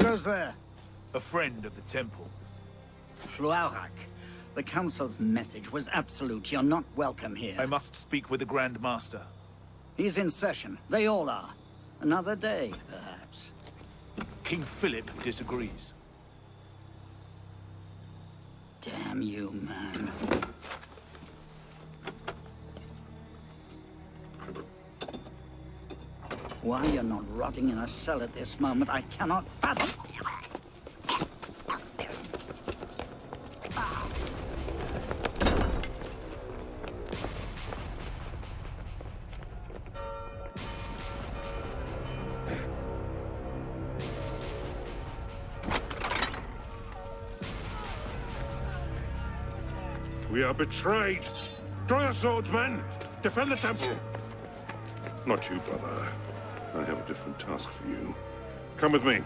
goes there? A friend of the temple. Fluarak. The Council's message was absolute. You're not welcome here. I must speak with the Grand Master. He's in session. They all are. Another day, perhaps. King Philip disagrees. Damn you, man. Why you're not rotting in a cell at this moment, I cannot fathom. We are betrayed. Draw your swords, men. Defend the temple. Not you, brother. I have a different task for you. Come with me.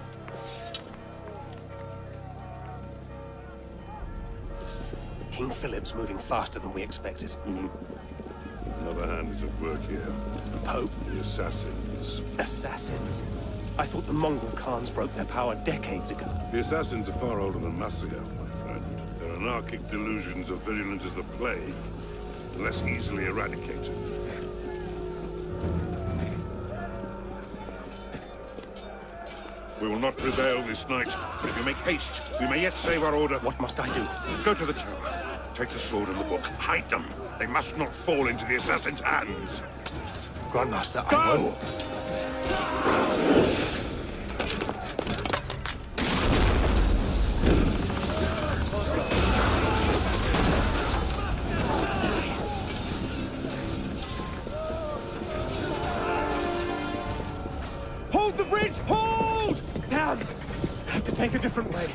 King Philip's moving faster than we expected. Another hand is at work here. The Pope? The assassins. Assassins? I thought the Mongol Khans broke their power decades ago. The assassins are far older than Masyaf, my friend. Their anarchic delusions are virulent as the plague, less easily eradicated. We will not prevail this night, but if you make haste, we may yet save our order. What must I do? Go to the tower. Take the sword and the book. Hide them. They must not fall into the assassin's hands. Grandmaster, Go! I will. Hold the bridge! Hold! Down! I have to take a different way.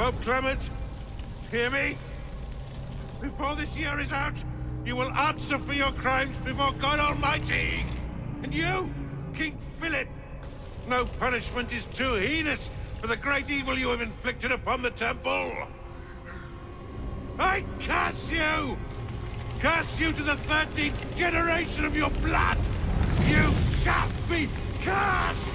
Pope Clement, hear me? Before this year is out, you will answer for your crimes before God Almighty! And you, King Philip, no punishment is too heinous for the great evil you have inflicted upon the temple! I curse you! Curse you to the 13th generation of your blood! You shall be cursed!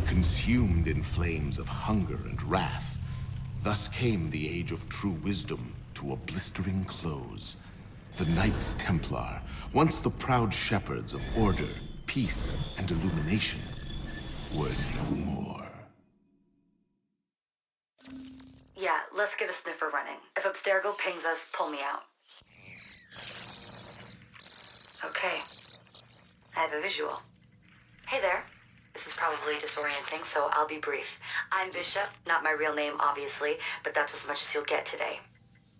Consumed in flames of hunger and wrath, thus came the age of true wisdom to a blistering close. The Knights Templar, once the proud shepherds of order, peace, and illumination, were no more. Yeah, let's get a sniffer running. If Abstergo pings us, pull me out. Okay. I have a visual. Hey there. This is probably disorienting, so I'll be brief. I'm Bishop, not my real name, obviously, but that's as much as you'll get today.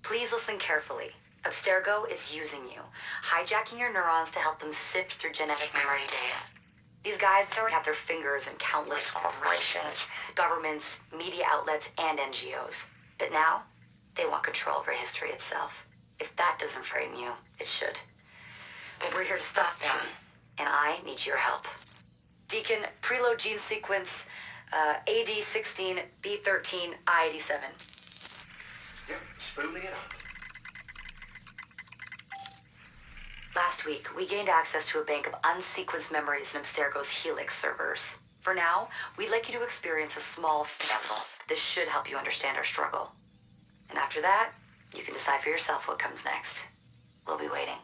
Please listen carefully. Abstergo is using you, hijacking your neurons to help them sift through genetic memory data. These guys have their fingers in countless corporations, governments, media outlets, and NGOs. But now, they want control over history itself. If that doesn't frighten you, it should. But we're here to stop them, and I need your help. Deacon, preload gene sequence, AD16, B13, I87. Yep, spooling it up. Last week, we gained access to a bank of unsequenced memories in Abstergo's Helix servers. For now, we'd like you to experience a small sample. This should help you understand our struggle. And after that, you can decide for yourself what comes next. We'll be waiting.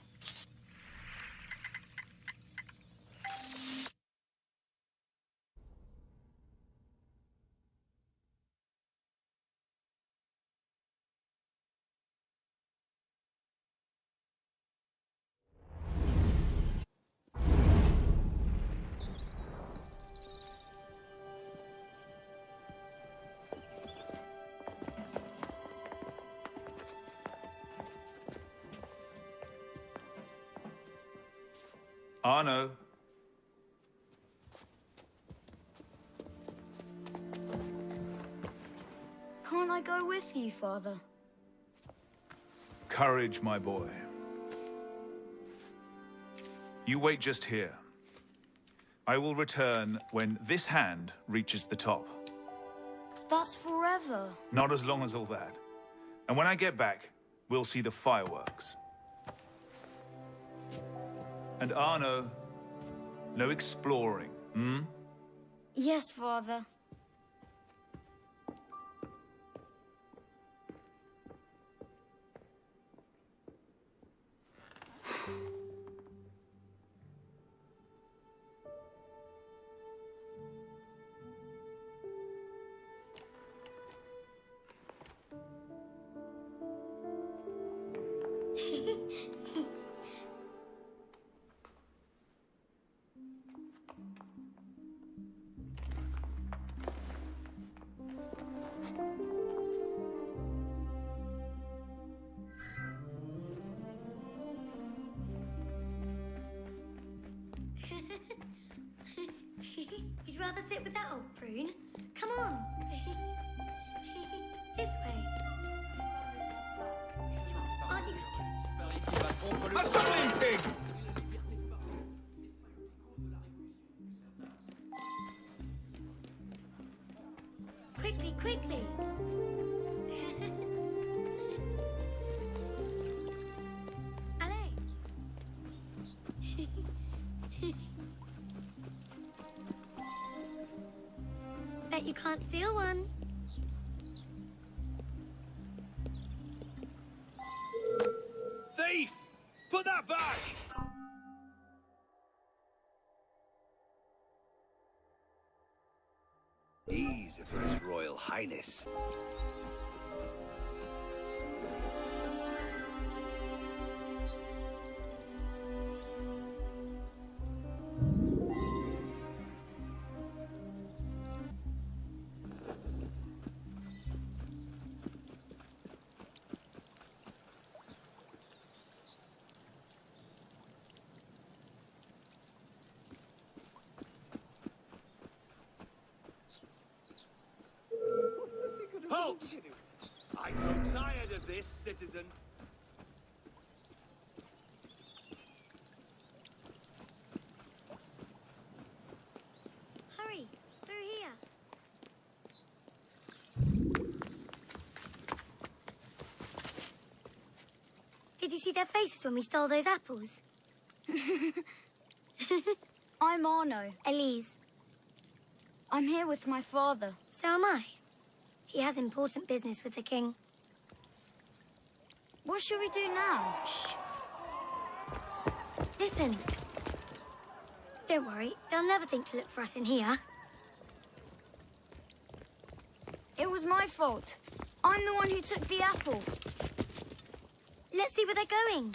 Arno. Can't I go with you, Father? Courage, my boy. You wait just here. I will return when this hand reaches the top. That's forever. Not as long as all that. And when I get back, we'll see the fireworks. And Arno, no exploring, hmm? Yes, Father. You'd rather sit with that old prune? Come on. This way. Aren't you? Assembling pig! Quickly, quickly. Allez. Bet you can't steal one. Thief! Put that back! Easy for His Royal Highness. I grow tired of this, citizen. Hurry, through here. Did you see their faces when we stole those apples? I'm Arno. Elise. I'm here with my father. So am I. He has important business with the king. What should we do now? Shh. Listen. Don't worry, they'll never think to look for us in here. It was my fault. I'm the one who took the apple. Let's see where they're going.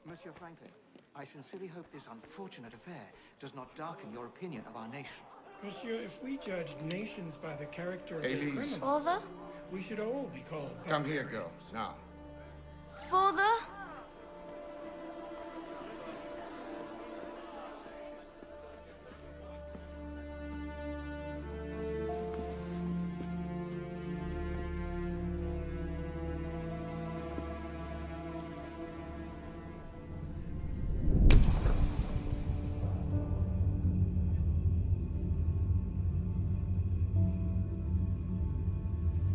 Monsieur Franklin, I sincerely hope this unfortunate affair does not darken your opinion of our nation. Monsieur, if we judged nations by the character of their Elise. criminals, Father? we should all be called Come here, girls, now. Father?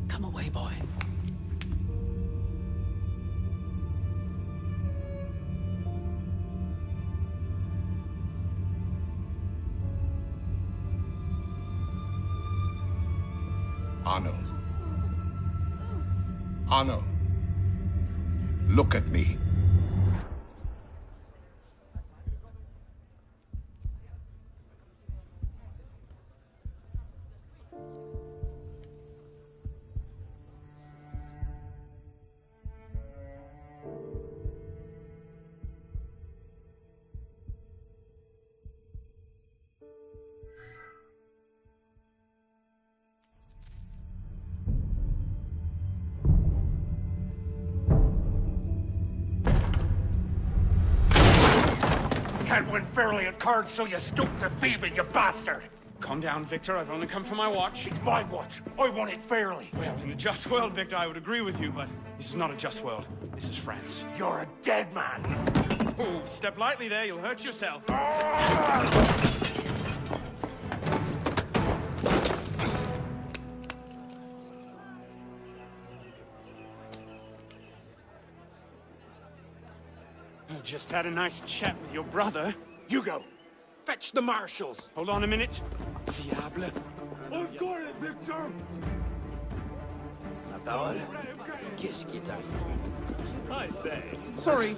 Come away, boy. Arno. Arno. Look at me. Can't win fairly at cards, so you stoop to thieving, you bastard! Calm down, Victor. I've only come for my watch. It's my watch. I want it fairly. Well, in a just world, Victor, I would agree with you, but this is not a just world. This is France. You're a dead man. Oh, step lightly there. You'll hurt yourself. I just had a nice chat with your brother. You go. Fetch the marshals. Hold on a minute. Diable. I've got it, Victor. La parole. Qu'est-ce qui t'arrive? I say. Sorry.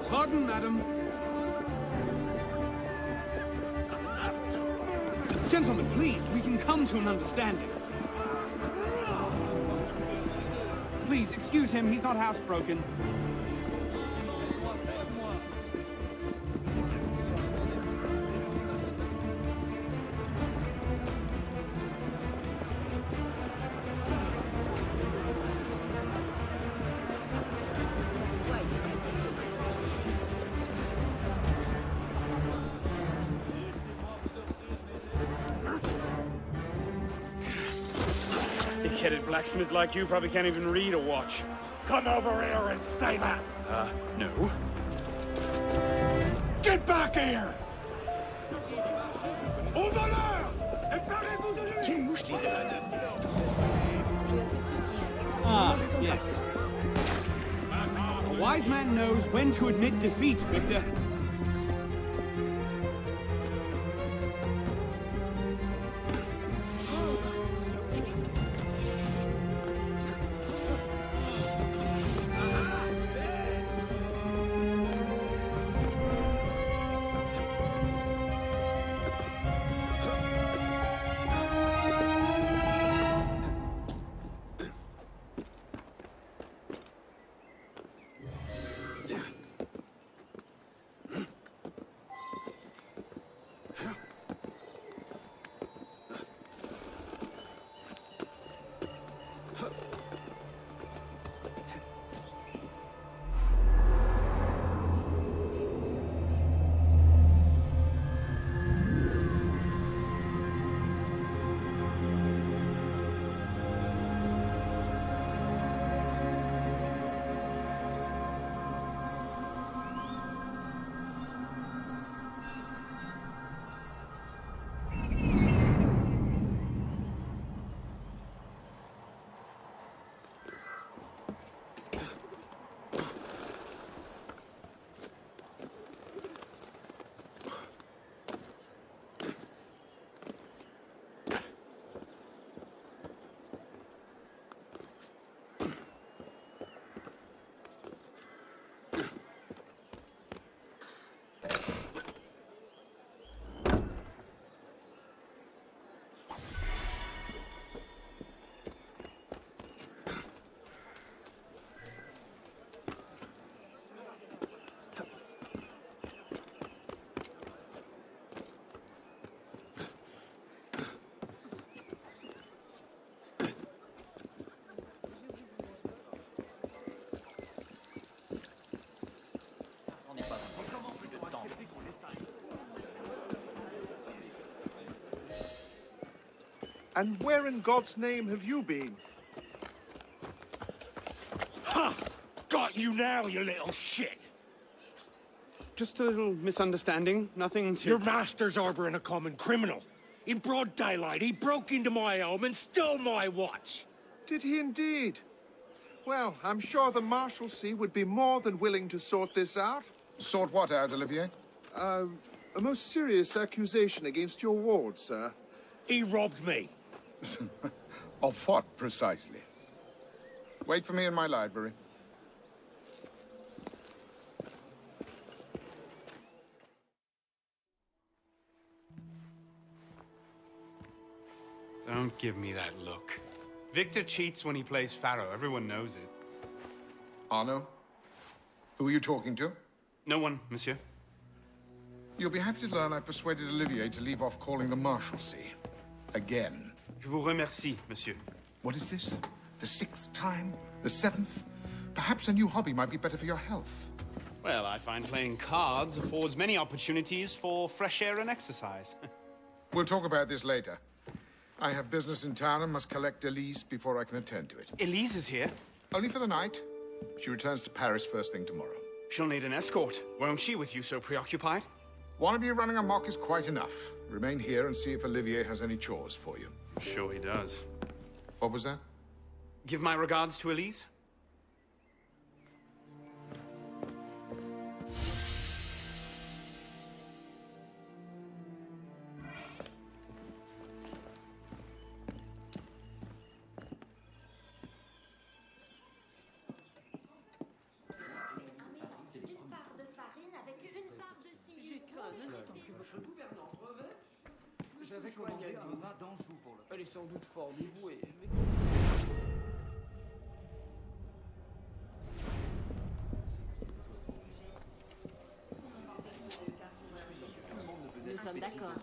Pardon, madam. Gentlemen, please, we can come to an understanding. Please, excuse him, he's not housebroken. Thick-headed blacksmith like you probably can't even read or watch. Come over here and say that. No. Get back here! Au voleur! Et parlez-vous de lui! Quelle mouche disait là? Ah, yes. A wise man knows when to admit defeat, Victor. And where in God's name have you been? Ha! Got you now, you little shit! Just a little misunderstanding. Nothing to... Your master's harboring a common criminal. In broad daylight, he broke into my home and stole my watch. Did he indeed? Well, I'm sure the Marshalsea would be more than willing to sort this out. Sort what out, Olivier? A most serious accusation against your ward, sir. He robbed me. Of what, precisely? Wait for me in my library. Don't give me that look. Victor cheats when he plays Pharaoh. Everyone knows it. Arno? Who are you talking to? No one, monsieur. You'll be happy to learn I persuaded Olivier to leave off calling the Marshalsea. Again. Je vous remercie, monsieur. What is this? The 6th time? The 7th? Perhaps a new hobby might be better for your health. Well, I find playing cards affords many opportunities for fresh air and exercise. We'll talk about this later. I have business in town and must collect Elise before I can attend to it. Elise is here. Only for the night. She returns to Paris first thing tomorrow. She'll need an escort. Won't she, with you so preoccupied? One of you running amok is quite enough. Remain here and see if Olivier has any chores for you. Sure he does. What was that? Give my regards to Elise. J'avais commandé un vin d'Anjou pour le... Elle est sans doute fort dévouée. Nous sommes d'accord.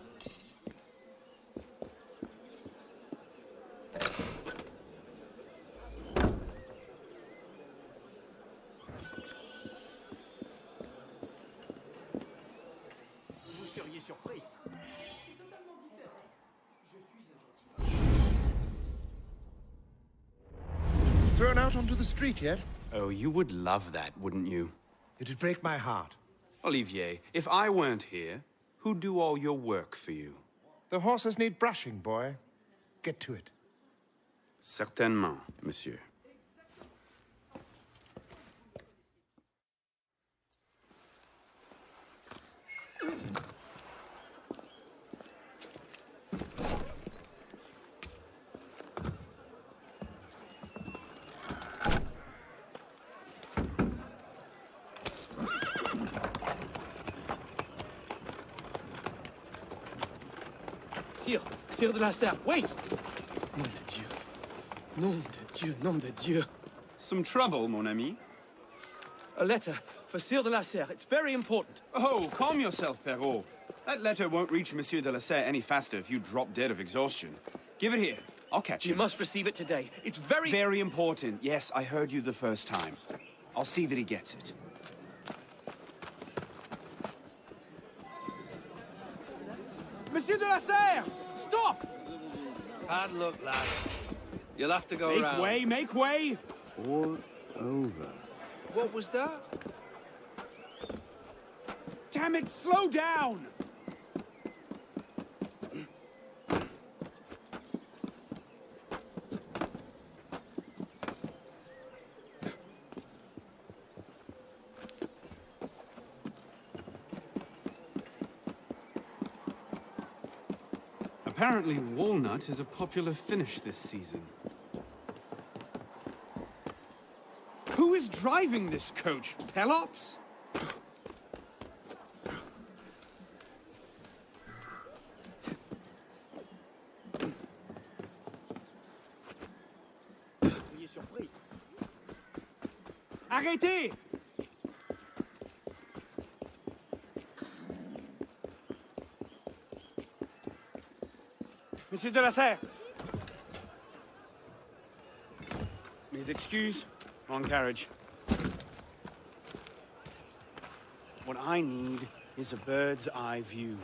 Vous seriez surpris. Thrown out onto the street yet? Oh, you would love that, wouldn't you? It'd break my heart. Olivier, if I weren't here, who'd do all your work for you? The horses need brushing, boy. Get to it. Certainement, monsieur. Sire de la Serre, wait! Nom de Dieu. Nom de Dieu, nom de Dieu. Some trouble, mon ami? A letter for Sire de la Serre. It's very important. Oh, calm yourself, Perrault. That letter won't reach Monsieur de la Serre any faster if you drop dead of exhaustion. Give it here. I'll catch You him. must receive it today. It's very... Very important. Yes, I heard you the first time. I'll see that he gets it. Monsieur de la Serre! Stop! Bad luck, lad. You'll have to go Make around. way, make way! Or over. What was that? Damn it, slow down! Apparently, walnut is a popular finish this season. Who is driving this coach? Pelops? Arrêtez! Monsieur de la Serre! Mes excuses. Wrong carriage. What I need is a bird's eye view.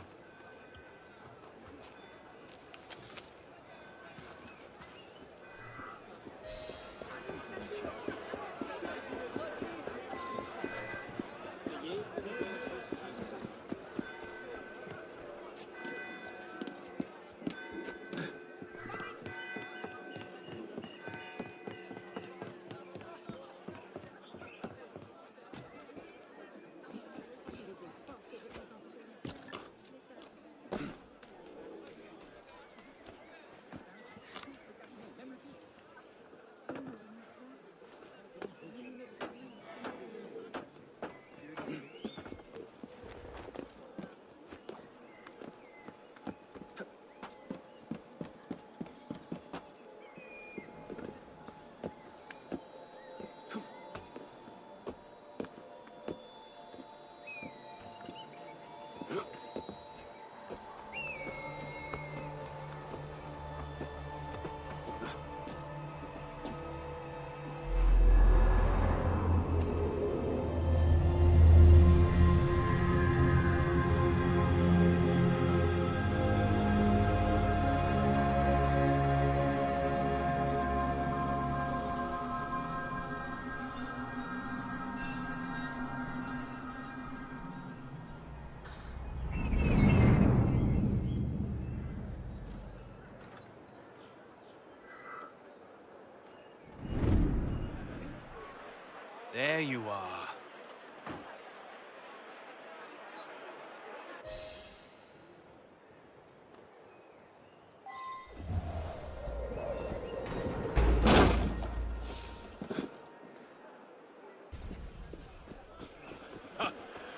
There you are.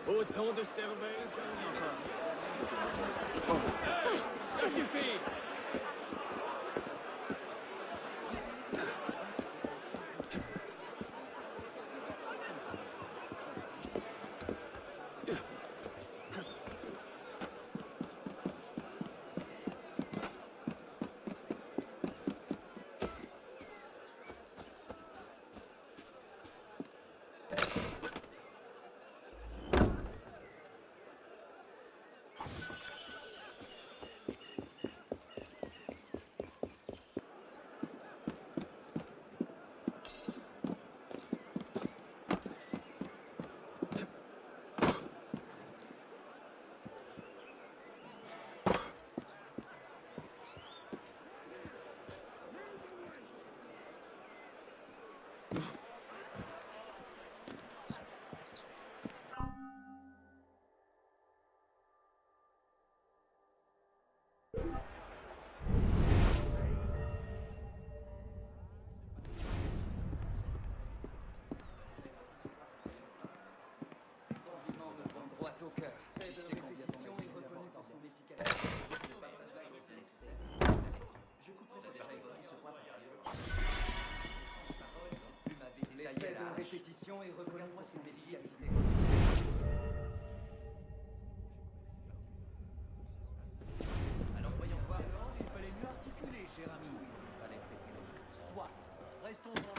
Autant de cervelle ça suffit. Répétition et reconnaître son efficacité. Alors voyons voir. Il fallait mieux articuler, cher ami. Il fallait préciser. Soit. Restons en...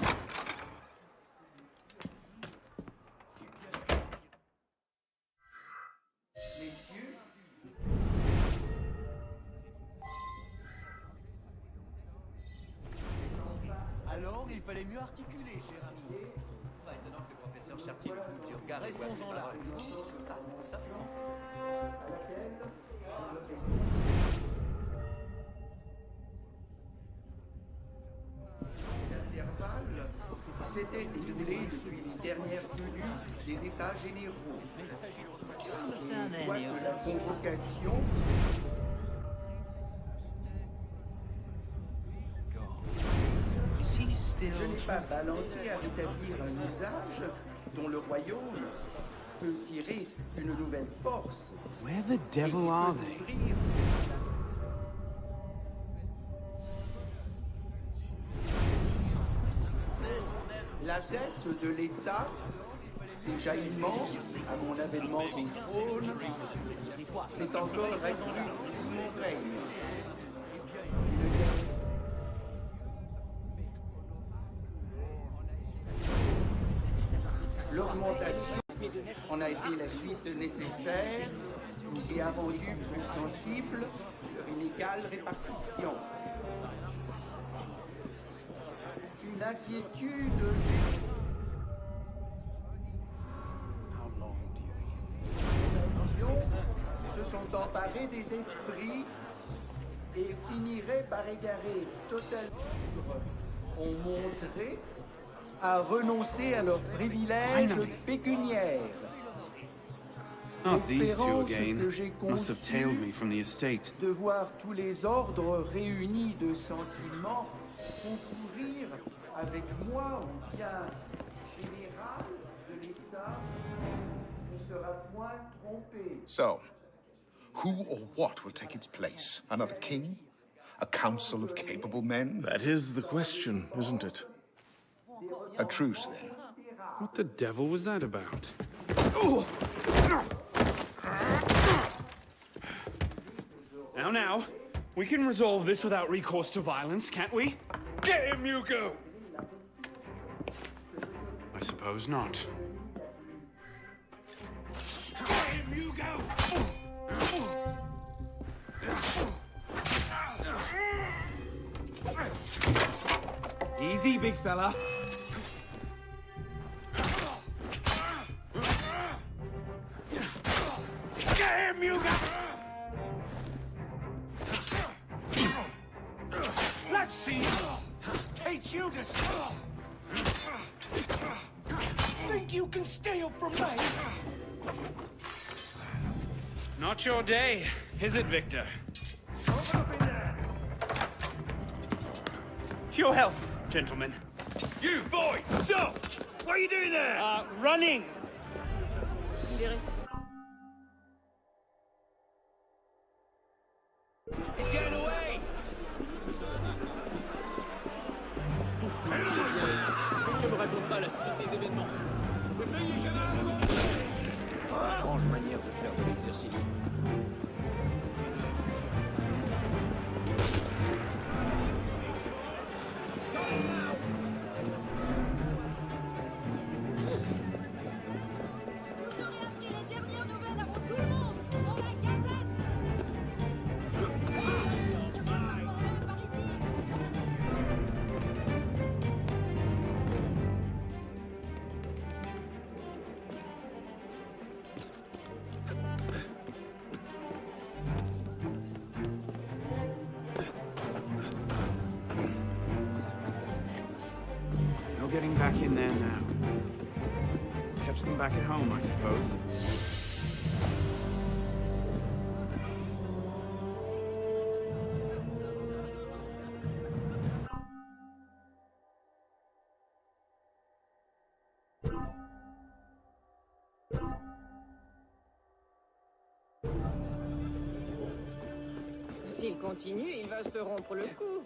Messieurs. Alors, il fallait mieux articuler, cher ami. Pas étonnant que le professeur Chartier du regard. Restons-en là. Ah, ça c'est censé. L'intervalle s'était écoulé depuis les dernières tenues des États généraux. Et quoi que la convocation... Je n'ai pas balancé à rétablir un usage dont le royaume peut tirer une nouvelle force. Where the devil are they? La dette de l'État, déjà immense à mon avènement au trône, s'est encore accrue sous mon règne. L'augmentation en a été la suite nécessaire et a rendu plus sensible leur inégale répartition. Une inquiétude se sont emparés des esprits et finiraient par égarer totalement, ont montré à renoncer à leurs privilèges pécuniaires. L'espérance que j'ai conçue de voir tous les ordres réunis de sentiments concourir avec moi au bien général de l'État ne sera point trompé. So, who or what will take its place? Another king? A council of capable men? That is the question, isn't it? A truce, then. What the devil was that about? Now, we can resolve this without recourse to violence, can't we? Get him, Hugo! I suppose not. Get him, Hugo! Easy, big fella. Get him, Hugo! Let's see. Teach you to stop. think you can steal from me? Not your day, is it, Victor? Open up in there. To your health, gentlemen. You, boy! Stop! What are you doing there? Running! He's getting away! Je me raconterai la suite des événements. Étrange manière de faire de l'exercice. No getting back in there now. Catch them back at home, I suppose. S'il continue, il va se rompre le cou.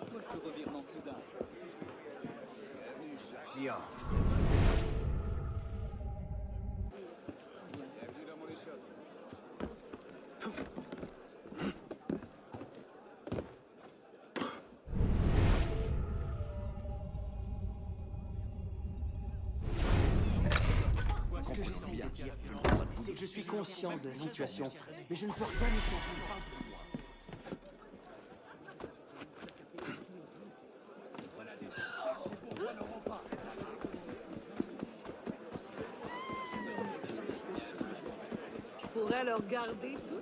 Pourquoi ce revirement soudain? Client. Bienvenue dans mon échoppe. Ce que j'essaie de dire, c'est que je suis conscient de la situation, mais je ne peux rien y changer. Je pourrais le regarder tout.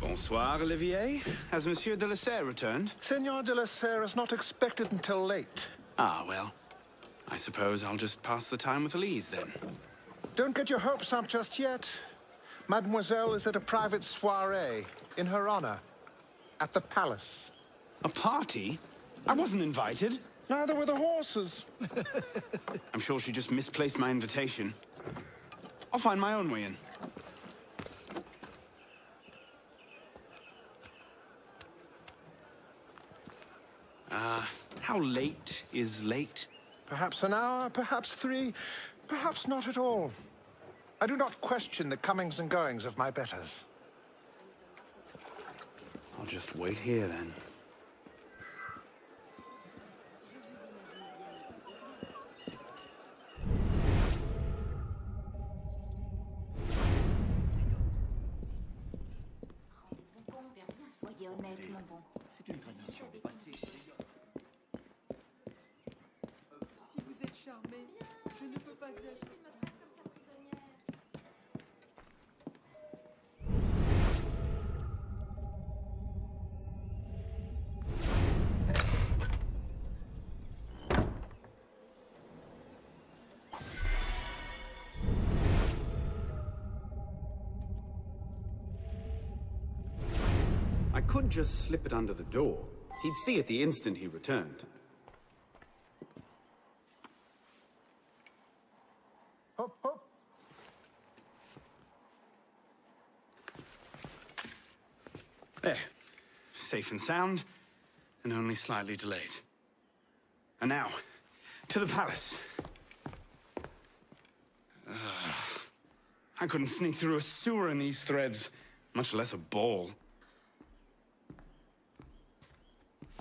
Bonsoir, Olivier. Has Monsieur de la Serre returned? Senor de la Serre is not expected until late. Ah, well. I suppose I'll just pass the time with Elise, then. Don't get your hopes up just yet. Mademoiselle is at a private soiree in her honor at the palace. A party? I wasn't invited. Neither were the horses. I'm sure she just misplaced my invitation. I'll find my own way in. How late is late? Perhaps an hour, perhaps 3, perhaps not at all. I do not question the comings and goings of my betters. I'll just wait here, then. Soyez honnête, mon bon. C'est une tradition dépassée. Si vous êtes charmé, je ne peux pas être... I could just slip it under the door. He'd see it the instant he returned. Hop, hop. There. Safe and sound, and only slightly delayed. And now, to the palace. I couldn't sneak through a sewer in these threads, much less a ball.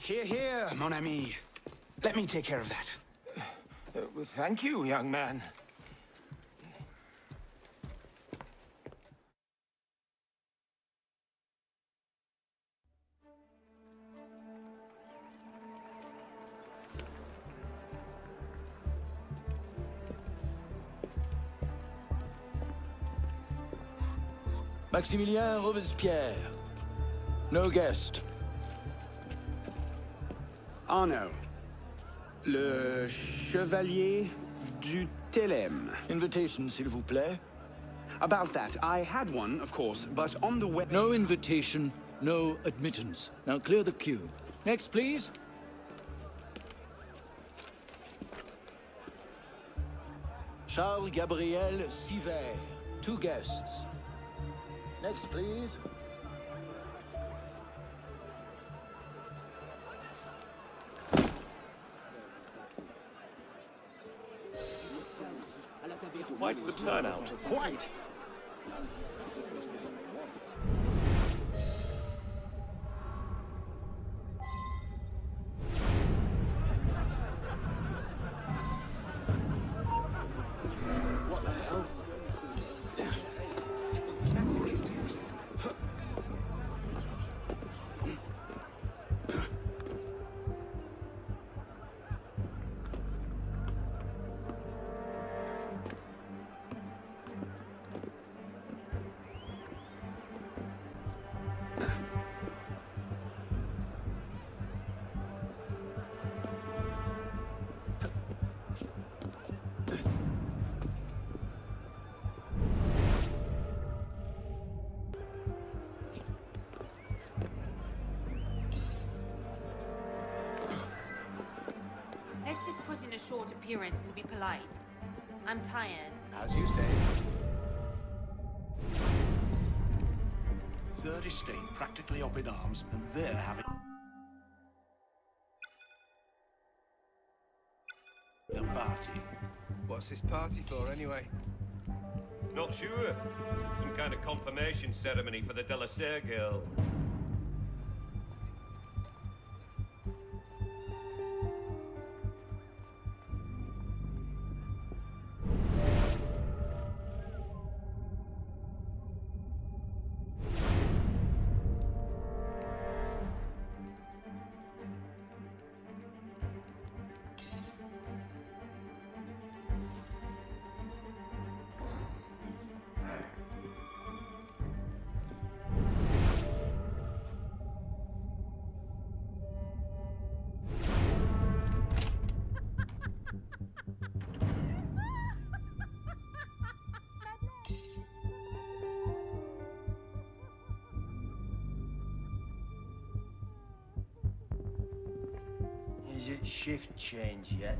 Here, here, mon ami. Let me take care of that. Thank you, young man. Maximilien Robespierre. No guest. Arno. Le Chevalier du Télème. Invitation, s'il vous plaît. About that, I had one, of course, but on the way... No invitation, no admittance. Now clear the queue. Next, please. Charles Gabriel Siver. 2 guests. Next, please. Quite the turnout. Quite. What the hell? Let's just put in a short appearance to be polite. I'm tired. As you say. Third Estate practically up in arms, and they're having a party. What's this party for, anyway? Not sure. Some kind of confirmation ceremony for the Delasere girl. Is it shift change yet?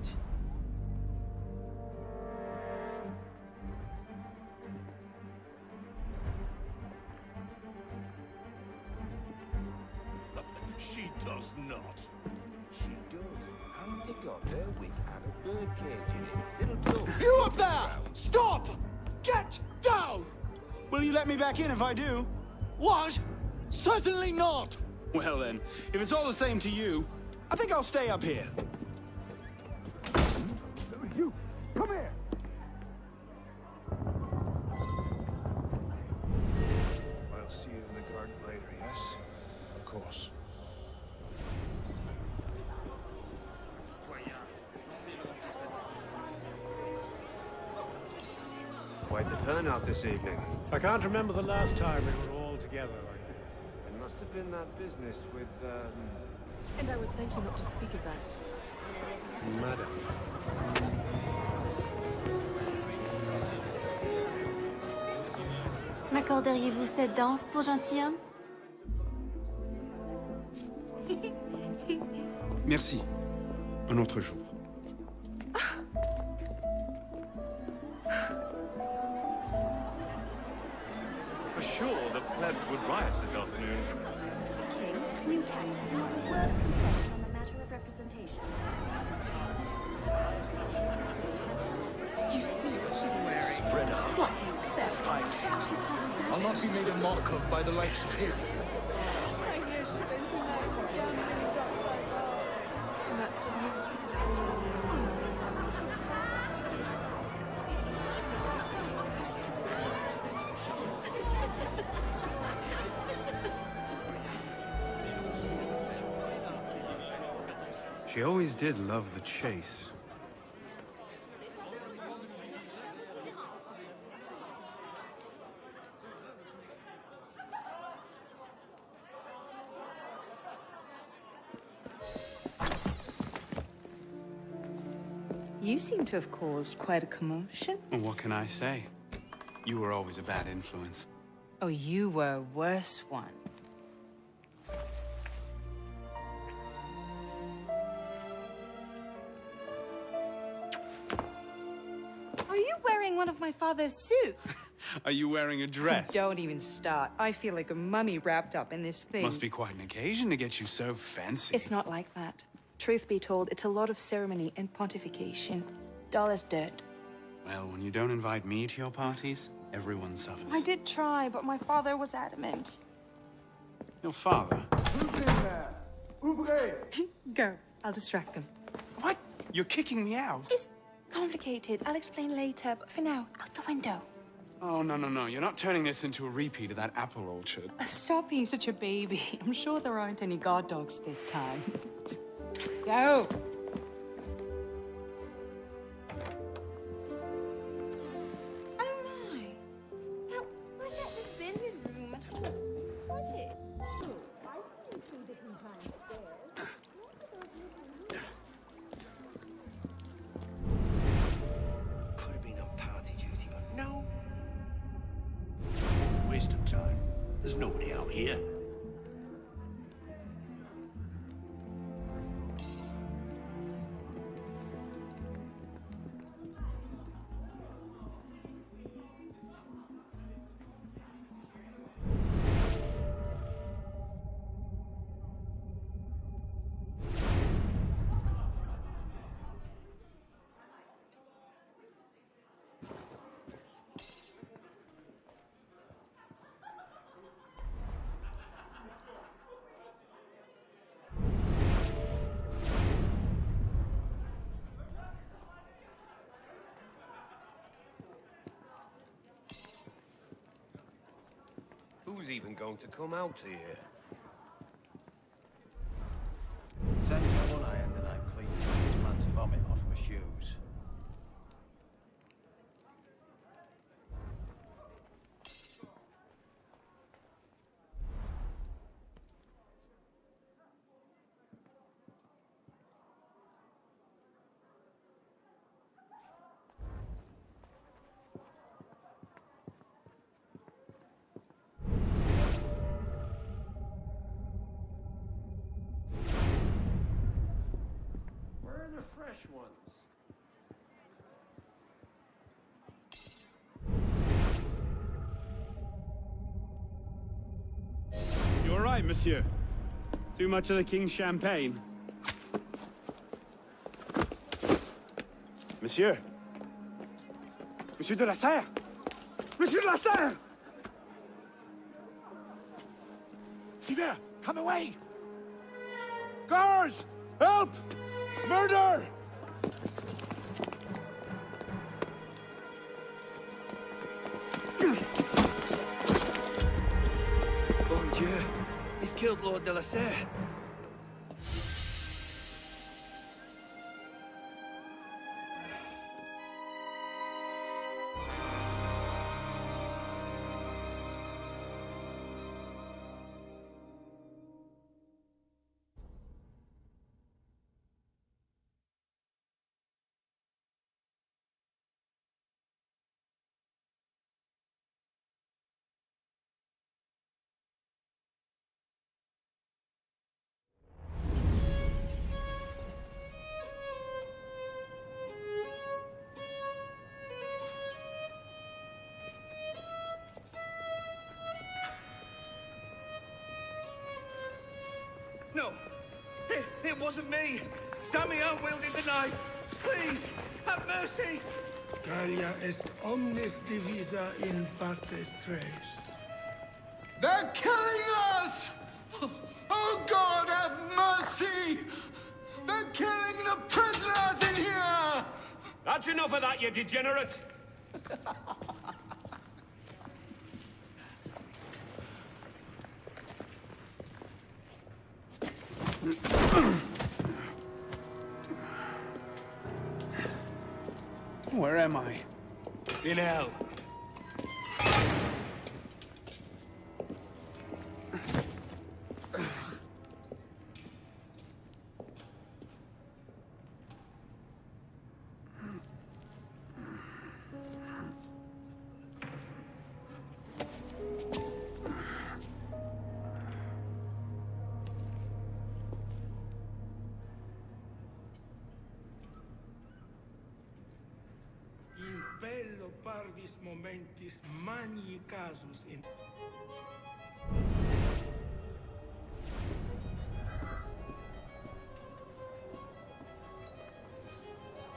She does not. She does. Auntie got her wig out of birdcage in it. Little dove. You up there! Stop! Get down! Will you let me back in if I do? What? Certainly not! Well then, if it's all the same to you, I think I'll stay up here. You, come here! I'll see you in the garden later, yes? Of course. Quite the turnout this evening. I can't remember the last time we were all together like this. It must have been that business with, And I would thank you not to speak of that. Madam. M'accorderiez-vous cette danse pour gentilhomme? Merci. Un autre jour. For sure, the plebs would riot this afternoon. King, new taxes are not a word of concession on the matter of representation. Did you see what she's wearing? Spread out. What do you expect? She's half savage. I'll not be made a mock of by the likes of him. I hear she spends her night gambling in dockside bars. And that's the least of She always did love the chase. You seem to have caused quite a commotion. Well, what can I say? You were always a bad influence. Oh, you were a worse one. Are you wearing one of my father's suits? Are you wearing a dress? Don't even start. I feel like a mummy wrapped up in this thing. Must be quite an occasion to get you so fancy. It's not like that. Truth be told, it's a lot of ceremony and pontification. Dull as dirt. Well, when you don't invite me to your parties, everyone suffers. I did try, but my father was adamant. Your father? Who's in there? Ouvrez! Go. I'll distract them. What? You're kicking me out? It's complicated. I'll explain later, but for now, out the window. Oh, no, no, no. You're not turning this into a repeat of that apple orchard. Stop being such a baby. I'm sure there aren't any guard dogs this time. Go! Oh my! That wasn't the vending room at all, was it? Oh, I've been 2 different times there. Could have been on party duty, but no. Waste of time. There's nobody out here. Who's even going to come out here? 10 to 1 I end the night cleaning this man's vomit off my shoes. fresh ones. You all right, monsieur? Too much of the king's champagne? Monsieur? Monsieur de la Serre? Monsieur de la Serre! Sivir, come away! Guards! Help! Murder! Bon Dieu, he's killed Lord de la Serre. No! It wasn't me! Damian wielded the knife! Please, have mercy! Gallia est omnis divisa in partes tres. They're killing us! Oh God, have mercy! They're killing the prisoners in here! That's enough of that, you degenerate! Where am I? In hell. In bello parvis momentis magni casus in...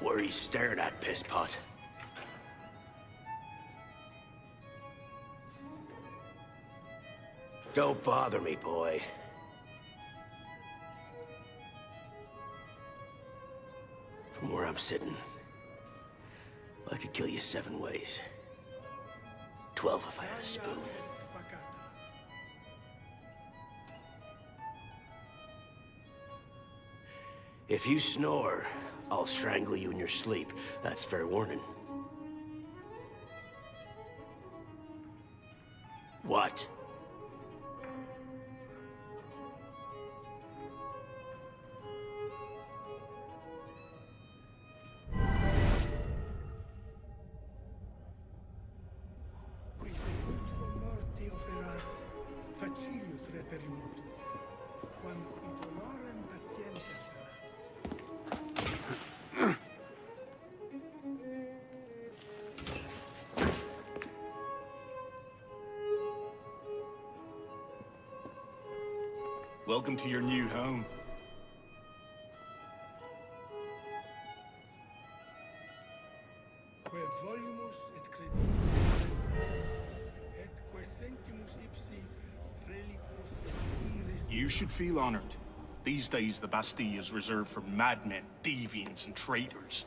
What are you staring at, pisspot? Don't bother me, boy. From where I'm sitting, I could kill you 7 ways. 12 if I had a spoon. If you snore, I'll strangle you in your sleep. That's fair warning. What? Morti oferat, facilius reperiuntur, quam qui dolorem patientes Welcome to your new home. quae volumus et credimus et quae sentimus ipsi reliquos sentiris. You should feel honored. These days, the Bastille is reserved for madmen, deviants, and traitors.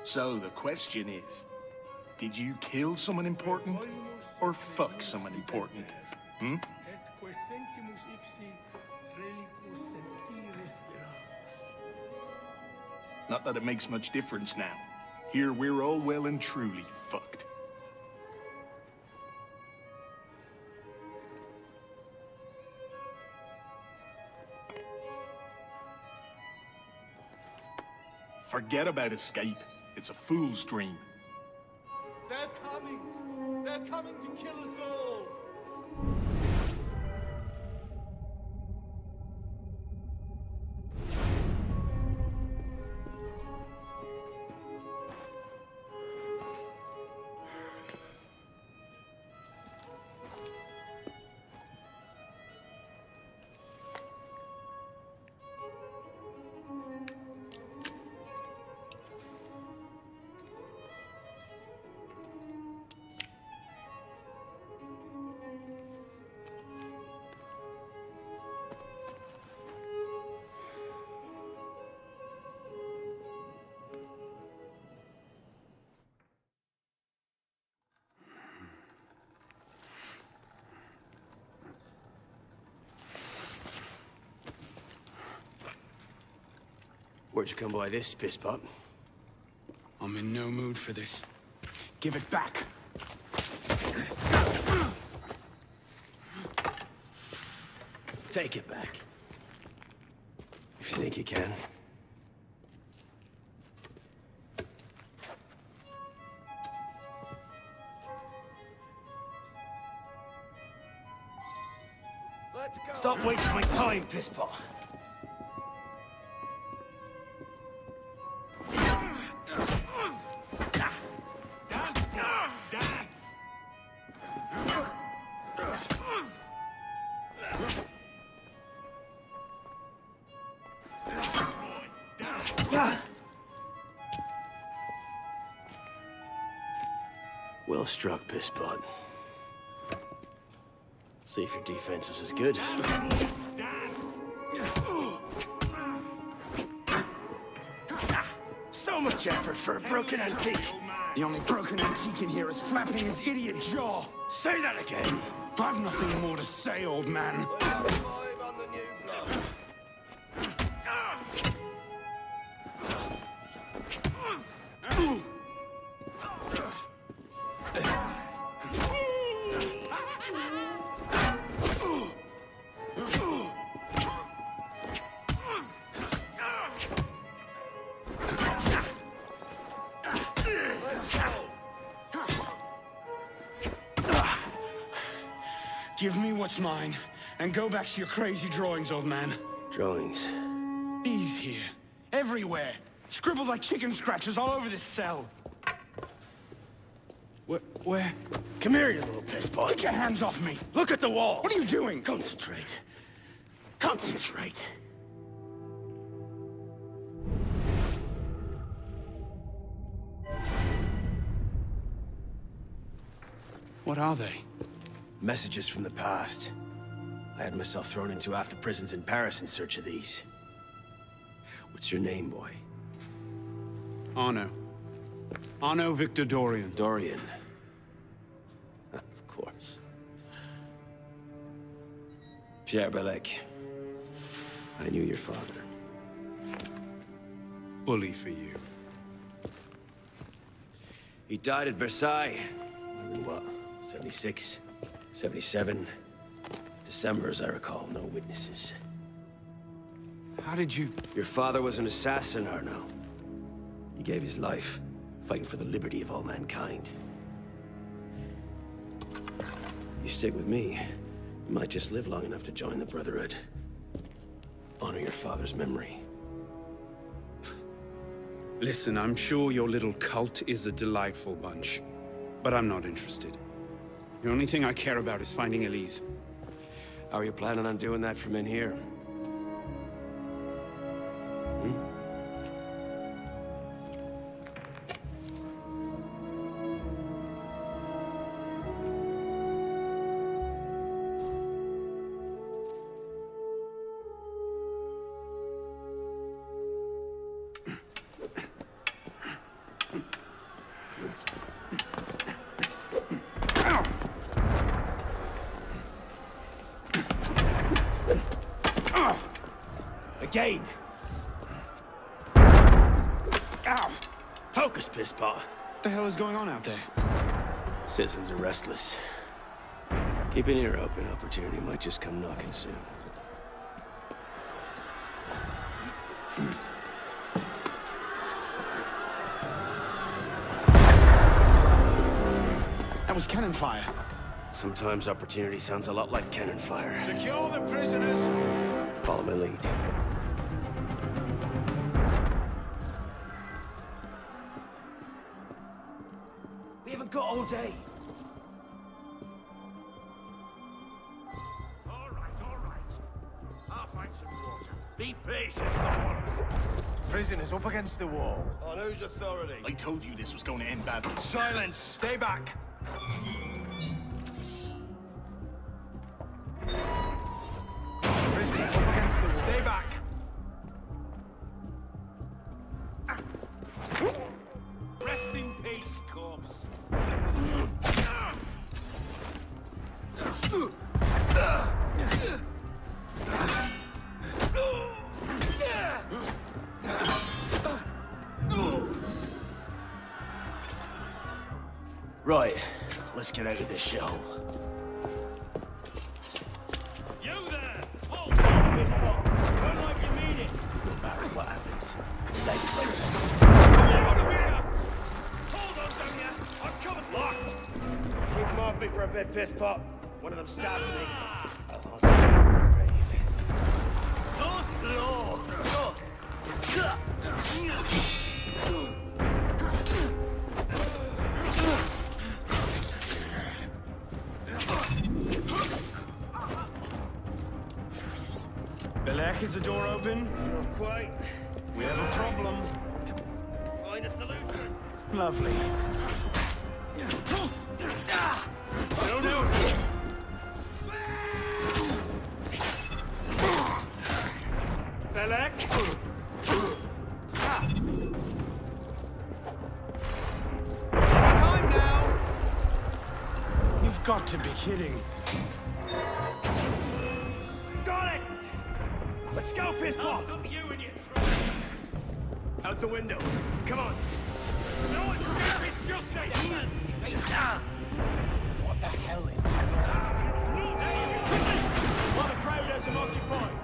So the question is, did you kill someone important or fuck someone important? Hmm? Et quae sentimus ipsi reliquos sentiris veramus. Not that it makes much difference now. Here we're all well and truly fucked. Forget about escape. It's a fool's dream. They're coming! They're coming to kill us all! Where'd you come by this, pisspot? I'm in no mood for this. Give it back. Take it back. If you think you can. Let's go! Stop wasting my time, pisspot. Well struck, pisspot. See if your defense is as good. So much effort for a broken antique. The only broken antique in here is flapping his idiot jaw. Say that again. I've nothing more to say, old man. Give me what's mine, and go back to your crazy drawings, old man. Drawings? These here. Everywhere. Scribbled like chicken scratches all over this cell. Where? Come here, you little pisspot. Get your hands off me! Look at the wall! What are you doing? Concentrate. Concentrate. What are they? Messages from the past. I had myself thrown into half the prisons in Paris in search of these. What's your name, boy? Arno. Arno Victor Dorian. Dorian. Of course. Pierre Belec. I knew your father. Bully for you. He died at Versailles. In what? 76? 77? December, as I recall. No witnesses. How did you... Your father was an assassin, Arno. He gave his life, fighting for the liberty of all mankind. You stick with me, you might just live long enough to join the Brotherhood. Honor your father's memory. Listen, I'm sure your little cult is a delightful bunch, but I'm not interested. The only thing I care about is finding Elise. How are you planning on doing that from in here? Again! Ow! Focus, pisspot. What the hell is going on out there? Citizens are restless. Keep an ear open. Opportunity might just come knocking soon. That was cannon fire. Sometimes opportunity sounds a lot like cannon fire. Secure the prisoners! Follow my lead. We haven't got all day. All right. I'll find some water. Be patient for once. Prisoners up against the wall. On whose authority? I told you this was going to end badly. Silence! Stay back! Prisoners up against the wall. Stay back! Rest in peace, corpse. Right, let's get out of this shithole. You there! Hold on, this pop! Run like you mean it! No matter what happens, stay clear. Get out of here! Hold on, damn ya! I'm coming! Lock! Keep them off me for a bit, piss pop. One of them stabs me. I'll haunt you to your grave. So slow! Belek, is the door open? Not quite. We have a problem. Find a solution. Lovely. No. Belek? Time now! You've got to be kidding. Got it! Let's go, piss I'll pop! stop you and your trap. Out the window. Come on. No one's prepared justice! What the hell is that? While the crowd has him occupied.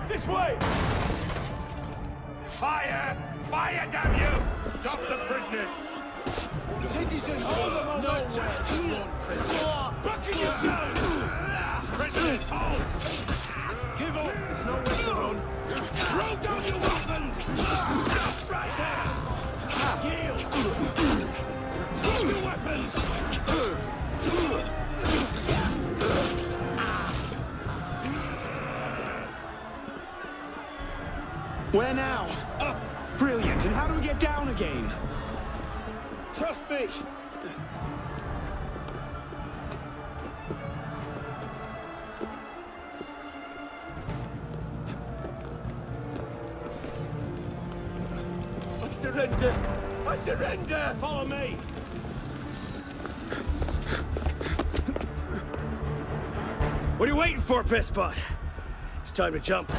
This way! Fire! Fire, damn you! Stop the prisoners! Citizens, hold them on nowhere to run, prisoners. Bucking yourselves! Prisoners, hold! Give up, there's nowhere to run. Throw down your weapons! Stop right there! Yield! Drop your weapons! Where now? Up! Brilliant, and how do we get down again? Trust me! I surrender! I surrender! Follow me! What are you waiting for, pisspot? It's time to jump.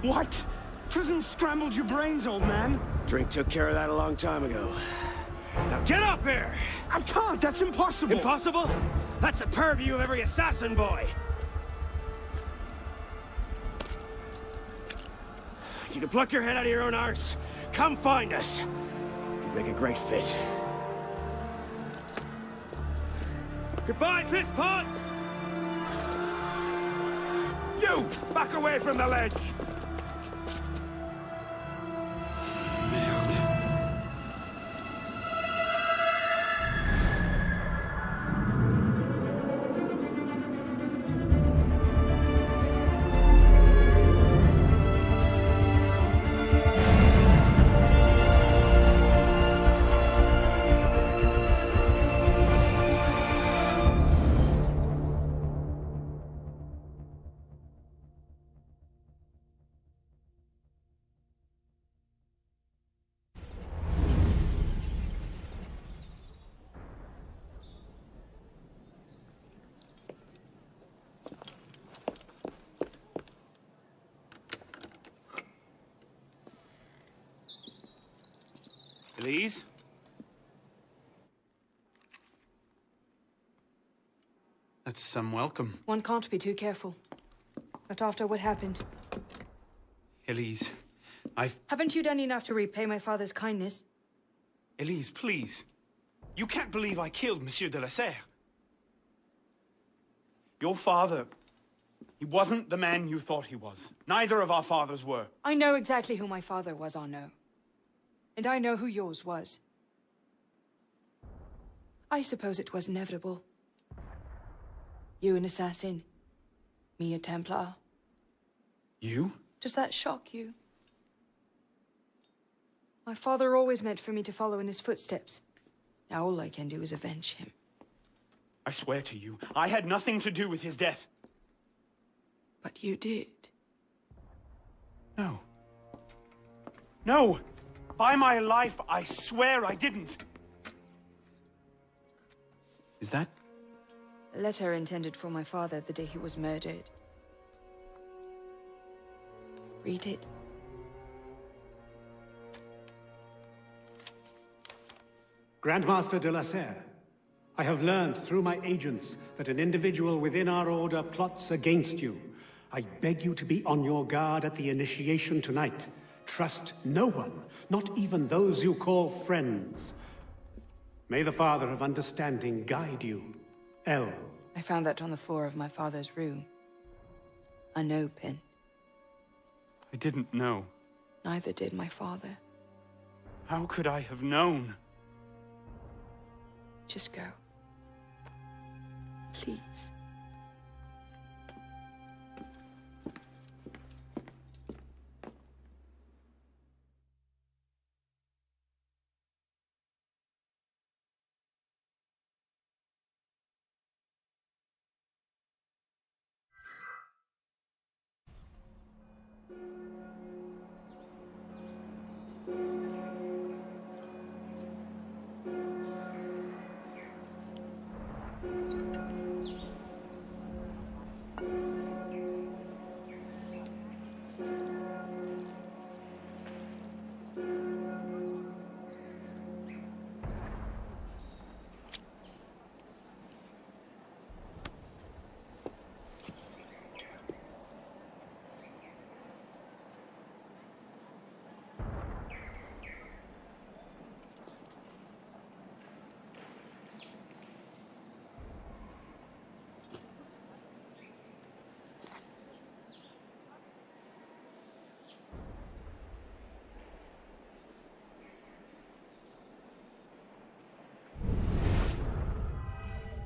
What? Prison scrambled your brains, old man. Drink took care of that a long time ago. Now get up here! I can't, that's impossible. Impossible? That's the purview of every assassin boy. If you can pluck your head out of your own arse, come find us. Make a great fit. Goodbye, pisspot! You! Back away from the ledge! Elise? That's some welcome. One can't be too careful. Not after what happened. Elise, Haven't you done enough to repay my father's kindness? Elise, please. You can't believe I killed Monsieur de la Serre. Your father, he wasn't the man you thought he was. Neither of our fathers were. I know exactly who my father was, Arnaud. And I know who yours was. I suppose it was inevitable. You an assassin. Me a Templar. You? Does that shock you? My father always meant for me to follow in his footsteps. Now all I can do is avenge him. I swear to you, I had nothing to do with his death. But you did. No. No! By my life, I swear I didn't. Is that? A letter intended for my father the day he was murdered. Read it. Grandmaster de la Serre, I have learned through my agents that an individual within our order plots against you. I beg you to be on your guard at the initiation tonight. Trust no one, not even those you call friends. May the Father of Understanding guide you. L. I found that on the floor of my father's room. A no pin. I didn't know. Neither did my father. How could I have known? Just go. Please.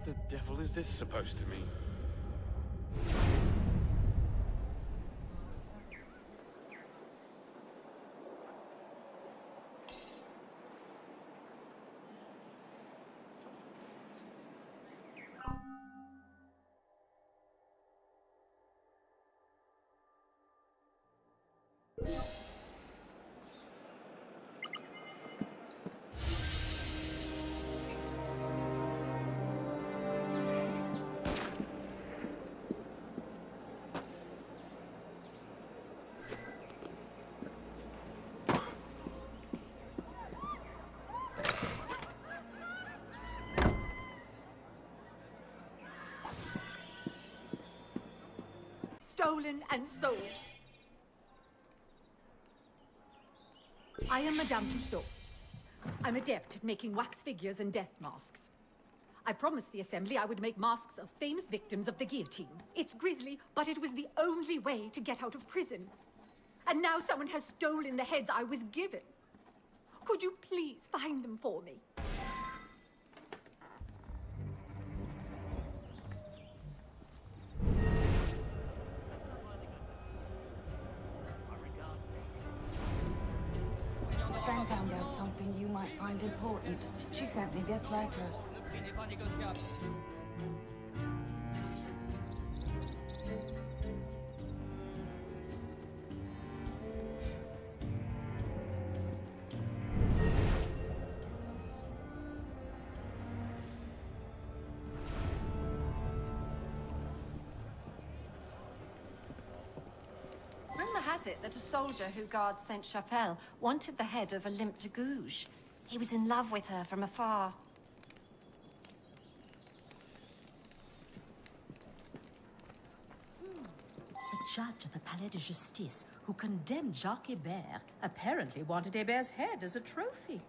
The devil is this supposed to mean? Stolen and sold. I am Madame Tussaud. I'm adept at making wax figures and death masks. I promised the Assembly I would make masks of famous victims of the guillotine. It's grisly, but it was the only way to get out of prison. And now someone has stolen the heads I was given. Could you please find them for me? A friend found out something you might find important. She sent me this letter. Rumor has it that a soldier who guards Sainte-Chapelle wanted the head of a limp de Gouges. He was in love with her from afar. The judge at the Palais de Justice who condemned Jacques Hébert apparently wanted Hébert's head as a trophy.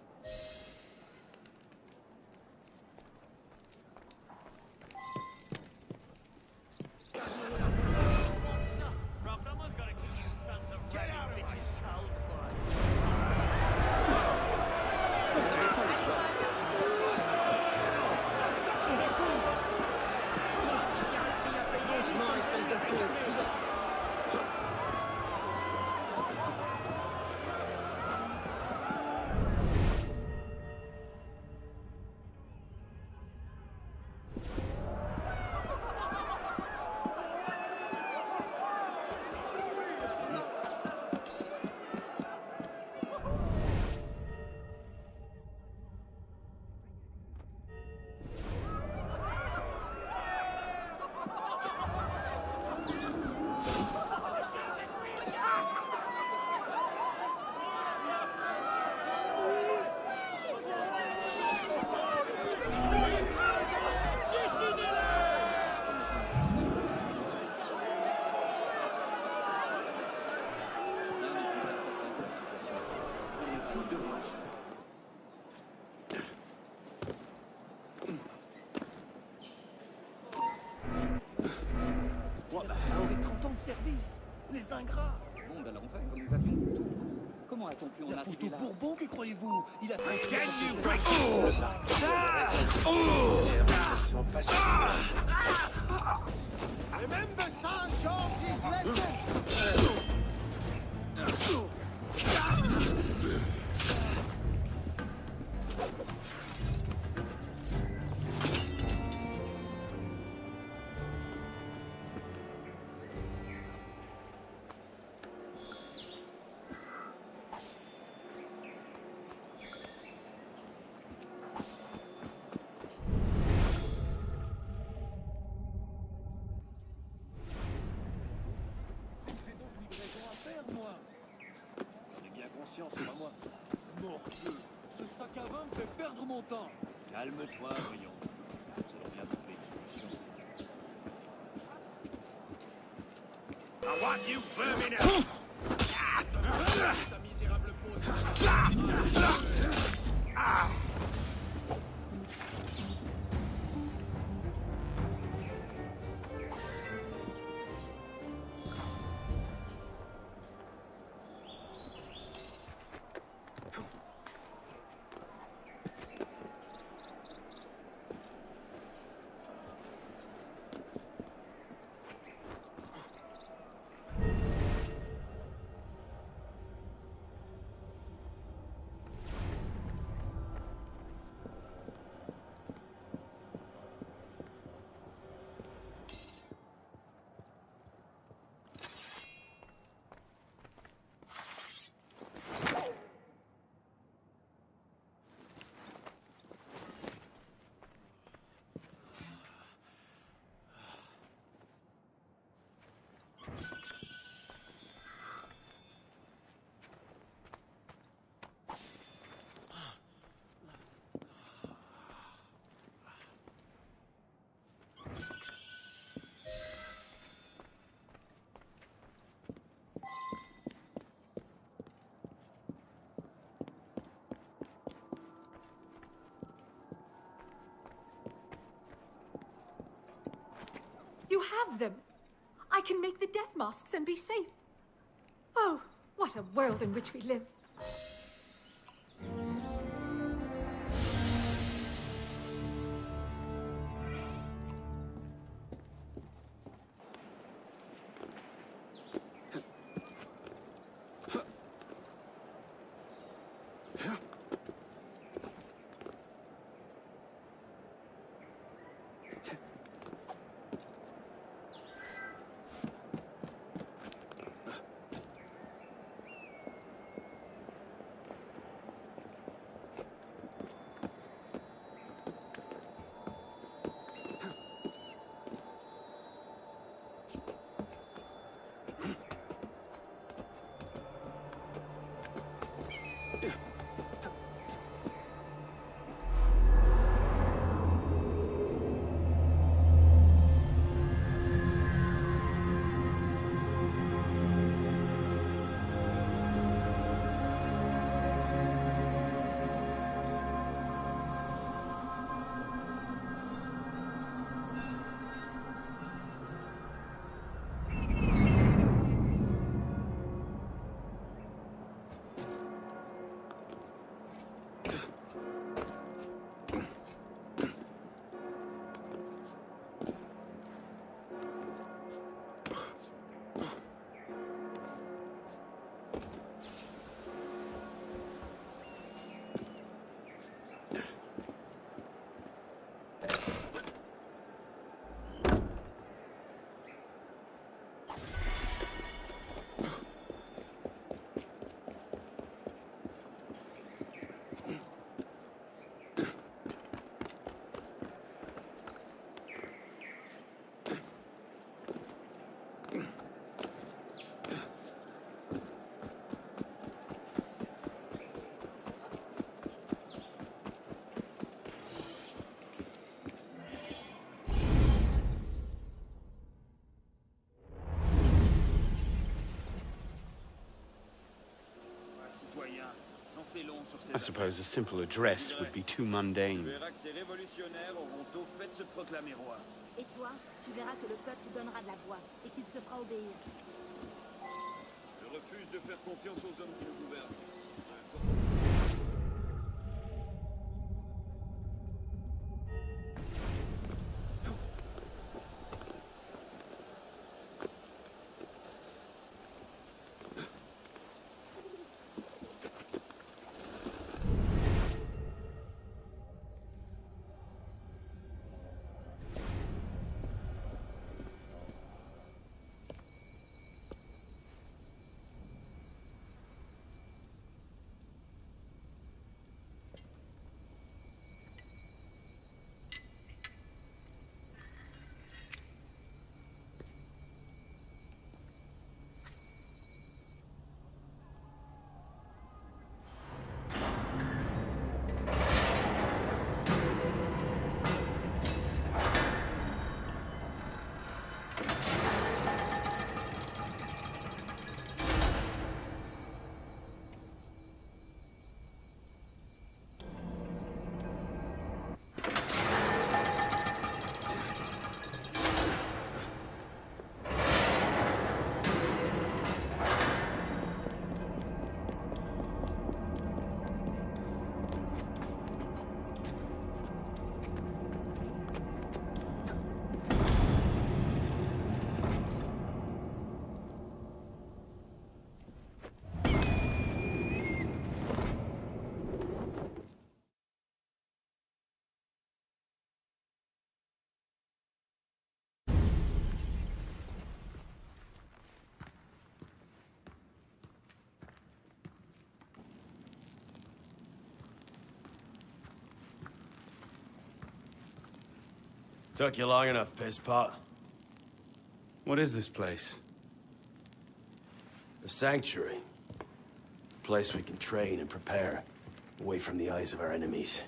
What the hell? Les 30 ans de service, les ingrats. Bon, ben enfin, comme nous avions tout. Comment a-t-on pu en La arriver photo là? Bourbon, que croyez-vous? Il a transmis... Remember Saint George's lesson? C'est pas moi. Mordieu, ce sac à vin me fait perdre mon temps. Calme-toi, voyons. Nous allons bien trouver une solution. I want you vermin out! Ta misérable peau. You have them. I can make the death masks and be safe. Oh, what a world in which we live. I suppose a simple address would be too mundane. Et toi, tu verras que le peuple donnera de la voix et qu'il se fera obéir. Je refuse de faire confiance aux hommes qui nous gouvernent. Took you long enough, pisspot. What is this place? The Sanctuary. A place we can train and prepare, away from the eyes of our enemies.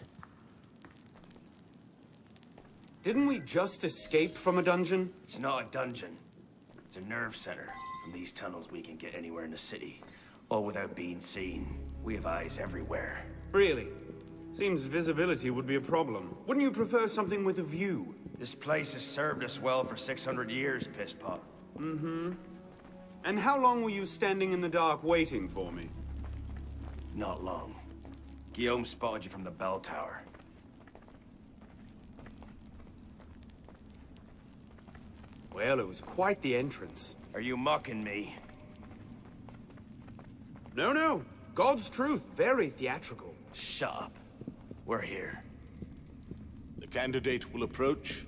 Didn't we just escape from a dungeon? It's not a dungeon. It's a nerve center. From these tunnels we can get anywhere in the city, all without being seen. We have eyes everywhere. Really? Seems visibility would be a problem. Wouldn't you prefer something with a view? This place has served us well for 600 years, pisspot. Mm-hmm. And how long were you standing in the dark waiting for me? Not long. Guillaume spotted you from the bell tower. Well, it was quite the entrance. Are you mocking me? No, no. God's truth. Very theatrical. Shut up. We're here. The candidate will approach.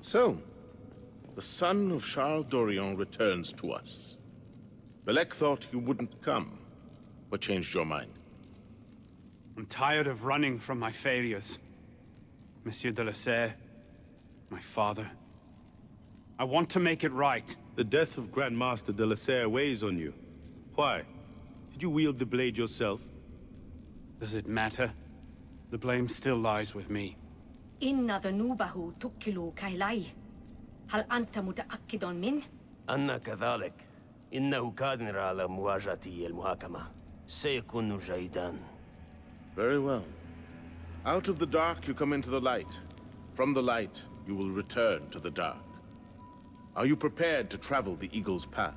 So, the son of Charles Dorion returns to us. Belek thought you wouldn't come. What changed your mind? I'm tired of running from my failures. Monsieur de la Serre, my father. I want to make it right. The death of Grand Master de la Serre weighs on you. Why? Did you wield the blade yourself? Does it matter? The blame still lies with me. إن ذنوبه تكل كيلاي. هل أنت متأكد من؟ أنا كذلك. إنه قادر على مواجهة المحاكمة. سيكون جيدا. Very well. Out of the dark you come into the light. From the light you will return to the dark. Are you prepared to travel the Eagle's path?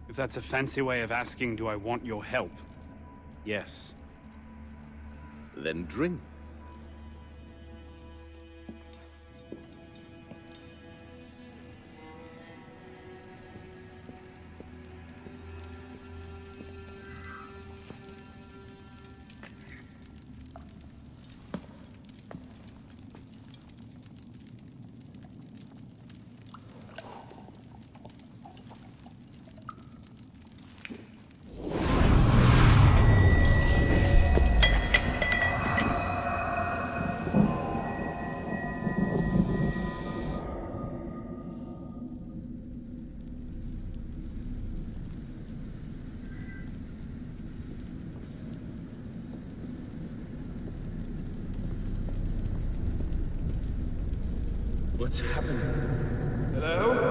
If that's a fancy way of asking, do I want your help? Yes. Then drink. What's happening? Hello?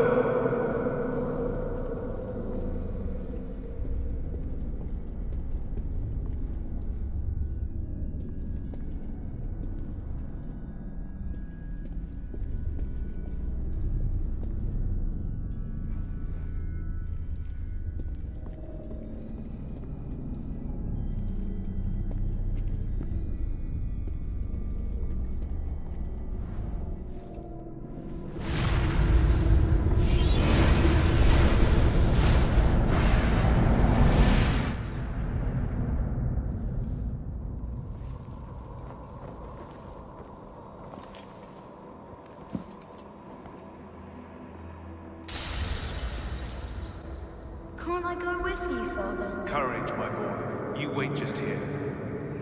Can't I go with you, Father? Courage, my boy. You wait just here.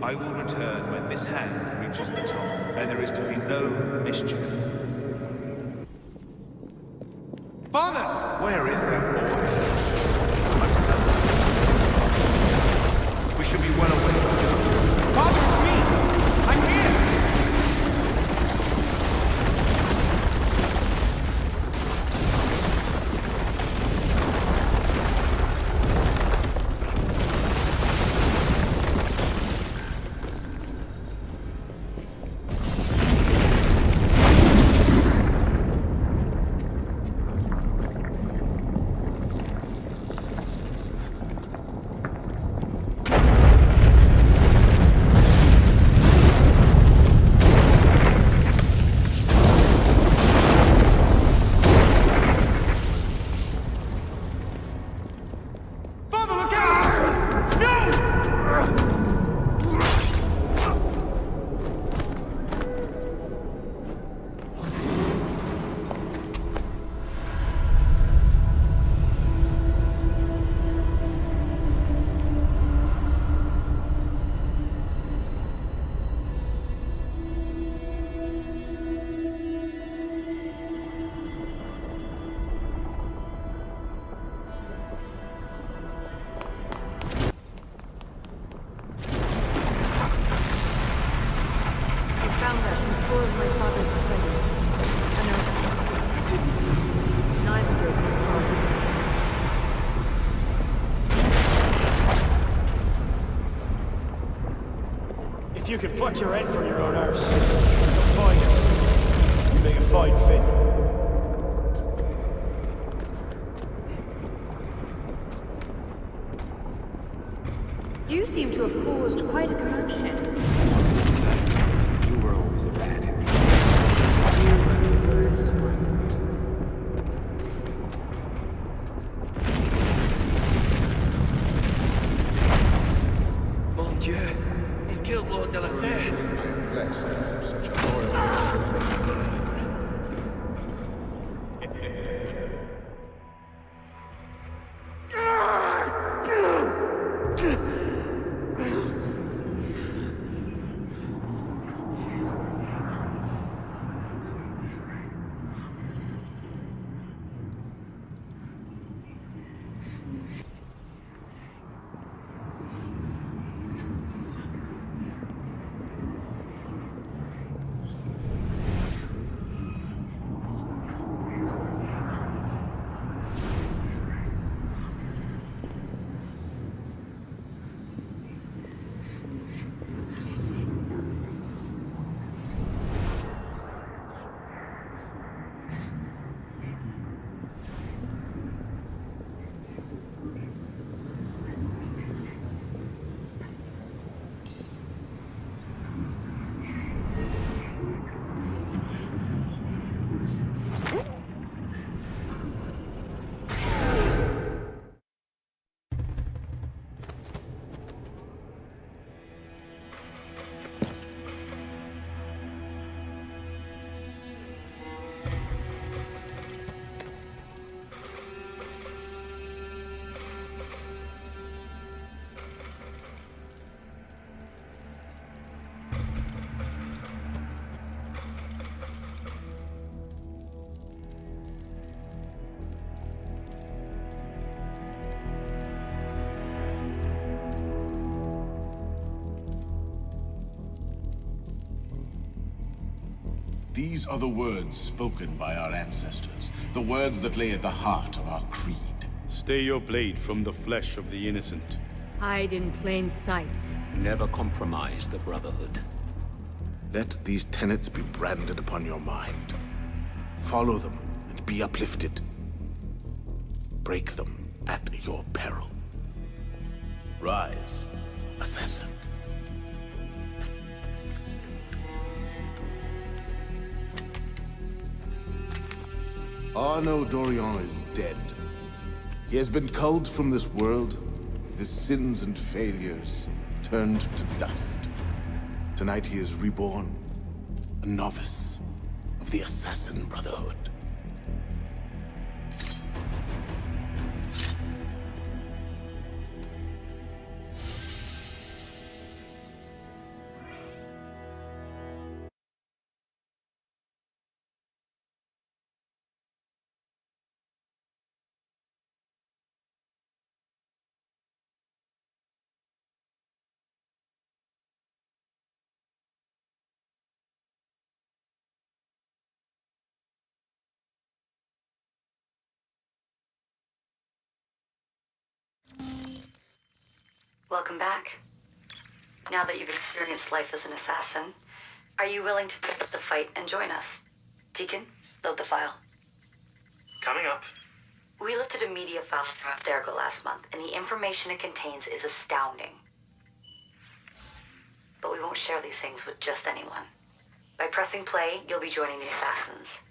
I will return when this hand reaches the top, and there is to be no mischief. Father! Where is that boy? My son. We should be well away from him. Father, it's me! I'm here! If you can pluck your head from your own arse, come find us. You make a fine fit. You seem to have caused quite a commotion. You were always a bad influence. You were a worse one. Mon Dieu! He's killed Lord de la Serre! Blessed to have such a loyal friend. These are the words spoken by our ancestors, the words that lay at the heart of our creed. Stay your blade from the flesh of the innocent. Hide in plain sight. Never compromise the Brotherhood. Let these tenets be branded upon your mind. Follow them and be uplifted. Break them at your peril. Rise, assassin. Arnaud Dorian is dead. He has been culled from this world, his sins and failures turned to dust. Tonight he is reborn, a novice of the Assassin Brotherhood. Welcome back. Now that you've experienced life as an assassin, are you willing to pick up the fight and join us? Deacon, load the file. Coming up. We lifted a media file from Abstergo last month, and the information it contains is astounding. But we won't share these things with just anyone. By pressing play, you'll be joining the assassins.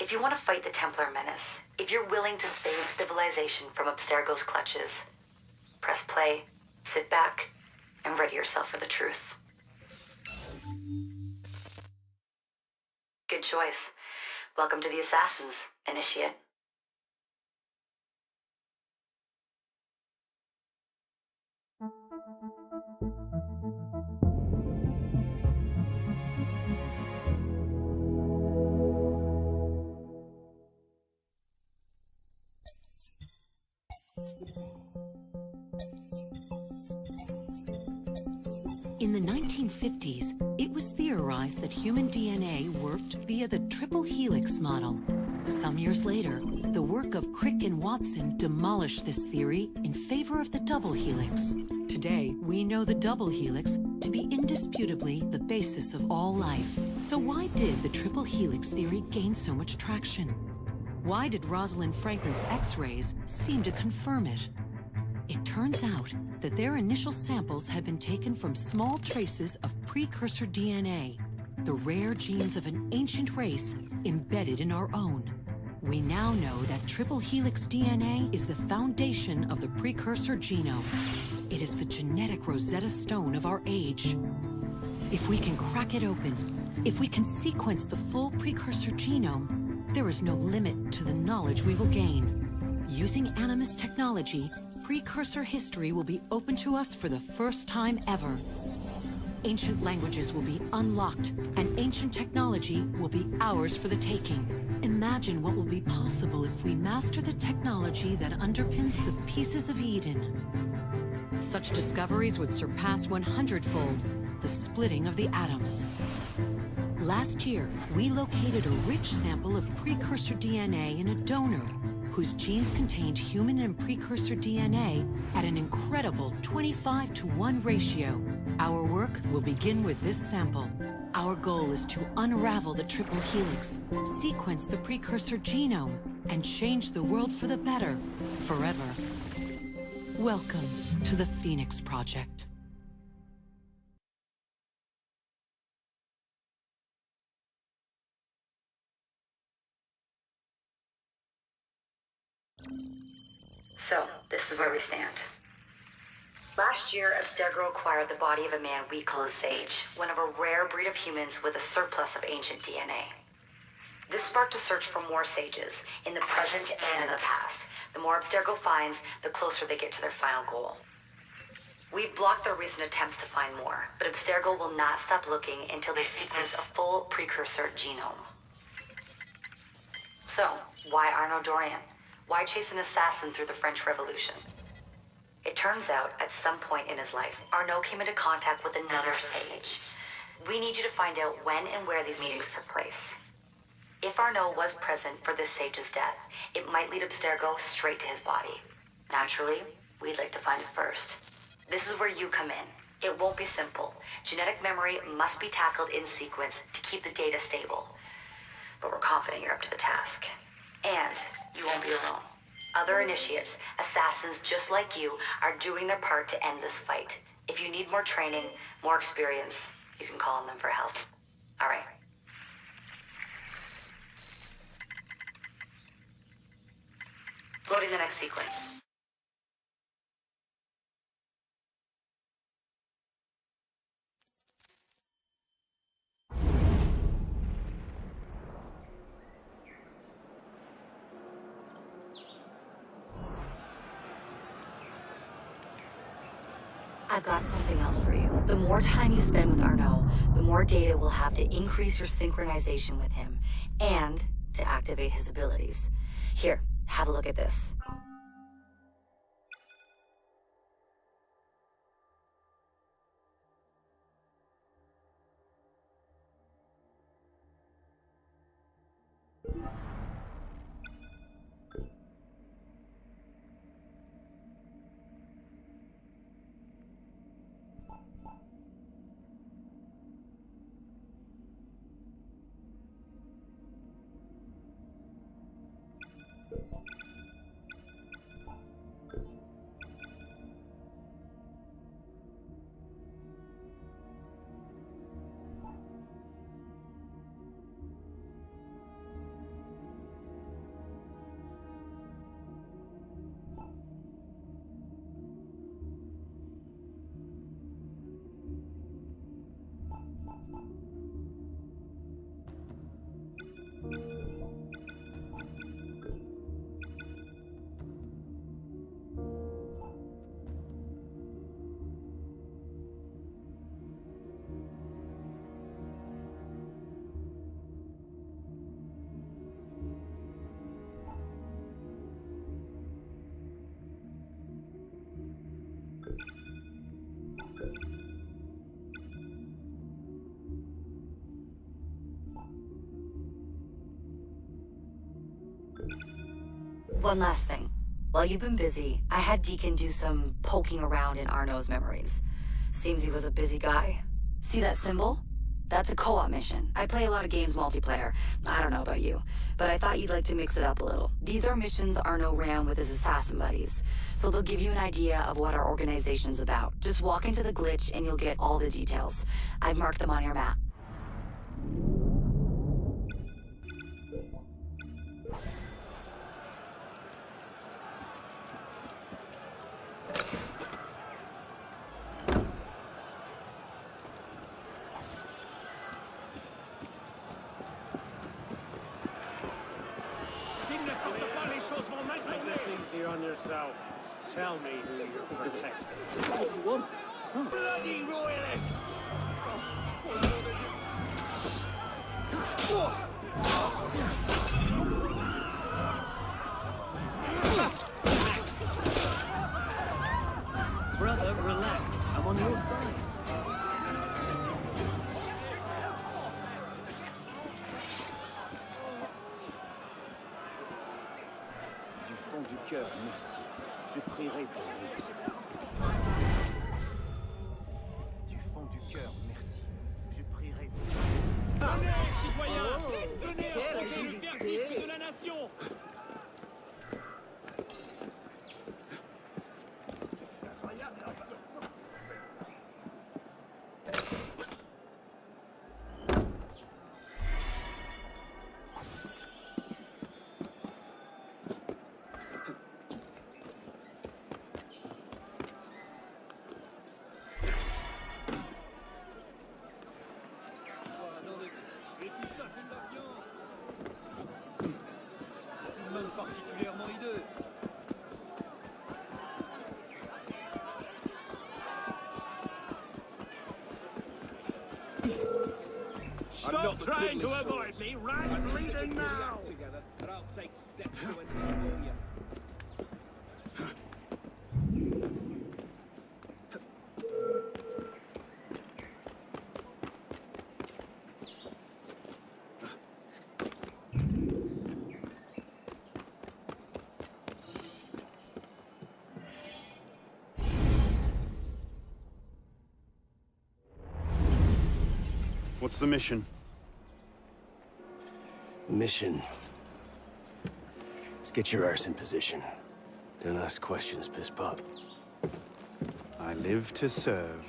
If you want to fight the Templar menace, if you're willing to save civilization from Abstergo's clutches, press play, sit back, and ready yourself for the truth. Good choice. Welcome to the Assassins, Initiate. In the 1950s, it was theorized that human DNA worked via the triple helix model. Some years later, the work of Crick and Watson demolished this theory in favor of the double helix. Today, we know the double helix to be indisputably the basis of all life. So why did the triple helix theory gain so much traction? Why did Rosalind Franklin's X-rays seem to confirm it? It turns out that their initial samples had been taken from small traces of precursor DNA, the rare genes of an ancient race embedded in our own. We now know that triple helix DNA is the foundation of the precursor genome. It is the genetic Rosetta Stone of our age. If we can crack it open, if we can sequence the full precursor genome, there is no limit to the knowledge we will gain. Using Animus technology, precursor history will be open to us for the first time ever. Ancient languages will be unlocked, and ancient technology will be ours for the taking. Imagine what will be possible if we master the technology that underpins the pieces of Eden. Such discoveries would surpass 100-fold the splitting of the atom. Last year, we located a rich sample of precursor DNA in a donor whose genes contained human and precursor DNA at an incredible 25-to-1 ratio. Our work will begin with this sample. Our goal is to unravel the triple helix, sequence the precursor genome, and change the world for the better, forever. Welcome to the Phoenix Project. So, this is where we stand. Last year, Abstergo acquired the body of a man we call a Sage, one of a rare breed of humans with a surplus of ancient DNA. This sparked a search for more Sages, in the present and in the past. The more Abstergo finds, the closer they get to their final goal. We've blocked their recent attempts to find more, but Abstergo will not stop looking until they sequence a full precursor genome. So, why Arnaud Dorian? Why chase an assassin through the French Revolution? It turns out, at some point in his life, Arnaud came into contact with another Sage. We need you to find out when and where these meetings took place. If Arnaud was present for this sage's death, it might lead Abstergo straight to his body. Naturally, we'd like to find it first. This is where you come in. It won't be simple. Genetic memory must be tackled in sequence to keep the data stable. But we're confident you're up to the task. And you won't be alone. Other initiates, assassins just like you, are doing their part to end this fight. If you need more training, more experience, you can call on them for help. All right. Loading the next sequence. I've got something else for you. The more time you spend with Arnaud, the more data we'll have to increase your synchronization with him, and to activate his abilities. Here, have a look at this. One last thing. While you've been busy, I had Deacon do some poking around in Arnaud's memories. Seems he was a busy guy. See that symbol? That's a co-op mission. I play a lot of games multiplayer. I don't know about you, but I thought you'd like to mix it up a little. These are missions Arnaud ran with his assassin buddies, so they'll give you an idea of what our organization's about. Just walk into the glitch and you'll get all the details. I've marked them on your map. On yourself. Tell me who you're protecting. Bloody royalist! Brother, relax. I'm on your side. Du fond du cœur, merci. Je prierai pour vous. Du fond du cœur, merci. Je prierai pour vous. Venez, citoyens! Venez affronter le verdict de la nation! Et tout ça, c'est de la viande! Tout le monde particulièrement hideux. Stop trying to avoid me, right? Reading now! Together, but I'll take steps to enable you. What's the mission? The mission... Let's get your arse in position. Don't ask questions, piss pop. I live to serve.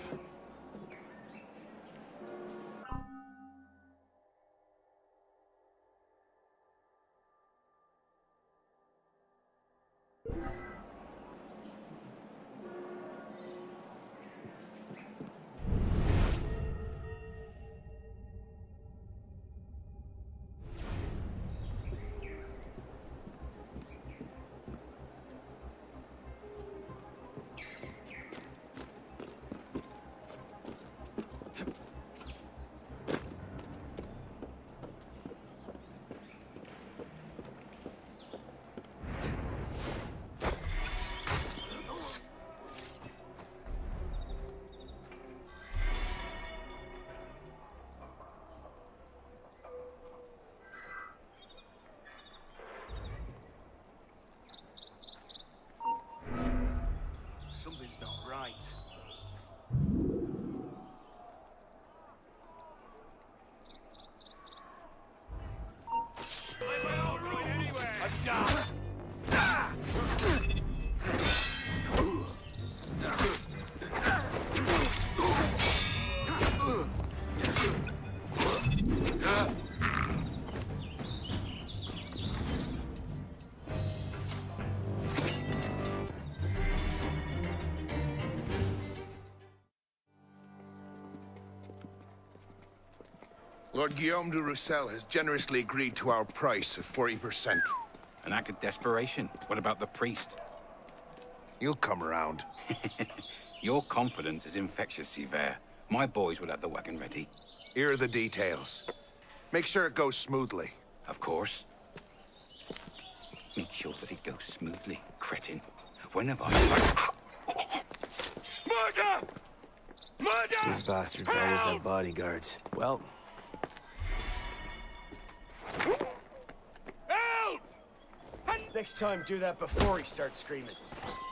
Something's not right. Lord Guillaume de Roussel has generously agreed to our price of 40%. An act of desperation. What about the priest? He'll come around. Your confidence is infectious, Sivert. My boys will have the wagon ready. Here are the details. Make sure it goes smoothly. Of course. Make sure that it goes smoothly, cretin. When have I... Murder! Murder! These bastards always have bodyguards. Well... Help! Next time, do that before he starts screaming.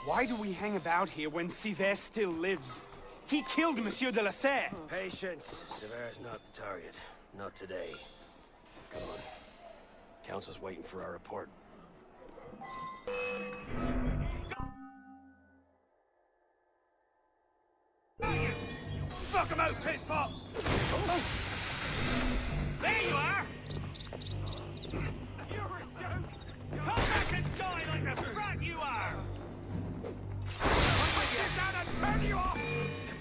Why do we hang about here when Sivert still lives? He killed Monsieur de la Serre. Patience. Sever's not the target. Not today. Come on. Council's waiting for our report. Fuck him out, piss pop! There you are! You're a joke! Come back and die like the brat you are! I'll sit down and turn you off!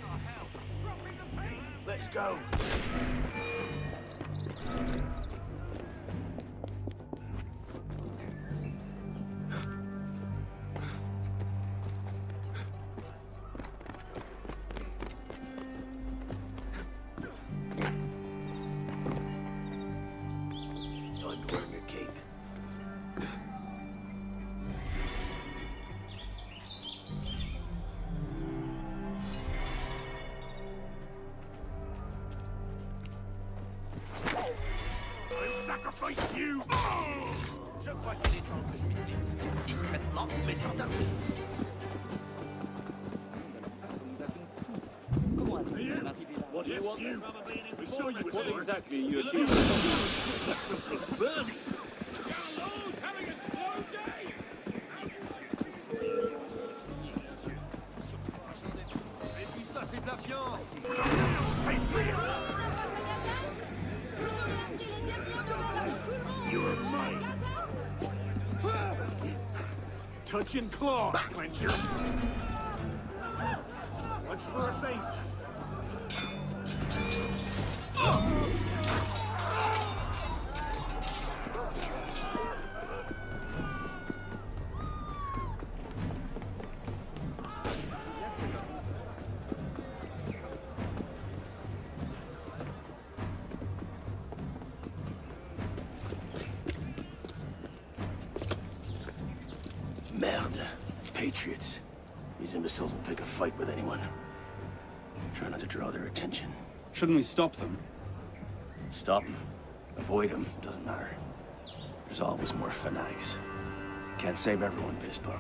Oh, hell. Dropping the pace! Let's go. Time to earn your cape. I'll sacrifice you! Je crois qu'il est temps que je m'éclipse. Discrètement, mais sans tarder. What do you want? We saw you with What Lord. exactly are you accusing? Burning. Gallows having a slow day! Et puis ça, c'est de la viande. You're mine! Touch and claw, clencher. Watch for a feint! Merde. Patriots. These imbeciles will pick a fight with anyone. Try not to draw their attention. Shouldn't we stop them? Stop them. Avoid them. Doesn't matter. There's always more fanatics. Can't save everyone, Bispo.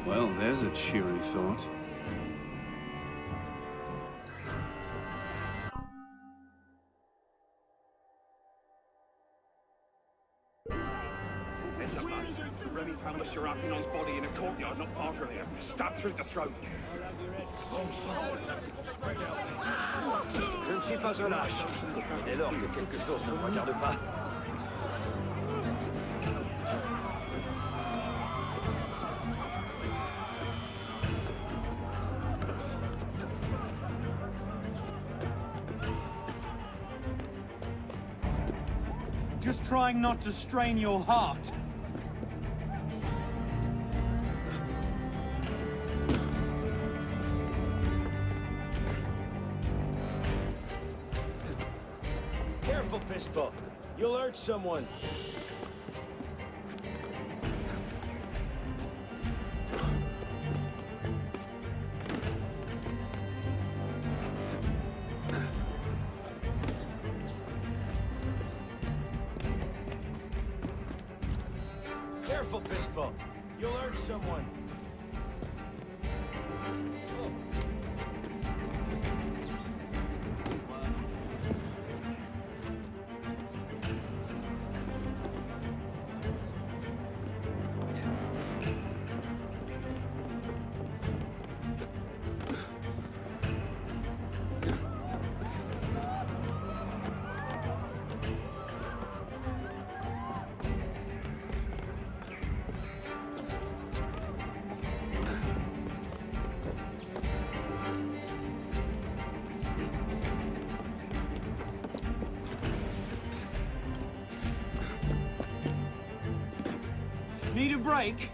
Well, there's a cheery thought. Not far from here. Stab through the throat. Je ne suis pas un lâche. Et dès lors que quelque chose ne me regarde pas... Just trying not to strain your heart. Careful, Pispo. You'll hurt someone. Careful, Pispo. You'll hurt someone. Need a break?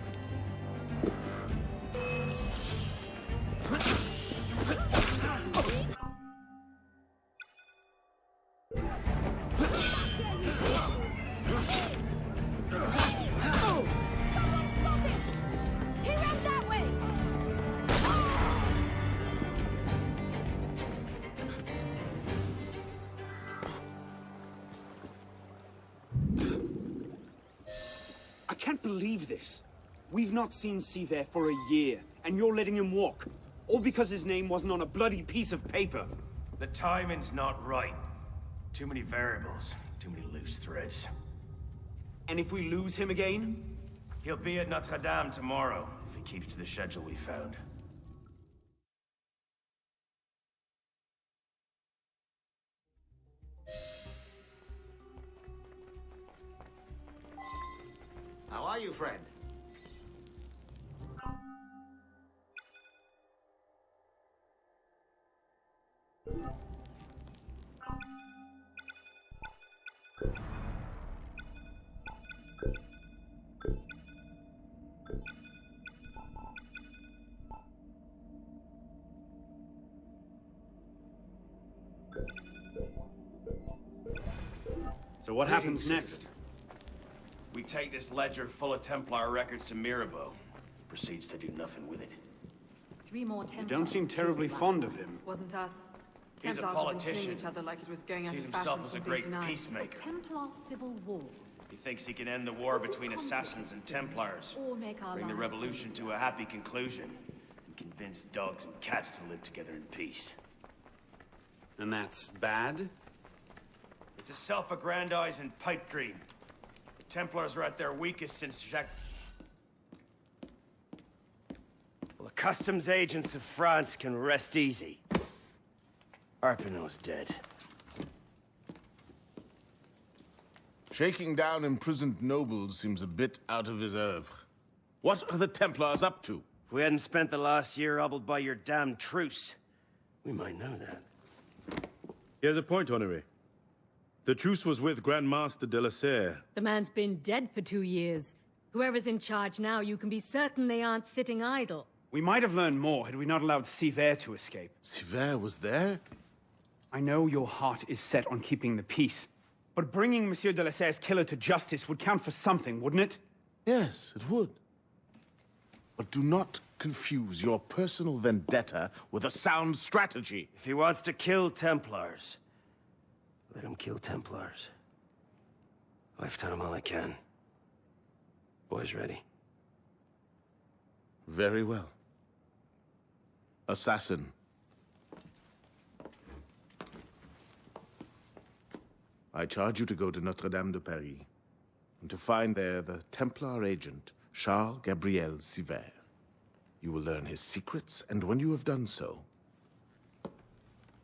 I can't believe this. We've not seen Seaver for a year, and you're letting him walk. All because his name wasn't on a bloody piece of paper. The timing's not right. Too many variables, too many loose threads. And if we lose him again? He'll be at Notre Dame tomorrow, if he keeps to the schedule we found. How are you, friend? So what happens next? We take this ledger full of Templar records to Mirabeau. Proceeds to do nothing with it. 3 more You Templars. don't seem terribly fond of him. Wasn't us. He's a Templars have been politician. killing each other like it was going out Sees of fashion himself as a since great 89. peacemaker. Templar civil war. He thinks he can end the war between assassins and Templars. Or make our Bring the lives revolution to a happy conclusion. And convince dogs and cats to live together in peace. And that's bad? It's a self-aggrandizing pipe dream. The Templars are at their weakest since Jacques... Well, the customs agents of France can rest easy. Arpinot's dead. Shaking down imprisoned nobles seems a bit out of his oeuvre. What are the Templars up to? If we hadn't spent the last year hobbled by your damn truce, we might know that. He has a point, Honoré. The truce was with Grand Master de la Serre. The man's been dead for 2 years. Whoever's in charge now, you can be certain they aren't sitting idle. We might have learned more had we not allowed Seaver to escape. Seaver was there? I know your heart is set on keeping the peace, but bringing Monsieur de la Serre's killer to justice would count for something, wouldn't it? Yes, it would. But do not confuse your personal vendetta with a sound strategy. If he wants to kill Templars, let him kill Templars. I've done all I can. Boys ready? Very well. Assassin. I charge you to go to Notre Dame de Paris, and to find there the Templar agent, Charles Gabriel Seaver. You will learn his secrets, and when you have done so,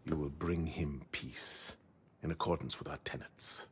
you will bring him peace, in accordance with our tenets.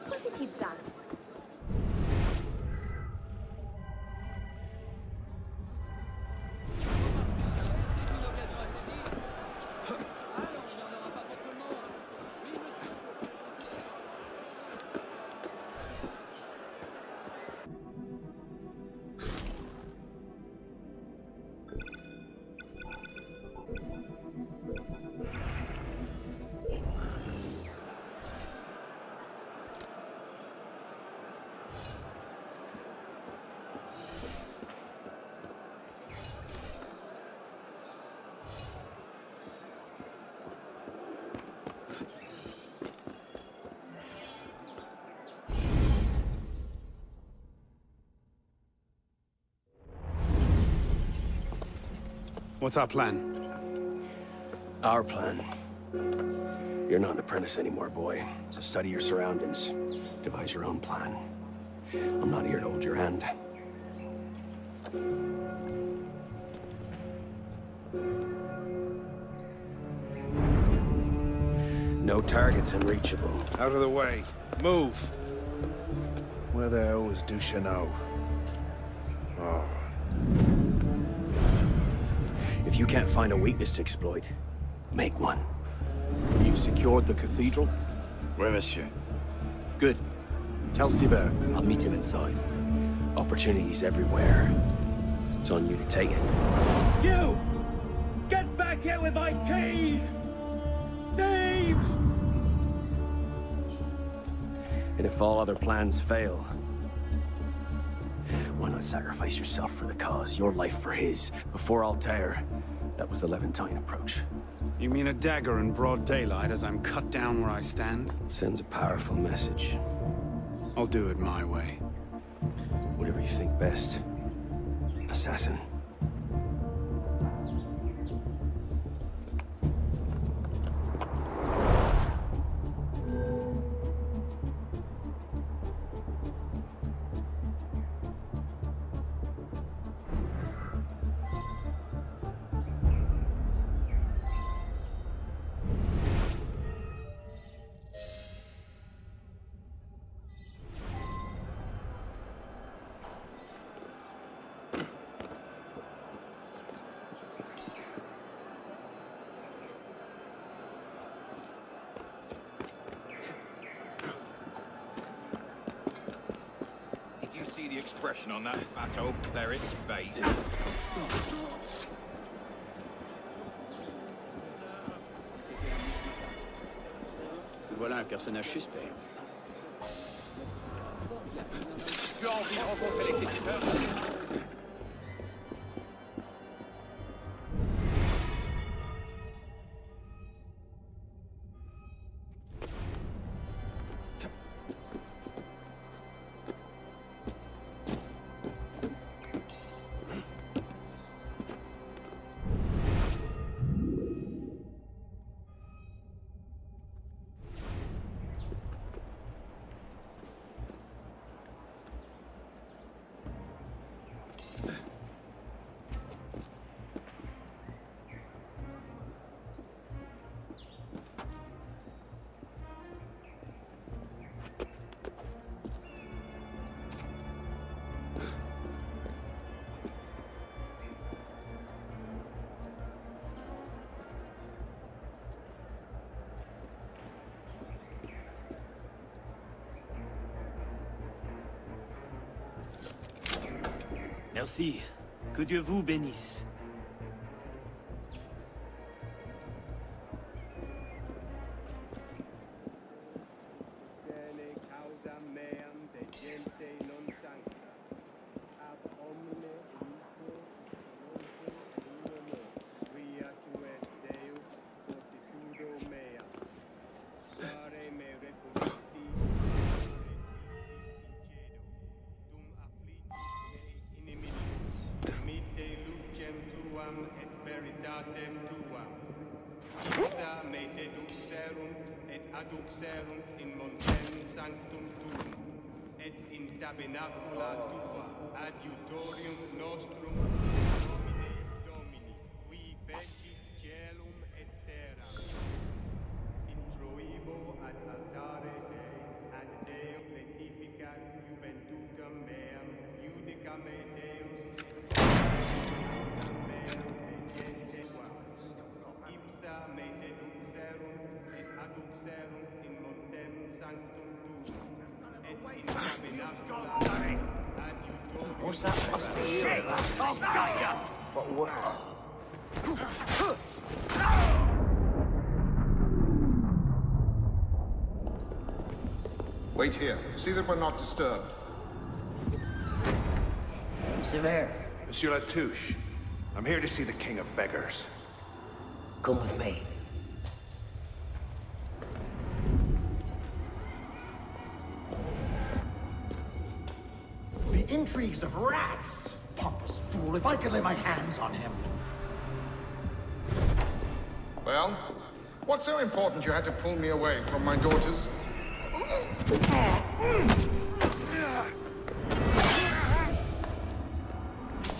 Pourquoi fait-il ça? What's our plan? Our plan? You're not an apprentice anymore, boy. So study your surroundings. Devise your own plan. I'm not here to hold your hand. No targets unreachable. Out of the way. Move. Where the hell was Duchesneau? Oh. If you can't find a weakness to exploit, make one. You've secured the cathedral? Oui, monsieur. Good. Tell Sivert I'll meet him inside. Opportunities everywhere. It's on you to take it. You! Get back here with my keys! Thieves! And if all other plans fail, why not sacrifice yourself for the cause, your life for his? Before Altair, that was the Levantine approach. You mean a dagger in broad daylight as I'm cut down where I stand? Sends a powerful message. I'll do it my way. Whatever you think best, assassin. the expression on that fat old cleric's face. Voilà un personnage suspect. Tu as envie de rencontrer l'exécuteur? Merci. Que Dieu vous bénisse. et veritatem tuam. Ipsa me deduxerunt et adduxerunt in montem sanctum tuum, et in tabernacula tua adjutorium nostrum Domini, qui fecit caelum et terram. Introibo ad altare Dei, ad Deum letificat juventutem meam, judicam me Deus Ipsa me deduxerunt et adduxerunt in montem sanctum tuum, et in tabernacula adjutorium. What's that? Must be shit! Oh, got ya! But where? Wait here. See that we're not disturbed. Sever. Monsieur Latouche, I'm here to see the King of Beggars. Come with me. The intrigues of rats! Pompous fool, if I could lay my hands on him. Well, what's so important you had to pull me away from my daughters?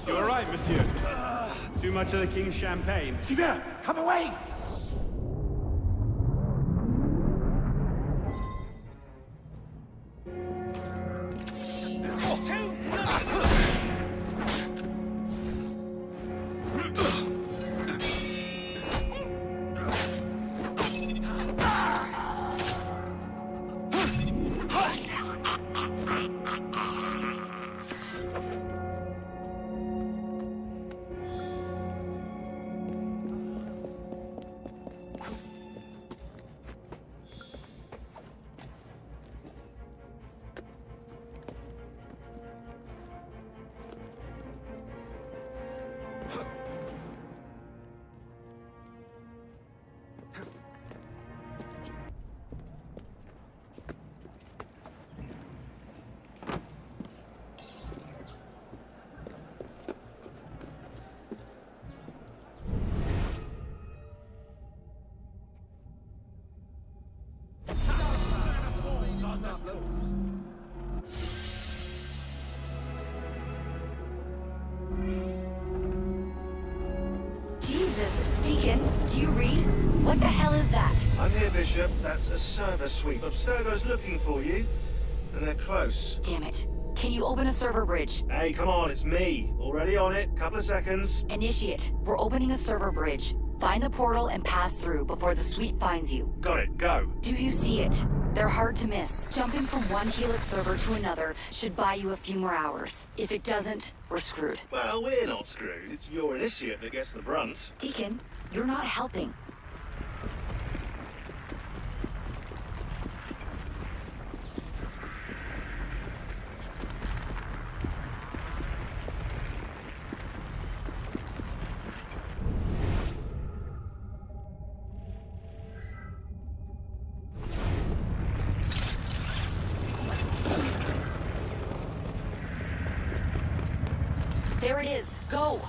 You all right, monsieur? Too much of the king's champagne? Sever, come away! Jesus, Deacon, do you read? What the hell is that? I'm here, Bishop. That's a server sweep. Abstergo's looking for you, and they're close. Damn it. Can you open a server bridge? Hey, come on, it's me. Already on it. Couple of seconds. Initiate. We're opening a server bridge. Find the portal and pass through before the sweep finds you. Got it, go. Do you see it? They're hard to miss. Jumping from one Helix server to another should buy you a few more hours. If it doesn't, we're screwed. Well, we're not screwed. It's your initiate that gets the brunt. Deacon, you're not helping. There it is. Go!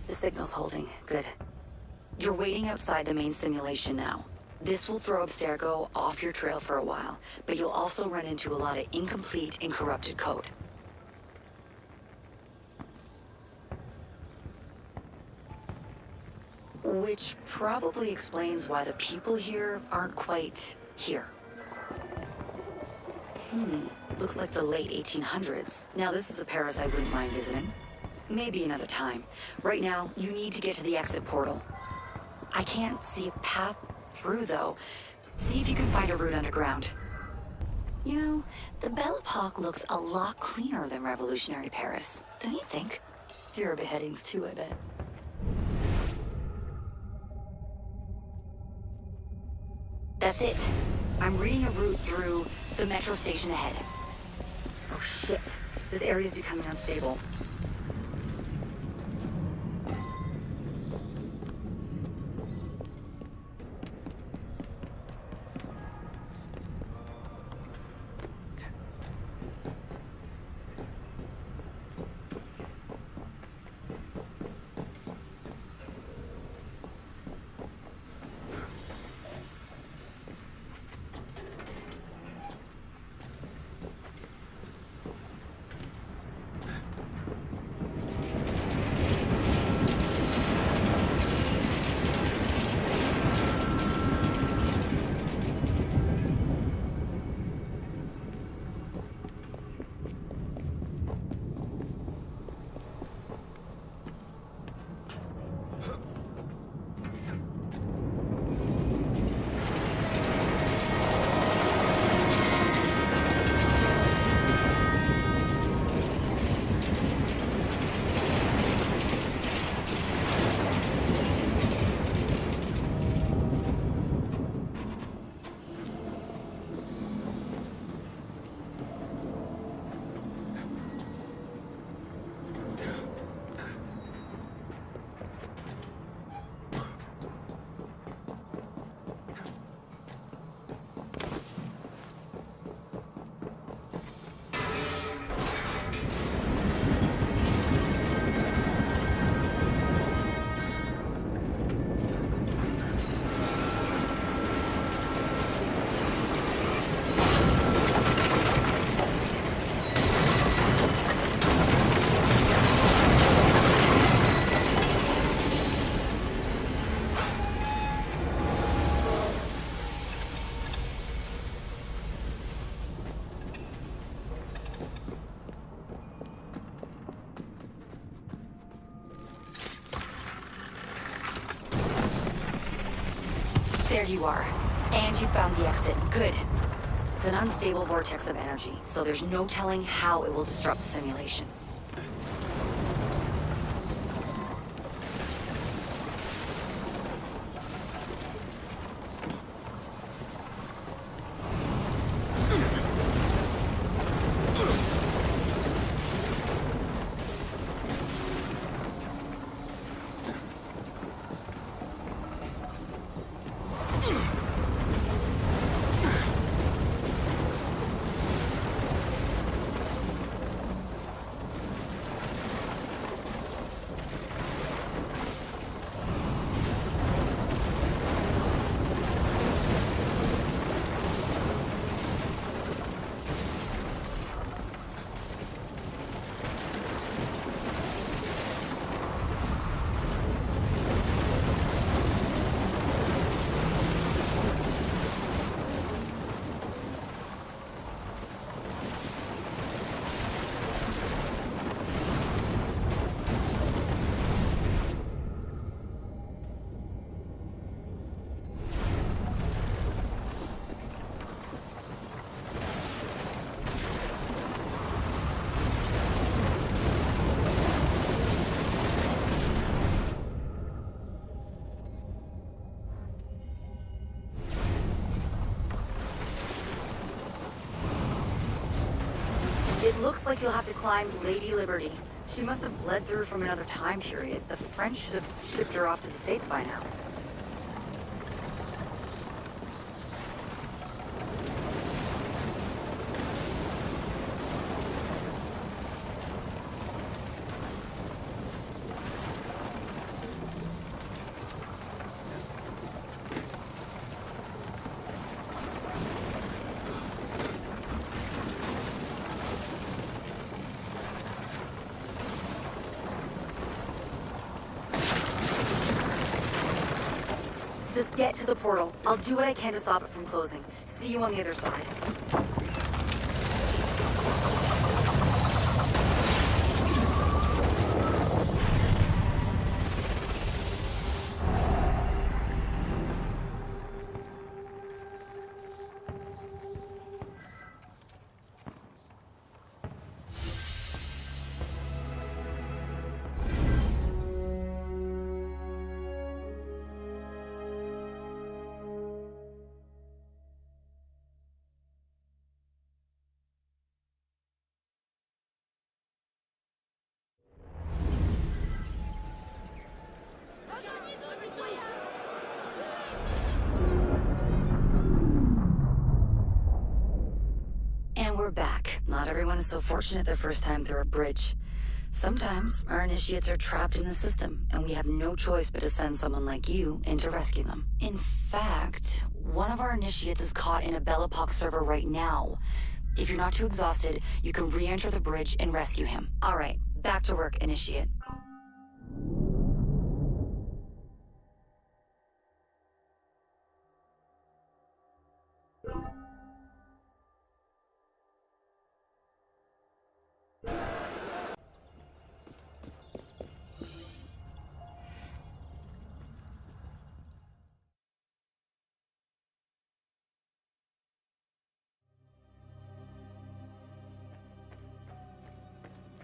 The signal's holding. Good. You're waiting outside the main simulation now. This will throw Abstergo off your trail for a while, but you'll also run into a lot of incomplete and corrupted code. Which probably explains why the people here aren't quite here. Looks like the late 1800s. Now this is a Paris I wouldn't mind visiting. Maybe another time. Right now, you need to get to the exit portal. I can't see a path through, though. See if you can find a route underground. You know, the Belle Epoque looks a lot cleaner than revolutionary Paris, don't you think? Fewer beheadings, too, I bet. That's it. I'm reading a route through the metro station ahead. Oh, shit. This area's becoming unstable. There you are. And you found the exit. Good. It's an unstable vortex of energy, so there's no telling how it will disrupt the simulation. It looks like you'll have to climb Lady Liberty. She must have bled through from another time period. The French should have shipped her off to the States by now. Just get to the portal. I'll do what I can to stop it from closing. See you on the other side. And we're back. Not everyone is so fortunate their first time through a bridge. Sometimes our initiates are trapped in the system, and we have no choice but to send someone like you in to rescue them. In fact, one of our initiates is caught in a Bellapox server right now. If you're not too exhausted, you can re-enter the bridge and rescue him. All right, back to work, initiate.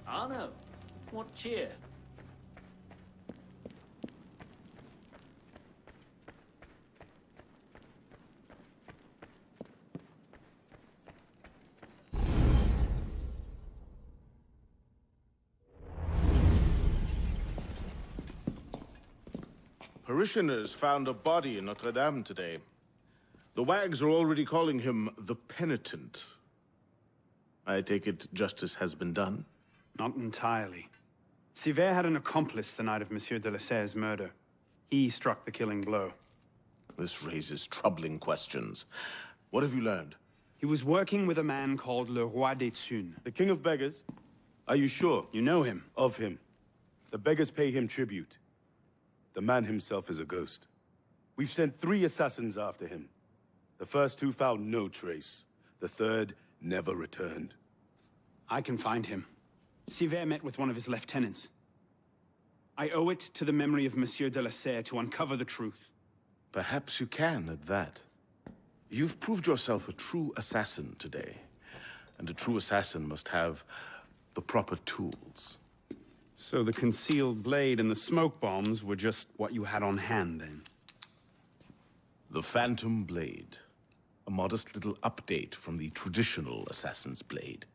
Arno, what cheer? Parishioners found a body in Notre Dame today. The wags are already calling him the Penitent. I take it justice has been done? Not entirely. Sivert had an accomplice the night of Monsieur de la Serre's murder. He struck the killing blow. This raises troubling questions. What have you learned? He was working with a man called Le Roi des Thunes. The King of Beggars? Are you sure? You know him? Of him. The beggars pay him tribute. The man himself is a ghost. We've sent 3 assassins after him. The first 2 found no trace. The third never returned. I can find him. Sivert met with one of his lieutenants. I owe it to the memory of Monsieur de la Serre to uncover the truth. Perhaps you can at that. You've proved yourself a true assassin today. And a true assassin must have the proper tools. So the concealed blade and the smoke bombs were just what you had on hand, then? The Phantom Blade. A modest little update from the traditional assassin's blade.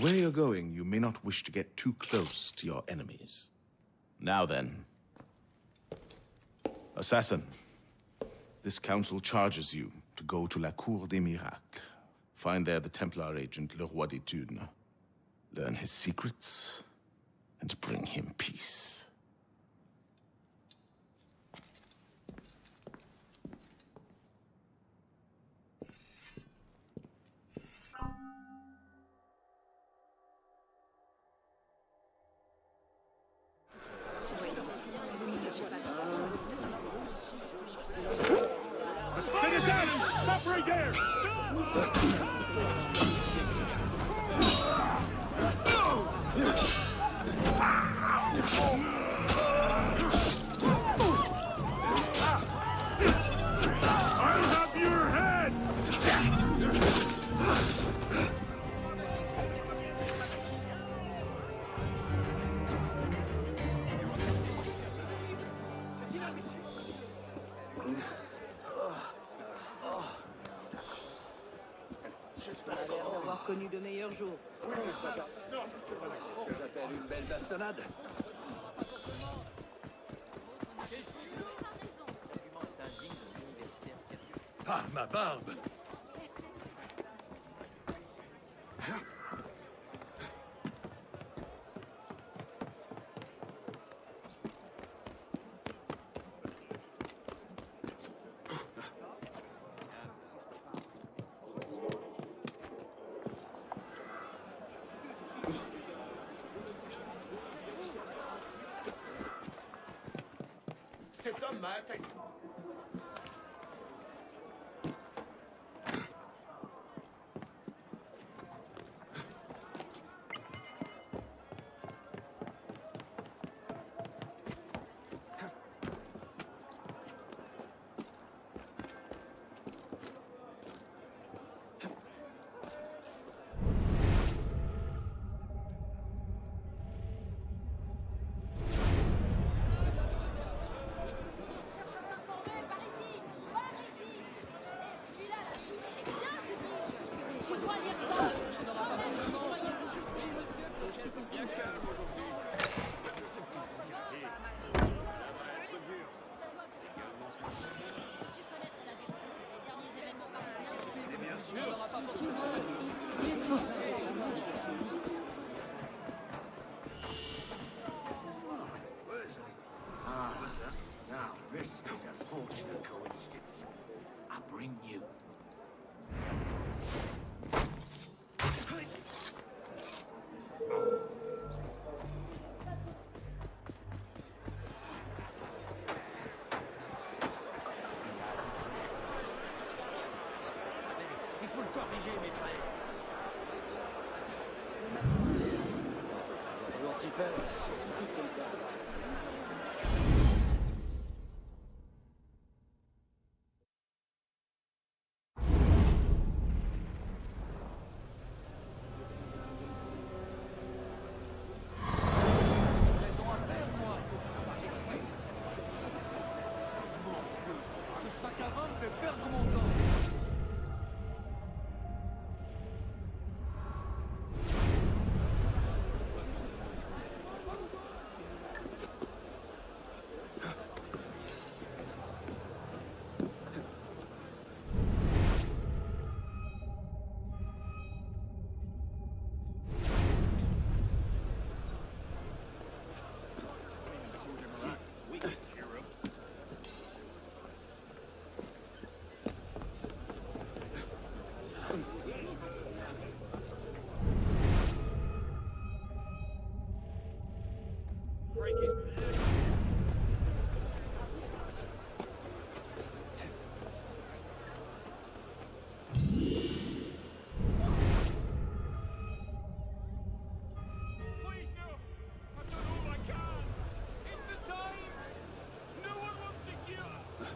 Where you're going, you may not wish to get too close to your enemies. Now then. Assassin, this council charges you to go to La Cour des Miracles. Find there the Templar agent, Le Roi des Thunes. Learn his secrets, and bring him peace. Stop right there! I'll have your head! On a l'air d'avoir connu de meilleurs jours. Oui, c'est ce que j'appelle une belle bastonnade. Par ma barbe! Cet homme m'a attaqué. Now, this is a fortunate coincidence. I bring you. Il faut le corriger, mes frères. Alors t'y fais, c'est tout comme ça. Ce sac à vin me fait perdre mon temps.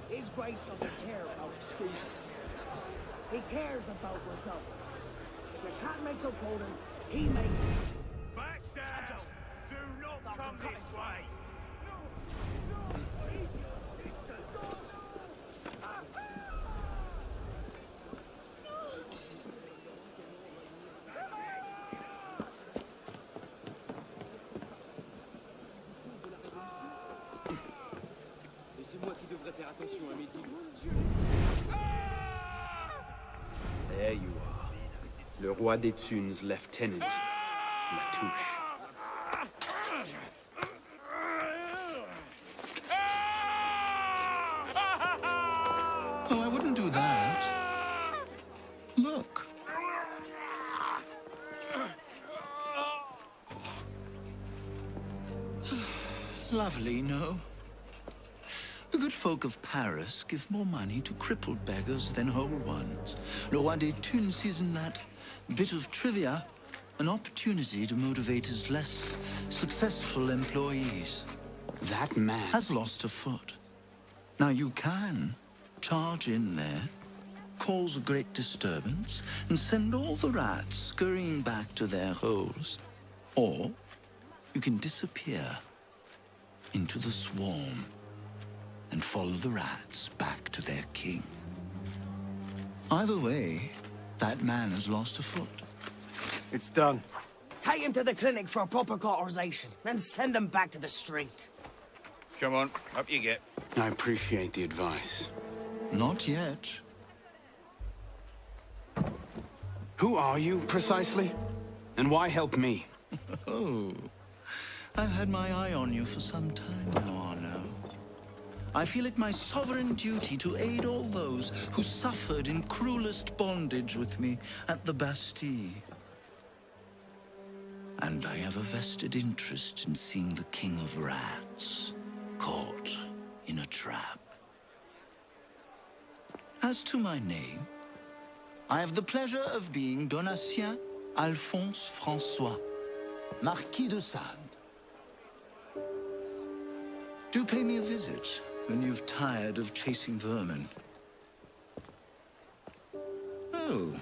His Grace doesn't care about excuses. He cares about results. If you can't make the quotas, he makes them. Back down! Do not come this way! Et c'est moi qui devrais faire attention à mes dîmes. There you are. Le roi des Thunes, Lieutenant. La touche. Oh, I wouldn't do that. Look. Lovely, no? The good folk of Paris give more money to crippled beggars than whole ones. Le Roi des Thunes sees in that bit of trivia an opportunity to motivate his less successful employees. That man has lost a foot. Now you can charge in there, cause a great disturbance, and send all the rats scurrying back to their holes. Or you can disappear into the swarm and follow the rats back to their king. Either way, That man has lost a foot. It's done. Take him to the clinic for a proper cauterization, then send him back to the street. Come on, up you get. I appreciate the advice. Not yet. Who are you, precisely? And why help me? Oh, I've had my eye on you for some time now, Arno. I feel it my sovereign duty to aid all those who suffered in cruelest bondage with me at the Bastille. And I have a vested interest in seeing the King of Rats caught in a trap. As to my name, I have the pleasure of being Donatien Alphonse François, Marquis de Sade. Do pay me a visit when you've tired of chasing vermin. Oh,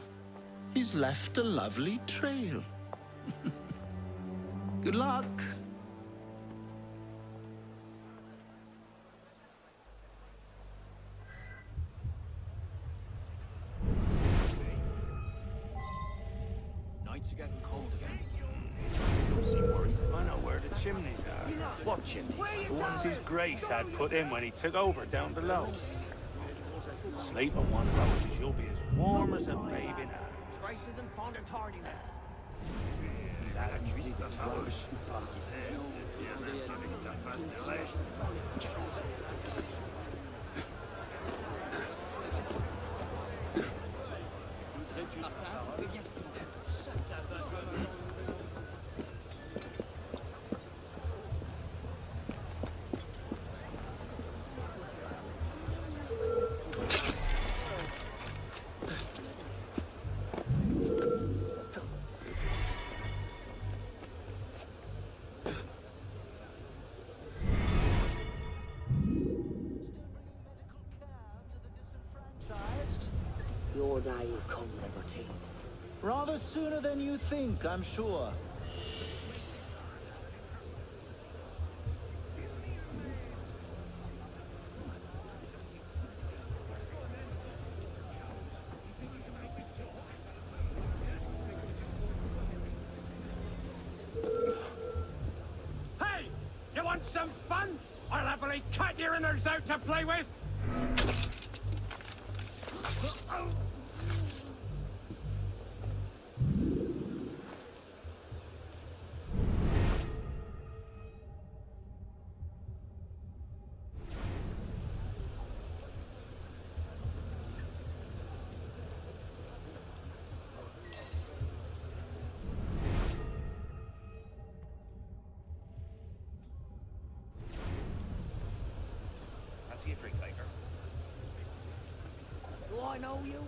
he's left a lovely trail. Good luck. Nights are getting cold again. Don't seem worried. I know where the chimneys are. What chimneys? The ones his Grace had put in when he took over down below. Sleep on one of those, you'll be as warm as a baby now. Grace isn't fond of tardiness. Your day will come, Liberty. Rather sooner than you think, I'm sure. Hey! You want some fun? I'll happily cut your innards out to play with! See a drink later. Do I know you?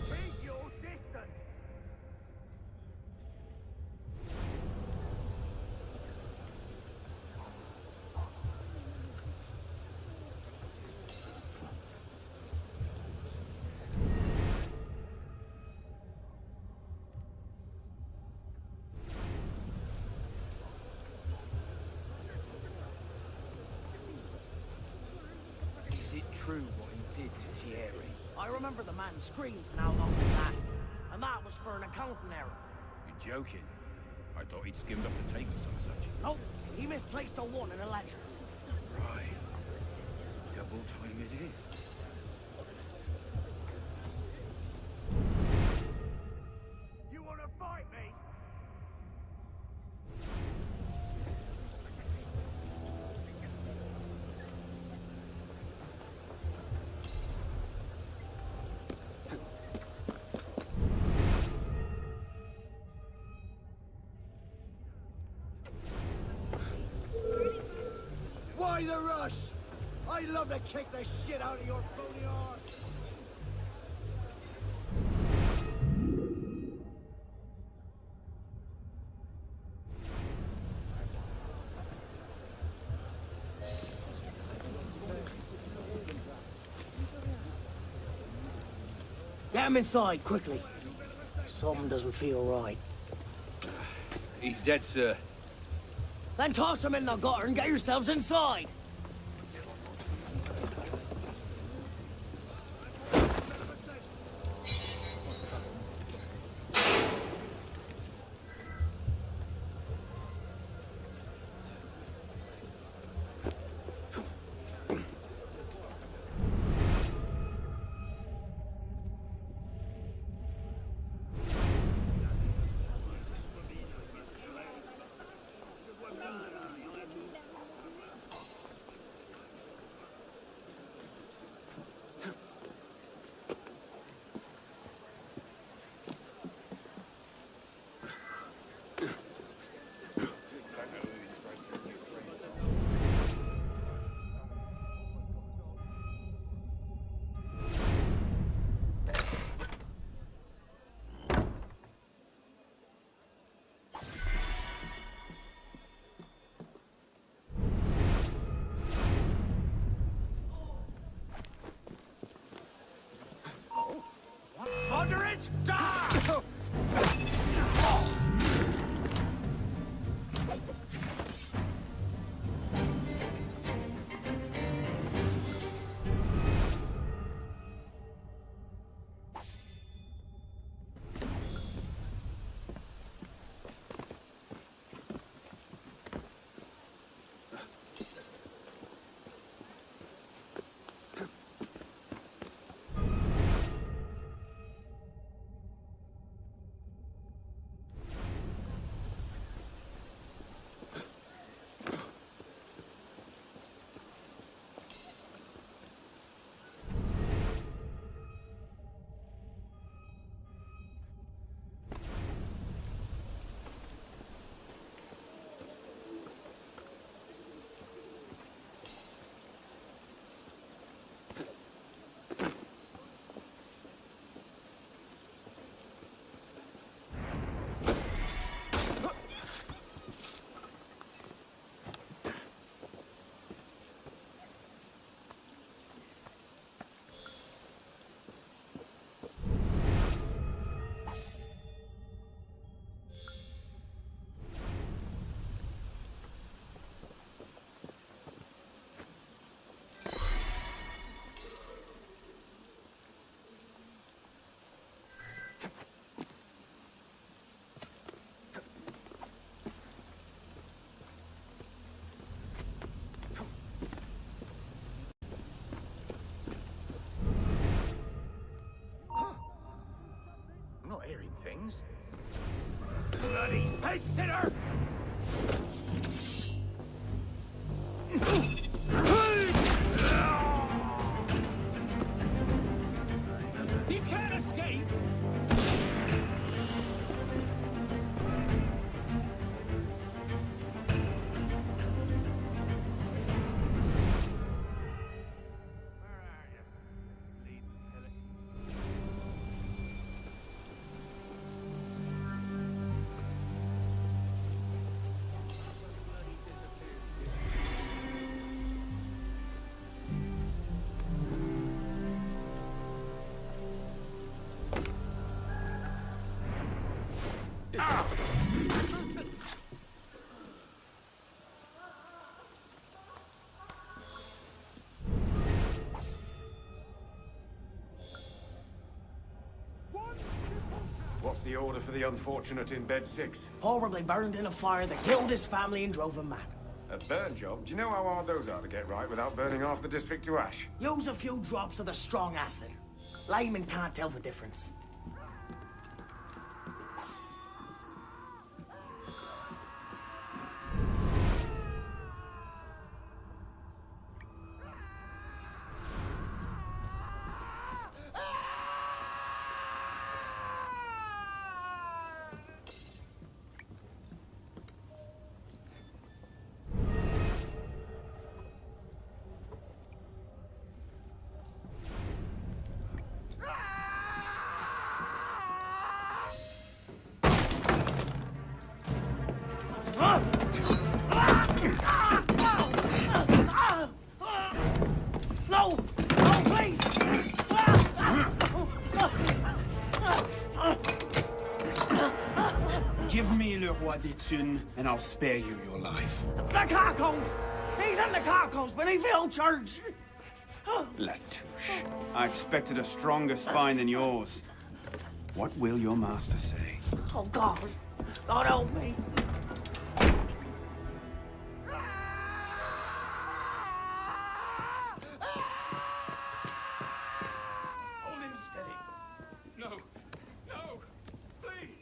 Keep your distance! Is it true what he did to Thierry? I remember the man's screams and how long it lasted. And that was for an accounting error. You're joking. I thought he'd skimmed up the tables or such. Nope, he misplaced a 1 in a ledger. Right. Double time it is. You want to fight me? Why the rush? I love to kick the shit out of your bony arse. Get him inside, quickly. Something doesn't feel right. He's dead, sir. Then toss him in the gutter and get yourselves inside. it! Die! I'm not hearing things. Bloody pig sitter! You can't escape! What's the order for the unfortunate in bed 6? Horribly burned in a fire that killed his family and drove him mad. A burn job? Do you know how hard those are to get right without burning half the district to ash? Use a few drops of the strong acid. Layman can't tell the difference. No! No, please! Give me Le Roi des Thunes, and I'll spare you your life. The carcos! He's in the carcos beneath the old church! Latouche, I expected a stronger spine than yours. What will your master say? Oh, God. God help me. Hold him steady. No! No! Please!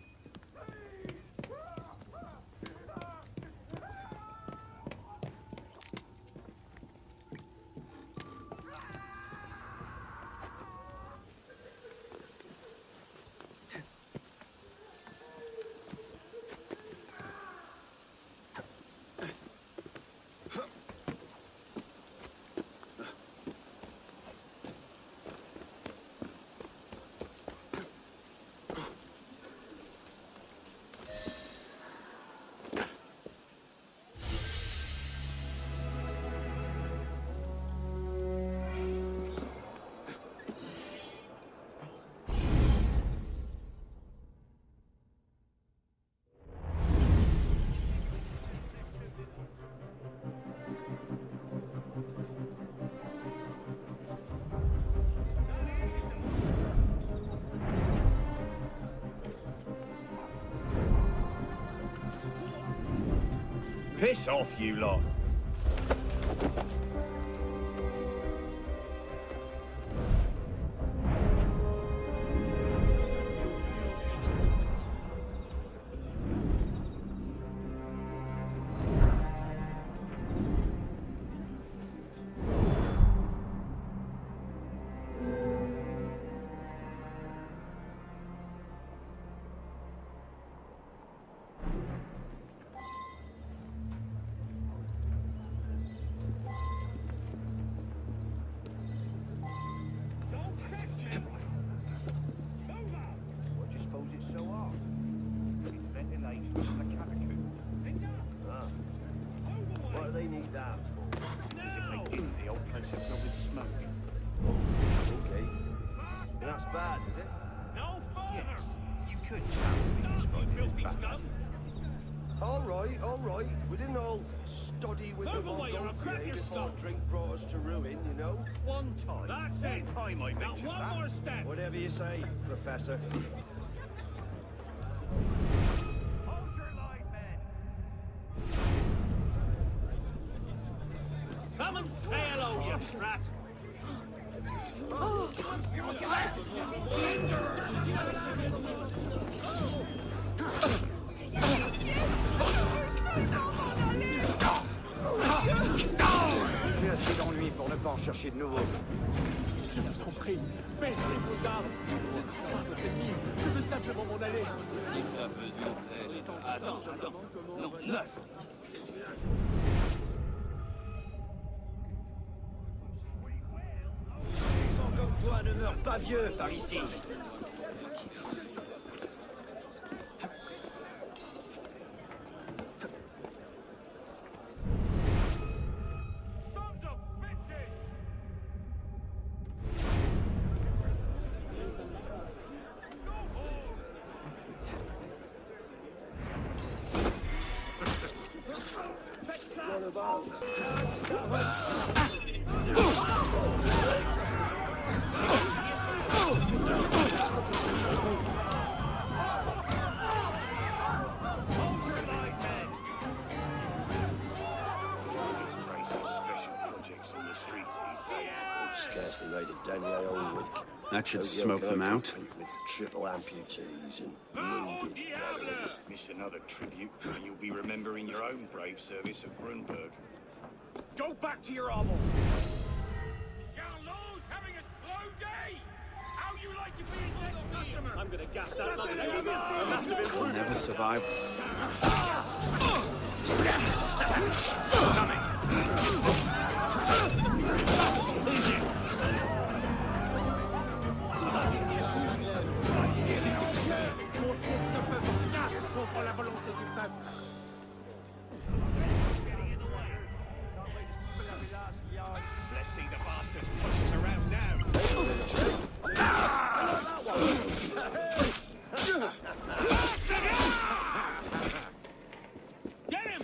Piss off, you lot. What do they need that for? If they didn't, the old place would fill with smoke. Okay. That's bad, is it? No further! Yes, you could describe it as bad. All right. We didn't all study with Move the away, you're a cracker before skull. drink brought us to ruin, you know? One time. That's it! One time I Now mentioned one that. more step! Whatever you say, Professor. Hold your line, men. Come and say hello, you rat! J'ai assez d'ennuis pour ne pas en chercher de nouveau. Je vous en prie, baissez vos armes. Votre ennemi, je veux simplement m'en aller. Ça faisait Attends. Non, 9. Les gens comme toi ne meurent pas vieux par ici. Scarcely made a denier all week. That should Don't smoke go them out. complete with triple amputees and wounded veterans. Miss another tribute, and you'll be remembering your own brave service of Grunberg. Go back to your armor. Charlot's having a slow day! How you like to be his next customer? I'm gonna gas that mother. A massive improvement. Never survive. Contre la volonté du peuple. Let's see the bastards push us around now. Get him!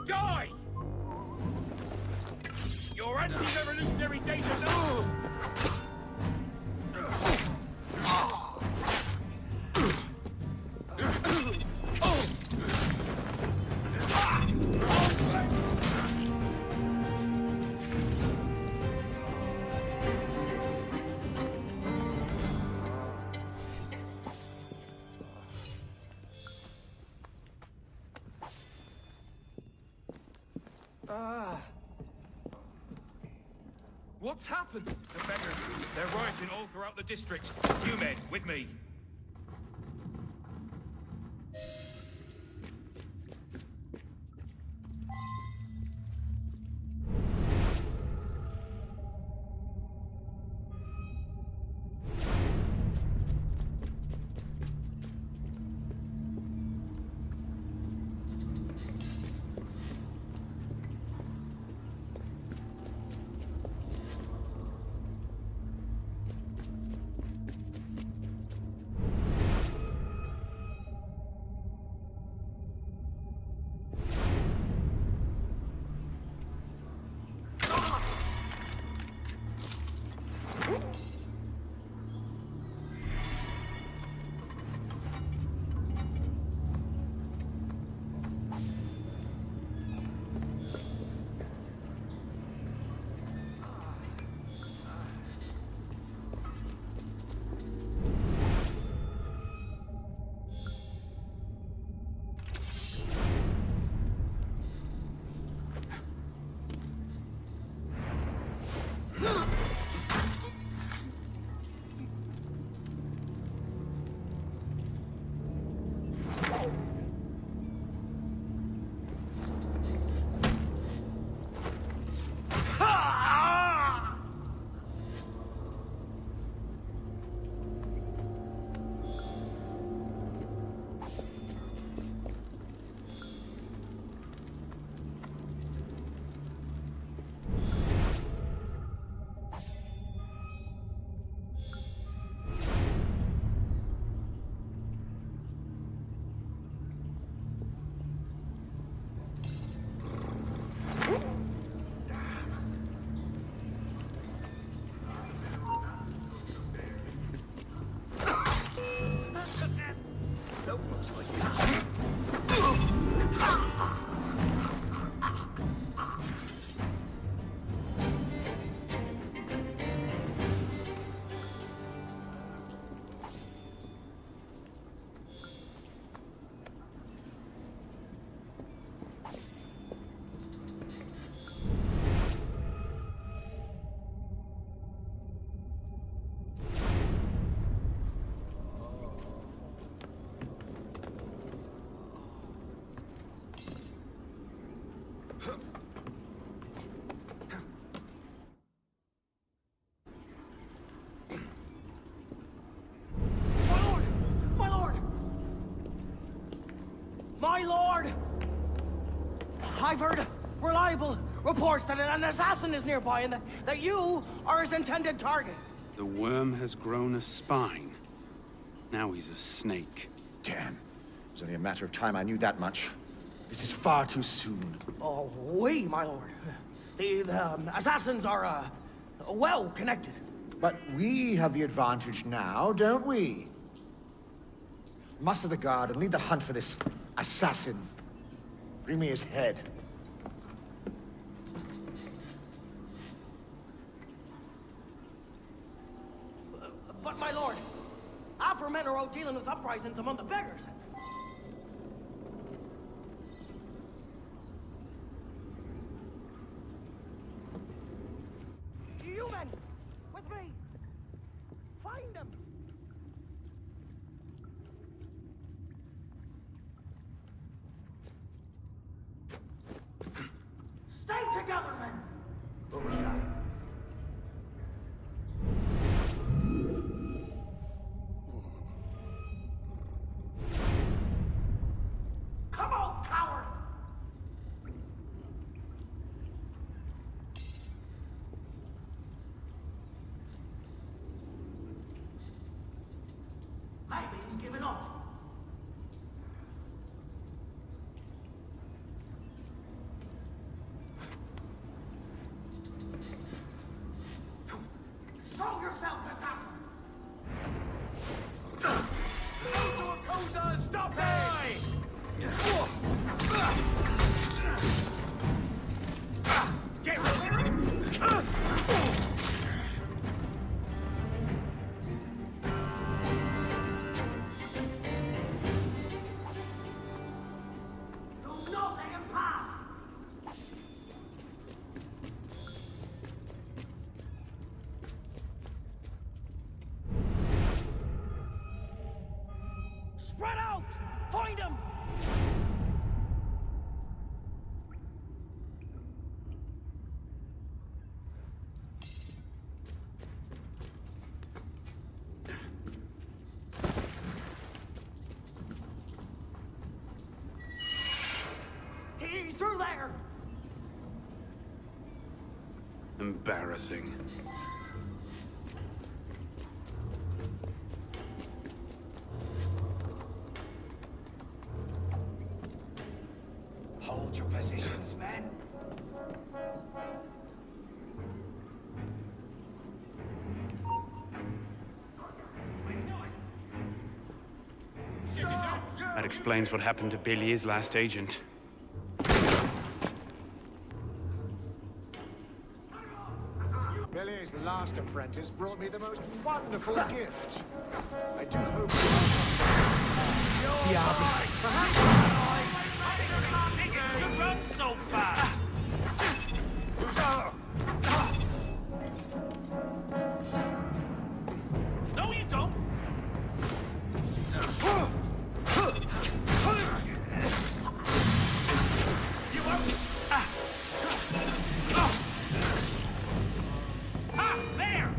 Die! Your anti-revolutionary days are over! What's happened? The beggars. They're rioting all throughout the district. You men, with me. My lord! I've heard reliable reports that an assassin is nearby and that you are his intended target. The worm has grown a spine. Now he's a snake. Damn. It was only a matter of time I knew that much. This is far too soon. Oh, oui, my lord. The assassins are, well connected. But we have the advantage now, don't we? Muster the guard and lead the hunt for this assassin. Bring me his head. But my lord, our men are out dealing with uprisings among the beggars. You men, with me. Find them. Stay together, men. Overshot. Come on, coward! Maybe he's giving up. Spread out! Find him! He's through there! Embarrassing. Hold your positions, men. That explains what happened to Bélier's last agent. Bélier's last apprentice brought me the most wonderful gift. I do hope You run so fast! No, you don't! You won't! There!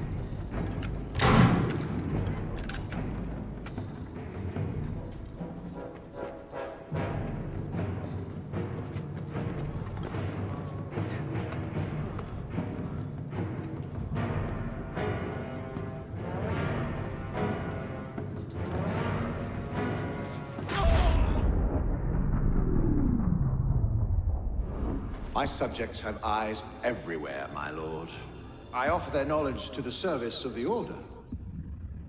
My subjects have eyes everywhere, my lord. I offer their knowledge to the service of the Order.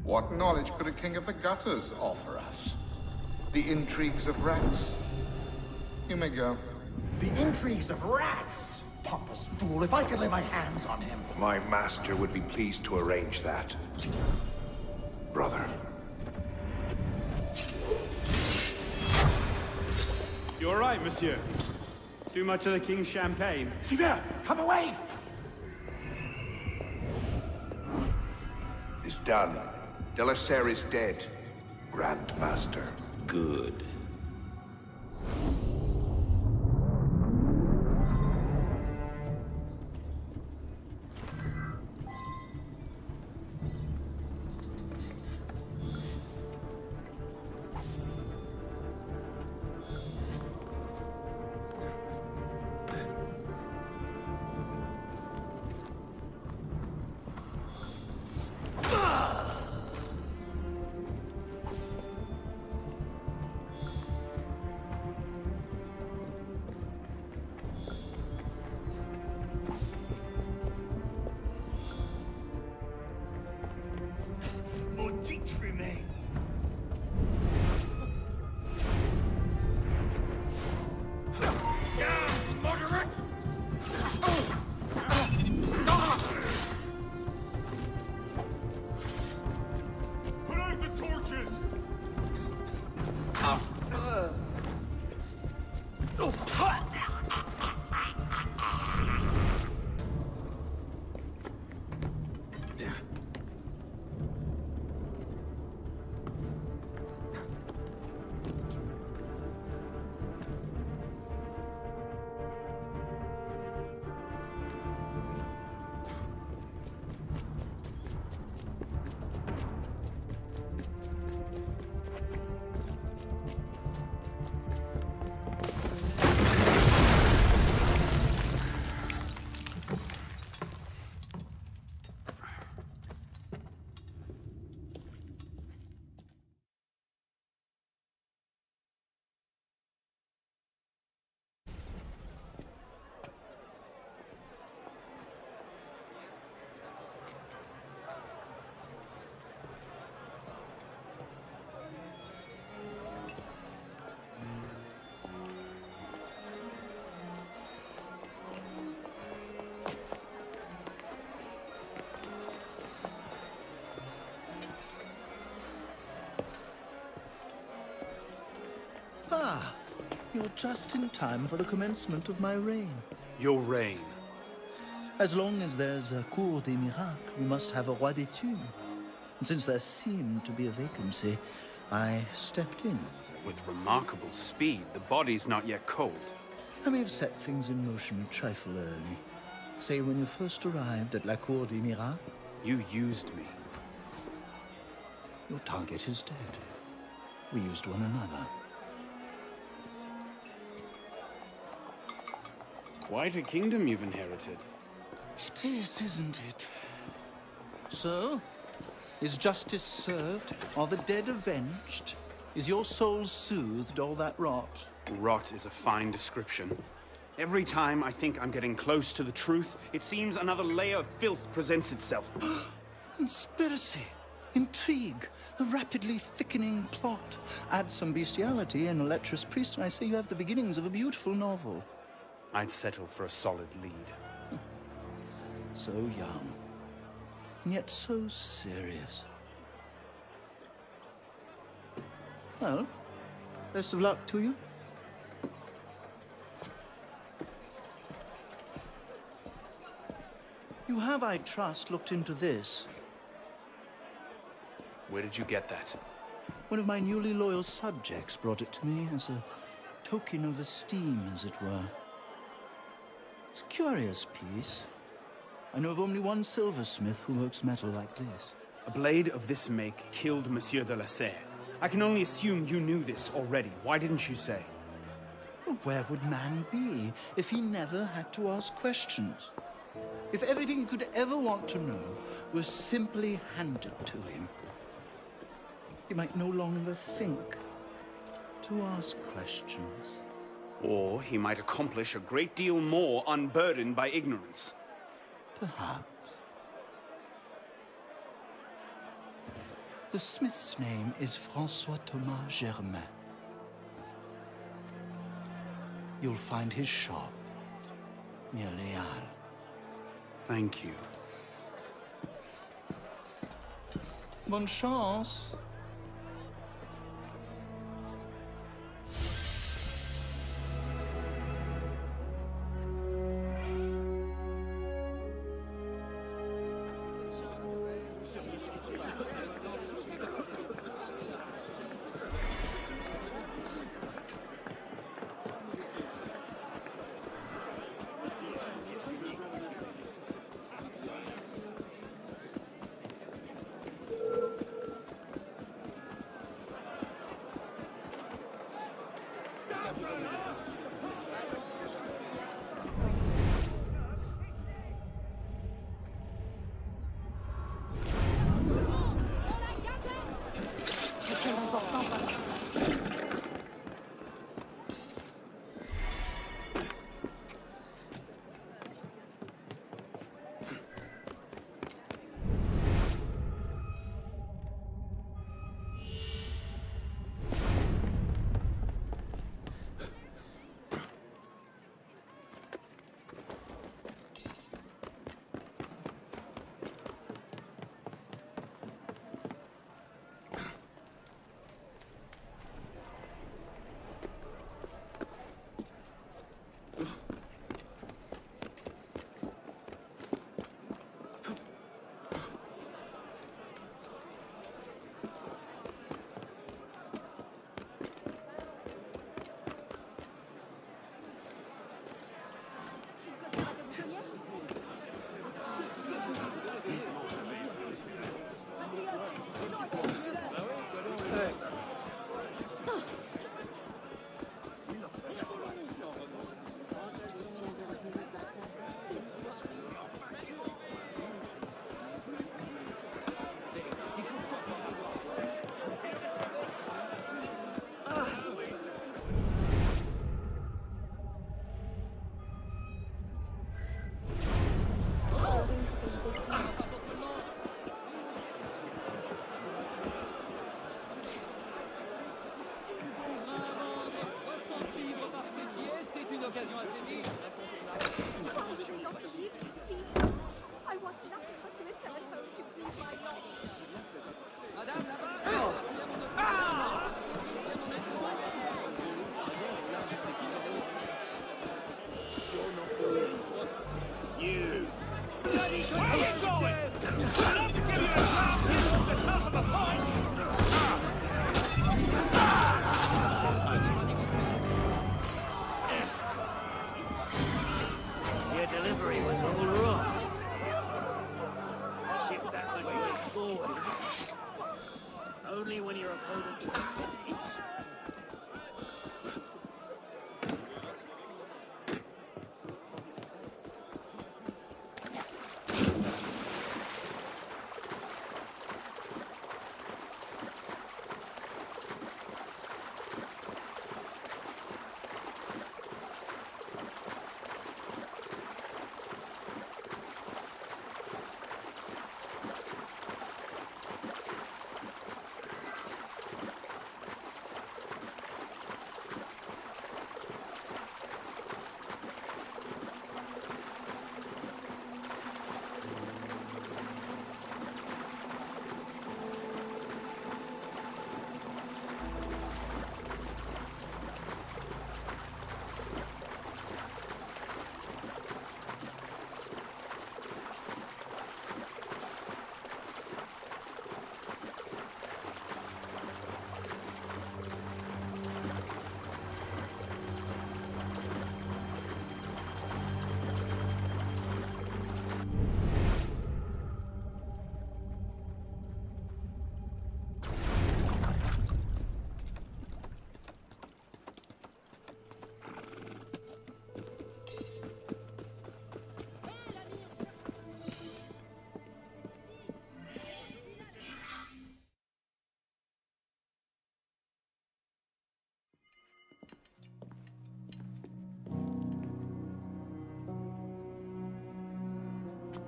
What knowledge could a king of the gutters offer us? The intrigues of rats? You may go. The intrigues of rats! Pompous fool, if I could lay my hands on him. My master would be pleased to arrange that. Brother. You all right, monsieur? Too much of the king's champagne? Sylvain, come away! It's done. De la Serre is dead. Grand Master. Good. Ah, you're just in time for the commencement of my reign. Your reign? As long as there's a Cour des Miracles, we must have a Roi des Thunes. And since there seemed to be a vacancy, I stepped in. With remarkable speed, the body's not yet cold. I may have set things in motion a trifle early. Say, when you first arrived at La Cour des Miracles? You used me. Your target is dead. We used one another. Quite a kingdom you've inherited. It is, isn't it? So, is justice served? Are the dead avenged? Is your soul soothed, all that rot? Rot is a fine description. Every time I think I'm getting close to the truth, it seems another layer of filth presents itself. Conspiracy, intrigue, a rapidly thickening plot. Add some bestiality and a lecherous priest, and I say you have the beginnings of a beautiful novel. I'd settle for a solid lead. So young, and yet so serious. Well, best of luck to you. You have, I trust, looked into this. Where did you get that? One of my newly loyal subjects brought it to me as a token of esteem, as it were. It's a curious piece. I know of only one silversmith who works metal like this. A blade of this make killed Monsieur de la Serre. I can only assume you knew this already. Why didn't you say? Well, where would man be if he never had to ask questions? If everything he could ever want to know was simply handed to him, he might no longer think to ask questions. Or he might accomplish a great deal more unburdened by ignorance. Perhaps. The smith's name is François Thomas Germain. You'll find his shop near Léal. Thank you. Bonne chance.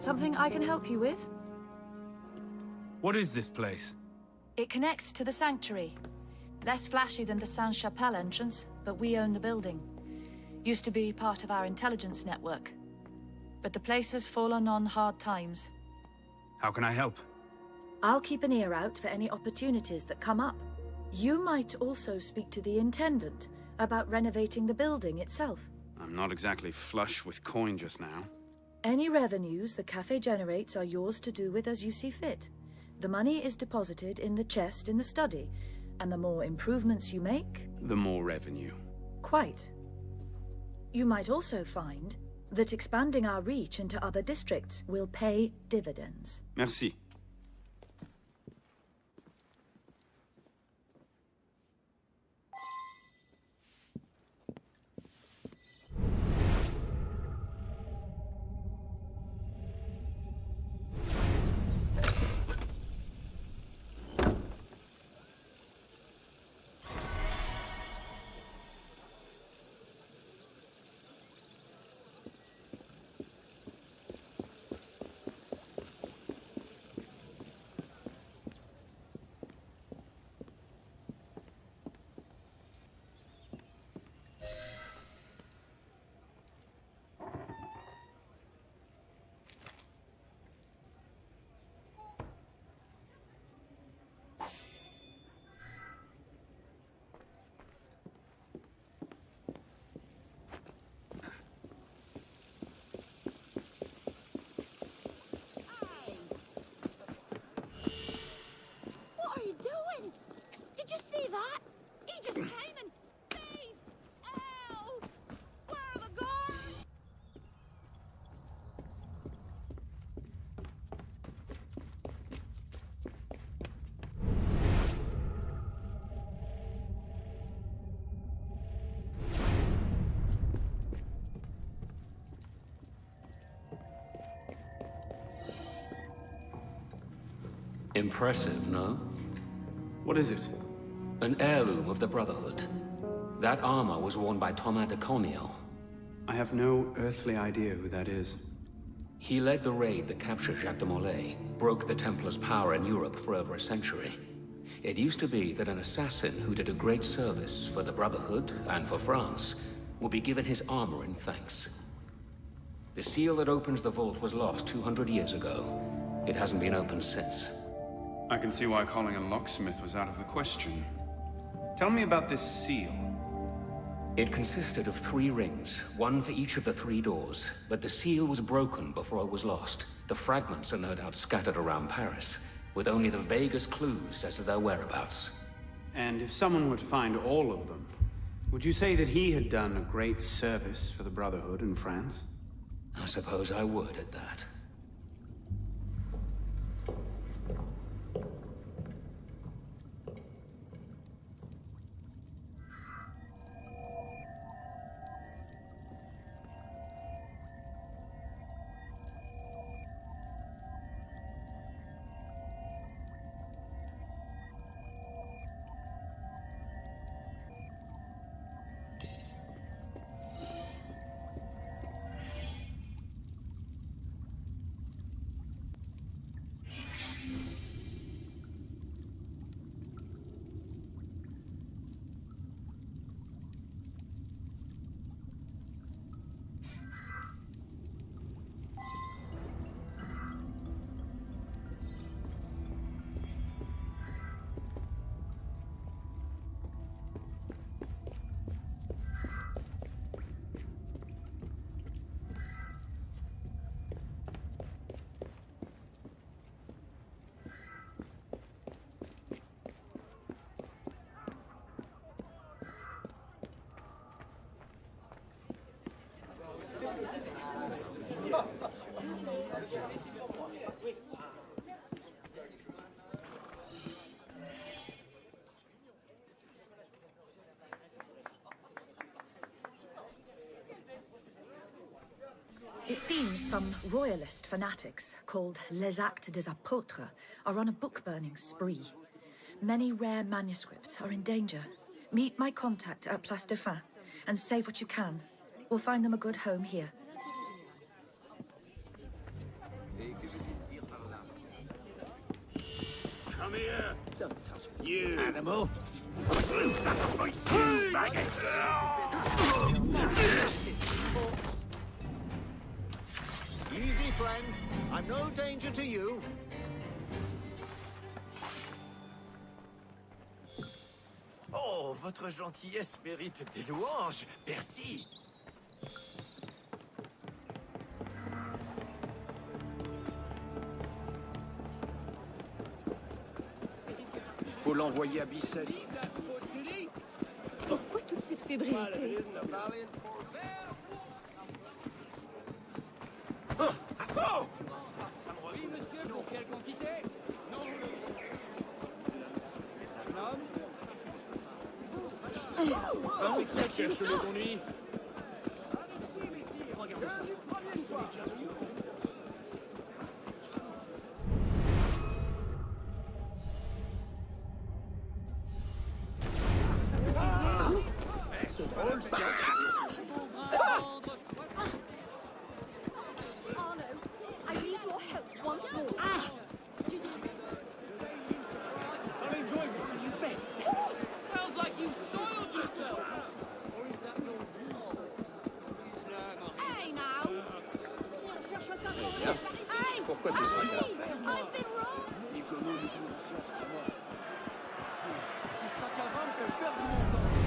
Something I can help you with? What is this place? It connects to the sanctuary. Less flashy than the Sainte-Chapelle entrance, but we own the building. Used to be part of our intelligence network. But the place has fallen on hard times. How can I help? I'll keep an ear out for any opportunities that come up. You might also speak to the Intendant about renovating the building itself. I'm not exactly flush with coin just now. Any revenues the cafe generates are yours to do with as you see fit. The money is deposited in the chest in the study, and the more improvements you make... The more revenue. Quite. You might also find that expanding our reach into other districts will pay dividends. Merci. What are you doing? Did you see that? He just came and... Thief! Ow! Where are the guards? Impressive, no? What is it? An heirloom of the Brotherhood. That armor was worn by Thomas de Corniel. I have no earthly idea who that is. He led the raid that captured Jacques de Molay, broke the Templars' power in Europe for over a century. It used to be that an assassin who did a great service for the Brotherhood and for France would be given his armor in thanks. The seal that opens the vault was lost 200 years ago. It hasn't been opened since. I can see why calling a locksmith was out of the question. Tell me about this seal. It consisted of 3 rings, one for each of the 3 doors, but the seal was broken before it was lost. The fragments are no doubt scattered around Paris, with only the vaguest clues as to their whereabouts. And if someone were to find all of them, would you say that he had done a great service for the Brotherhood in France? I suppose I would at that. It seems some royalist fanatics, called Les Actes des Apôtres, are on a book-burning spree. Many rare manuscripts are in danger. Meet my contact at Place de Fin, and save what you can. We'll find them a good home here. Come here. Don't touch me. You. Animal. You sacrifice, you maggot. Easy, friend. I'm no danger to you. Oh, votre gentillesse mérite des louanges. Merci. Faut l'envoyer à Bicêtre. Pourquoi toute cette fébrilité? Oui, monsieur, pour quelle quantité? Non. Un qui cherche les ennuis. Regardez ça. C'est drôle, ça. Arlo, I need your help once more. I'll enjoy watching you bet, Set. Smells like you soiled yourself. Hey, now. Hey! Pourquoi tu serais là? I've been robbed! Ce sac à vin me fait perdre mon temps.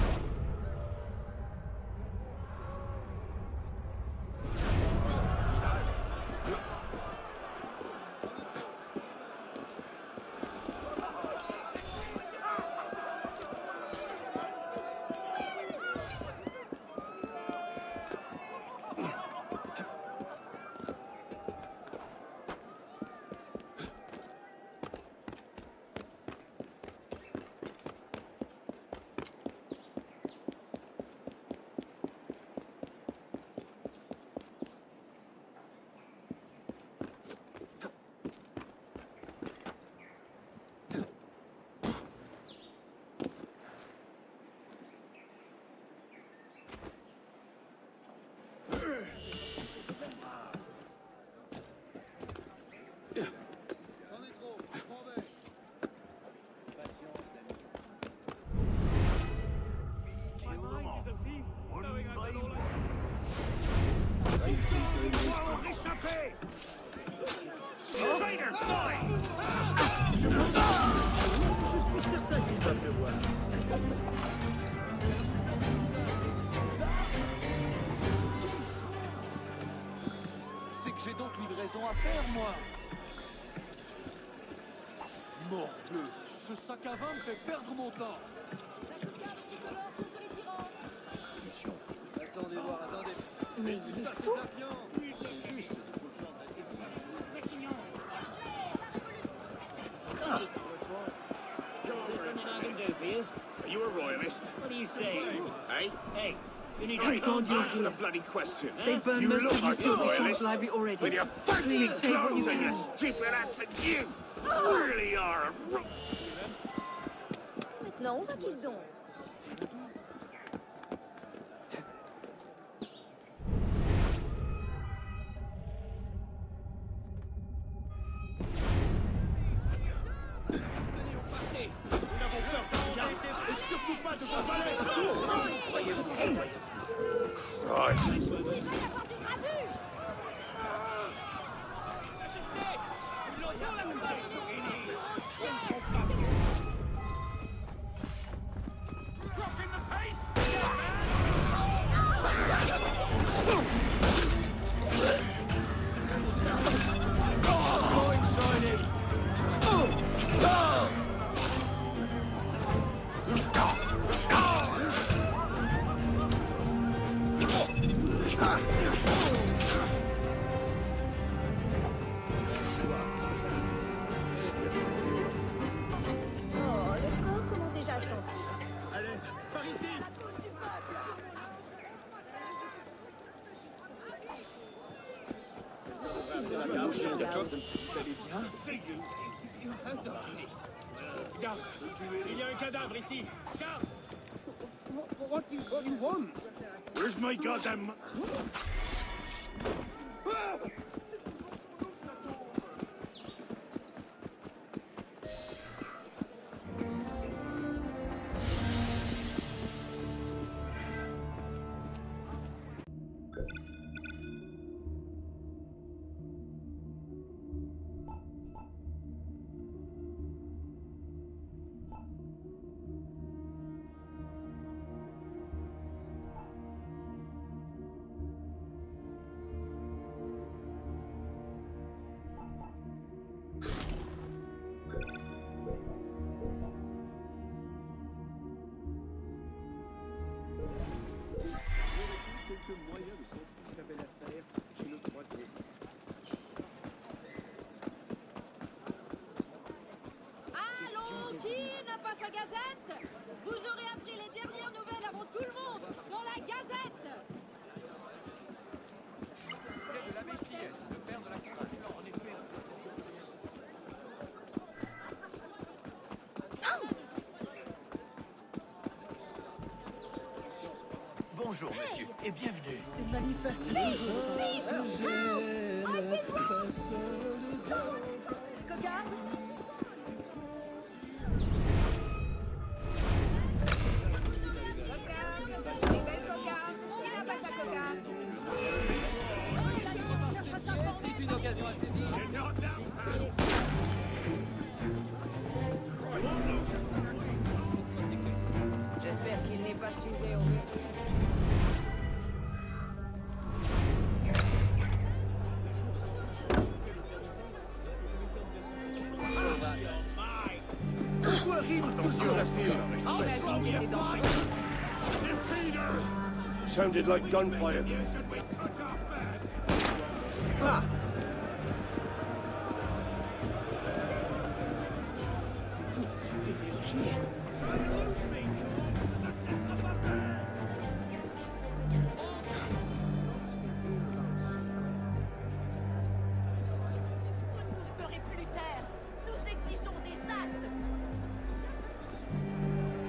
Je suis certain qu'il va pleuvoir. C'est que j'ai donc livraison à faire, moi. Morbleu, ce sac à vin me fait perdre mon temps. Attendez voir, attendez. Mais il est fou. C'est juste. Are you a royalist? What do you say? Hey? Hey, you need Hey, to answer the bloody question. They burned You most look of like the a Swedish royalist library already. with your Please fancy say what you clothes and your can. stupid accent. You really are a... Maintenant, où va-t-il donc? Oh, le corps commence déjà à sentir. Allez, par ici. Garde, il y a un cadavre ici. Garde. What do you want? Where's my goddamn... et bienvenue. C'est manifeste. Cogarde. C'est une occasion à saisir. J'espère qu'il n'est pas sujet au Sounded like gunfire. Ah! Vous ne ferez plus taire. Nous exigeons des actes.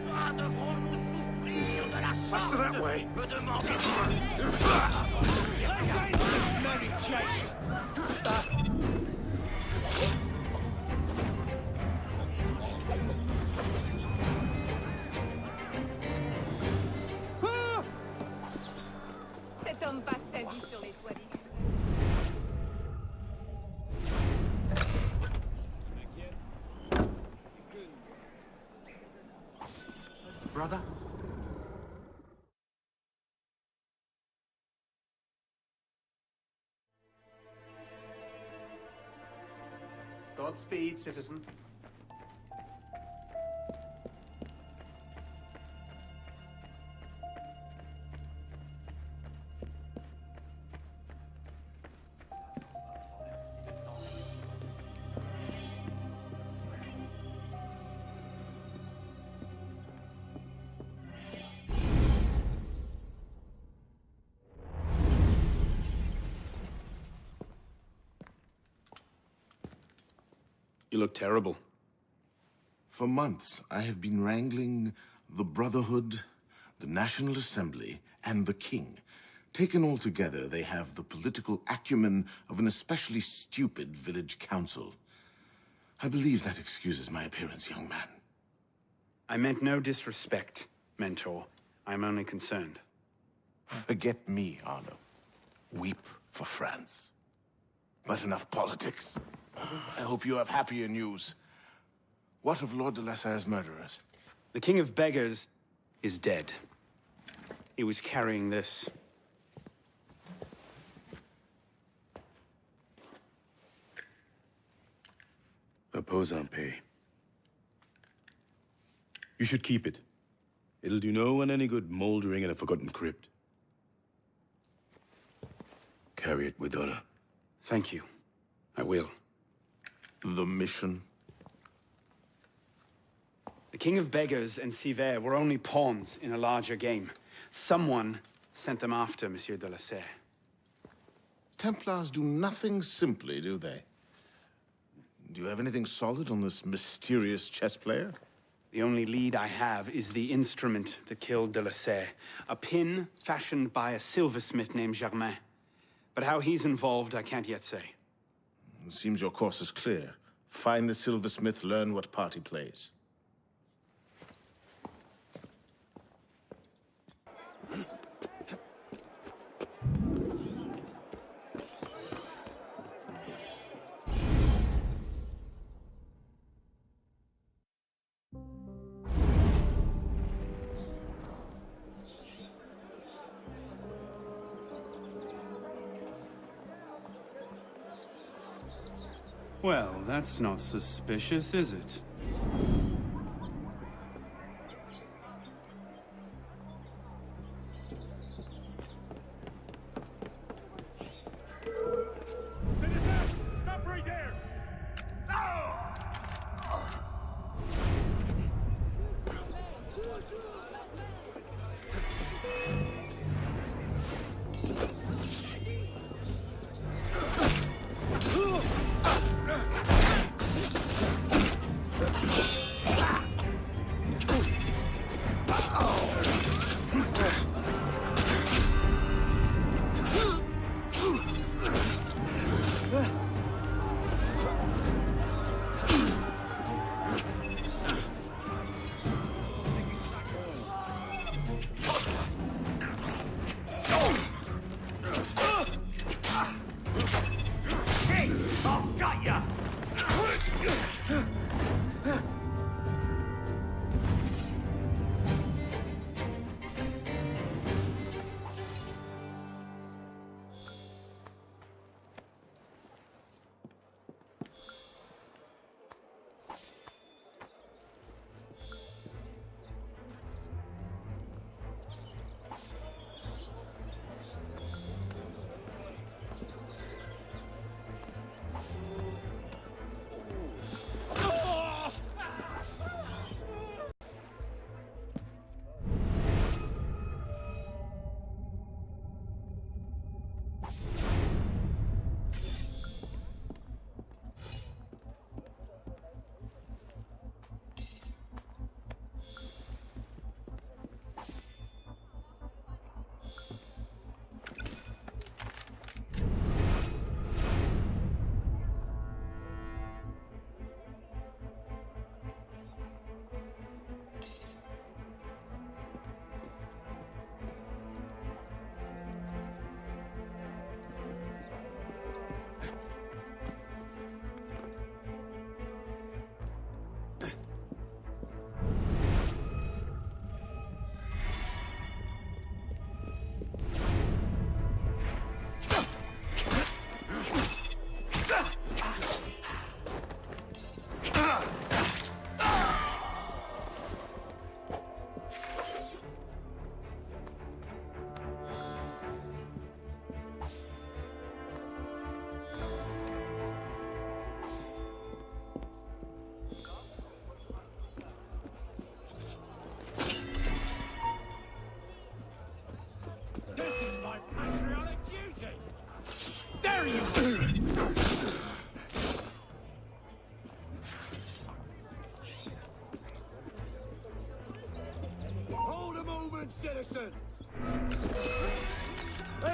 Pourquoi devrons-nous souffrir de la Faster sorte? that way. Me demandez Mary Chase. Cet homme passe sa vie sur les toits d'ici. Brother? Godspeed, citizen. You look terrible. For months, I have been wrangling the Brotherhood, the National Assembly, and the King. Taken all together, they have the political acumen of an especially stupid village council. I believe that excuses my appearance, young man. I meant no disrespect, Mentor. I'm only concerned. Forget me, Arno. Weep for France. But enough politics. I hope you have happier news. What of Lord de la Serre's murderers? The King of Beggars is dead. He was carrying this. Repose en paix. You should keep it. It'll do no one any good moldering in a forgotten crypt. Carry it with honor. Thank you. I will. The mission? The King of Beggars and Sivert were only pawns in a larger game. Someone sent them after Monsieur de la Serre. Templars do nothing simply, do they? Do you have anything solid on this mysterious chess player? The only lead I have is the instrument that killed de la Serre. A pin fashioned by a silversmith named Germain. But how he's involved, I can't yet say. It seems your course is clear. Find the silversmith, learn what part he plays. Well, that's not suspicious, is it? Stop right there!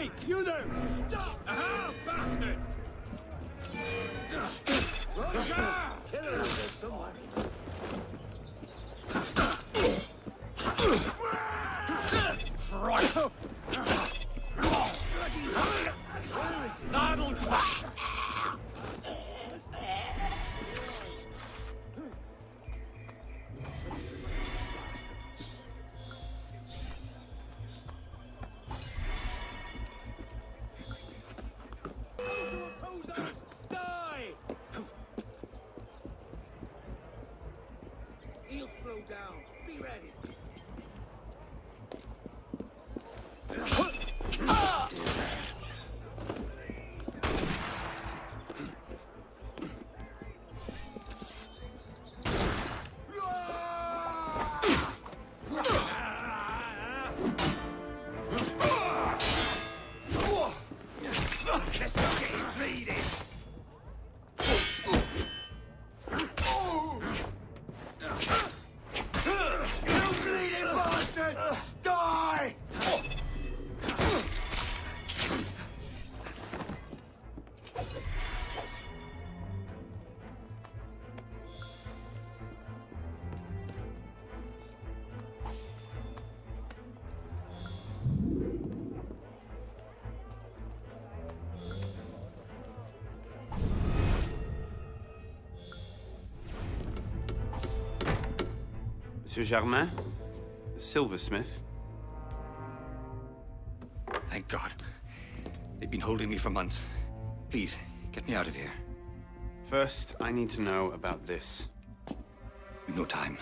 Hey, you there! Stop! Aha, bastard! Kill her out there somewhere. Right! That'll Die! He'll slow down. Be ready. Monsieur Germain, the silversmith. Thank God. They've been holding me for months. Please, get me out of here. First, I need to know about this. We've no time.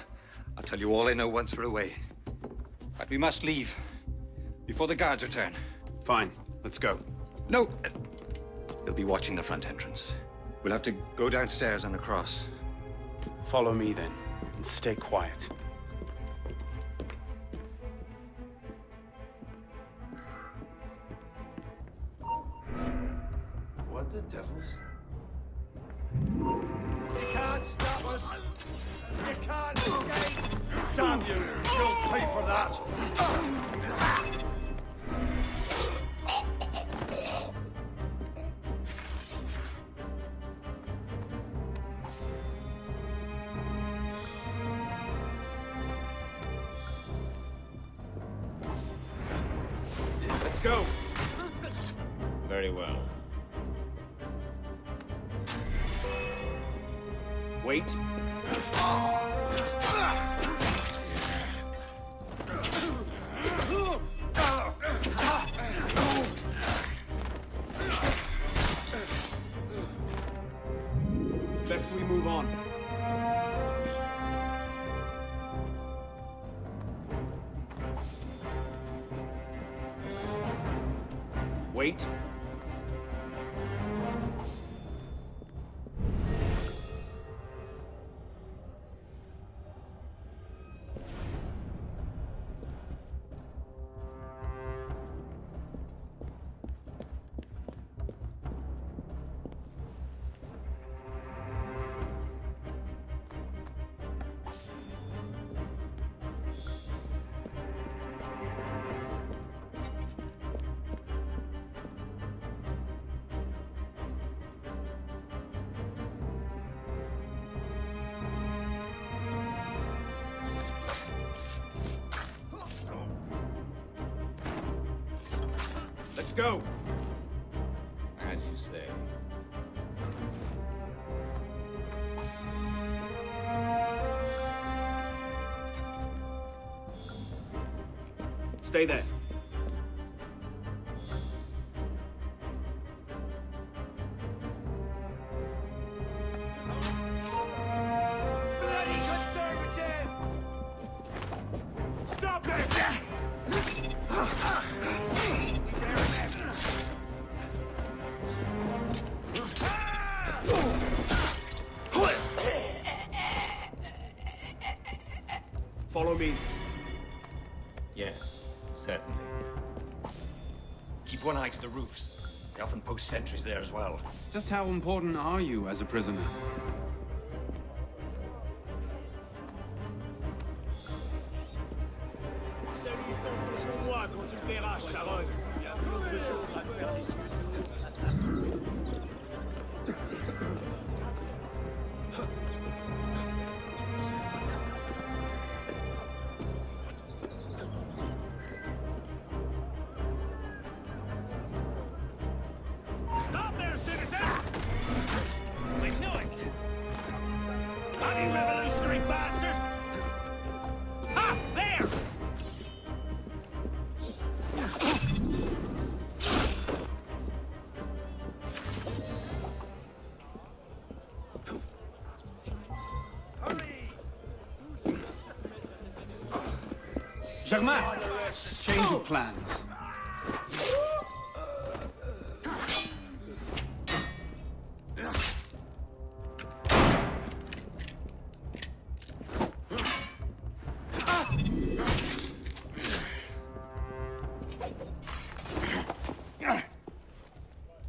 I'll tell you all I know once we're away. But we must leave. Before the guards return. Fine, let's go. No! They'll be watching the front entrance. We'll have to go downstairs and across. Follow me then, and stay quiet. What the devils? You can't stop us! You can't escape! Damn you! You'll pay for that! Let's go! Very well. Wait. Best we move on. Wait. Let's go. As you say. Stay there. Bloody conservative! Stop it! Follow me. Yes, certainly. Keep one eye to the roofs. They often post sentries there as well. Just how important are you as a prisoner? Salut, sans moi quand tu le verras, Charonne. Germain! Change of plans.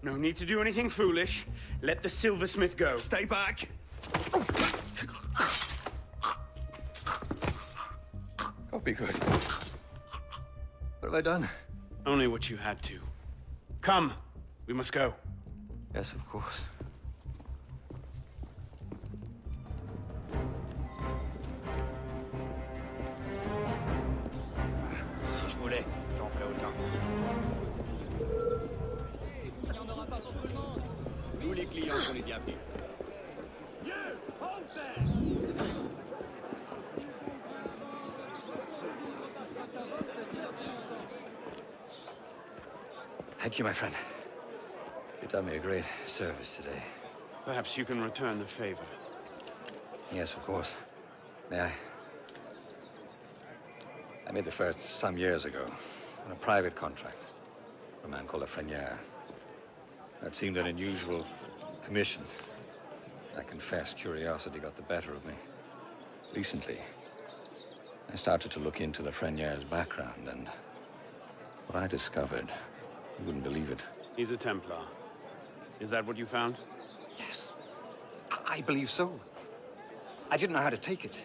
No need to do anything foolish. Let the silversmith go. Stay back. God be good. What have I done? Only what you had to. Come, we must go. Yes, of course. Si je voulais, j'en ferais autant. Il n'y en aura pas pour tout le monde. Tous les clients sont les bienvenus. You, hold there! Thank you, my friend. You've done me a great service today. Perhaps you can return the favor. Yes, of course. May I? I made the first some years ago on a private contract for a man called a Frenier. That seemed an unusual commission. I confess curiosity got the better of me. Recently, I started to look into the Frenier's background, and what I discovered, you wouldn't believe it. He's a Templar. Is that what you found? Yes. I believe so. I didn't know how to take it.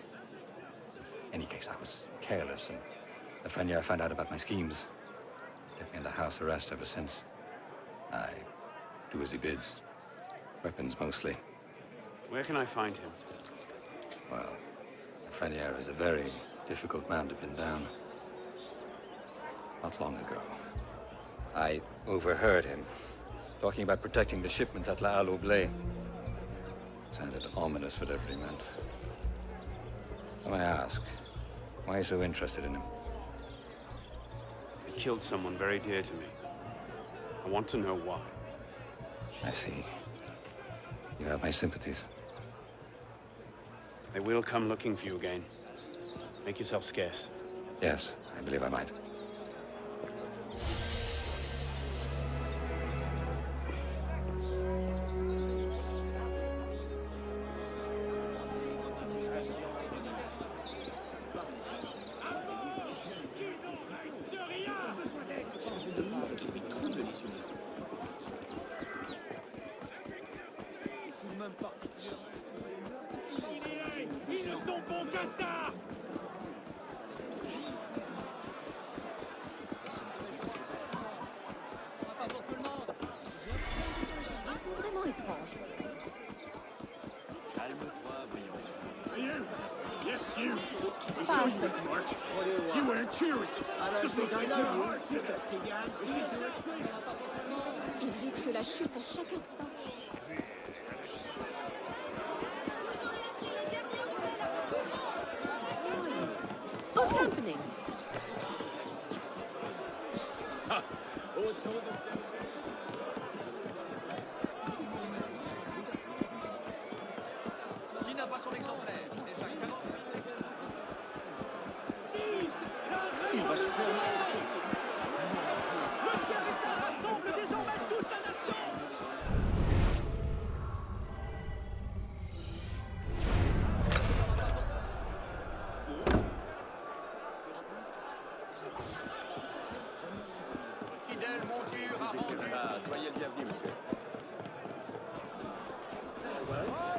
In any case, I was careless, and the Frenier found out about my schemes. Left me under house arrest ever since. I do as he bids. Weapons, mostly. Where can I find him? Well, the Frenier is a very difficult man to pin down. Not long ago, I overheard him talking about protecting the shipments at La Longplay. Sounded ominous, whatever he meant. So I ask, why are you so interested in him? He killed someone very dear to me. I want to know why. I see. You have my sympathies. I will come looking for you again. Make yourself scarce. Yes, I believe I might. Ils ne sont bons qu'à ça! Ils sont vraiment étranges. Calme-toi, voyons. You? Yes, you. Qu'est-ce qui I se saw passe? you at the march. You weren't cheering. Just looked like your heart's in it. Ils risquent la chute à chaque instant. What's happening? Qui n'a pas son exemplaire? Déjà 40. Il va se faire. Le tiers rassemble désormais toute la nation! Fidèle monture à rendu. Soyez le bienvenu, monsieur.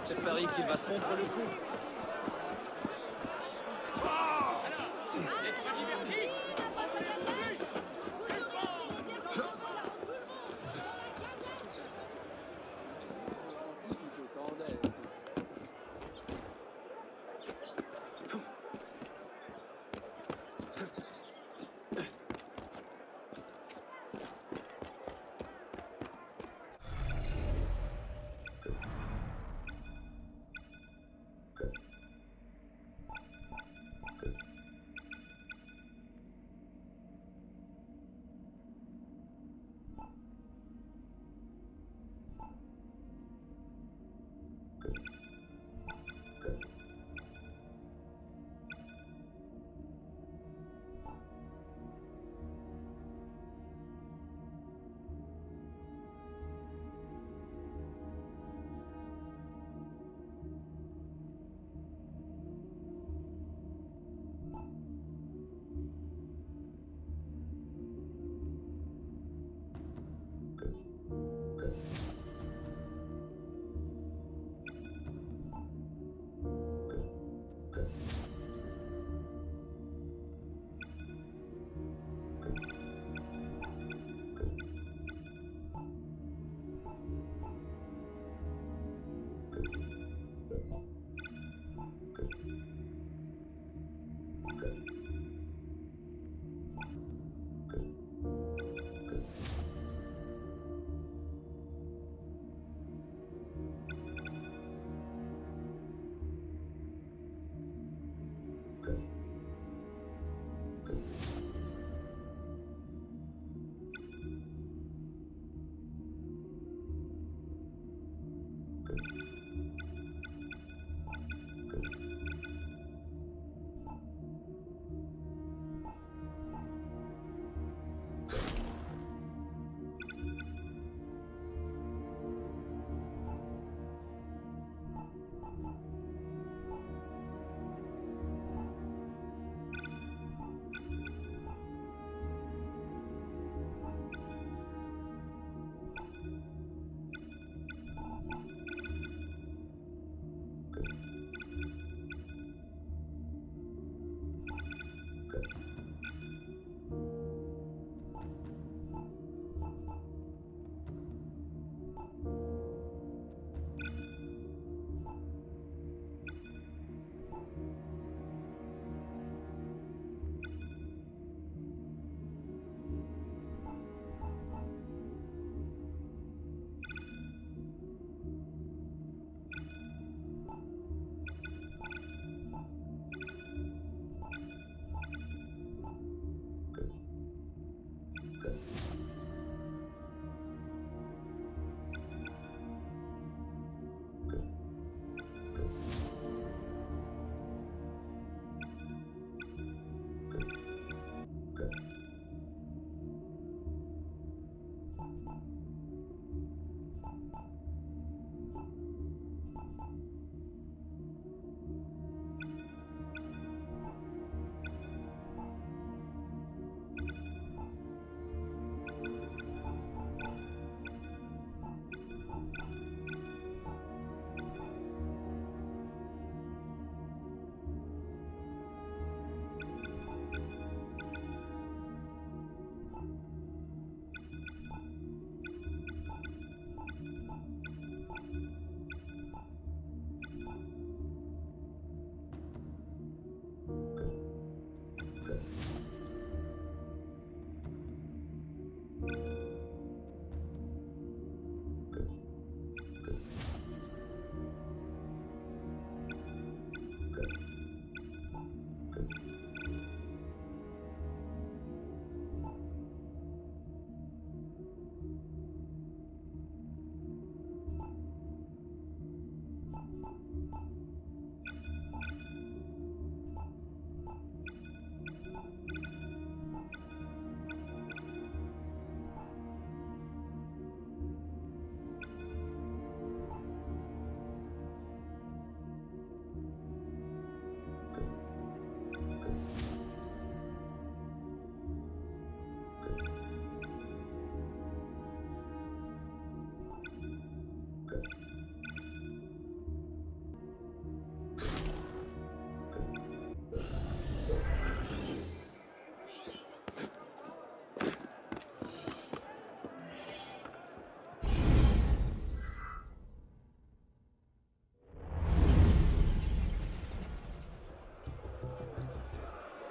Je parie qu'il va se rompre le cou.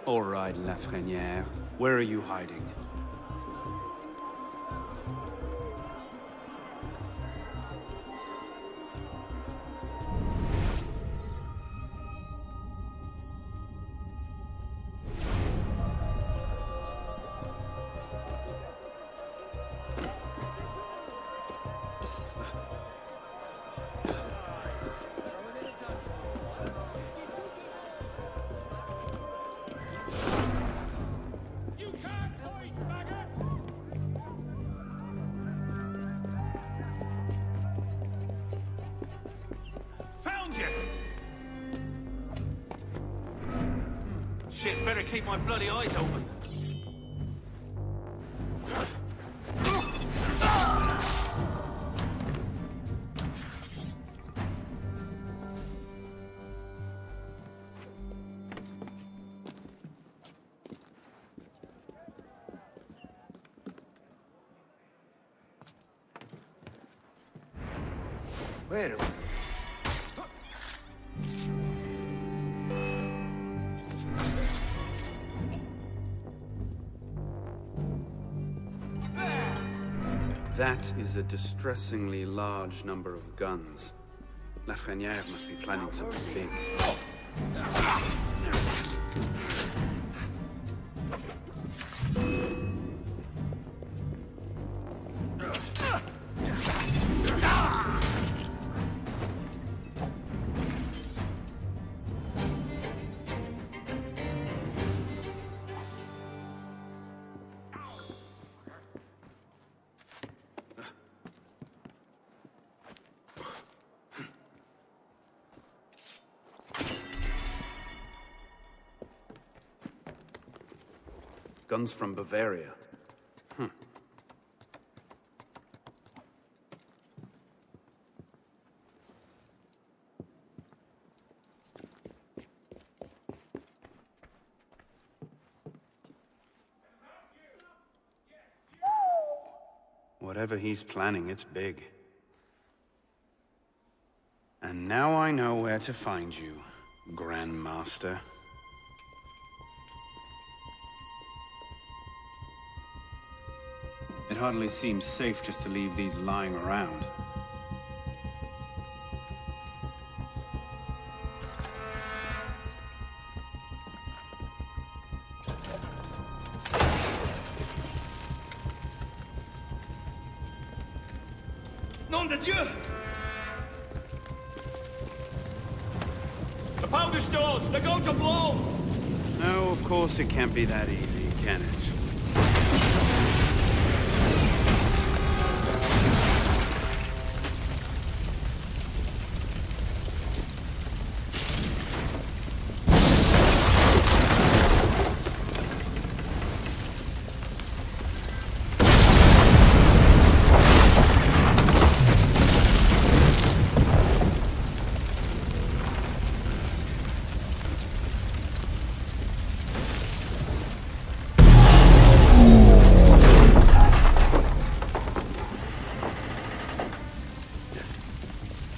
All right, Lafreniere. Where are you hiding? Shit, better keep my bloody eyes open. Wait a minute. That is a distressingly large number of guns. Lafreniere must be planning something big. Guns from Bavaria. Whatever he's planning, it's big. And now I know where to find you, Grandmaster. It hardly seems safe just to leave these lying around. Nom de Dieu! The powder stores! They're going to blow! No, of course it can't be that easy, can it?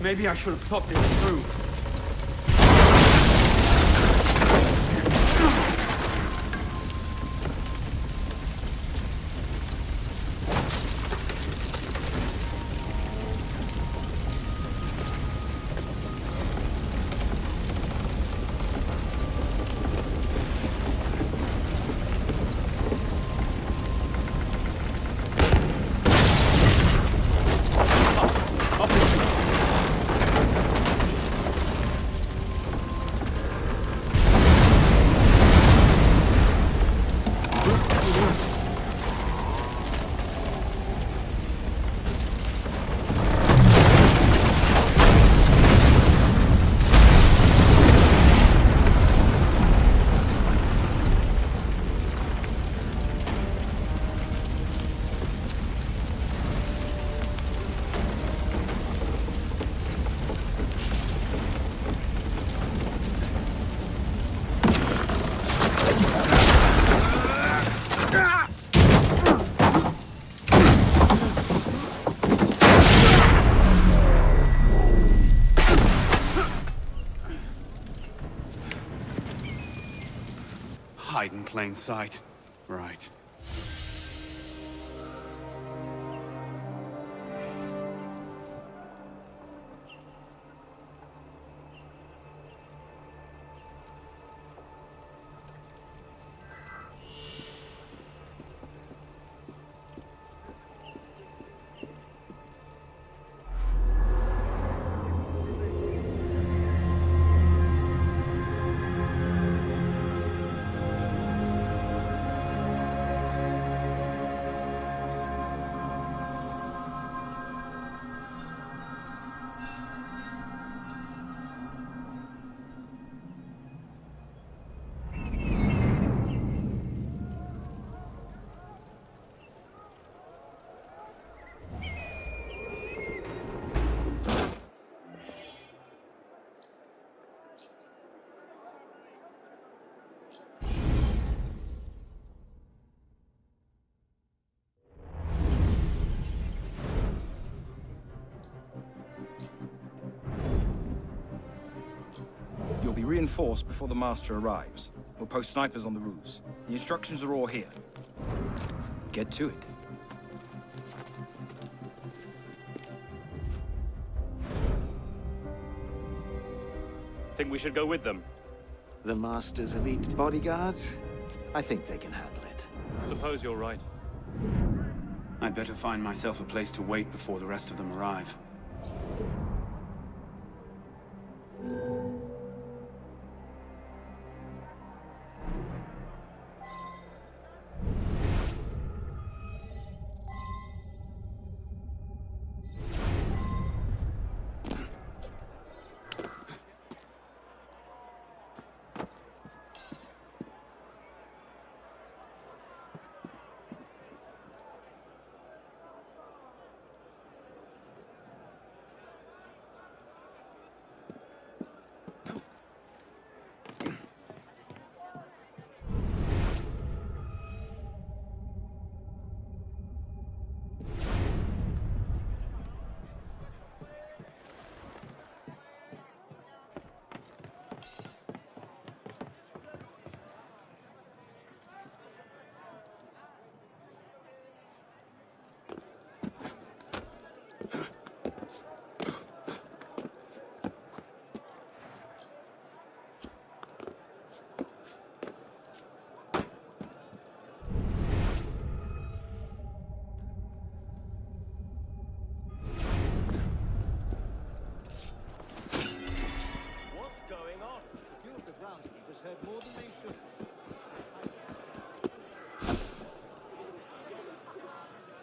Maybe I should have thought this through. plain sight. Right. You'll be reinforced before the Master arrives. We'll post snipers on the roofs. The instructions are all here. Get to it. Think we should go with them? The Master's elite bodyguards? I think they can handle it. Suppose you're right. I'd better find myself a place to wait before the rest of them arrive.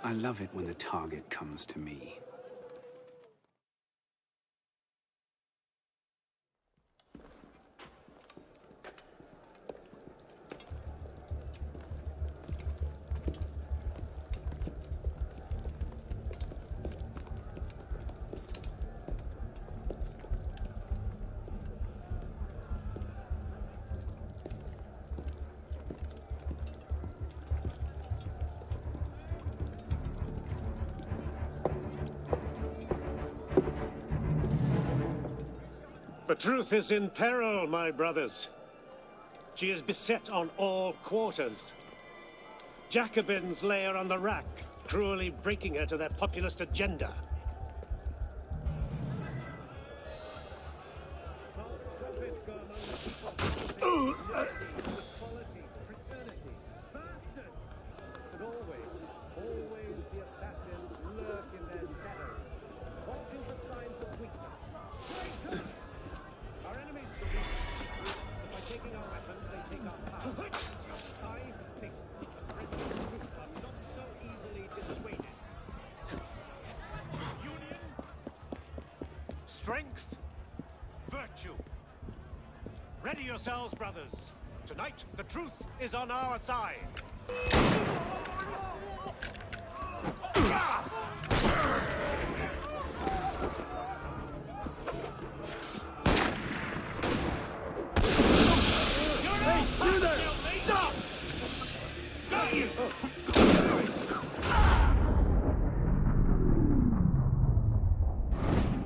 I love it when the target comes to me. The truth is in peril, my brothers. She is beset on all quarters. Jacobins lay her on the rack, cruelly breaking her to their populist agenda. Strength, virtue. Ready yourselves, brothers. Tonight, the truth is on our side.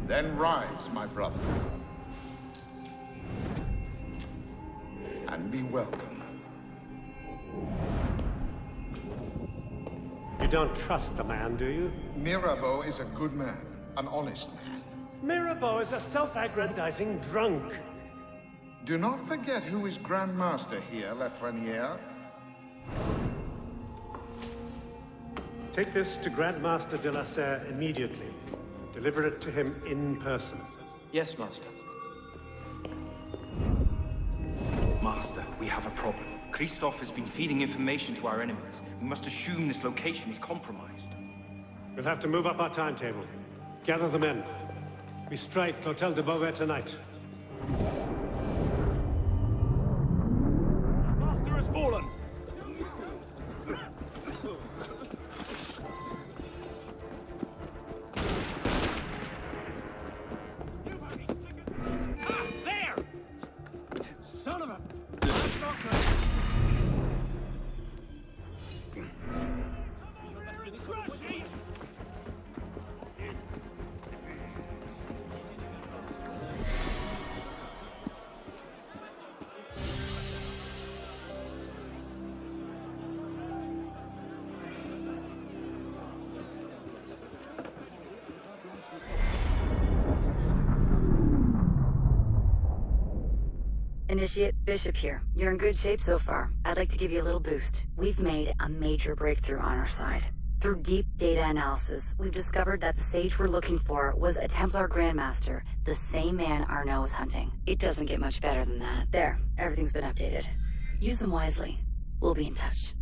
Then rise, my brother, and be welcome. don't trust the man, do you? Mirabeau is a good man, an honest man. Mirabeau is a self-aggrandizing drunk. Do not forget who is Grand Master here, Lafreniere. Take this to Grand Master de la Serre immediately. Deliver it to him in person. Yes, Master. Master, we have a problem. Christophe has been feeding information to our enemies. We must assume this location is compromised. We'll have to move up our timetable. Gather the men. We strike Clotel de Beauvais tonight. Master has fallen! There! Son of a... Initiate, Bishop here. You're in good shape so far. I'd like to give you a little boost. We've made a major breakthrough on our side. Through deep data analysis, we've discovered that the sage we're looking for was a Templar Grandmaster, the same man Arnaud is hunting. It doesn't get much better than that. There, everything's been updated. Use them wisely. We'll be in touch.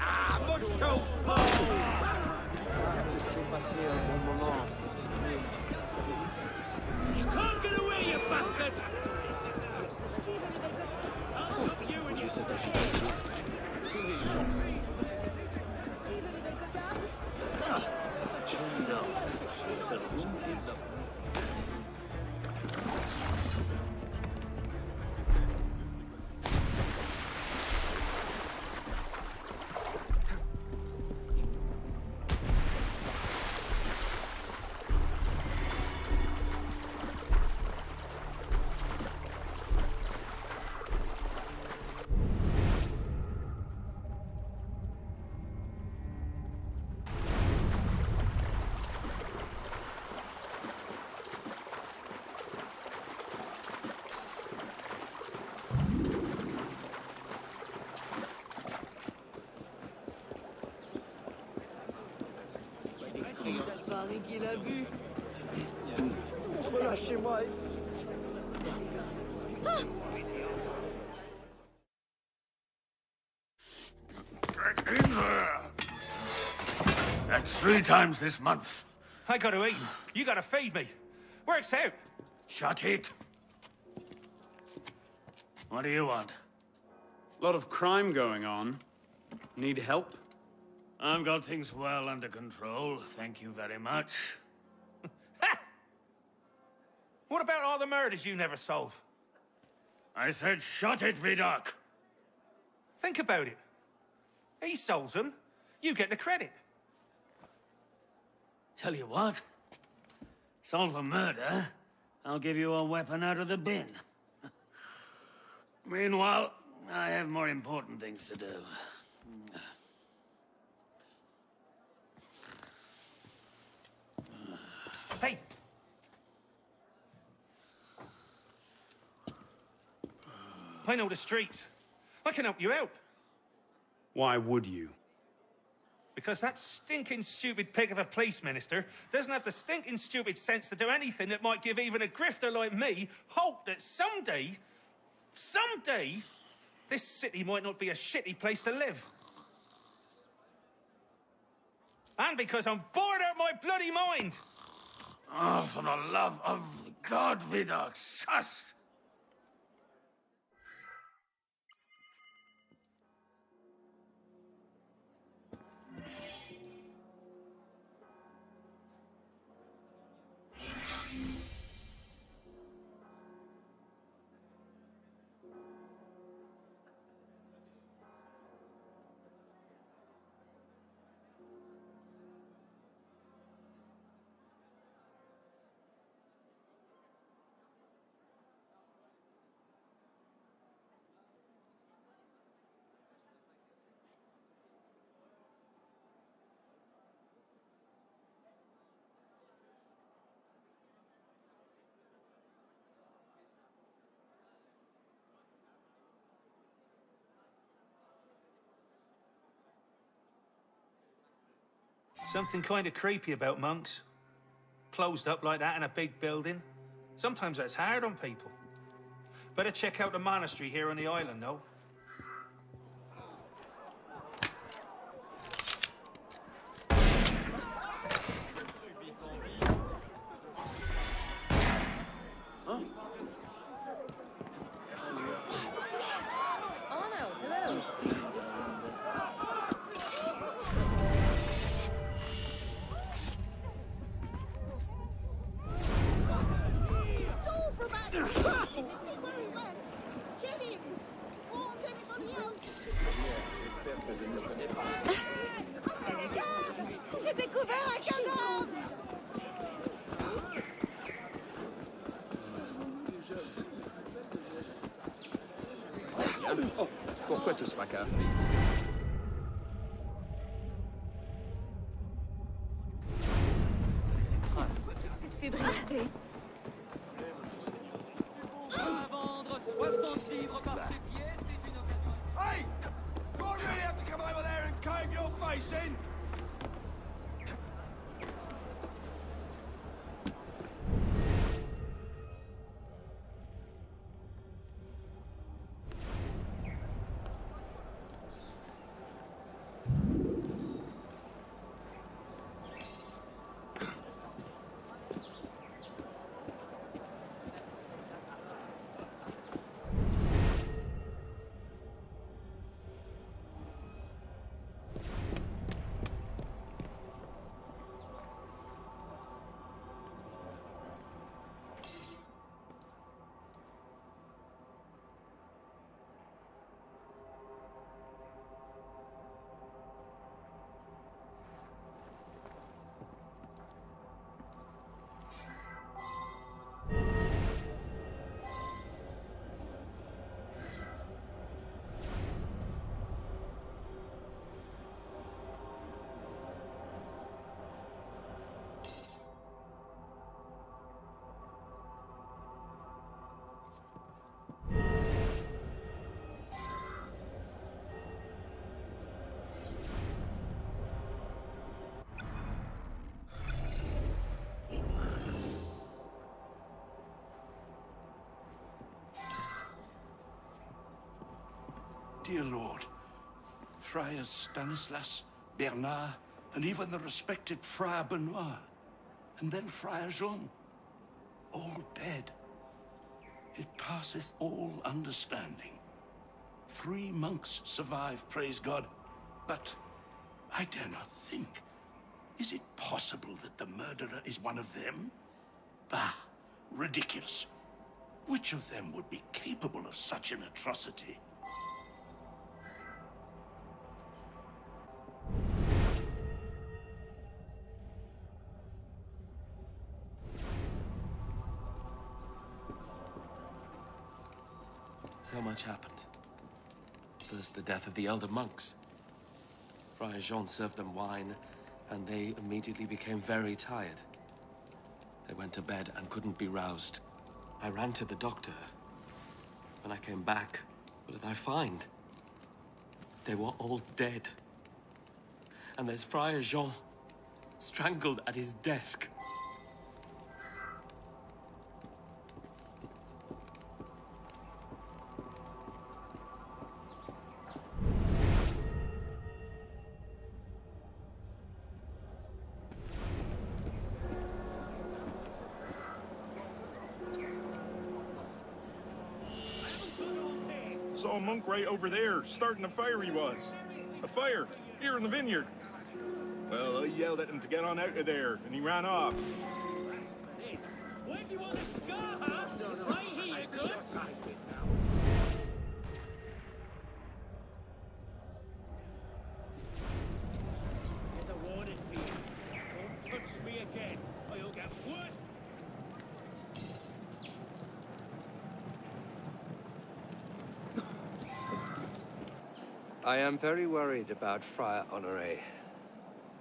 Ah, much too slow! You can't get away, you bastard! You and Qu'il a vu. Relâchez-moi. In there! That's 3 times this month. I gotta eat. You gotta feed me. Works out. Shut it. What do you want? A lot of crime going on. Need help? I've got things well under control, thank you very much. What about all the murders you never solve? I said shut it, Vidocq! Think about it. He solves them. You get the credit. Tell you what. Solve a murder, I'll give you a weapon out of the bin. Meanwhile, I have more important things to do. Hey! I know the streets. I can help you out. Why would you? Because that stinking stupid pig of a police minister doesn't have the stinking stupid sense to do anything that might give even a grifter like me hope that someday, this city might not be a shitty place to live. And because I'm bored out my bloody mind. Oh, for the love of God, Vidocq, shush! Something kind of creepy about monks. Closed up like that in a big building. Sometimes that's hard on people. Better check out the monastery here on the island, though. J'ai découvert un cadavre! Oh, pourquoi tout ce fracas? Cette fébrilité. À vendre 60 livres par sétier, c'est une occasion. Hey! Do I really have to come over there and cave your face in? Dear Lord, Friars Stanislas, Bernard, and even the respected Friar Benoit, and then Friar Jean, all dead. It passeth all understanding. 3 monks survive, praise God, but I dare not think. Is it possible that the murderer is one of them? Bah, ridiculous. Which of them would be capable of such an atrocity? So much happened. First, the death of the elder monks. Friar Jean served them wine, and they immediately became very tired. They went to bed and couldn't be roused. I ran to the doctor. When I came back, what did I find? They were all dead. And there's Friar Jean, strangled at his desk. Saw a monk right over there, starting a fire he was. A fire, here in the vineyard. Well, I yelled at him to get on out of there, and he ran off. When do you want to scar, huh? Right here, good? There's a warning for you. Don't touch me again, or you'll get worse. I am very worried about Friar Honoré.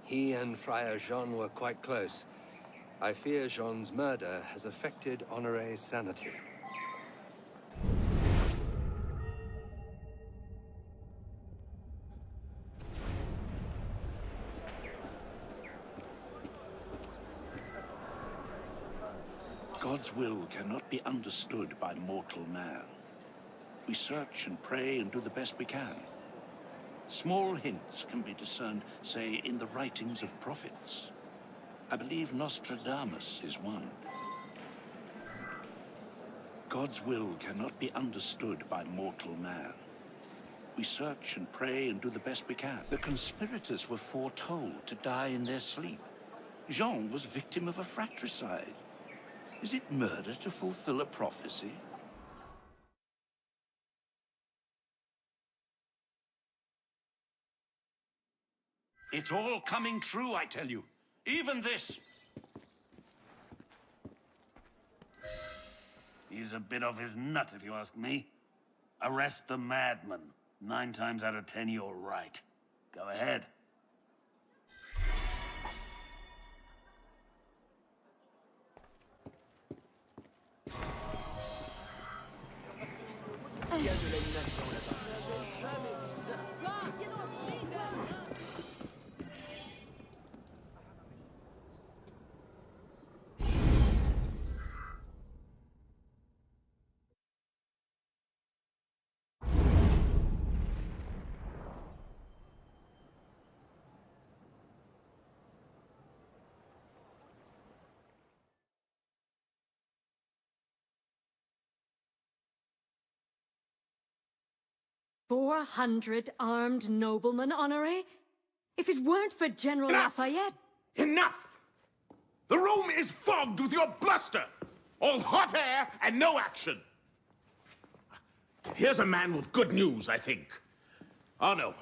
He and Friar Jean were quite close. I fear Jean's murder has affected Honoré's sanity. God's will cannot be understood by mortal man. We search and pray and do the best we can. Small hints can be discerned, say, in the writings of prophets. I believe Nostradamus is one. God's will cannot be understood by mortal man. We search and pray and do the best we can. The conspirators were foretold to die in their sleep. Jean was victim of a fratricide. Is it murder to fulfill a prophecy? It's all coming true, I tell you. Even this. He's a bit off his nut, if you ask me. Arrest the madman. 9 times out of 10, you're right. Go ahead. "400 armed noblemen, Honoré? If it weren't for General Lafayette..." Enough! The room is fogged with your bluster! All hot air and no action! Here's a man with good news, I think. Arno,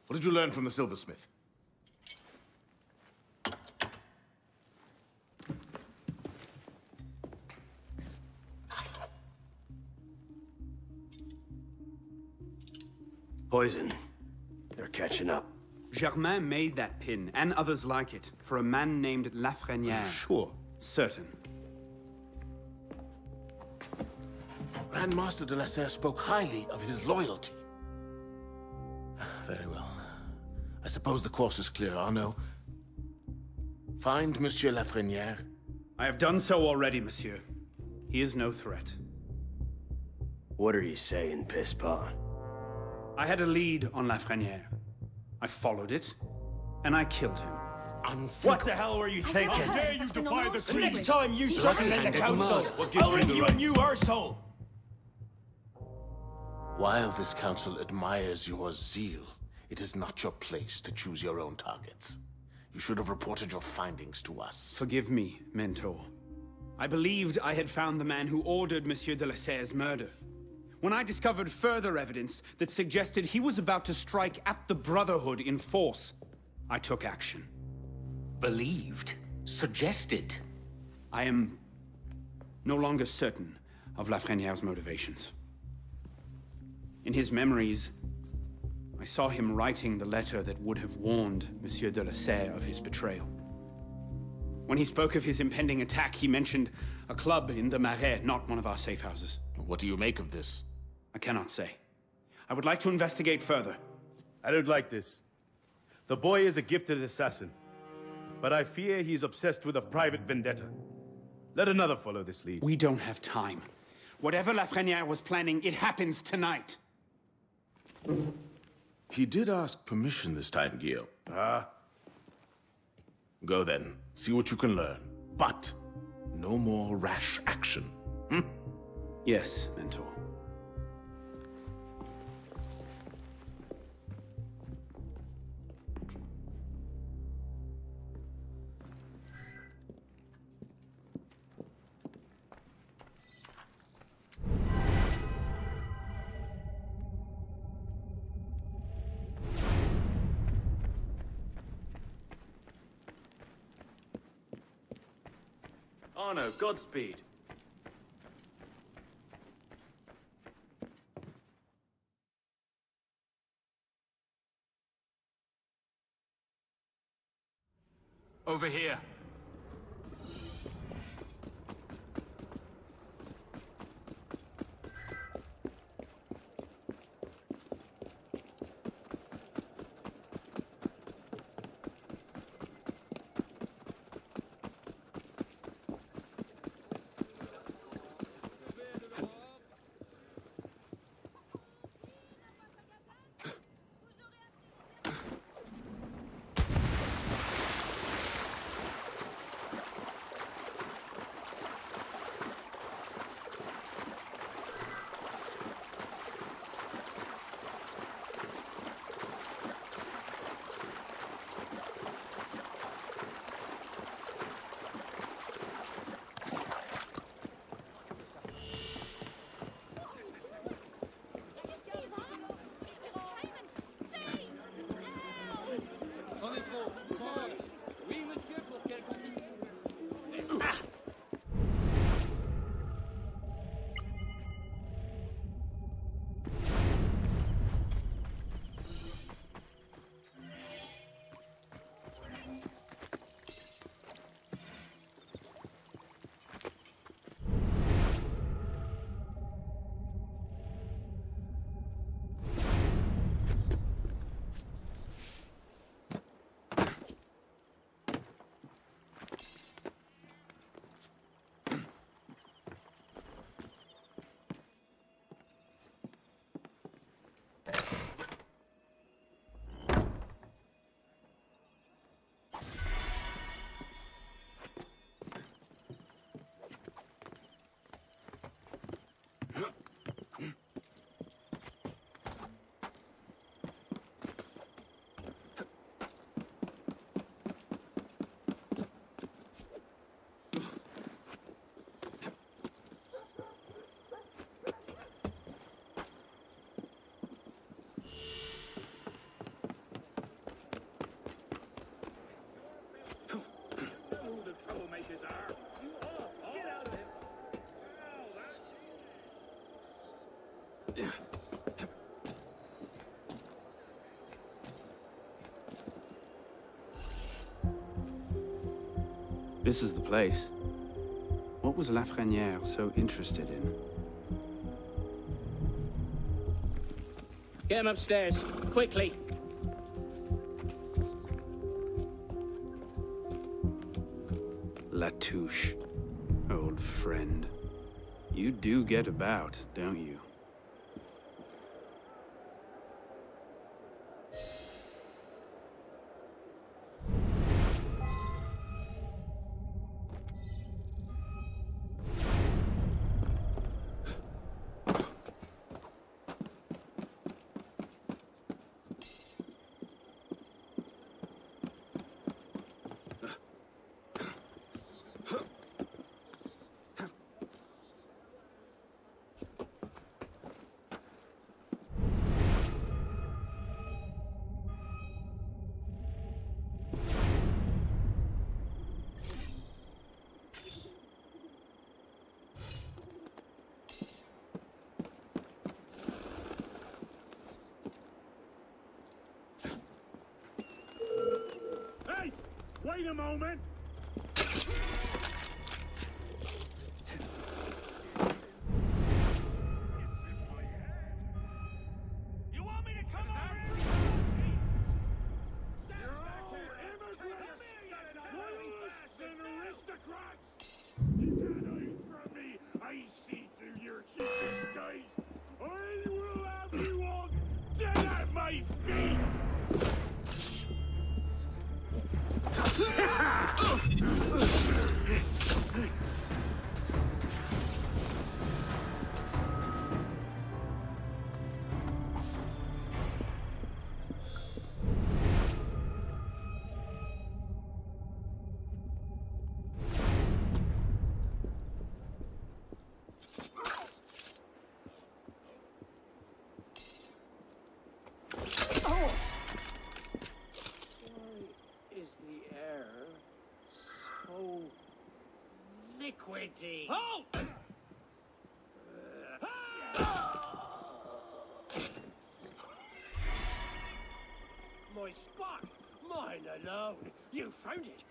what did you learn from the silversmith? Poison. They're catching up. Germain made that pin, and others like it, for a man named Lafreniere. Sure. Certain. Grandmaster de la Serre spoke highly of his loyalty. Very well. I suppose the course is clear, Arno. Find Monsieur Lafreniere. I have done so already, monsieur. He is no threat. What are you saying, Pisspot? I had a lead on Lafreniere. I followed it, and I killed him. What the hell were you thinking? How dare you defy the The next time you circumvent the council, What gives I'll you ring the you a right? new arsehole! While this council admires your zeal, it is not your place to choose your own targets. You should have reported your findings to us. Forgive me, Mentor. I believed I had found the man who ordered Monsieur de la Serre's murder. When I discovered further evidence that suggested he was about to strike at the Brotherhood in force, I took action. Believed? Suggested? I am no longer certain of Lafreniere's motivations. In his memories, I saw him writing the letter that would have warned Monsieur de la Serre of his betrayal. When he spoke of his impending attack, he mentioned a club in the Marais, not one of our safe houses. What do you make of this? I cannot say. I would like to investigate further. I don't like this. The boy is a gifted assassin, but I fear he's obsessed with a private vendetta. Let another follow this lead. We don't have time. Whatever Lafreniere was planning, it happens tonight. He did ask permission this time, Guillaume. Ah. Go then. See what you can learn. But no more rash action. Yes, Mentor. Arno, Godspeed. Over here. This is the place. What was Lafreniere so interested in? Get him upstairs, quickly. Latouche, old friend. You do get about, don't you? in a moment. You want me to come over? You're all immigrants, loyalists, and aristocrats. You can't hide from me. I see through your cheap disguise. I will have you all dead at my feet. Is the air so liquidy? Halt! My spot! Mine alone! You found it!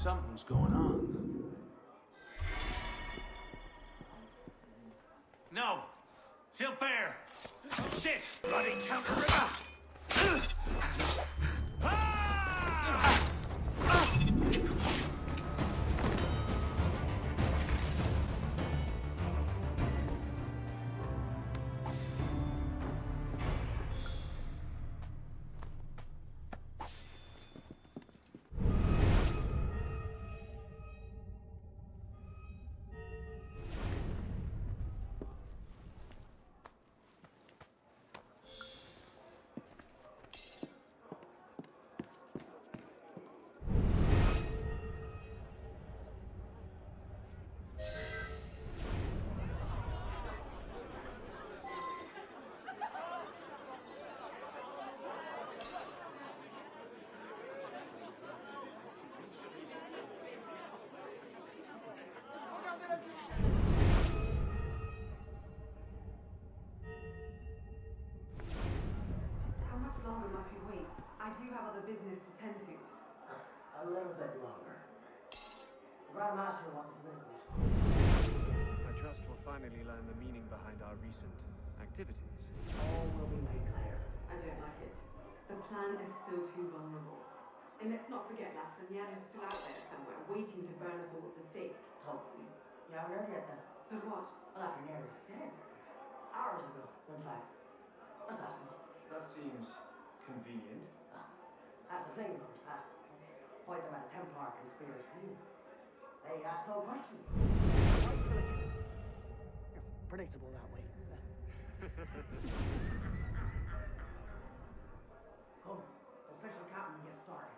Something's going on. No! Gilbert! Shit! Bloody counter-river! How much longer must we wait? I do have other business to tend to. A little bit longer. The Grand Master wants a political response. I trust we'll finally learn the meaning behind our recent activities. All will be made clear. I don't like it. The plan is still too vulnerable. And let's not forget Lafreniere is still out there somewhere, waiting to burn us all at the stake. Totally. You haven't heard yet then? But what? Lafreniere is dead. Hours ago, in fact. Assassins. That seems convenient. That's the thing about assassins. Point them at a Templar conspiracy. They ask no questions. Right for the kill. You're predictable that way. Come, official captain gets started.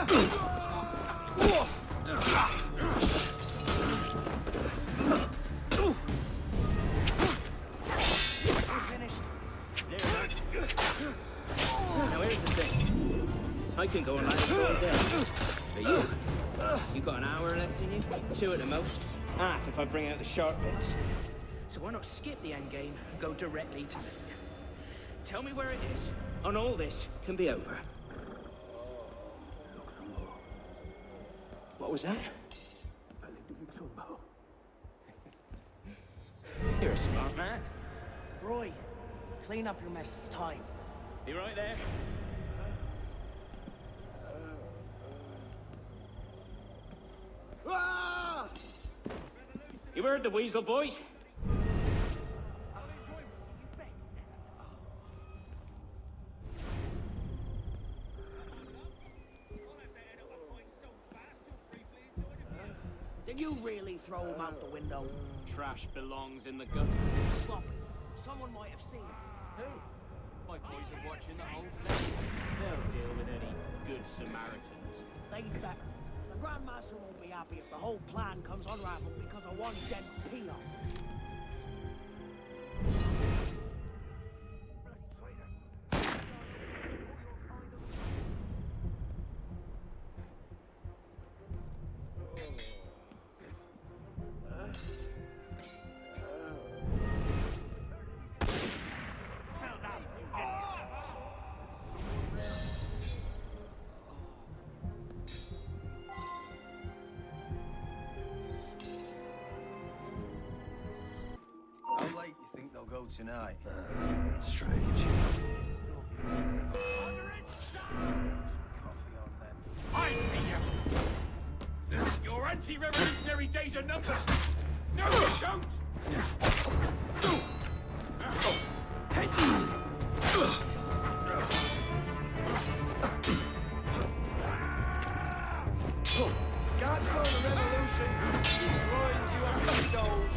Now here's the thing. I can go on like this all day. But you got an hour left in you? 2 at the most. Half if I bring out the sharp bits. So why not skip the end game and go directly to me? Tell me where it is, and all this can be over. What was that? You're a smart man. Roy, clean up your mess. It's time. Be right there. You heard the weasel, boys? Did you really throw him out the window? Trash belongs in the gutter. Sloppy. Someone might have seen it. Who? My boys are watching the whole thing. They'll deal with any good Samaritans. They better. The Grandmaster won't be happy if the whole plan comes unraveled because of one dead peanut. How late you think they'll go tonight? Strange. Coffee on them. I see you! Your anti-revolutionary days are numbered! No, you don't! Can't slow the revolution. It grinds you up your toes.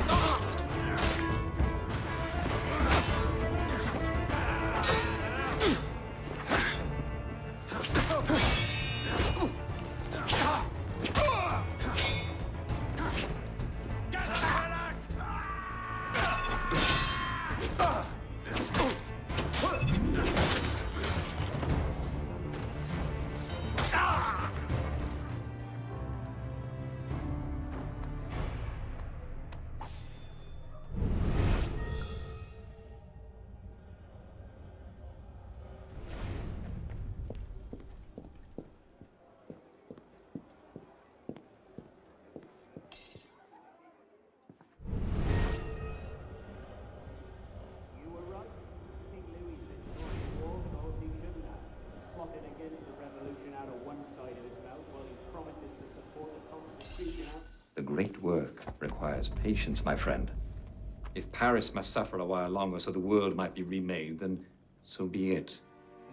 The great work requires patience, my friend. If Paris must suffer a while longer so the world might be remade, then so be it.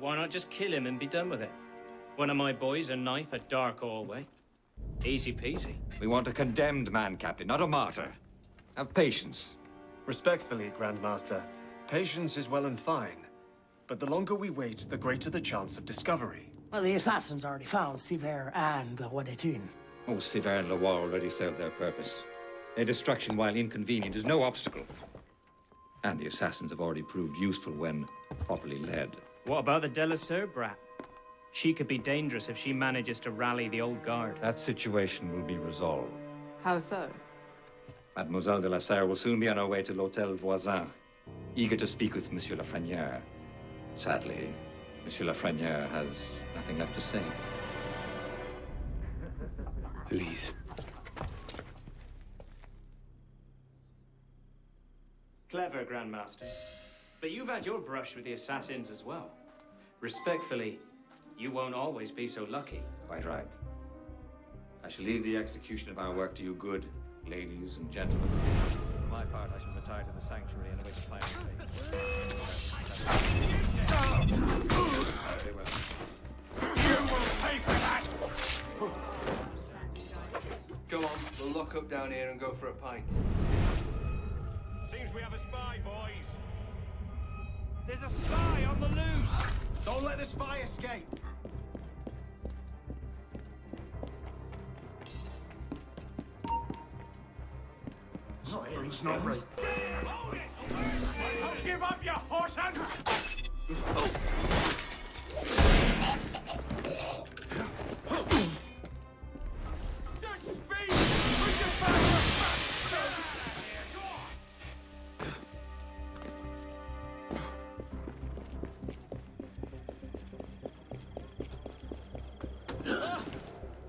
Why not just kill him and be done with it? One of my boys, a knife, a dark hallway. Easy peasy. We want a condemned man, Captain, not a martyr. Have patience. Respectfully, Grandmaster, patience is well and fine. But the longer we wait, the greater the chance of discovery. Well, the assassins already found Siver and the Wadetun. Oh, Siver and Leroy already served their purpose. Their destruction, while inconvenient, is no obstacle. And the assassins have already proved useful when properly led. What about the Delasser brat? She could be dangerous if she manages to rally the old guard. That situation will be resolved. How so? Mademoiselle de la Serre will soon be on her way to l'Hôtel Voisin, eager to speak with Monsieur Lafreniere. Sadly, Monsieur Lafreniere has nothing left to say. Please. Clever, Grandmaster. But you've had your brush with the assassins as well. Respectfully, you won't always be so lucky. Quite right. I shall leave the execution of our work to you good ladies and gentlemen. For my part, I shall retire to the sanctuary and await the final fate. Very well. You will pay for that! Go on, we'll lock up down here and go for a pint. Seems we have a spy, boys. There's a spy on the loose! Don't let the spy escape. Something's not right. Don't give up, you horse hunter!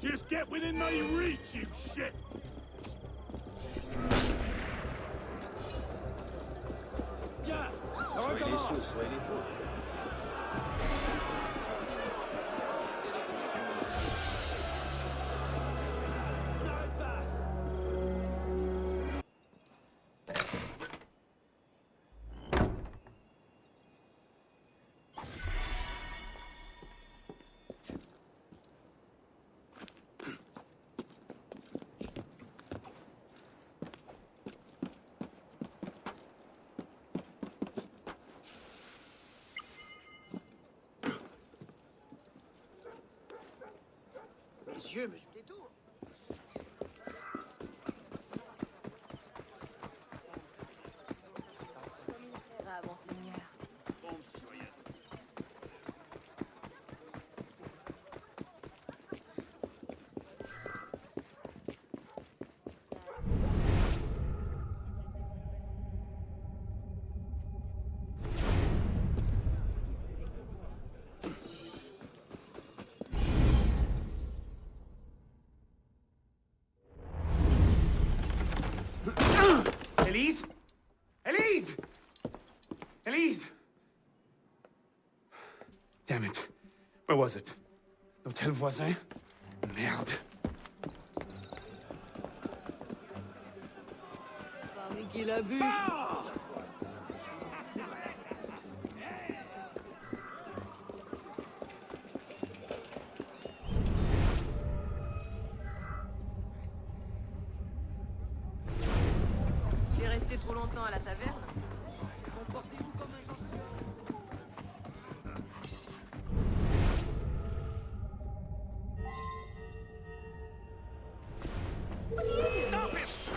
Just get within my reach, you shit! Yeah! On commence! Messieurs, monsieur Détour. Monseigneur. Elise? Elise! Elise! Damn it. Where was it? L'hôtel voisin? Merde. Paris qu'il a bu. Il est resté trop longtemps à la taverne. Comportez-vous comme un gentil.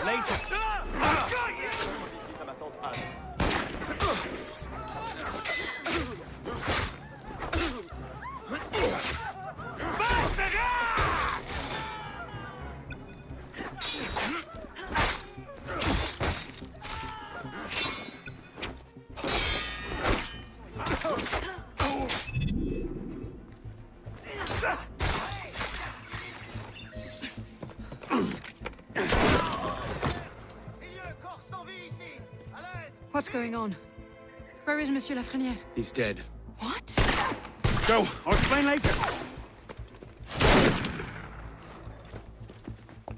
Later. Visite à ma tante Anne. What's going on? Where is Monsieur Lafreniere? He's dead. What? Go. I'll explain later.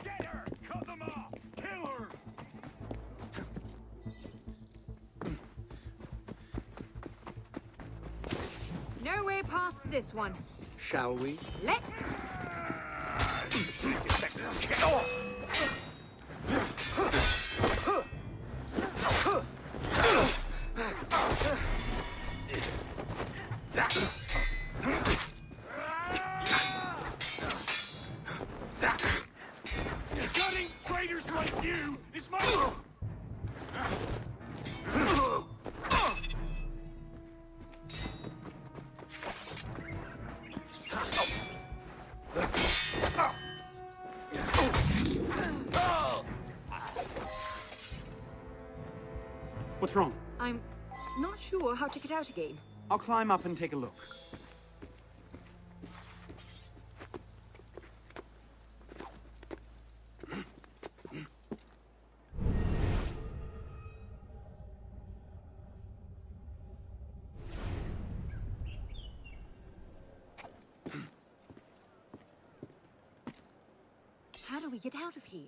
Get her! Cut them off! Kill her! No way past this one. Shall we? Let's. Gutting traitors like you is my... What's wrong? I'm not sure how to get out again. I'll climb up and take a look. How do we get out of here?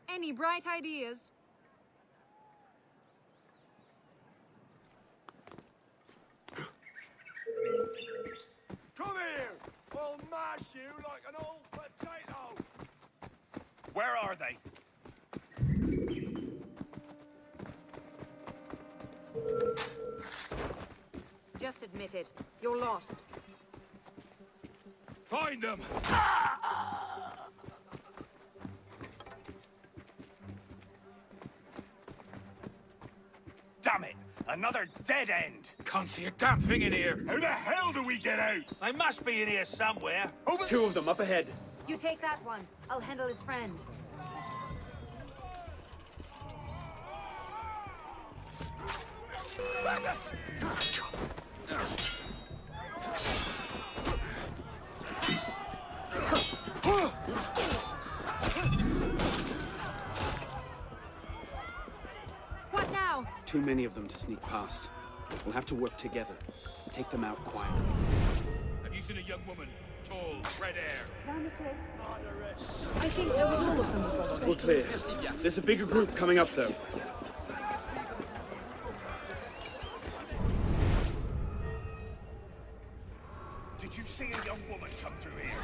Any bright ideas? Come here! I'll mash you like an old potato! Where are they? Just admit it. You're lost. Find them! Damn it! Another dead end! Can't see a damn thing in here. How the hell do we get out? They must be in here somewhere. Over. Two of them up ahead. You take that one. I'll handle his friend. What now? Too many of them to sneak past. We'll have to work together. Take them out quietly. Have you seen a young woman? Tall, red hair. I think that was all of them. We're clear. There's a bigger group coming up, though. Did you see a young woman come through here?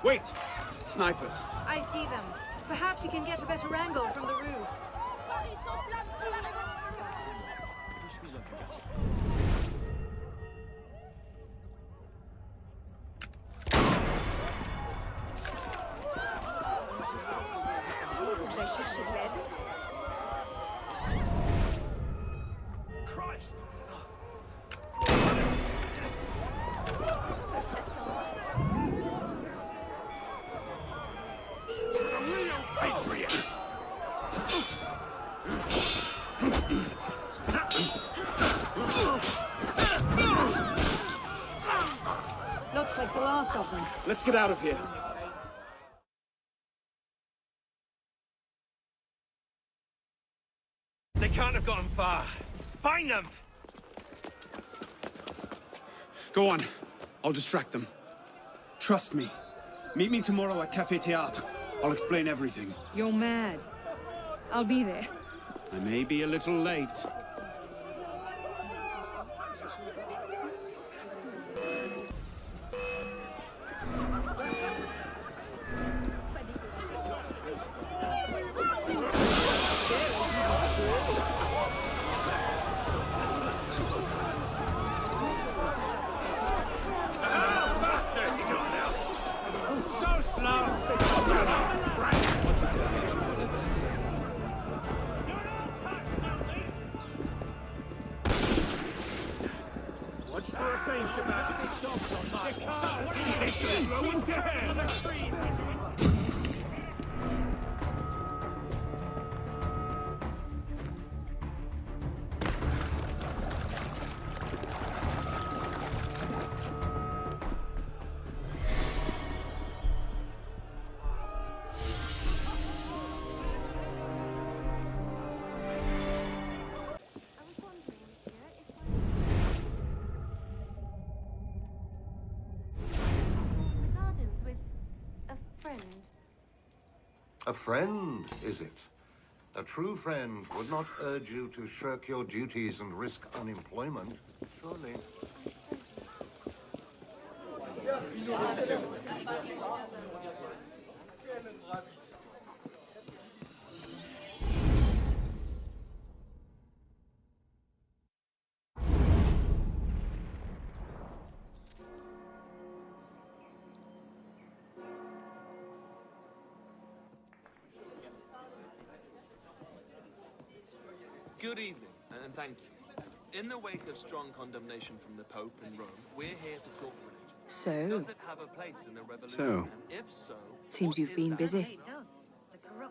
Wait! Snipers. I see them. Perhaps you can get a better angle from the roof. Christ! A real patriot! Looks like the last of them. Let's get out of here. They can't have gone far. Find them! Go on. I'll distract them. Trust me. Meet me tomorrow at Café Théâtre. I'll explain everything. You're mad. I'll be there. I may be a little late. A friend, is it? A true friend would not urge you to shirk your duties and risk unemployment, surely. Good evening, and thank you. In the wake of strong condemnation from the Pope in Rome, we're here to talk religion. So? Does it have a place in a revolution? And if so, Seems you've been busy.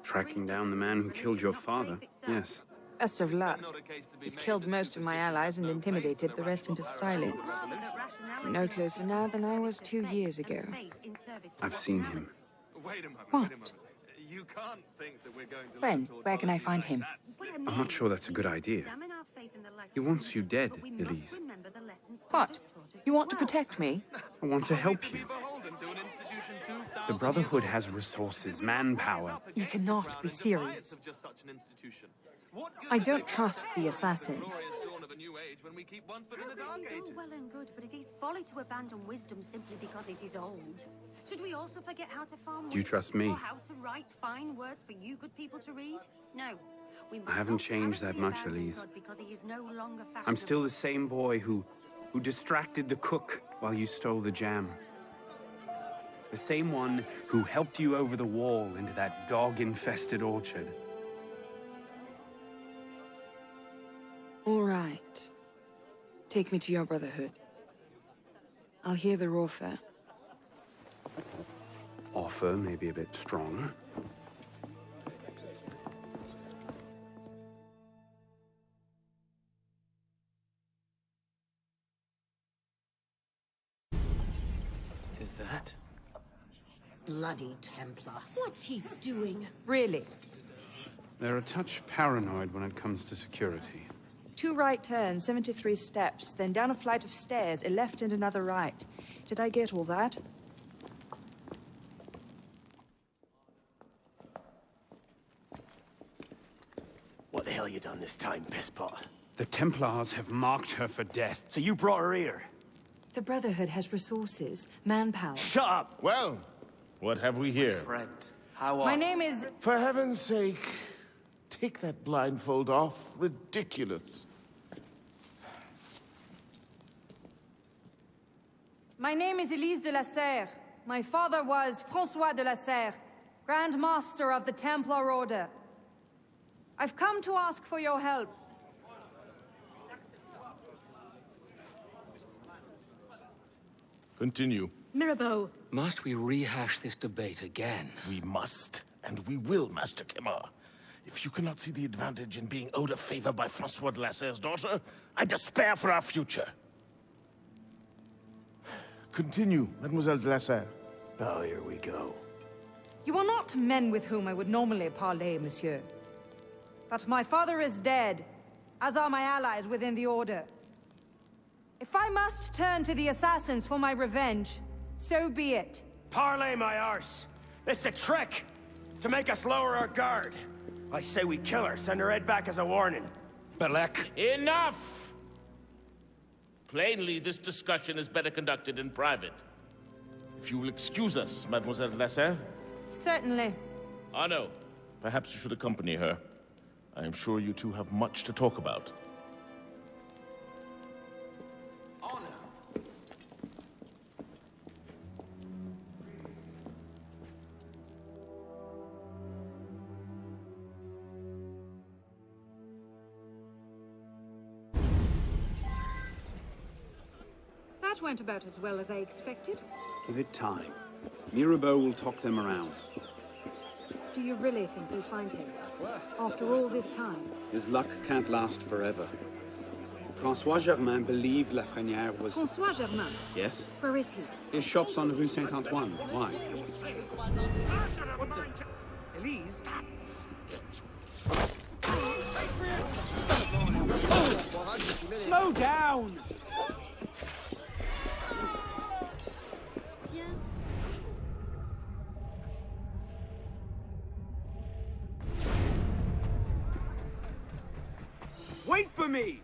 Tracking down the man who killed your father, yes. Best of luck. He's killed most of my allies and intimidated the rest into silence. I'm no closer now than I was 2 years ago. I've seen him. Wait a moment, What? wait a moment. You can't think that we're going to When? Where can I find him? I'm not sure that's a good idea. He wants you dead, Elise. What? You want to protect me? I want to help you. The Brotherhood has resources, manpower. You cannot be serious. I don't trust the assassins. New Age when we keep one foot in the Dark It's all Ages? well and good, but it is folly to abandon wisdom simply because it is old. Should we also forget how to farm? Do you trust me? Or how to write fine words for you good people to read? No. We must I haven't not changed that arrogantly much, abandon Elise. God because he is no longer I'm still the fashionable. same boy who distracted the cook while you stole the jam. The same one who helped you over the wall into that dog-infested orchard. All right. Take me to your brotherhood. I'll hear their offer. Offer may be a bit strong. Is that? Bloody Templar. What's he doing? Really? They're a touch paranoid when it comes to security. 2 right turns, 73 steps, then down a flight of stairs, a left and another right. Did I get all that? What the hell you done this time, pisspot? The Templars have marked her for death. So you brought her here? The Brotherhood has resources, manpower. Shut up! Well, what have we here? Friend, how are My name is... For heaven's sake, take that blindfold off. Ridiculous. My name is Elise de la Serre. My father was François de la Serre, Grand Master of the Templar Order. I've come to ask for your help. Continue. Mirabeau. Must we rehash this debate again? We must, and we will, Master Kimmer. If you cannot see the advantage in being owed a favor by François de la Serre's daughter, I despair for our future. Continue, Mademoiselle de la Serre. Oh, here we go. You are not men with whom I would normally parley, monsieur. But my father is dead, as are my allies within the Order. If I must turn to the assassins for my revenge, so be it. Parlay my arse! It's a trick! To make us lower our guard. I say we kill her, send her head back as a warning. Belek. Enough! Plainly, this discussion is better conducted in private. If you will excuse us, Mademoiselle de la Serre. Certainly. Arno, perhaps you should accompany her. I am sure you two have much to talk about. That went about as well as I expected. Give it time. Mirabeau will talk them around. Do you really think we'll find him? After all this time? His luck can't last forever. François Germain believed Lafrenière was... François Germain? Yes? Where is he? His shop's on Rue Saint-Antoine. Why? What the... Elise? Slow down! Wait for me!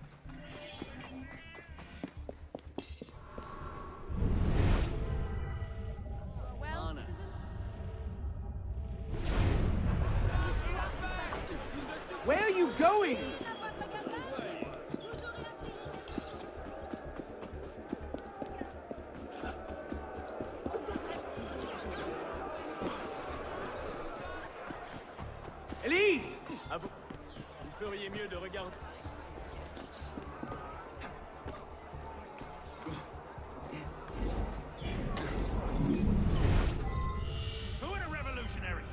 Where are you going? Elise! Vous feriez mieux de regarder. Who are the revolutionaries?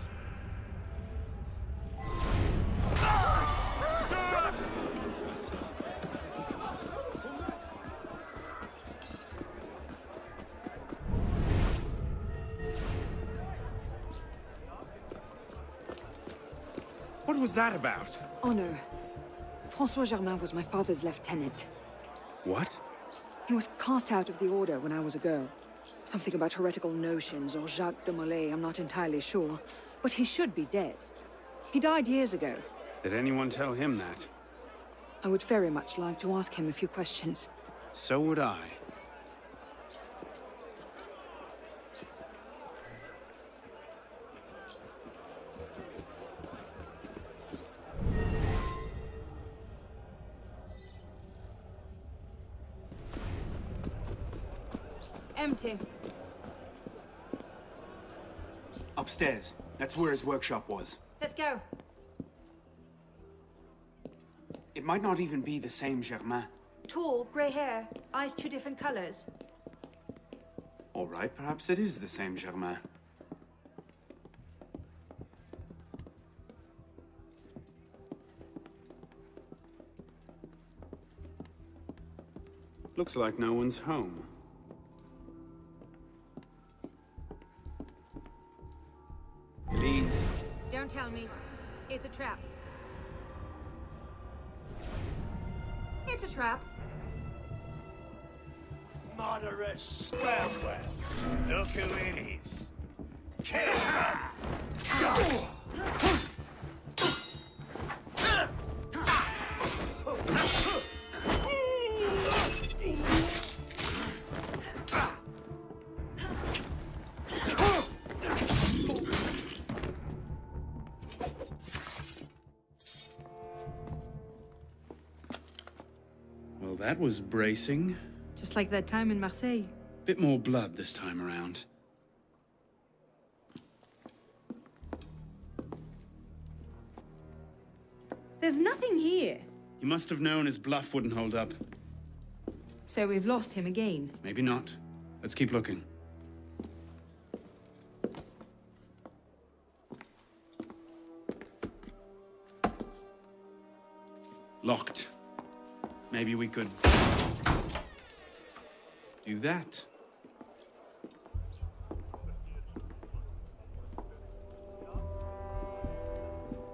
What was that about? Honor. François Germain was my father's lieutenant. What? He was cast out of the Order when I was a girl. Something about heretical notions or Jacques de Molay, I'm not entirely sure. But he should be dead. He died years ago. Did anyone tell him that? I would very much like to ask him a few questions. So would I. Empty. Upstairs. That's where his workshop was. Let's go. It might not even be the same Germain. Tall, grey hair, eyes two different colors. All right, perhaps it is the same Germain. Looks like no one's home. Please. Don't tell me. It's a trap. It's a trap. Moderate swell. Look who it is. Kill him! Well, that was bracing. Just like that time in Marseille. Bit more blood this time around. There's nothing here. He must have known his bluff wouldn't hold up. So we've lost him again. Maybe not. Let's keep looking. Locked. Maybe we could do that.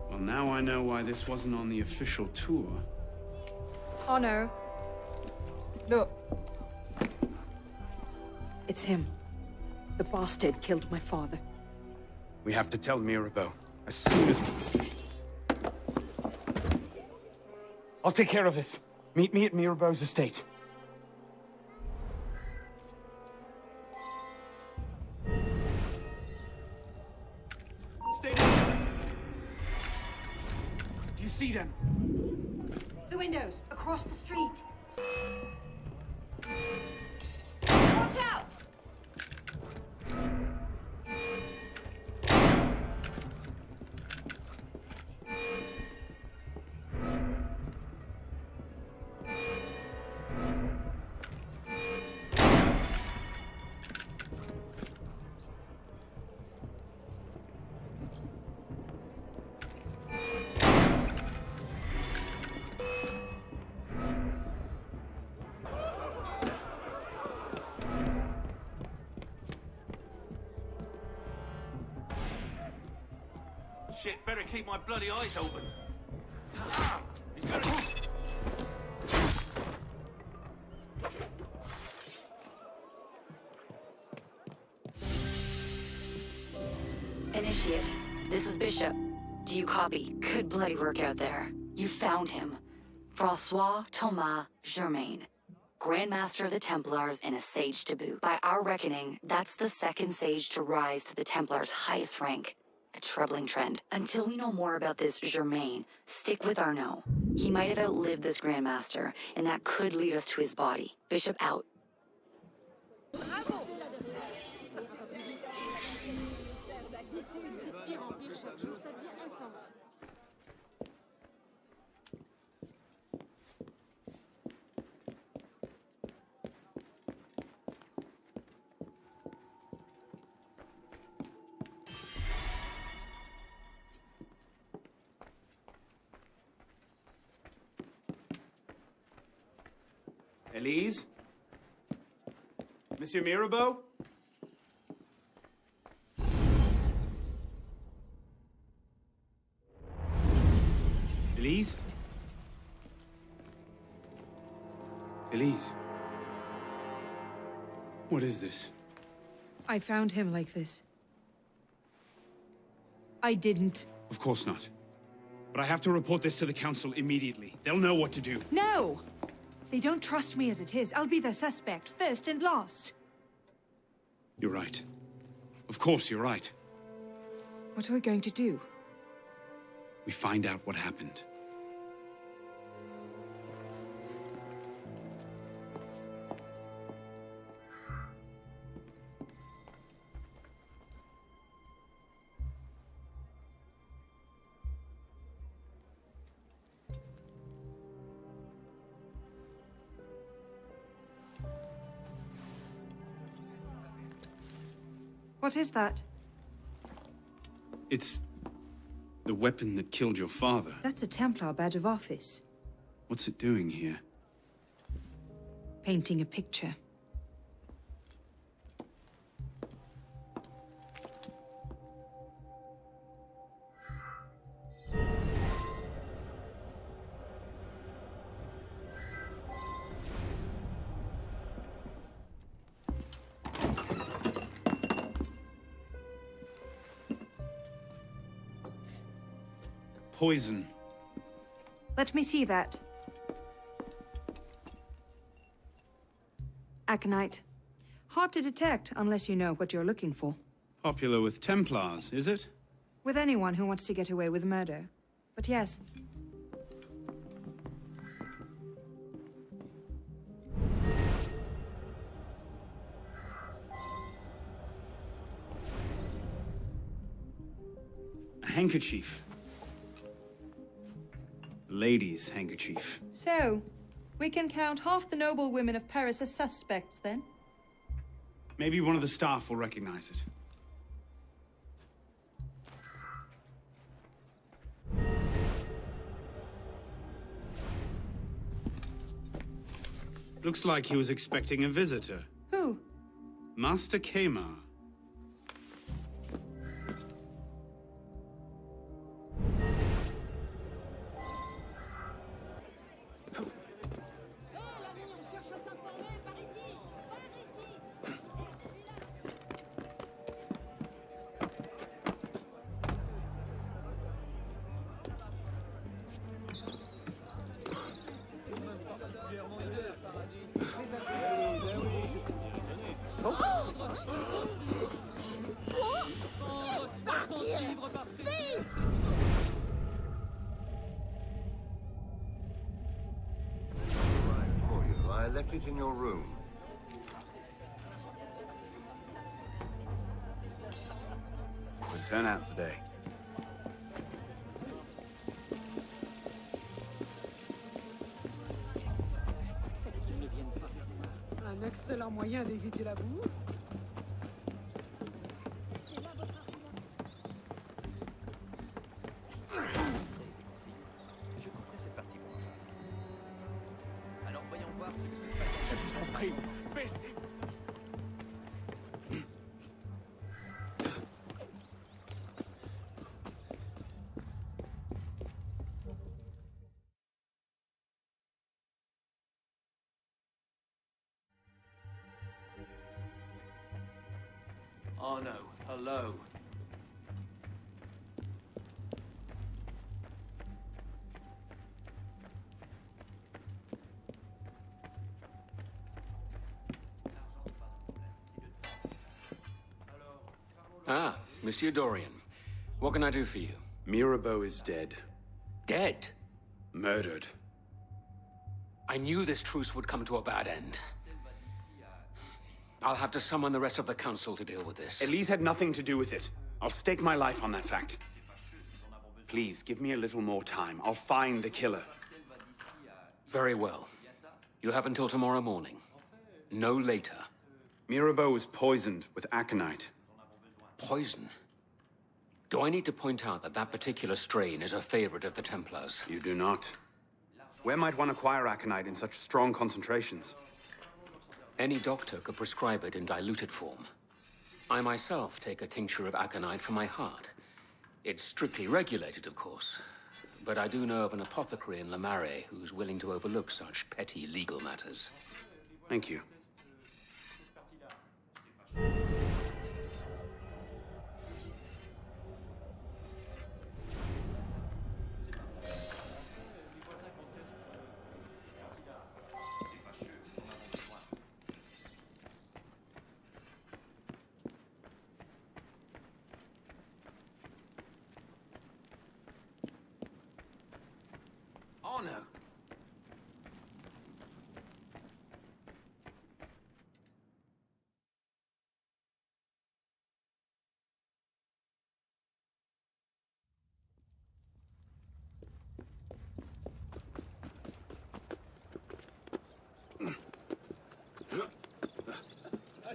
Well, now I know why this wasn't on the official tour. Oh no. Look. It's him. The bastard killed my father. We have to tell Mirabeau as soon as... I'll take care of this. Meet me at Mirabeau's estate. Stay down. Do you see them? The windows, across the street. Watch out! Shit, better keep my bloody eyes open. He's got it. Initiate, this is Bishop. Do you copy? Good bloody work out there. You found him. Francois Thomas Germain, Grand Master of the Templars and a sage to boot. By our reckoning, that's the second sage to rise to the Templars' highest rank. A troubling trend. Until we know more about this Germain, stick with Arnaud. He might have outlived this Grand Master, and that could lead us to his body. Bishop out. Elise? Monsieur Mirabeau? Elise? Elise? What is this? I found him like this. I didn't. Of course not. But I have to report this to the Council immediately. They'll know what to do. No! They don't trust me as it is. I'll be their suspect, first and last. You're right. Of course you're right. What are we going to do? We find out what happened. What is that? It's the weapon that killed your father. That's a Templar badge of office. What's it doing here? Painting a picture. Poison. Let me see that. Aconite. Hard to detect unless you know what you're looking for. Popular with Templars, is it? With anyone who wants to get away with murder. But yes. A handkerchief. Lady's handkerchief. So, we can count half the noble women of Paris as suspects, then? Maybe one of the staff will recognize it. Looks like he was expecting a visitor. Who? Master Kemar. I left it in your room. Good turnout today. Un excellent moyen d'éviter la boue. Je couperai cette partie pour enfants. Alors voyons voir ce que se passe. Je vous en prie, baissez. Arno, hello. Ah, Monsieur Dorian. What can I do for you? Mirabeau is dead. Dead? Murdered. I knew this truce would come to a bad end. I'll have to summon the rest of the council to deal with this. Elise had nothing to do with it. I'll stake my life on that fact. Please, give me a little more time. I'll find the killer. Very well. You have until tomorrow morning. No later. Mirabeau was poisoned with aconite. Poison? Do I need to point out that that particular strain is a favorite of the Templars? You do not. Where might one acquire aconite in such strong concentrations? Any doctor could prescribe it in diluted form. I myself take a tincture of aconite for my heart. It's strictly regulated, of course. But I do know of an apothecary in Le Marais who's willing to overlook such petty legal matters. Thank you.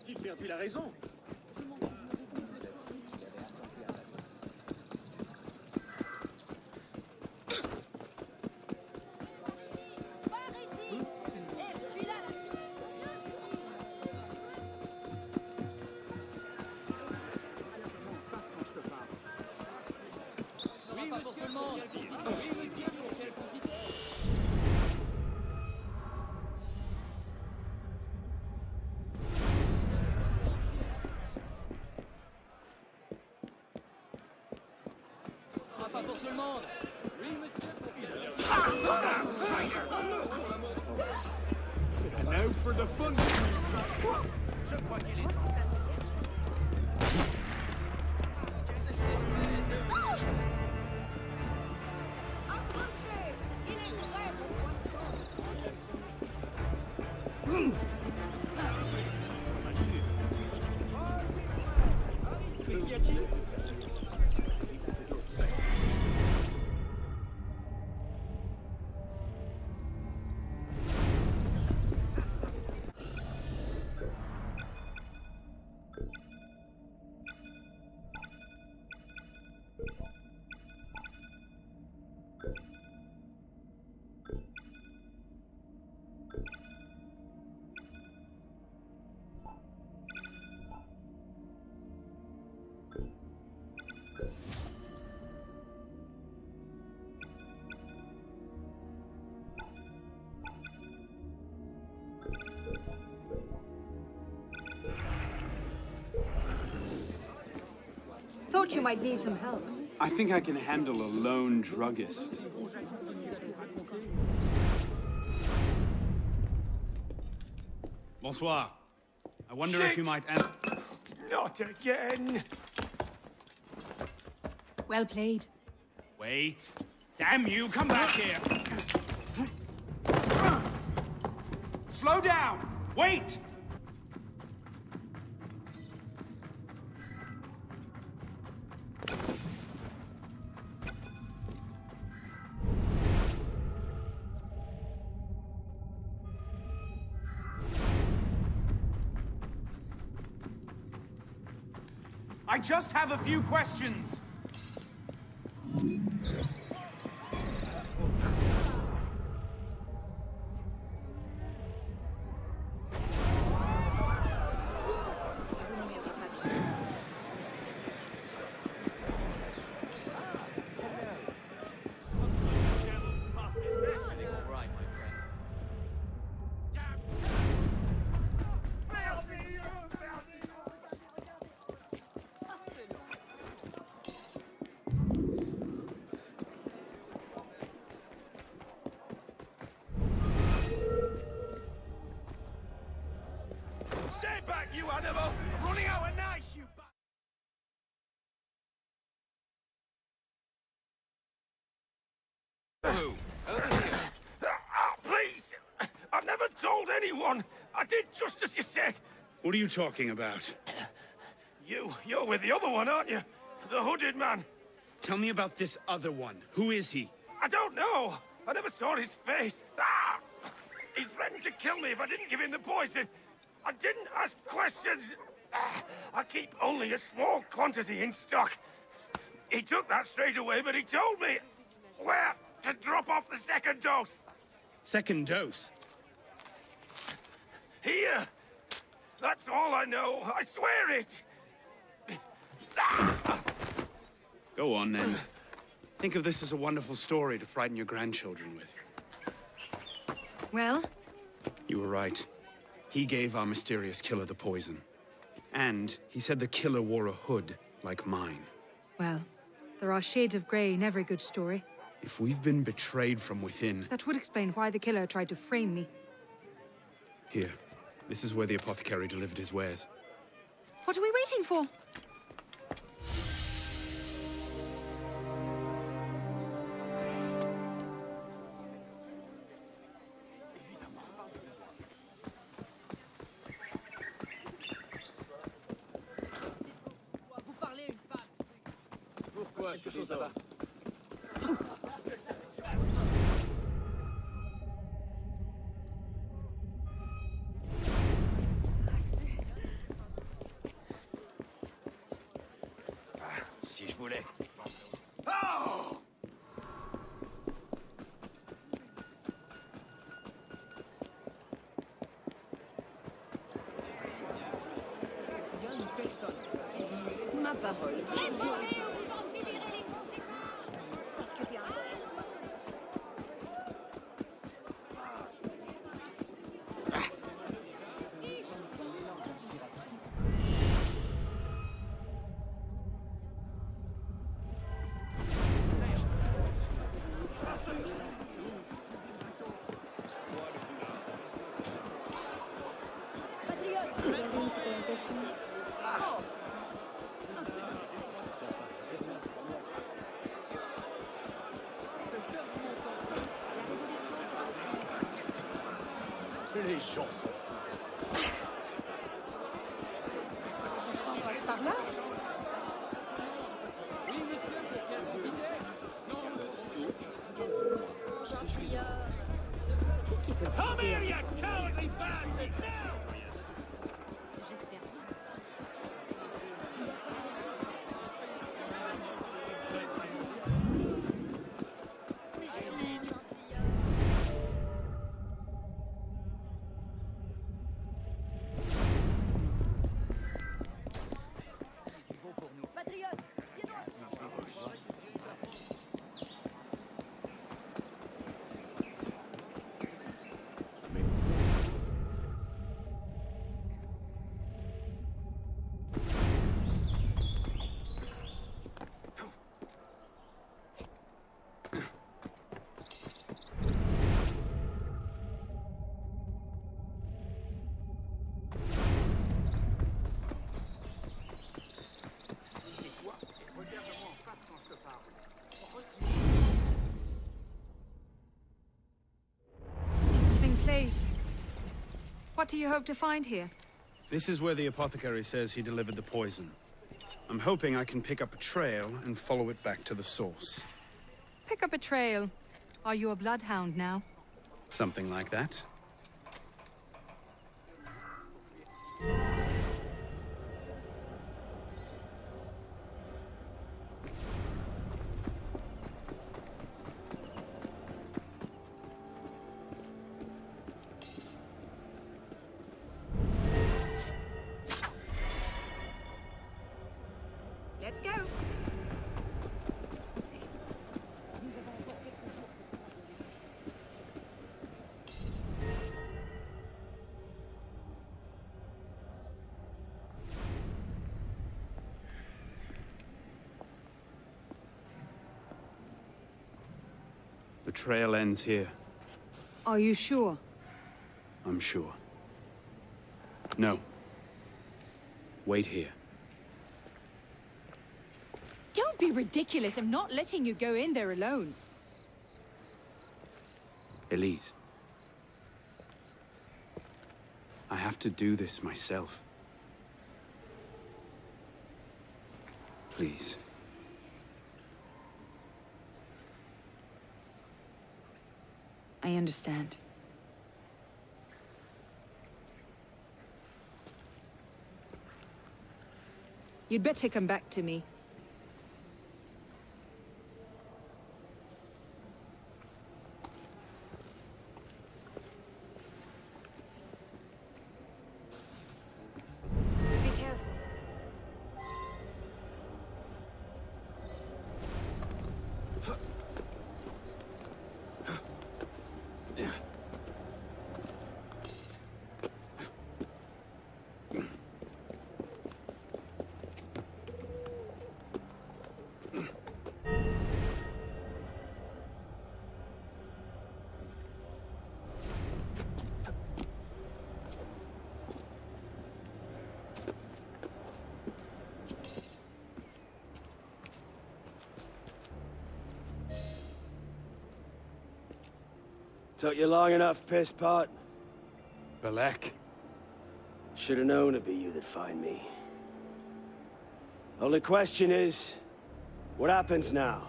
A-t-il perdu la raison? Pas pour tout le monde. Oui, monsieur. And now for the fun. Je crois qu'il est temps. Qu'y a-t-il? Thought you might need some help. I think I can handle a lone druggist. Bonsoir. I wonder if you might... Not again! Well played. Wait. Damn you, come back here! Slow down! Wait! I just have a few questions. Stay back, you animal! Running out of nice, you Please! I've never told anyone! I did just as you said! What are you talking about? You're with the other one, aren't you? The hooded man. Tell me about this other one. Who is he? I don't know. I never saw his face. Ah! He threatened to kill me if I didn't give him the poison. I didn't ask questions. Ah, I keep only a small quantity in stock. He took that straight away, but he told me where to drop off the second dose. Second dose? Here. That's all I know. I swear it. Go on, then. Think of this as a wonderful story to frighten your grandchildren with. Well? You were right. He gave our mysterious killer the poison. And he said the killer wore a hood like mine. Well, there are shades of grey in every good story. If we've been betrayed from within... That would explain why the killer tried to frame me. Here. This is where the apothecary delivered his wares. What are we waiting for? Pourquoi c'est ça va? Répondez ou vous en subirez les conséquences. Qu'est-ce que t'es un Les gens s'en foutent. On passe par là? Oui, monsieur, Qu'est-ce qui fait Come pousser here, un- you cowardly bastard! Now! J'espère. Place. What do you hope to find here? This is where the apothecary says he delivered the poison. I'm hoping I can pick up a trail and follow it back to the source. Pick up a trail. Are you a bloodhound now? Something like that. Let's go. The trail ends here. Are you sure? I'm sure. No. Wait here. Don't be ridiculous. I'm not letting you go in there alone. Elise. I have to do this myself. Please. I understand. You'd better come back to me. Be careful. Took you long enough, piss pot. Balek. Should have known it'd be you that'd find me. Only question is, what happens now?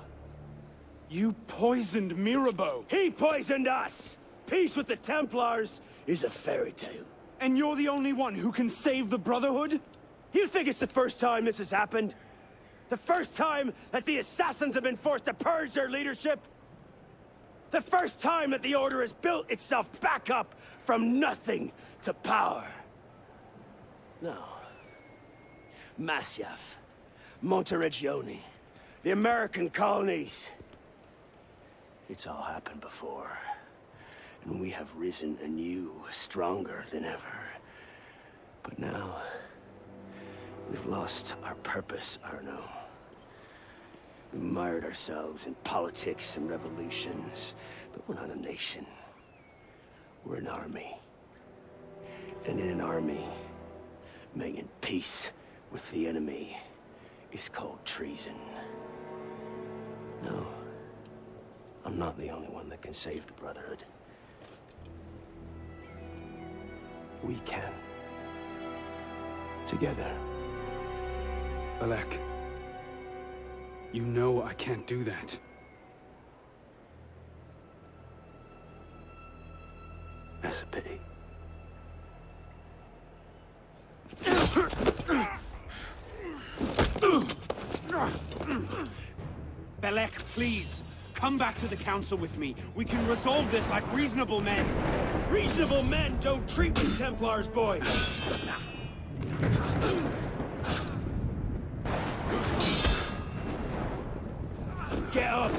You poisoned Mirabeau! He poisoned us! Peace with the Templars is a fairy tale. And you're the only one who can save the Brotherhood? You think it's the first time this has happened? The first time that the Assassins have been forced to purge their leadership? The first time that the Order has built itself back up from nothing to power? No. Masyaf. Monteregione, the American colonies. It's all happened before. And we have risen anew, stronger than ever. But now, we've lost our purpose, Arno. We mired ourselves in politics and revolutions, but we're not a nation. We're an army. And in an army, making peace with the enemy is called treason. No, I'm not the only one that can save the Brotherhood. We can. Together. Belek, you know I can't do that. That's a pity. Belek, please, come back to the council with me. We can resolve this like reasonable men. Reasonable men don't treat with Templars, boy! Get up!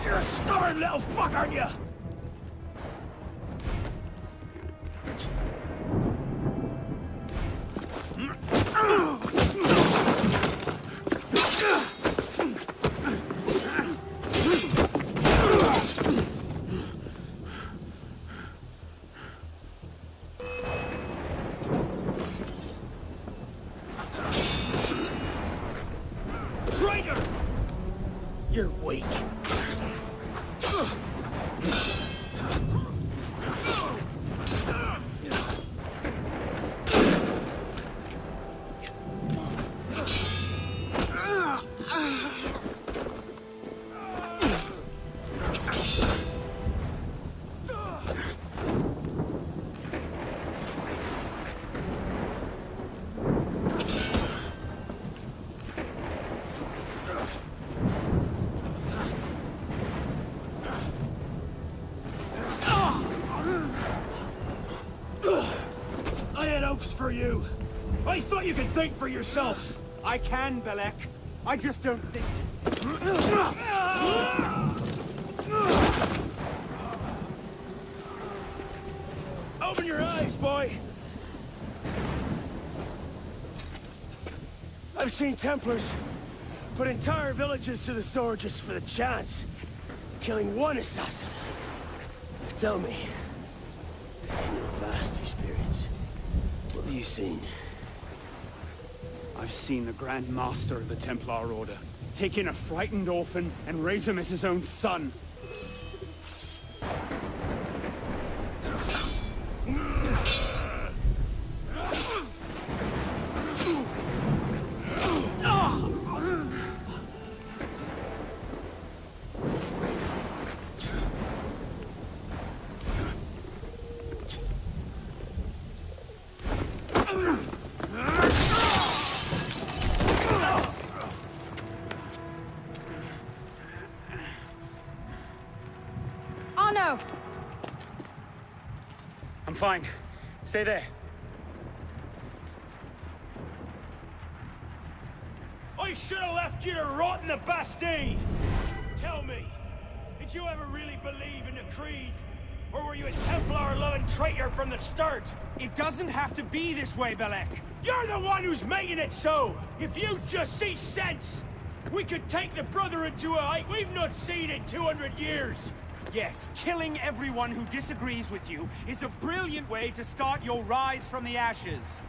You're a stubborn little fuck, aren't you? Traitor! You're weak. I had hopes for you. I thought you could think for yourself. I can, Belek. I just don't think... Open your eyes, boy. I've seen Templars put entire villages to the sword just for the chance. Killing one assassin. Tell me, in your vast experience, what have you seen? I've seen the Grand Master of the Templar Order take in a frightened orphan and raise him as his own son. Arno! I'm fine. Stay there. I should have left you to rot in the Bastille! Tell me, did you ever really believe in the Creed? Or were you a Templar-loving traitor from the start? It doesn't have to be this way, Belek. You're the one who's making it so! If you just see sense, we could take the Brotherhood to a height we've not seen in 200 years! Yes, killing everyone who disagrees with you is a brilliant way to start your rise from the ashes.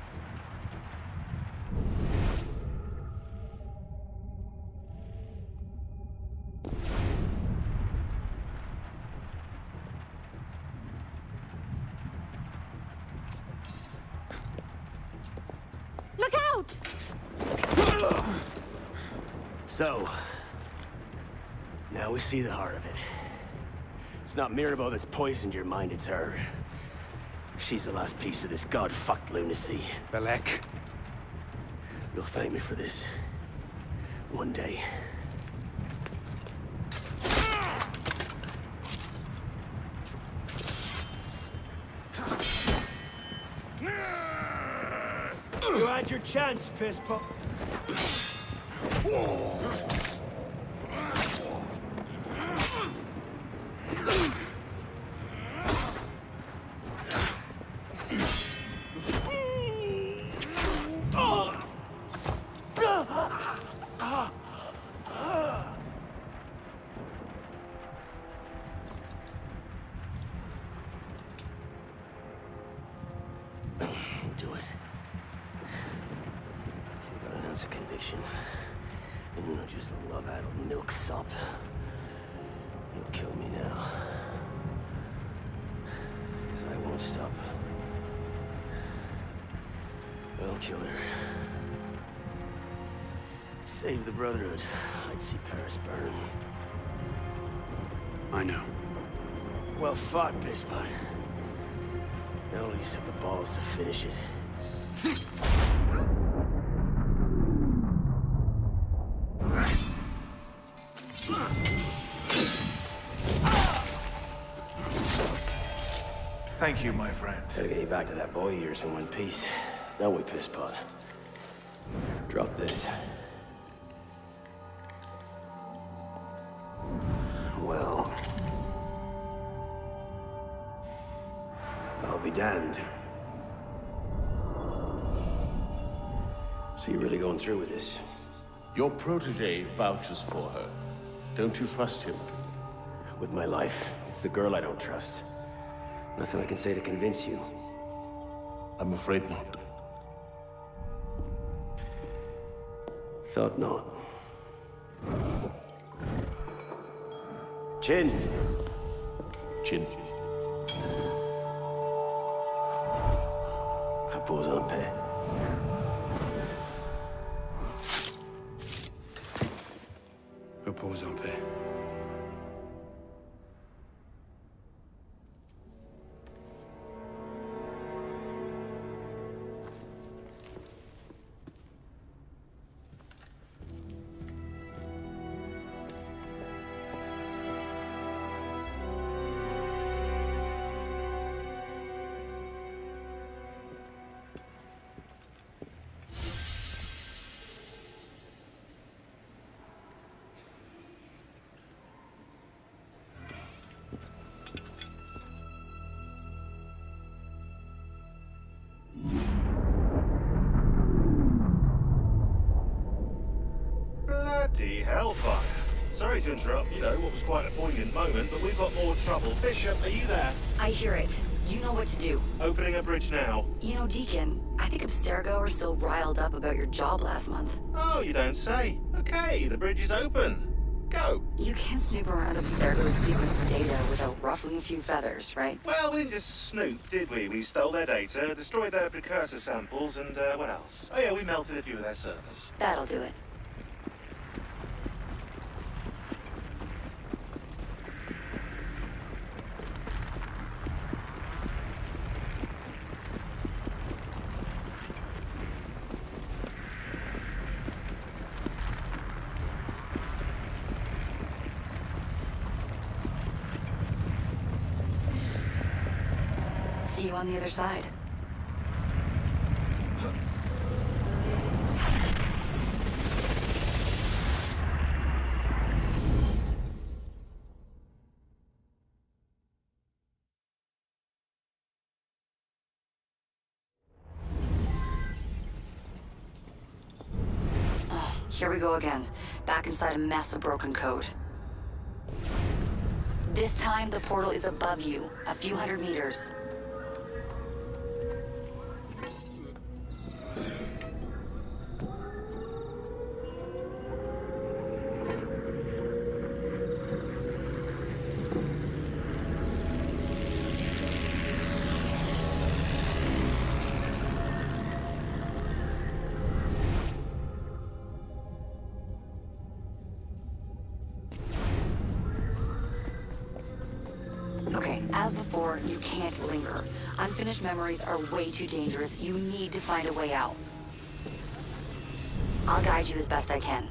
Look out! So, now we see the heart of it. It's not Mirabeau that's poisoned your mind, it's her. She's the last piece of this god-fucked lunacy. Belek. You'll thank me for this. One day. You had your chance, piss pop. Do it. You got an ounce of conviction, and you're not just a love-addled milksop. You'll kill me now. Because I won't stop. I'll kill her. Save the Brotherhood. I'd see Paris burn. I know. Well fought, Bismarck. Now at least have the balls to finish it. Thank you, my friend. Gotta get you back to that boy of yours in one piece. Don't we, pisspot? Drop this. Well... I'll be damned. So you're really going through with this? Your protege vouches for her. Don't you trust him? With my life. It's the girl I don't trust. Nothing I can say to convince you. I'm afraid not. Thought not. Chin. Chin. Repose en paix. Repose en paix. Bloody hellfire. Sorry to interrupt, you know, what was quite a poignant moment, but we've got more trouble. Bishop, are you there? I hear it. You know what to do. Opening a bridge now. You know, Deacon, I think Abstergo are still riled up about your job last month. Oh, you don't say. Okay, the bridge is open. Go. You can't snoop around Abstergo's sequence of data without ruffling a few feathers, right? Well, we didn't just snoop, did we? We stole their data, destroyed their precursor samples, and what else? Oh yeah, we melted a few of their servers. That'll do it. See you on the other side. Here we go again. Back inside a mess of broken code. This time, the portal is above you, a few hundred meters. Therefore, you can't linger. Unfinished memories are way too dangerous. You need to find a way out. I'll guide you as best I can.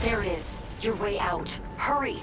There it is. Your way out. Hurry!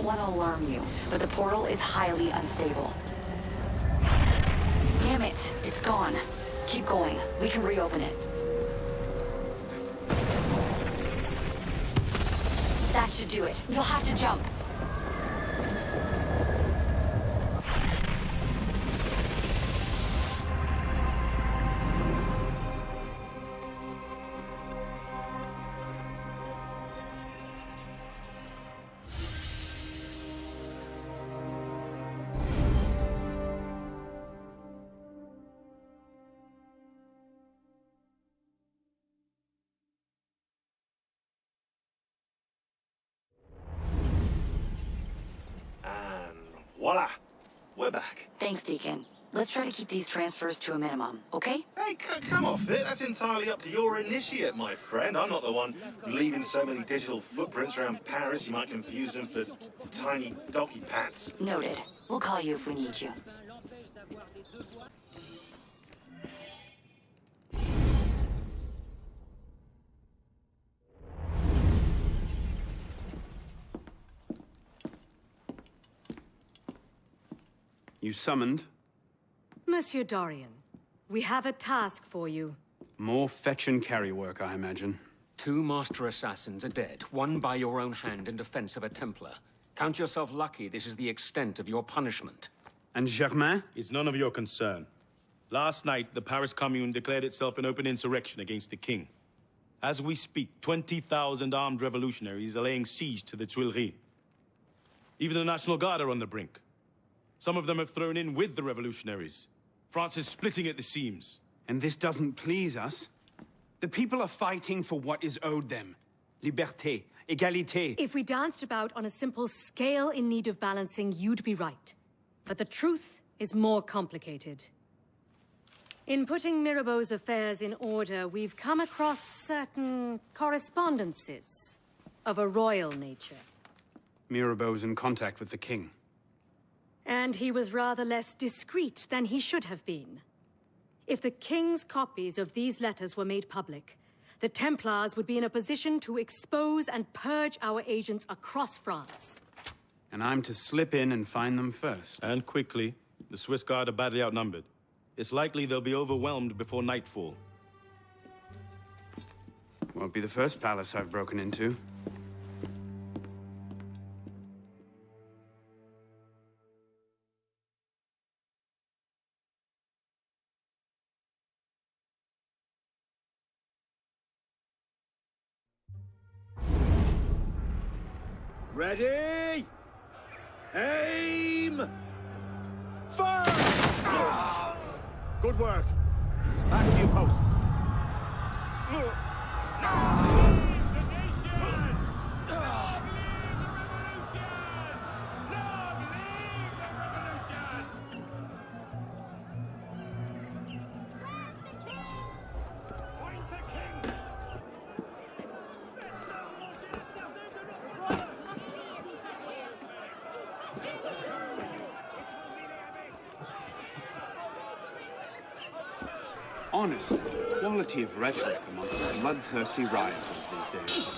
want to alarm you, but the portal is highly unstable. Damn it, it's gone. Keep going. We can reopen it. That should do it. You'll have to jump. Voila! We're back. Thanks, Deacon. Let's try to keep these transfers to a minimum, okay? Hey, come off it. That's entirely up to your initiate, my friend. I'm not the one leaving so many digital footprints around Paris you might confuse them for tiny doggy pats. Noted. We'll call you if we need you. You summoned? Monsieur Dorian, we have a task for you. More fetch and carry work, I imagine. 2 master assassins are dead, one by your own hand in defense of a Templar. Count yourself lucky this is the extent of your punishment. And Germain? It's none of your concern. Last night, the Paris Commune declared itself an open insurrection against the king. As we speak, 20,000 armed revolutionaries are laying siege to the Tuileries. Even the National Guard are on the brink. Some of them have thrown in with the revolutionaries. France is splitting at the seams. And this doesn't please us? The people are fighting for what is owed them. Liberté, égalité. If we danced about on a simple scale in need of balancing, you'd be right. But the truth is more complicated. In putting Mirabeau's affairs in order, we've come across certain correspondences of a royal nature. Mirabeau's in contact with the king. And he was rather less discreet than he should have been. If the king's copies of these letters were made public, the Templars would be in a position to expose and purge our agents across France. And I'm to slip in and find them first. And quickly. The Swiss Guard are badly outnumbered. It's likely they'll be overwhelmed before nightfall. Won't be the first palace I've broken into. Ready? Aim! Fire! Good work. Back to your posts. Honest quality of rhetoric amongst bloodthirsty rioters these days.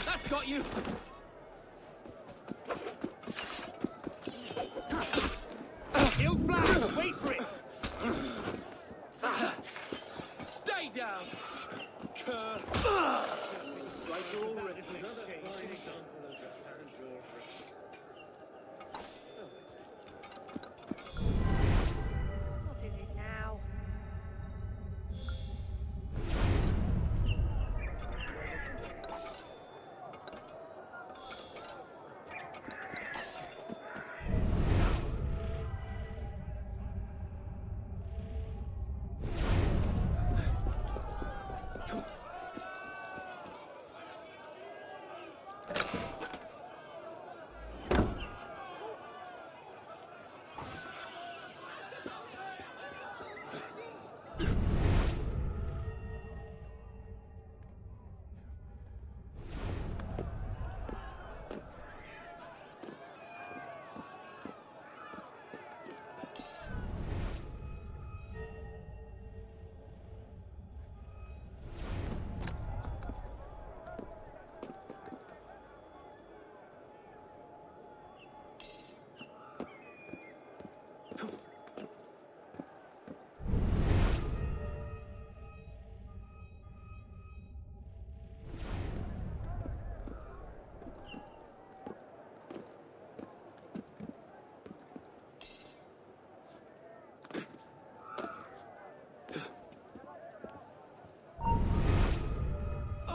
That's got you! He'll fly! Wait for it! Stay down! What is it now?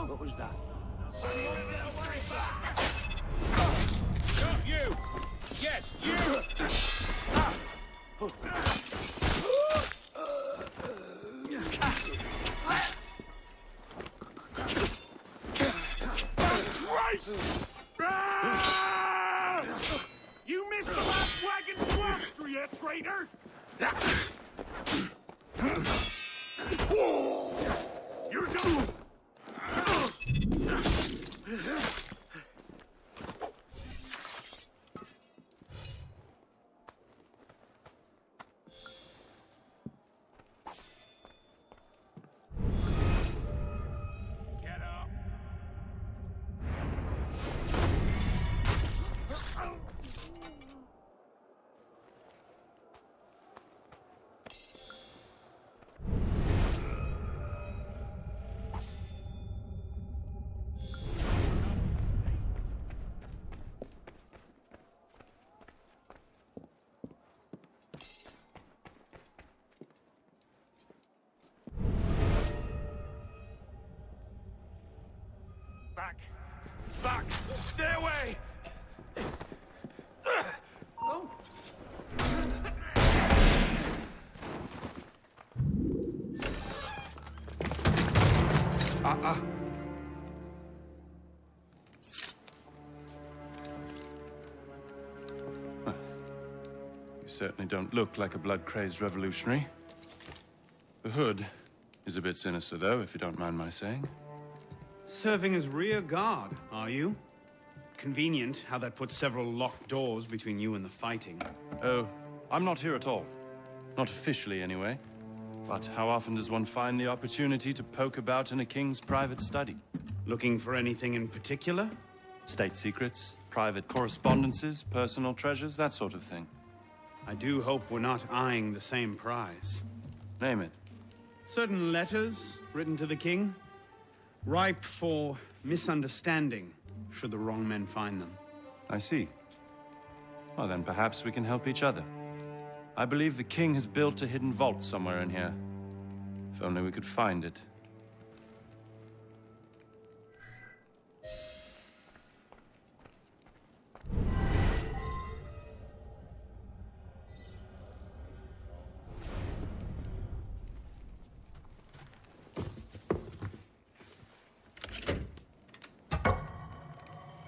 What was that? Not you! Yes, you! You missed the last wagon to Austria, traitor! You're done! Get up! Back! Back! Stay away! Oh. You certainly don't look like a blood-crazed revolutionary. The hood is a bit sinister, though, if you don't mind my saying. Serving as rear guard, are you? Convenient how that puts several locked doors between you and the fighting. Oh, I'm not here at all. Not officially, anyway. But how often does one find the opportunity to poke about in a king's private study? Looking for anything in particular? State secrets, private correspondences, personal treasures, that sort of thing. I do hope we're not eyeing the same prize. Name it. Certain letters written to the king, ripe for misunderstanding, should the wrong men find them. I see. Well, then perhaps we can help each other. I believe the king has built a hidden vault somewhere in here. If only we could find it.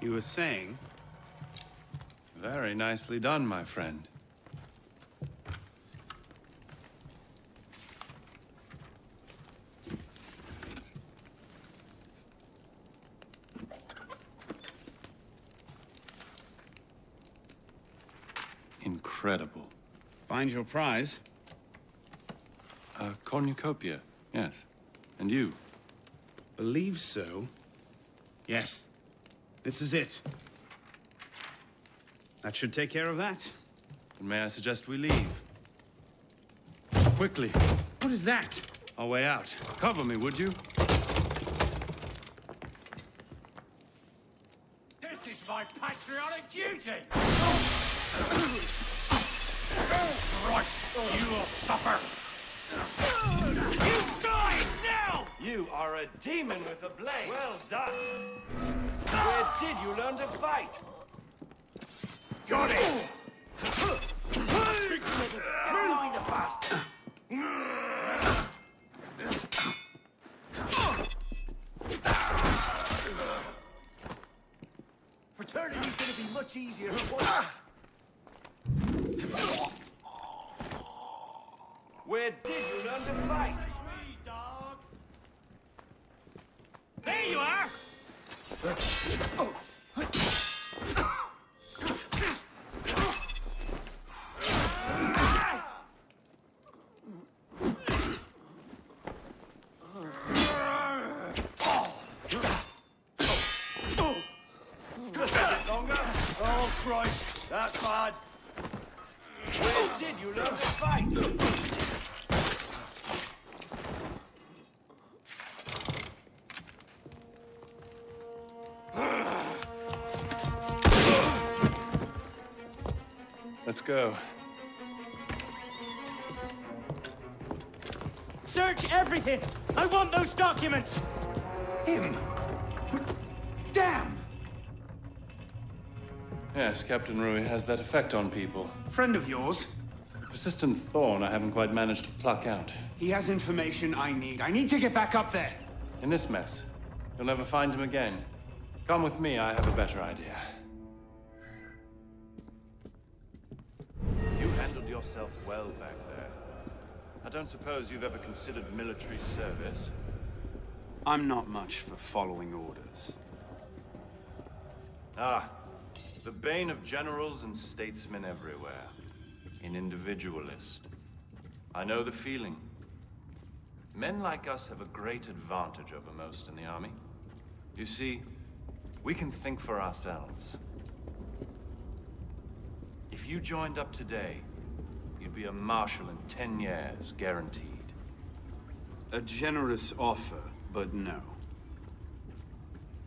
You were saying? Very nicely done, my friend. Incredible. Find your prize? A cornucopia, yes. And you? Believe so. Yes. This is it. That should take care of that. Then may I suggest we leave? Quickly. What is that? Our way out. Cover me, would you? This is my patriotic duty! Christ, you will suffer! You die now! You are a demon with a blade. Well done. Where did you learn to fight? Got it! Mind the bastard! Fraternity's gonna be much easier at once. Where did you learn to fight? There you are! Oh, Christ, that's bad. Where did you learn to fight? Let's go. Search everything! I want those documents! Him! Damn! Yes, Captain Rui has that effect on people. Friend of yours? A persistent thorn I haven't quite managed to pluck out. He has information I need. I need to get back up there. In this mess, you'll never find him again. Come with me, I have a better idea. You handled yourself well back there. I don't suppose you've ever considered military service? I'm not much for following orders. Ah, the bane of generals and statesmen everywhere. An individualist. I know the feeling. Men like us have a great advantage over most in the army. You see, we can think for ourselves. If you joined up today, you'd be a marshal in 10 years, guaranteed. A generous offer, but no.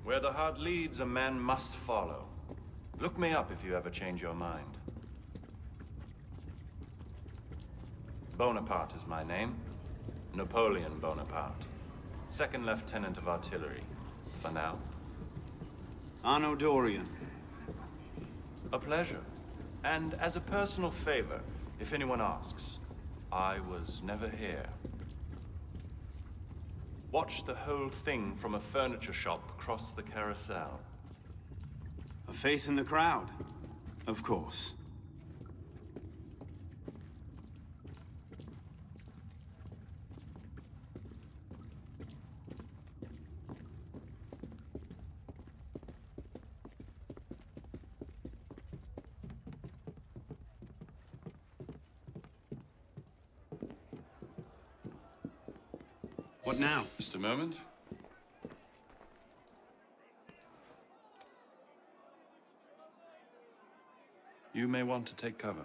Where the heart leads, a man must follow. Look me up if you ever change your mind. Bonaparte is my name. Napoleon Bonaparte. Second Lieutenant of Artillery. For now. Arno Dorian. A pleasure. And as a personal favor, if anyone asks, I was never here. Watch the whole thing from a furniture shop across the carousel. A face in the crowd, of course. What now? Just a moment. You may want to take cover.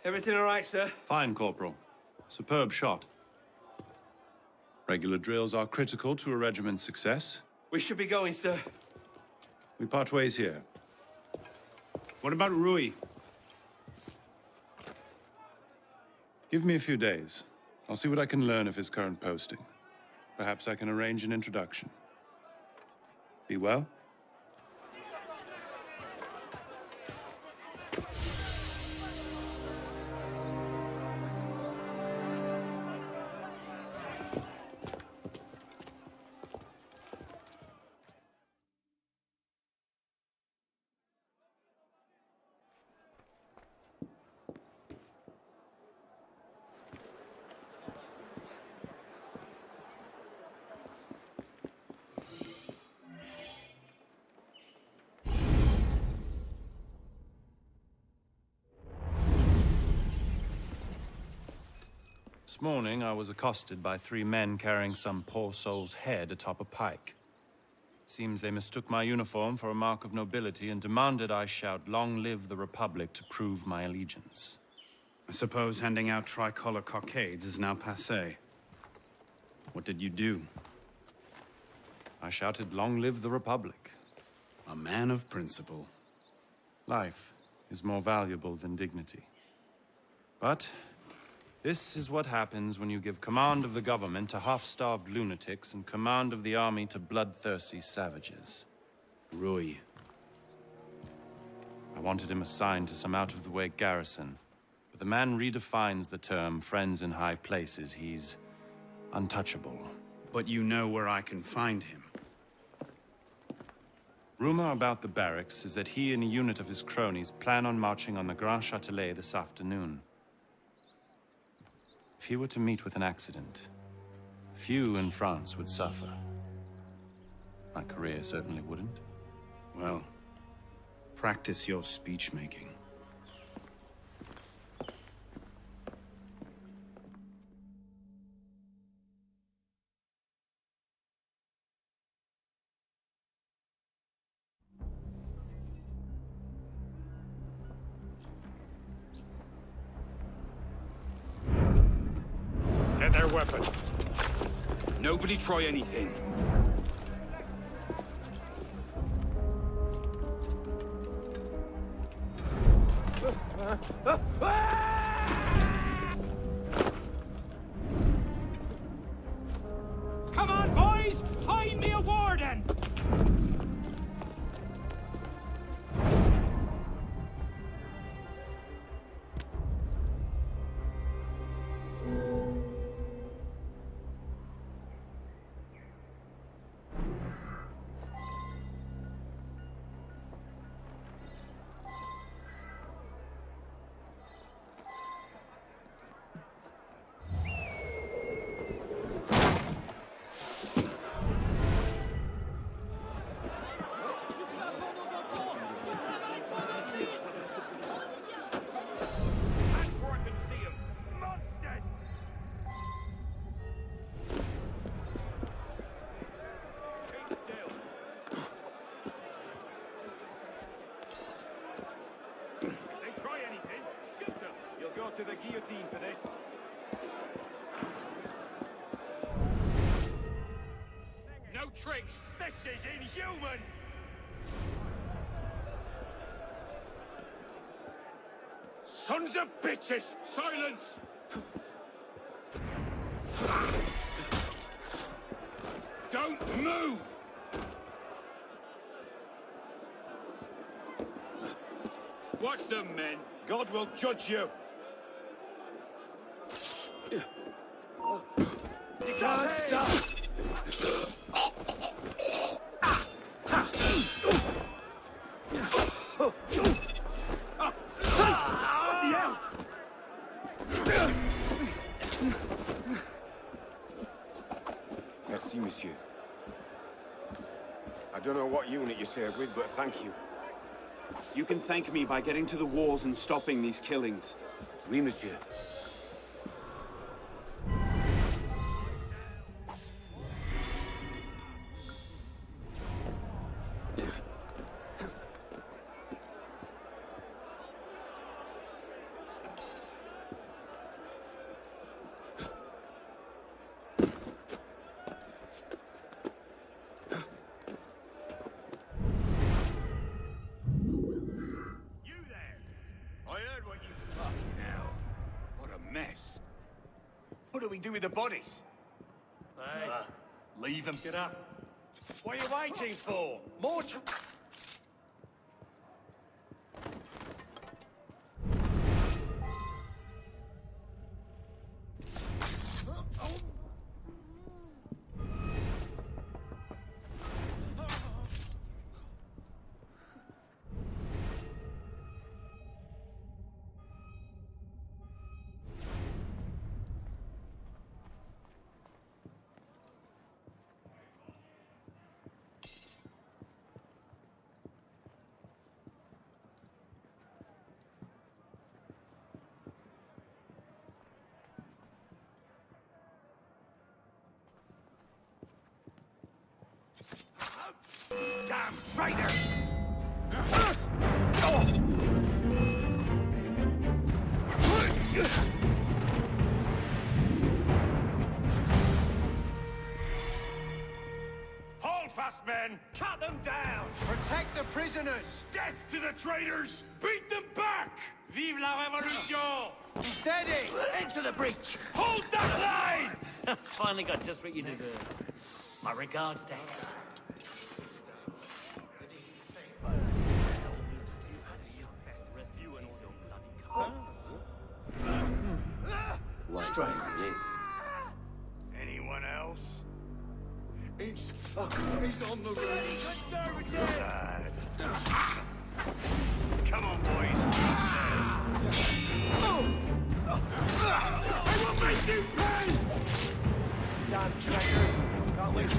Everything all right, sir? Fine, Corporal. Superb shot. Regular drills are critical to a regiment's success. We should be going, sir. We part ways here. What about Rui? Give me a few days. I'll see what I can learn of his current posting. Perhaps I can arrange an introduction. Be well? This morning, I was accosted by 3 men carrying some poor soul's head atop a pike. Seems they mistook my uniform for a mark of nobility and demanded I shout, "Long live the Republic," to prove my allegiance. I suppose handing out tricolor cockades is now passé. What did you do? I shouted, "Long live the Republic." A man of principle. Life is more valuable than dignity. But this is what happens when you give command of the government to half-starved lunatics and command of the army to bloodthirsty savages. Rui. I wanted him assigned to some out-of-the-way garrison, but the man redefines the term friends in high places. He's untouchable. But you know where I can find him. Rumor about the barracks is that he and a unit of his cronies plan on marching on the Grand Châtelet this afternoon. If he were to meet with an accident, few in France would suffer. My career certainly wouldn't. Well, practice your speech-making. Get their weapons. Nobody try anything. Come on, boys! Find me a warden! To the guillotine for this. No tricks! This is inhuman! Sons of bitches! Silence! Don't move! Watch them, men. God will judge you. You can't stop! Merci, monsieur. I don't know what unit you serve with, but thank you. You can thank me by getting to the walls and stopping these killings. Oui, monsieur. What do we do with the bodies? Hey, leave them. Get up. What are you waiting for? More Damn traitor! Hold fast, men! Cut them down! Protect the prisoners! Death to the traitors! Beat them back! Vive la Revolution! Steady! Into the breach! Hold that line! Finally got just what you deserve. My regards, Dave. Strange, anyone else? He's on the roof. Lad. Come on, boys. I will make you pay! Damn traitor. Can't wait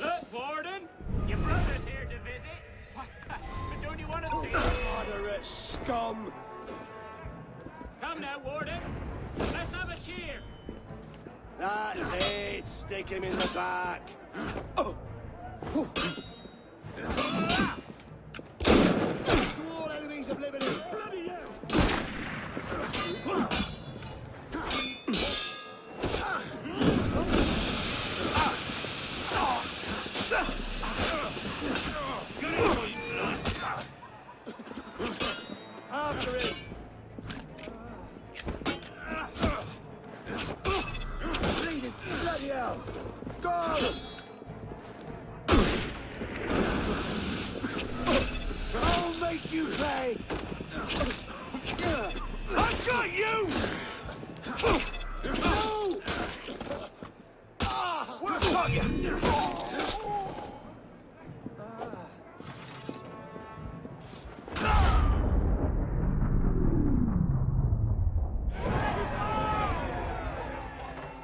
Look, Warden! Your brother's here to visit. But don't you want to see him? Moderate scum! Come now, Warden. Let's have a cheer. That's it! Stick him in the back! Oh. To all enemies of liberty! Bloody hell! After it! Bleeding! Bloody hell! Go! I'll make you pay! I've got you! No! Where got you?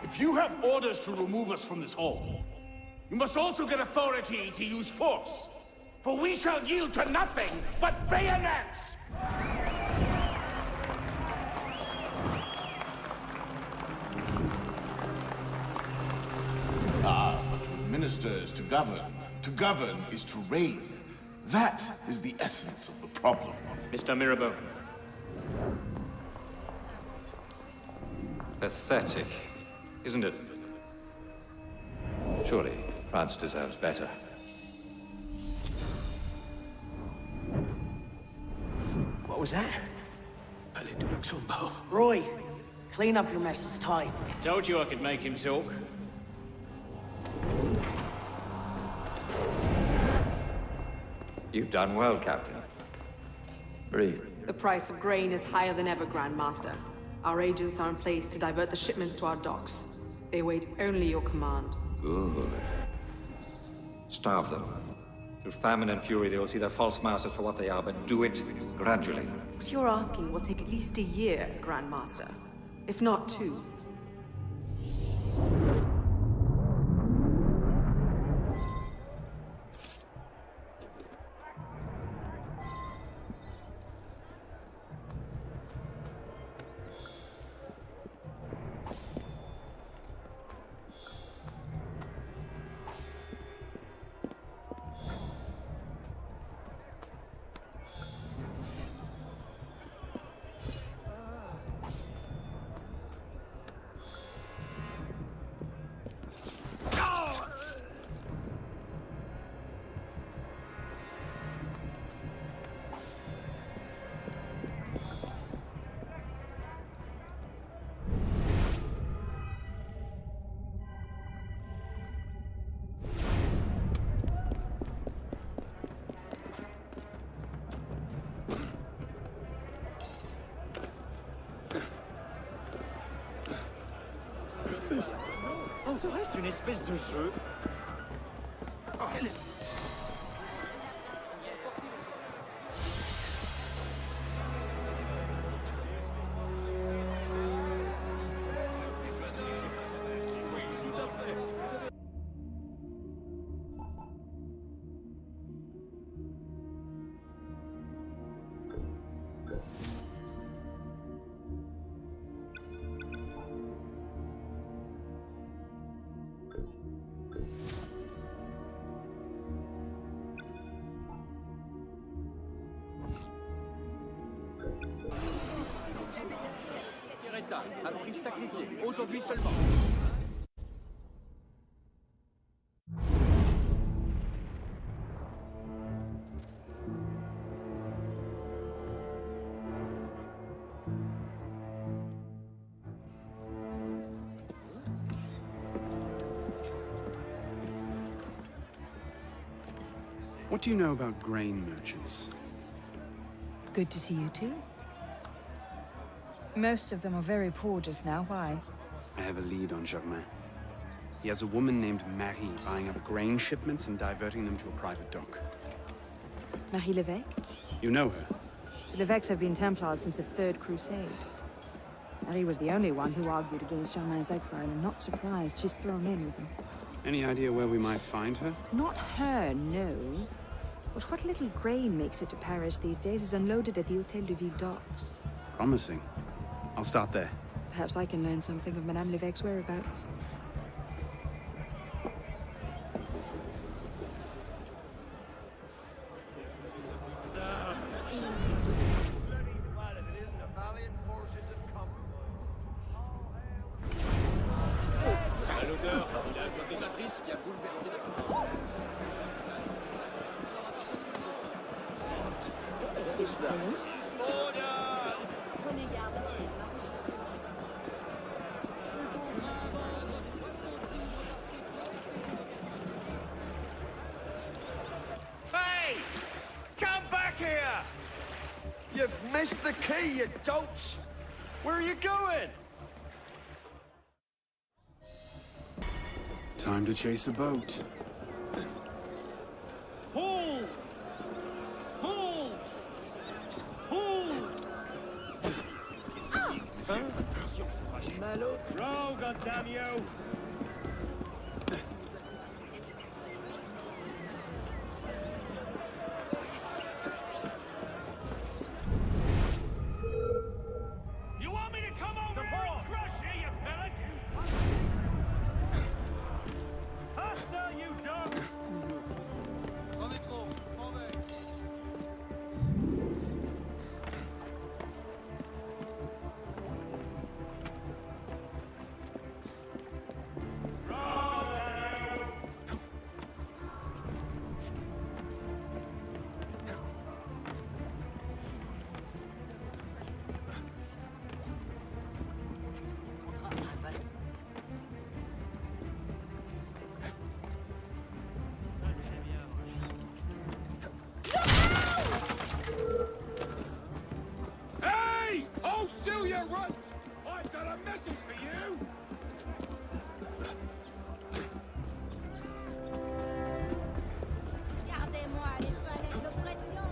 If you have orders to remove us from this hall, you must also get authority to use force. For we shall yield to nothing but bayonets! But to administer is to govern. To govern is to reign. That is the essence of the problem. Mr. Mirabeau. Pathetic, isn't it? Surely, France deserves better. What was that? Roy, clean up your mess. It's time. Told you I could make him talk. You've done well, Captain. Breathe. The price of grain is higher than ever, Grand Master. Our agents are in place to divert the shipments to our docks. They await only your command. Good. Starve them. Through famine and fury, they will see their false masters for what they are, but do it gradually. What you're asking will take at least a year, Grand Master. If not 2. Serait-ce une espèce de jeu? À prix sacrifié, aujourd'hui seulement. What do you know about grain merchants? Good to see you too. Most of them are very poor just now. Why? I have a lead on Germain. He has a woman named Marie buying up grain shipments and diverting them to a private dock. Marie Levesque? You know her? The Levesques have been Templars since the Third Crusade. Marie was the only one who argued against Germain's exile, and not surprised she's thrown in with him. Any idea where we might find her? Not her, no. But what little grain makes it to Paris these days is unloaded at the Hôtel de Ville docks. Promising. I'll start there. Perhaps I can learn something of Madame Levesque's whereabouts. Hey! Come back here! You've missed the key, you dolts! Where are you going? Time to chase a boat. Pull! Pull! Pull! Row, goddamn you! You want me to come over here and crush you, you pelican? Faster, you dog! Hey! Hold still, you runt! I've got a message for you! Gardez-moi les palais d'oppression.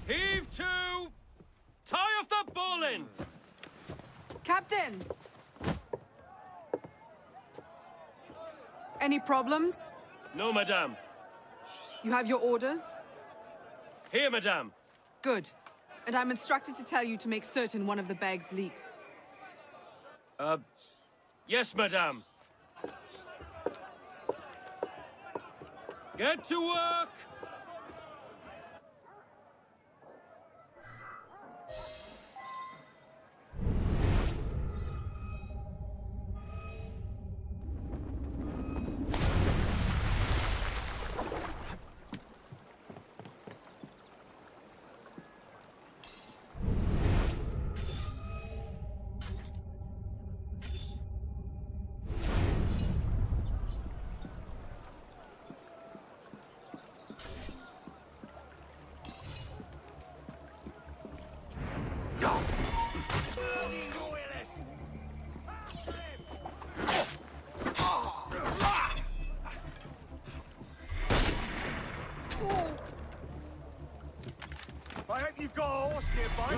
Heave to! Tie off the bowline! Captain! Any problems? No, madame. You have your orders? Here, madame. Good. And I'm instructed to tell you to make certain one of the bags leaks. Yes, madame. Get to work! I hope you've got a horse nearby.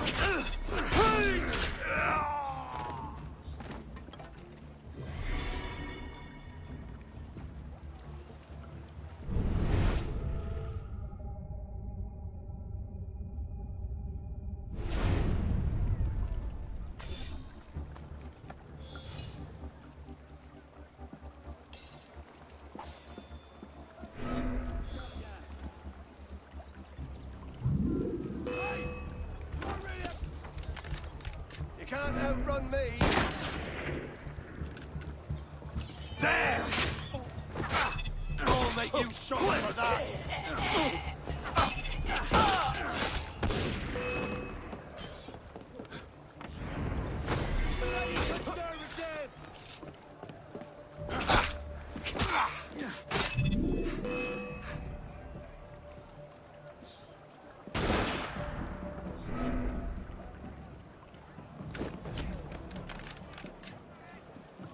You can't outrun me. There! I'll make you short for that.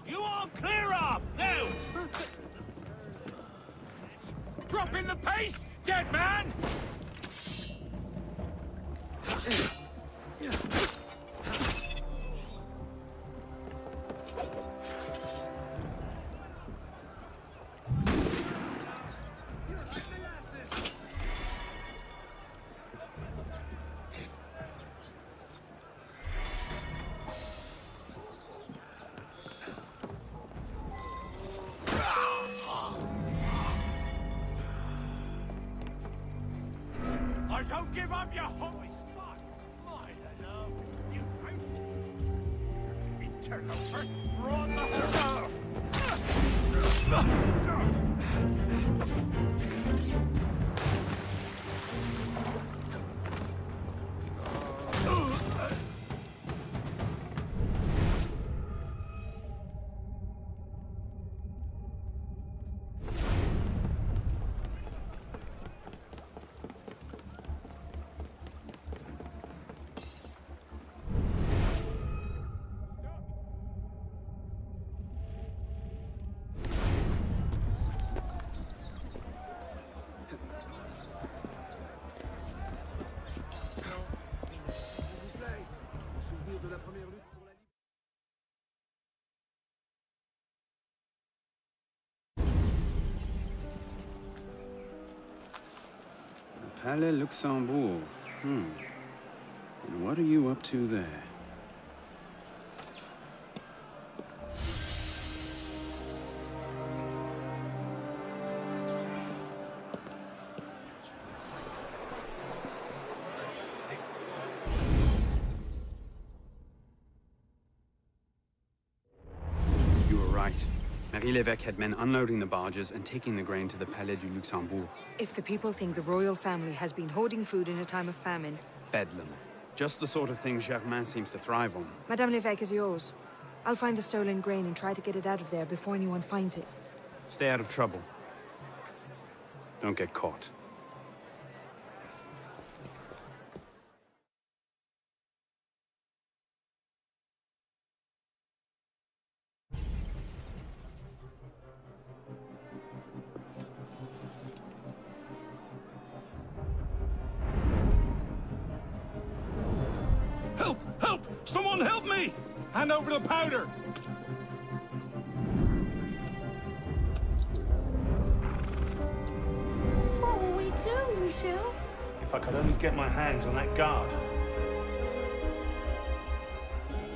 You all clear off now! Drop in the pace, dead man! I don't give up, you holy spot! My love, you fight. Interloper, run the hell Palais Luxembourg. And what are you up to there? You were right. Marie Lévesque had men unloading the barges and taking the grain to the Palais du Luxembourg. If the people think the royal family has been hoarding food in a time of famine... Bedlam. Just the sort of thing Germain seems to thrive on. Madame Lévesque is yours. I'll find the stolen grain and try to get it out of there before anyone finds it. Stay out of trouble. Don't get caught. Help! Help! Someone help me! Hand over the powder! What will we do, Michel? If I could only get my hands on that guard.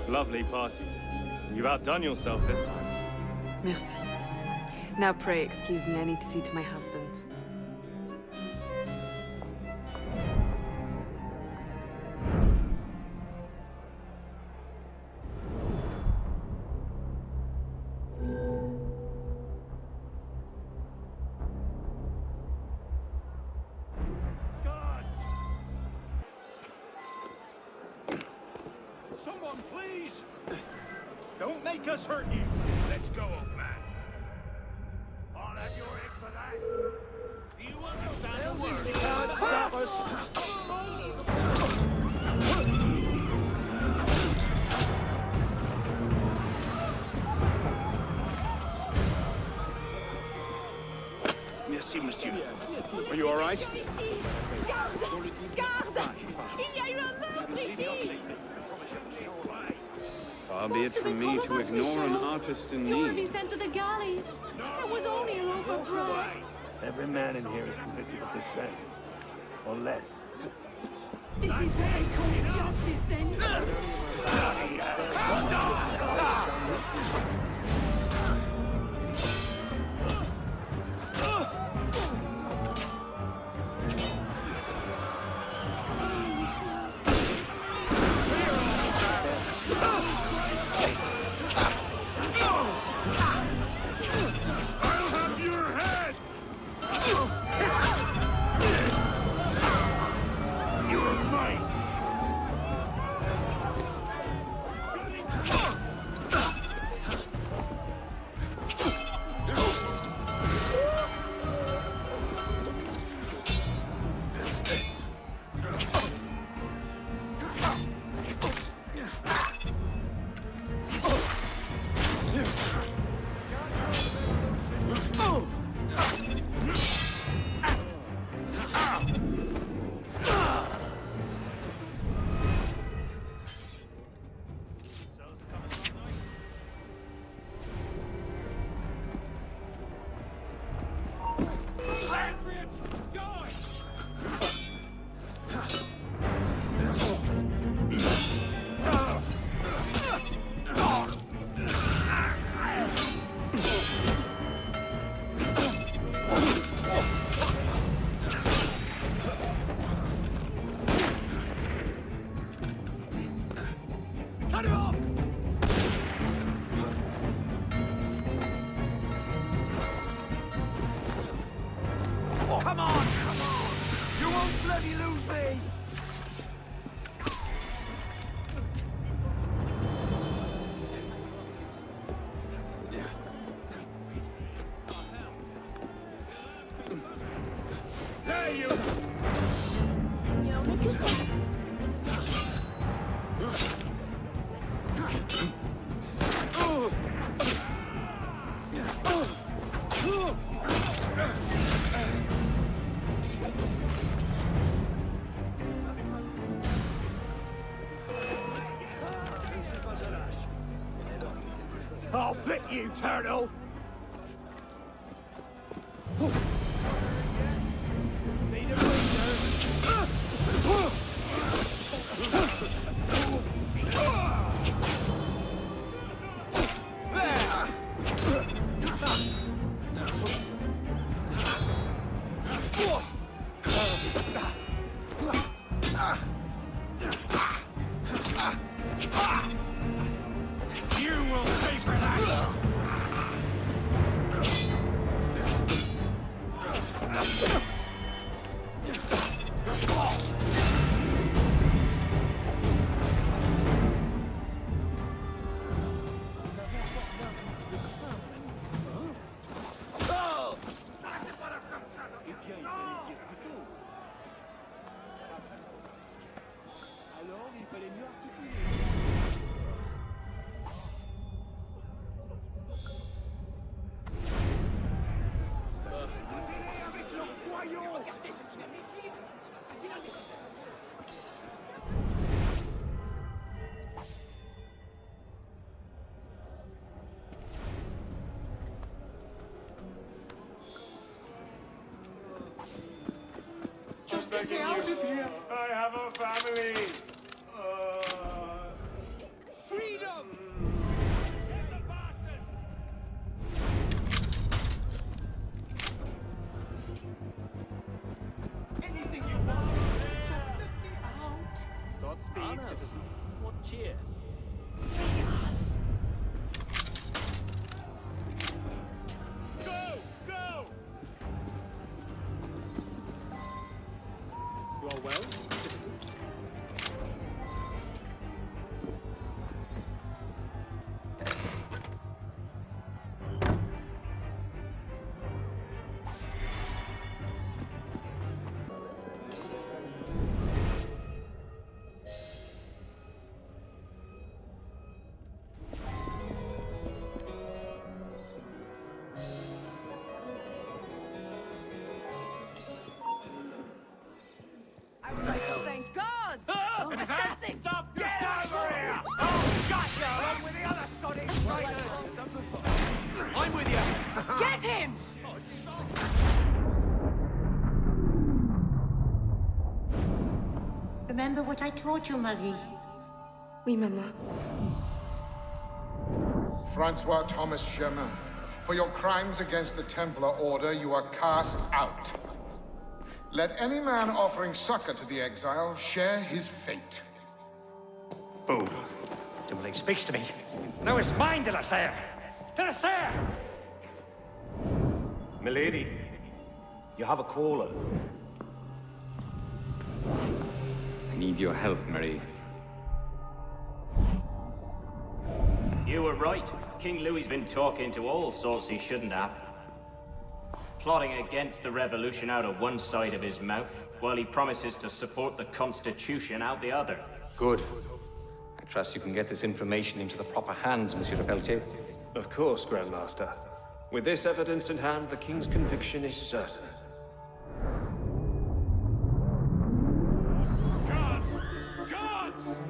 Lovely party. You've outdone yourself this time. Merci. Now pray excuse me, I need to see to my husband. Someone, please! Don't make us hurt you! Let's go, old man. I'll have your head for that. Do you understand the word? You can't stop us. Merci, monsieur. Are you all right? Garde! Garde! Il y a eu un meurtre ici! Far be it from me to ignore an artist in You will be need. sent to the galleys. That was only a loaf of bread. Every man in here is convicted of the same, or less. This is what they call justice, then. I'll have your head! You're mine! Cut him off! Come on, come on! You won't bloody lose me! There you! Signor, ne più I'll fit you, turtle! Need a You will pay for that! Just get me out of here! I have a family! Freedom! Get the bastards! Anything you want! Just let me out! Godspeed, citizen. What cheer? Free us! Go! Go! You are well, citizen? Get him! Remember what I taught you, Marie? Oui, Maman. Francois Thomas Germain, for your crimes against the Templar Order, you are cast out. Let any man offering succor to the exile share his fate. Fool. Dumoulin speaks to me. Now it's mine, de la Serre. De la Serre! Milady, you have a caller. I need your help, Marie. You were right. King Louis's been talking to all sorts he shouldn't have. Plotting against the revolution out of one side of his mouth, while he promises to support the Constitution out the other. Good. I trust you can get this information into the proper hands, Monsieur de Pelletier. Of course, Grandmaster. With this evidence in hand, the King's conviction is certain. Guards! Guards!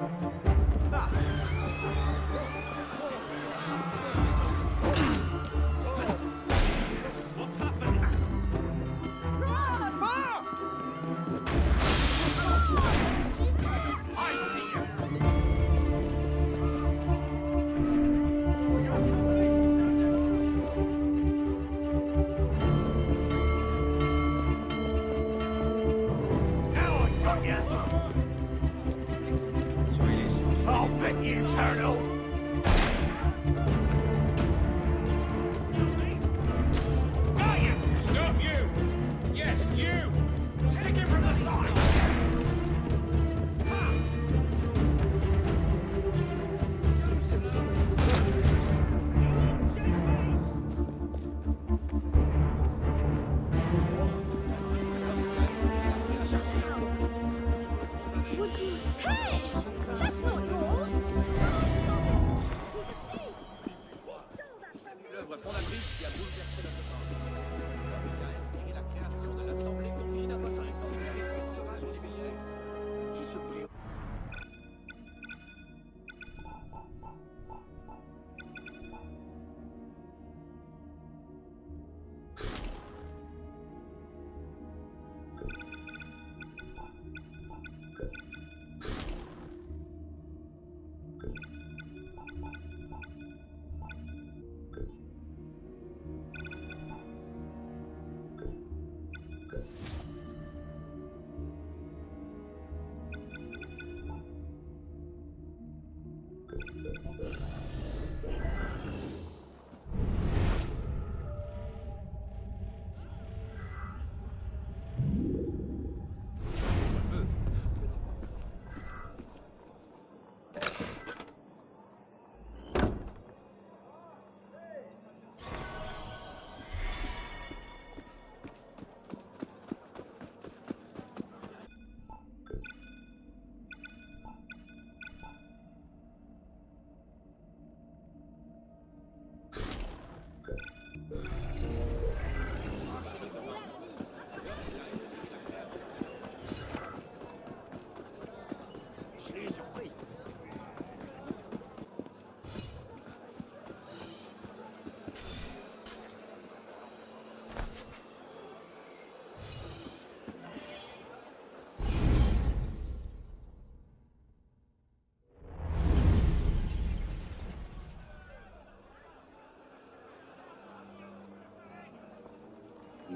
I'll fit you, Turtle! Got you! Stop you! Yes, you! Stick him from the side! Would you... Hey! That's not yours! L'œuvre fondatrice qui a bouleversé notre temps. Qui a inspiré la création de l'Assemblée commune après son exilé au sauvage des vieilles. Qui se prit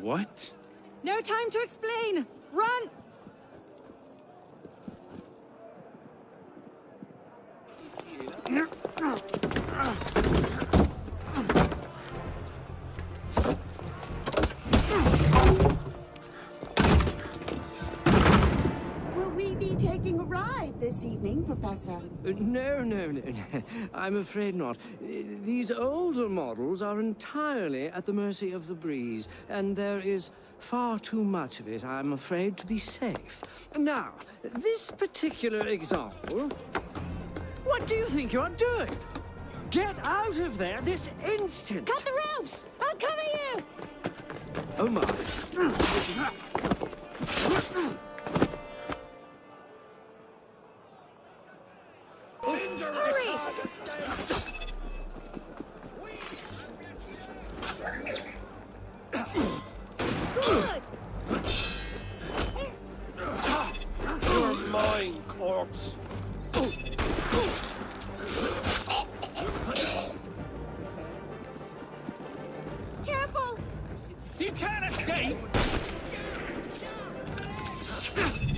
What? No time to explain! Run! Will we be taking a ride this evening, Professor? No. I'm afraid not. These older models are entirely at the mercy of the breeze, and there is far too much of it, I'm afraid, to be safe. Now, this particular example... What do you think you're doing? Get out of there this instant! Cut the ropes! I'll cover you! Oh my. Hurry!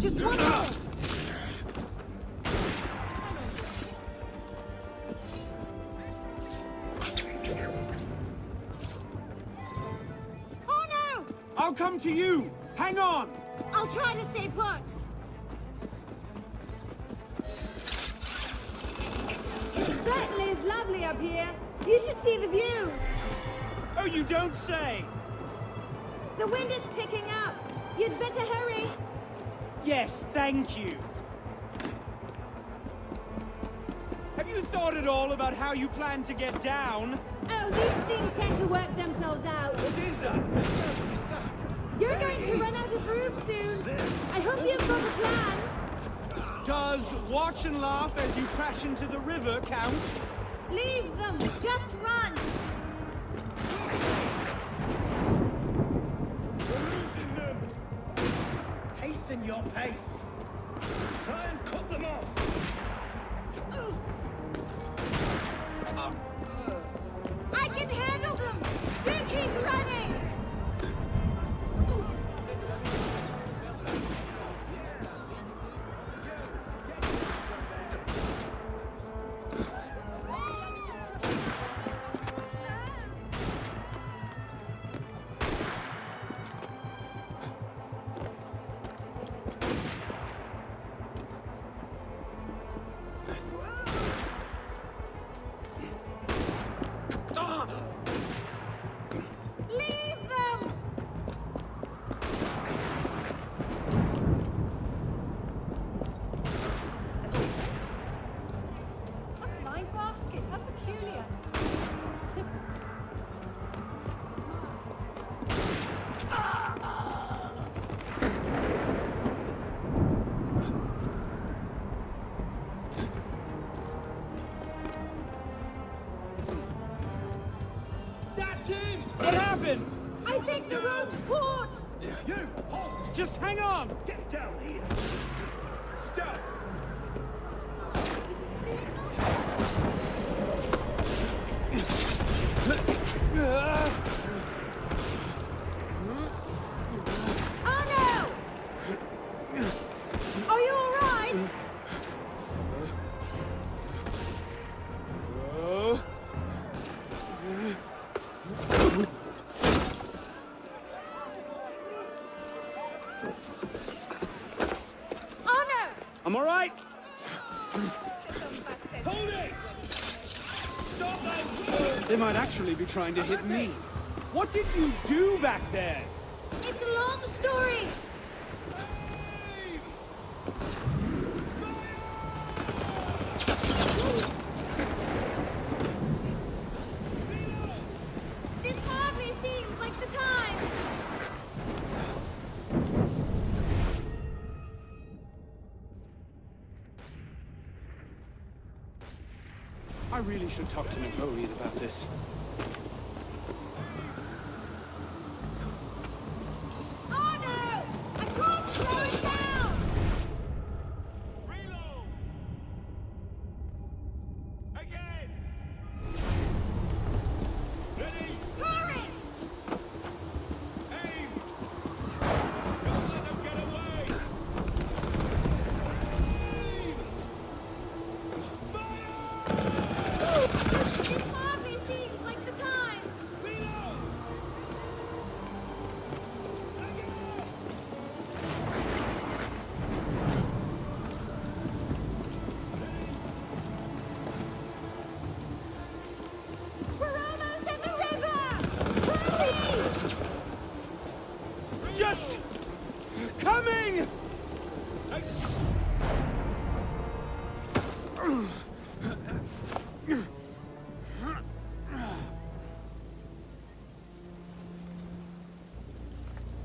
Just one more! Oh no! I'll come to you! Hang on! I'll try to stay put! It certainly is lovely up here. You should see the view. Oh, you don't say! The wind is picking up. You'd better hurry. Yes, thank you. Have you thought at all about how you plan to get down? Oh, these things tend to work themselves out. What is that? You're going to run out of room soon. I hope you've got a plan. Does watch and laugh as you crash into the river count? Leave them. Just run. Hasten your pace. Try and cut them off. I can handle them. You keep running. Leave them. A flying basket, how peculiar. That's him! What happened? I think the rope's caught. You, halt! Just hang on! Get down here. Stop. Oh no! Are you all right? Oh no! I'm all right. Hold it! Stop those! They might actually be trying to hit me. What did you do back there? It's a long story. This hardly seems like the time. I really should talk to Napoleon about this. Oh no! I can't slow it down! Reload! Again! Ready? Hurry! Aim! Don't let them get away! This hardly seems like the time. We're almost at the river! Hurry! Just coming!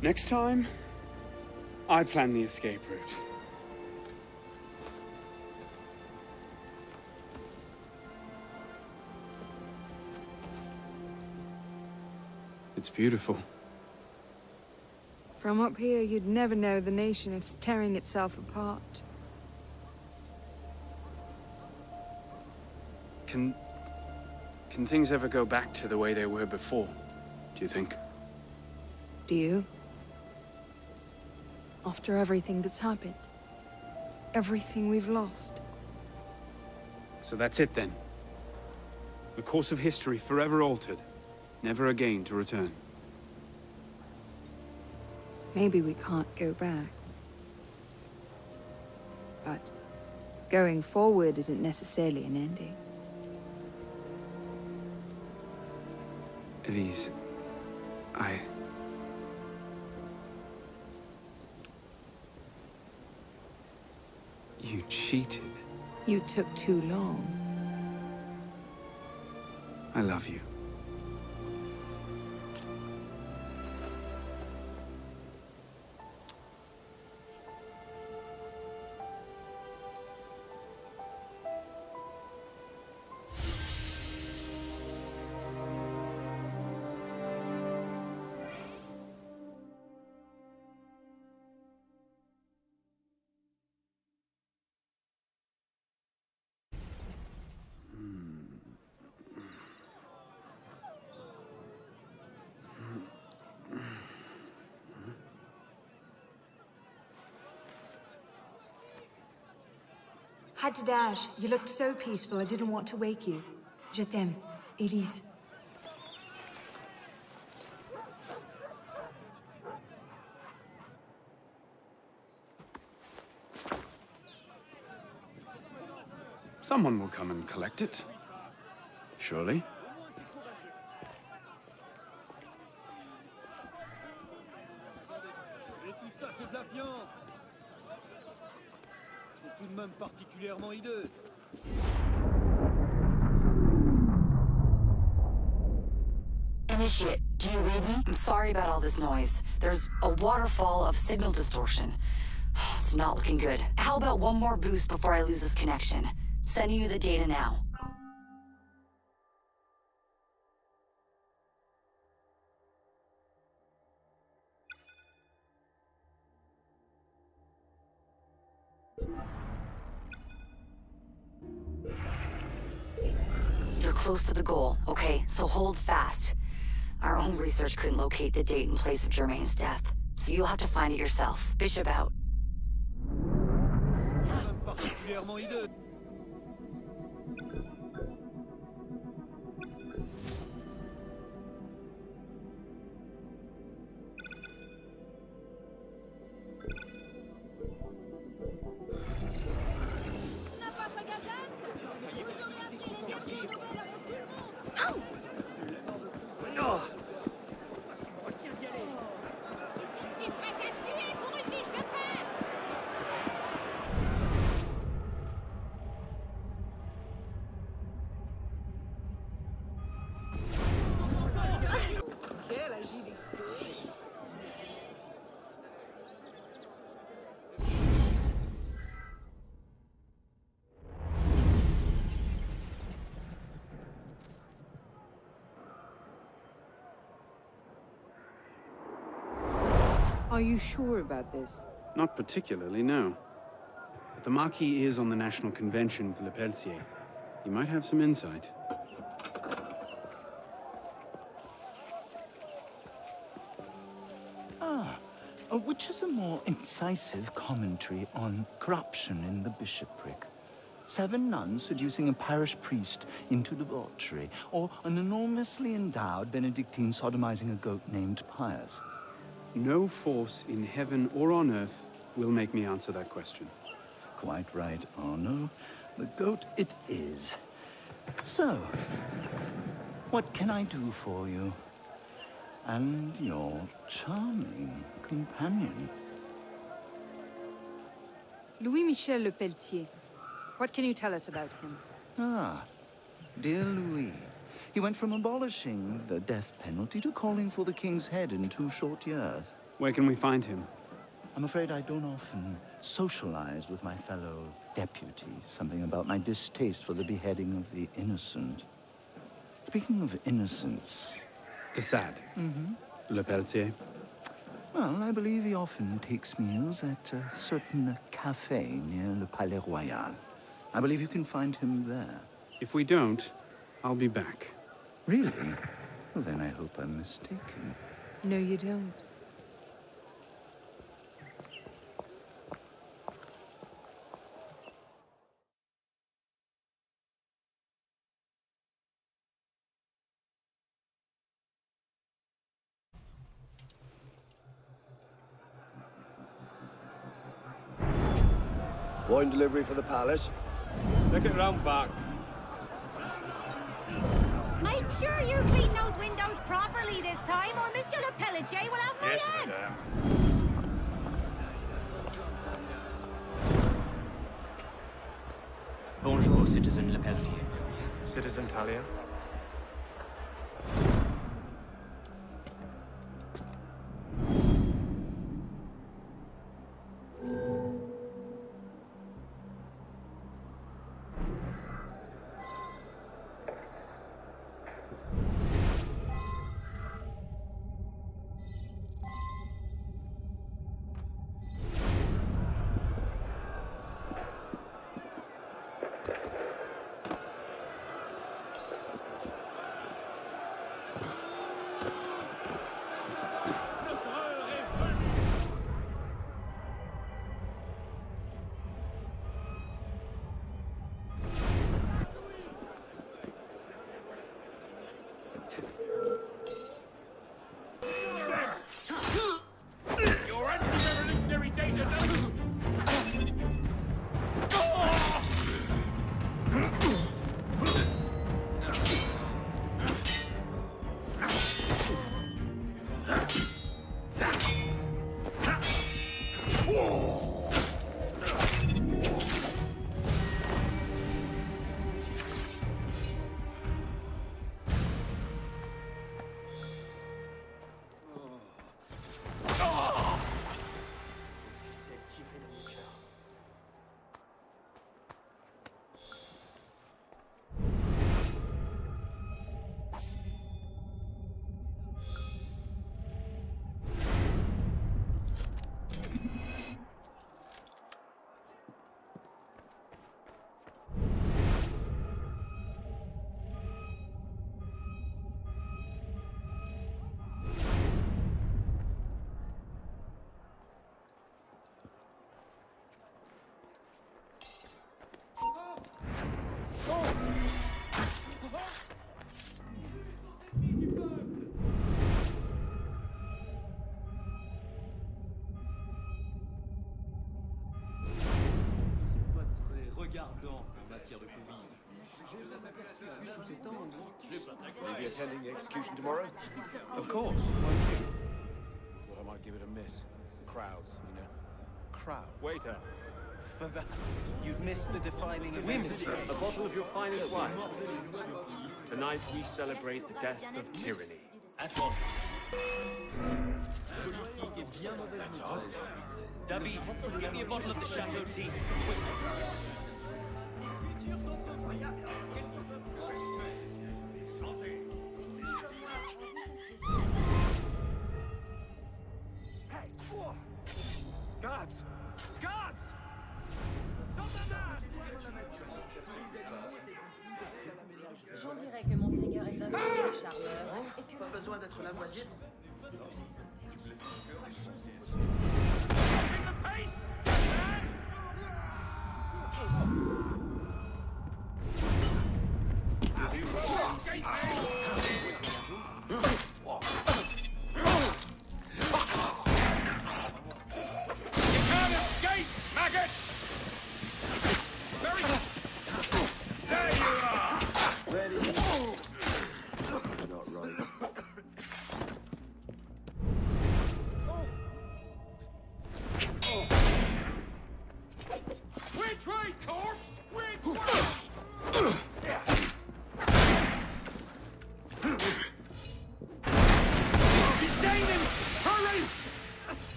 Next time, I plan the escape route. It's beautiful. From up here, you'd never know the nation is tearing itself apart. Can things ever go back to the way they were before, do you think? Do you? After everything that's happened? everything we've lost. So that's it then. The course of history forever altered, never again to return. Maybe we can't go back. But going forward isn't necessarily an ending. Elise, You cheated. You took too long. I love you. Had to dash. You looked so peaceful, I didn't want to wake you. Je t'aime, Elise. Someone will come and collect it. Surely. Et tout ça, c'est de la viande. C'est tout de même particulièrement hideux. Initiate, do you read me? I'm sorry about all this noise. There's a waterfall of signal distortion. It's not looking good. How about one more boost before I lose this connection? Sending you the data now. You're close to the goal, okay? So hold fast. Our own research couldn't locate the date and place of Germain's death, so you'll have to find it yourself. Bishop out. Particulièrement hideux. Are you sure about this? Not particularly, no. But the Marquis is on the National Convention with Le Pelletier. He might have some insight. Which is a more incisive commentary on corruption in the bishopric? 7 nuns seducing a parish priest into debauchery, or an enormously endowed Benedictine sodomizing a goat named Pius? No force in heaven or on earth will make me answer that question. Quite right, Arno. The goat it is. So, what can I do for you? And your charming companion. Louis-Michel Le Pelletier. What can you tell us about him? Ah, dear Louis. He went from abolishing the death penalty to calling for the king's head in 2 short years. Where can we find him? I'm afraid I don't often socialize with my fellow deputies. Something about my distaste for the beheading of the innocent. Speaking of innocence... De Sade. Mm-hmm. Le Pelletier. Well, I believe he often takes meals at a certain cafe near Le Palais Royal. I believe you can find him there. If we don't, I'll be back. Really? Well, then I hope I'm mistaken. No, you don't. Wine delivery for the palace. Take it round back. Make sure you clean those windows properly this time, or Mr. Le Pelletier will have my head. Madame. Bonjour, Citizen Le Pelletier. Citizen Talia. Your anti-revolutionary data doesn't... Will you be attending the execution tomorrow? Of course. Won't you? Thought I might give it a miss. Crowds, you know. Crowd. Waiter. For that, you've missed the defining event. Oui, monsieur. A bottle of your finest wine. Tonight we celebrate the death of tyranny. David, get me a bottle of the Chateau d'If. Guards! Guards! Stop them now! J'en dirais que Monseigneur est un vieux charmeur et que... Pas besoin d'être Lavoisier.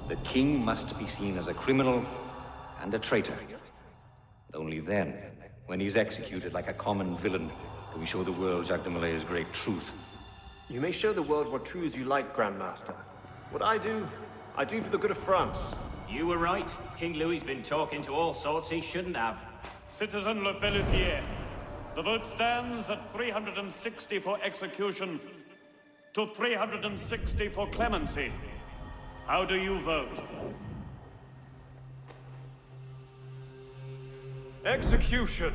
The king must be seen as a criminal and a traitor. Only then, when he's executed like a common villain, do we show the world Jacques de Malay's great truth. You may show the world what truths you like, Grandmaster. What I do for the good of France. You were right. King Louis's been talking to all sorts he shouldn't have. Citizen Le Pelletier, the vote stands at 360 for execution to 360 for clemency. How do you vote? Execution!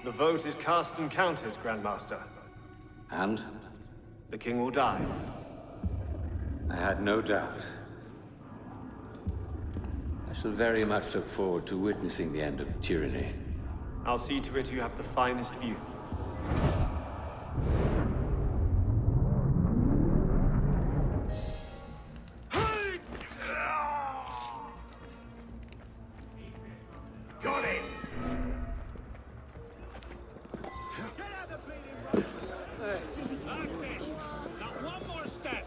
The vote is cast and counted, Grandmaster. And? The king will die. I had no doubt. I shall very much look forward to witnessing the end of tyranny. I'll see to it you have the finest view. Got it! That's it! Not one more step!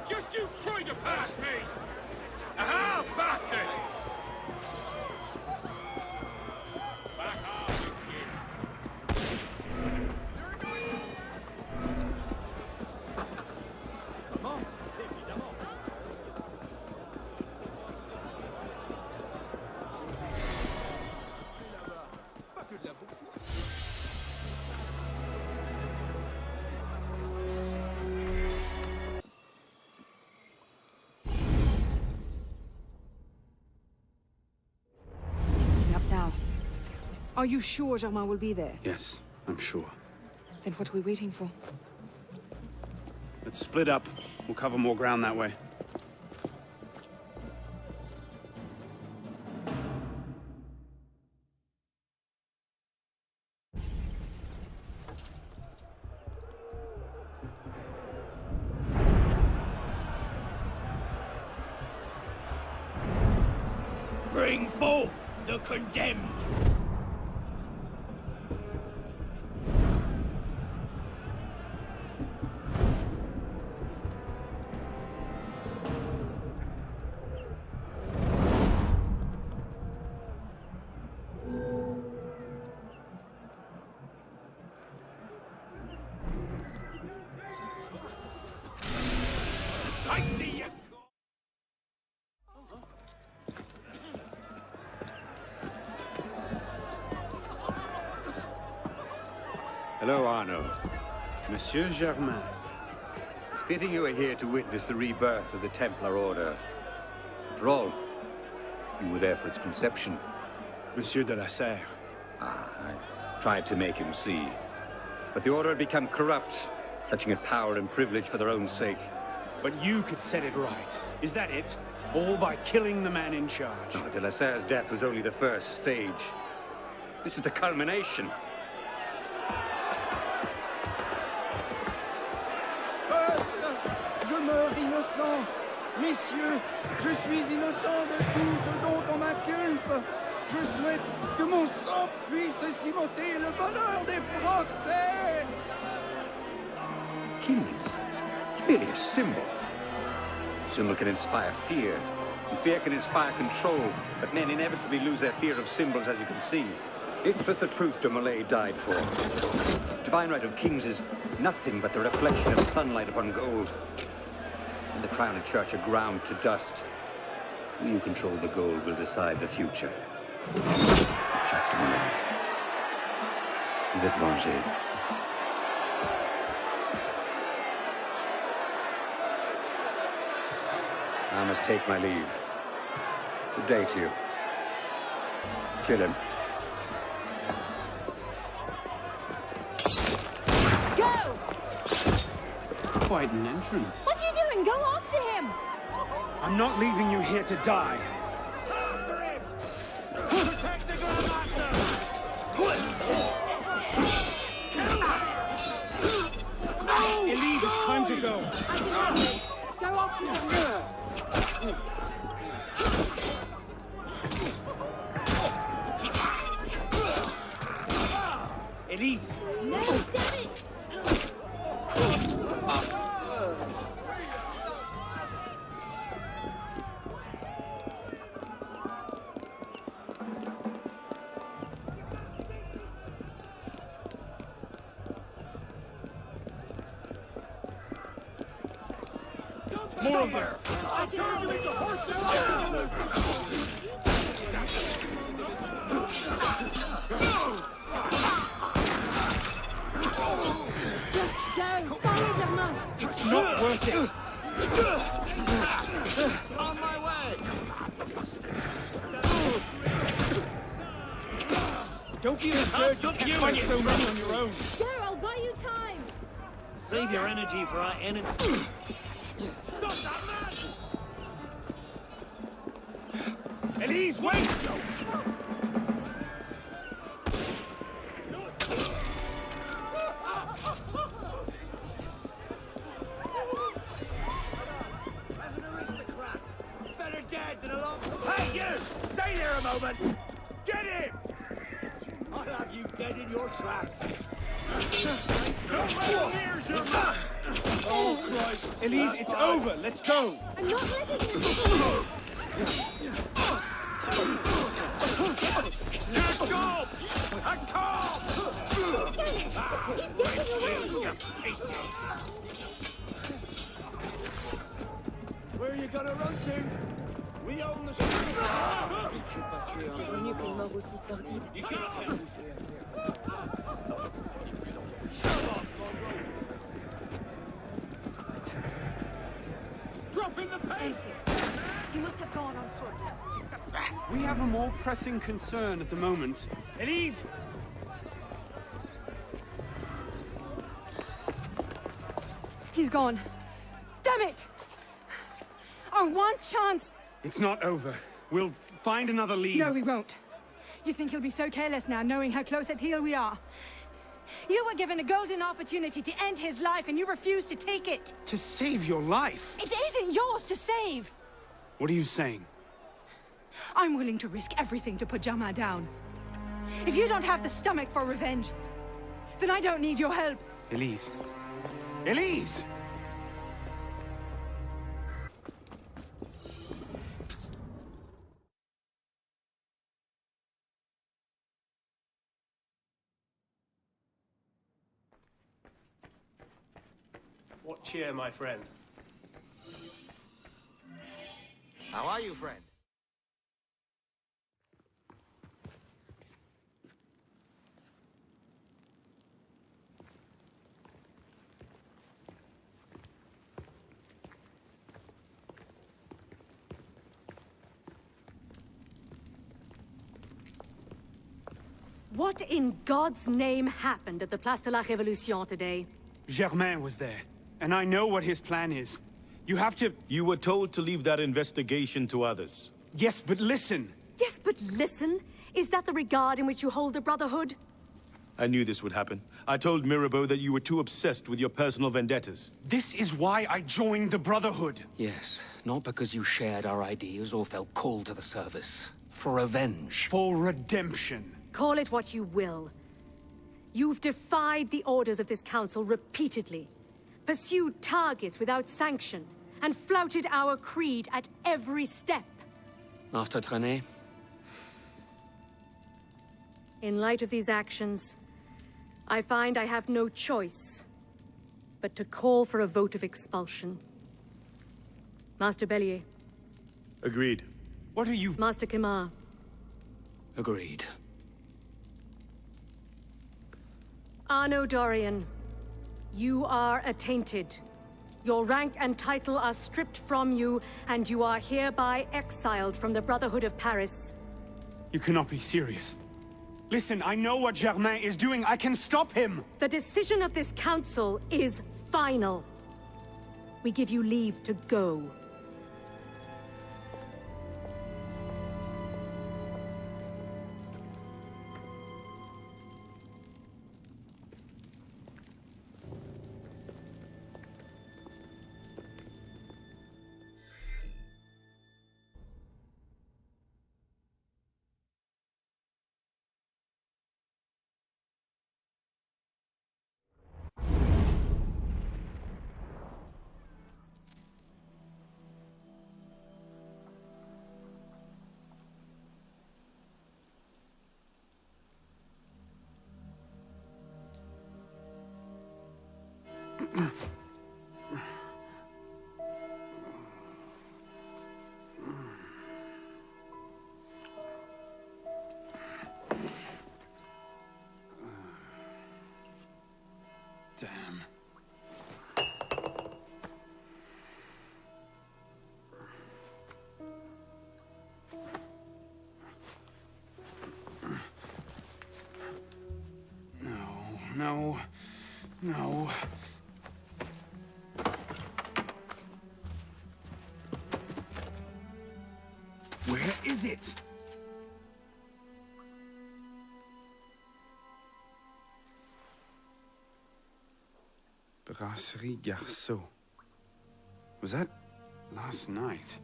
Just you try to pass me! Aha, bastard! Back off, you git! Comment? Évidemment! Pas que de la bouffe. Up now. Are you sure Germain will be there? Yes, I'm sure. Then what are we waiting for? Let's split up. We'll cover more ground that way. Bring forth the condemned! I see you! Hello, Arno. Monsieur Germain. It's fitting you are here to witness the rebirth of the Templar Order. After all, you were there for its conception. Monsieur de la Serre. I tried to make him see. But the Order had become corrupt, clutching at power and privilege for their own sake. But you could set it right. Is that it? All by killing the man in charge. No, de la Serre's death was only the first stage. This is the culmination. Je meurs innocent. Messieurs, je suis innocent de tout ce dont on m'inculpe. Je souhaite que mon sang puisse cimenter le bonheur des Français. Kings? Really a symbol. Symbol can inspire fear, and fear can inspire control, but men inevitably lose their fear of symbols, as you can see. This was the truth de Molay died for. Divine right of kings is nothing but the reflection of sunlight upon gold. And the crown and church are ground to dust. Who control the gold will decide the future. Jacques de Molay. Vous êtes vengé. I must take my leave. Good day to you. Kill him. Go! Quite an entrance. What are you doing? Go after him! I'm not leaving you here to die. Protect the Grandmaster! Elise, it's time to go. I can help you. Go after him. Elise! No, damn it! More of them! I'll turn you into horses! Just go! Follow Germain! It's not worth it! On my way! Don't be absurd. You can't fight so many on your own. Sure, I'll buy you time. Save your energy for our enemy. Stop that man! Elise, wait! As an aristocrat, better dead than alive. Hey, you! Stay there a moment! Get him! I'll have you dead in your tracks. Oh, Christ. Elise, it's over. Let's go. I'm not letting him. Let go! Let go! Damn it! He's getting away. Where are you gonna run to? We own the street. Mieux qu'une mort aussi sordide. Drop in the pace! He must have gone on foot. We have a more pressing concern at the moment. Elise! He's gone. Damn it! Our one chance! It's not over. We'll find another lead. No, we won't. You think he'll be so careless now, knowing how close at heel we are? You were given a golden opportunity to end his life, and you refused to take it. To save your life? It isn't yours to save. What are you saying? I'm willing to risk everything to put Jama down. If you don't have the stomach for revenge, then I don't need your help. Elise. Elise! What cheer, my friend? How are you, friend? What in God's name happened at the Place de la Révolution today? Germain was there, and I know what his plan is. You have to... You were told to leave that investigation to others. Yes, but listen. Yes, but listen. Is that the regard in which you hold the Brotherhood? I knew this would happen. I told Mirabeau that you were too obsessed with your personal vendettas. This is why I joined the Brotherhood. Yes, not because you shared our ideas or felt called to the service. For revenge. For redemption. Call it what you will. You've defied the orders of this council repeatedly, pursued targets without sanction, and flouted our creed at every step. Master Trenet? In light of these actions, I find I have no choice but to call for a vote of expulsion. Master Bellier. Agreed. What are you... Master Kimar. Agreed. Arno Dorian, you are attainted. Your rank and title are stripped from you, and you are hereby exiled from the Brotherhood of Paris. You cannot be serious. Listen, I know what Germain is doing. I can stop him! The decision of this council is final. We give you leave to go. Damn. No. No. Where is it? Brasserie Garceau. Was that last night?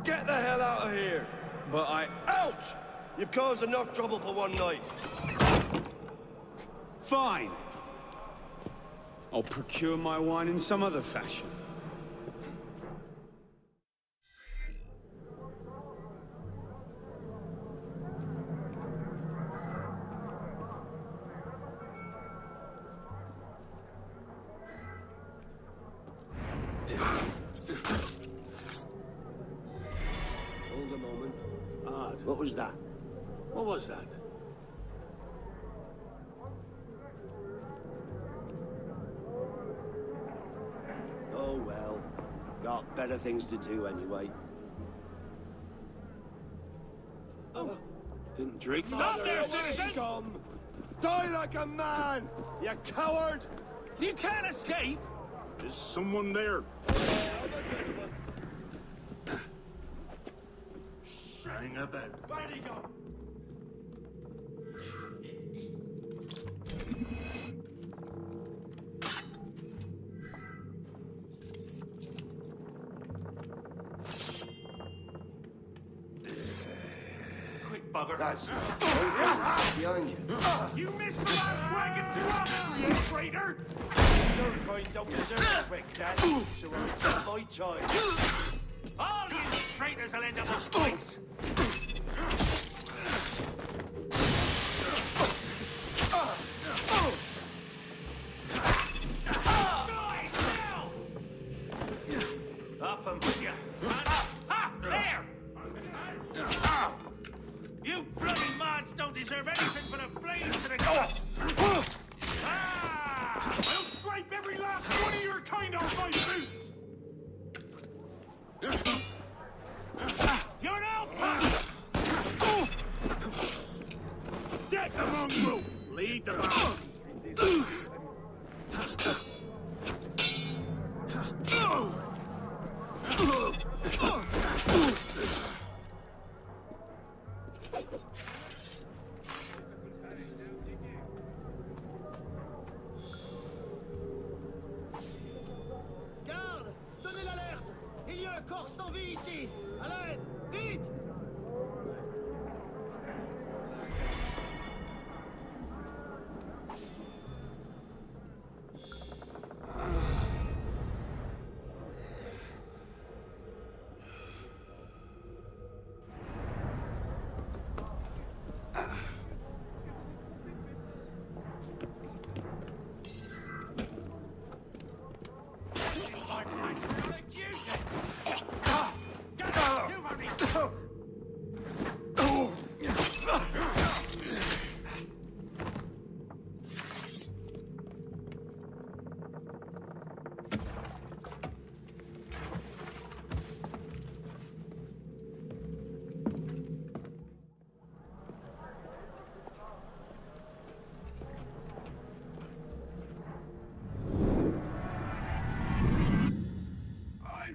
Get the hell out of here! But I... Ouch! You've caused enough trouble for one night. Fine. I'll procure my wine in some other fashion. Hold a moment. Odd. What was that? What was that? Oh well. Got better things to do anyway. Oh. Didn't drink. Stop there, citizen! Scum! Die like a man, you coward! You can't escape! There's someone there. Hang about. Where'd he go? Quick bugger. That's behind you. You missed the last wagon to us, you traitor! Your kind don't deserve a quick death, so it's my choice. All you traitors will end up with fights. Up and with you. Ha! There! You bloody mods don't deserve anything but a blade to the guts! I'll scrape every last one of your kind off my boots! You're an outcast! Get the mongrel! Lead the man! Garde! Donnez l'alerte! Il y a un corps sans vie ici! À l'aide! Vite!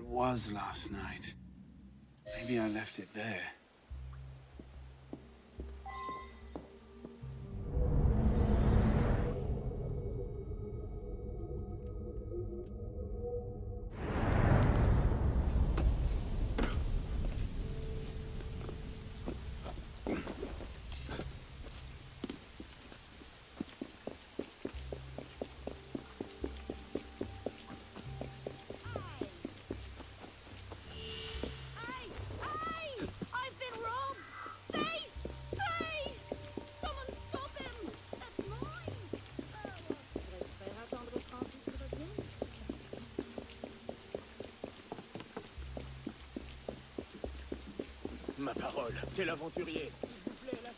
Was last night. Maybe I left it there. I've Ma parole, quel aventurier!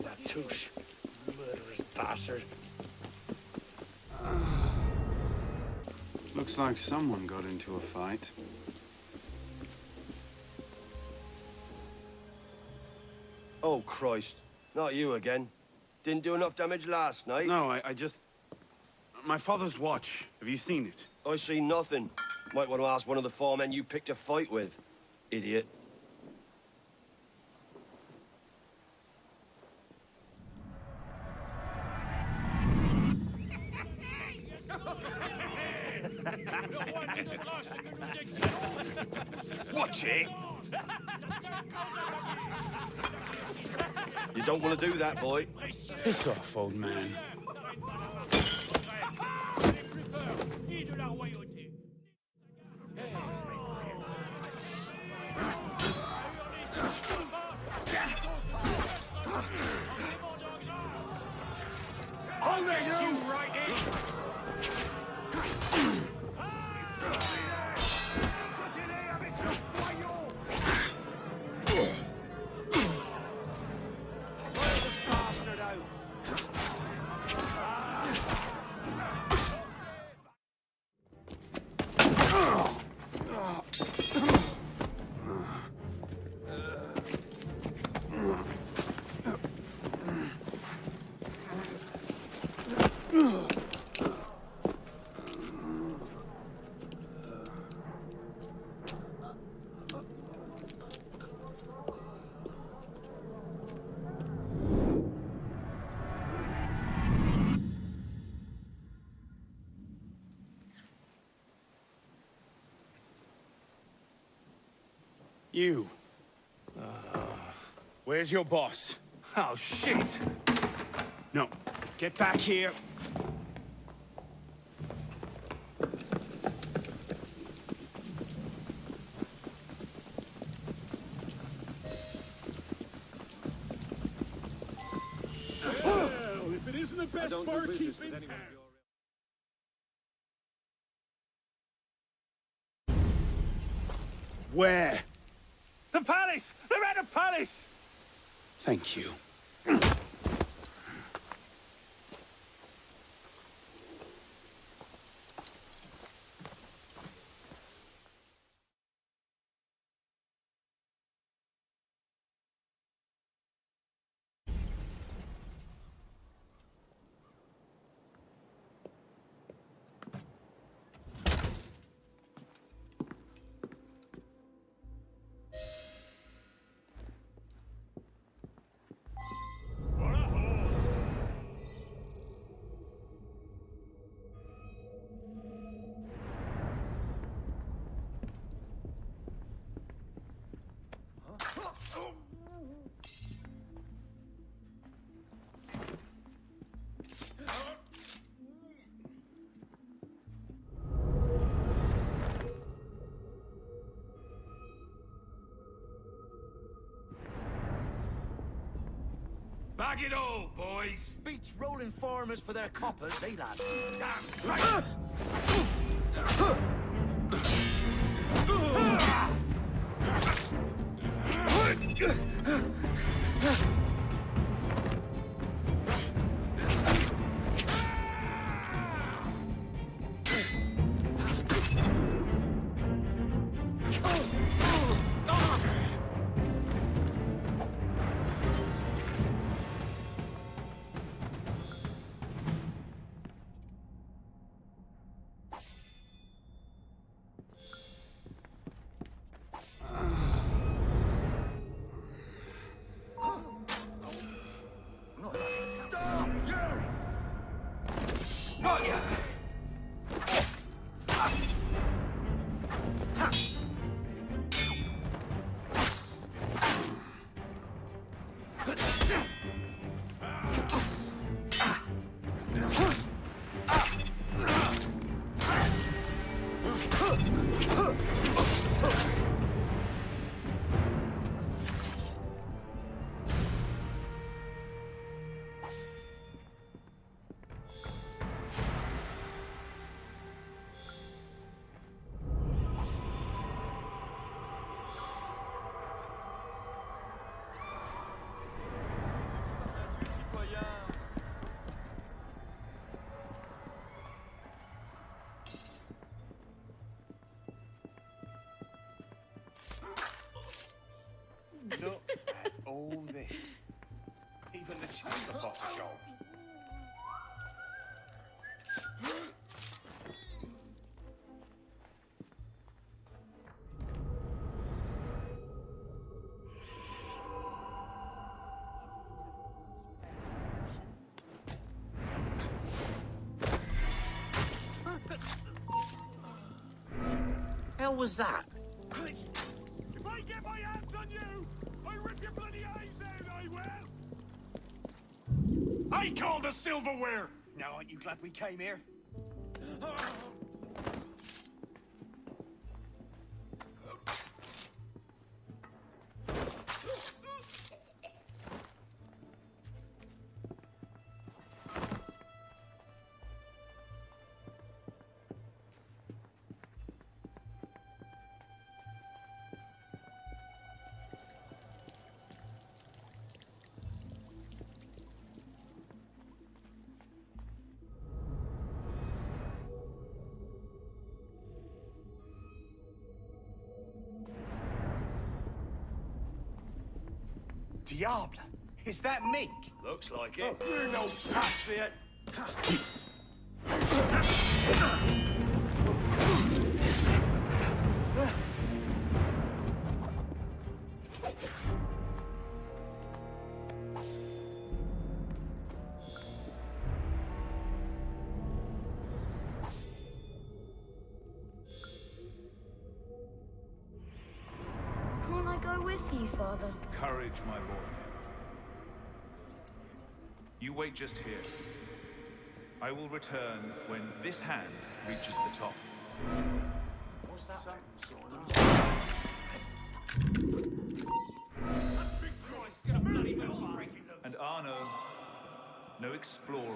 La touche, murderous bastard. Looks like someone got into a fight. Oh, Christ. Not you again. Didn't do enough damage last night. No, I just... My father's watch. Have you seen it? I see nothing. Might want to ask one of the four men you picked a fight with. Idiot. Watch it! You don't want to do that, boy. Piss off, old man. Hold there, you! You. Where's your boss? Oh, shit! No. Get back here. Well, if it isn't the best barkeep in town. Where? The palace! They're at the palace! Thank you. Bag it all, boys! Beats rolling farmers for their coppers, eh, lads? Damn right! Look at all this. Even the chamber pot of gold. Hell was that? If I get my hands on you, I'll rip your bloody eyes out, I will! I call the silverware! Now, aren't you glad we came here? Diable! Is that mink? Looks like it. You're no patriot! Can't I go with you, Father? Courage, my boy. You wait just here. I will return when this hand reaches the top. What's that? And Arno, no exploring.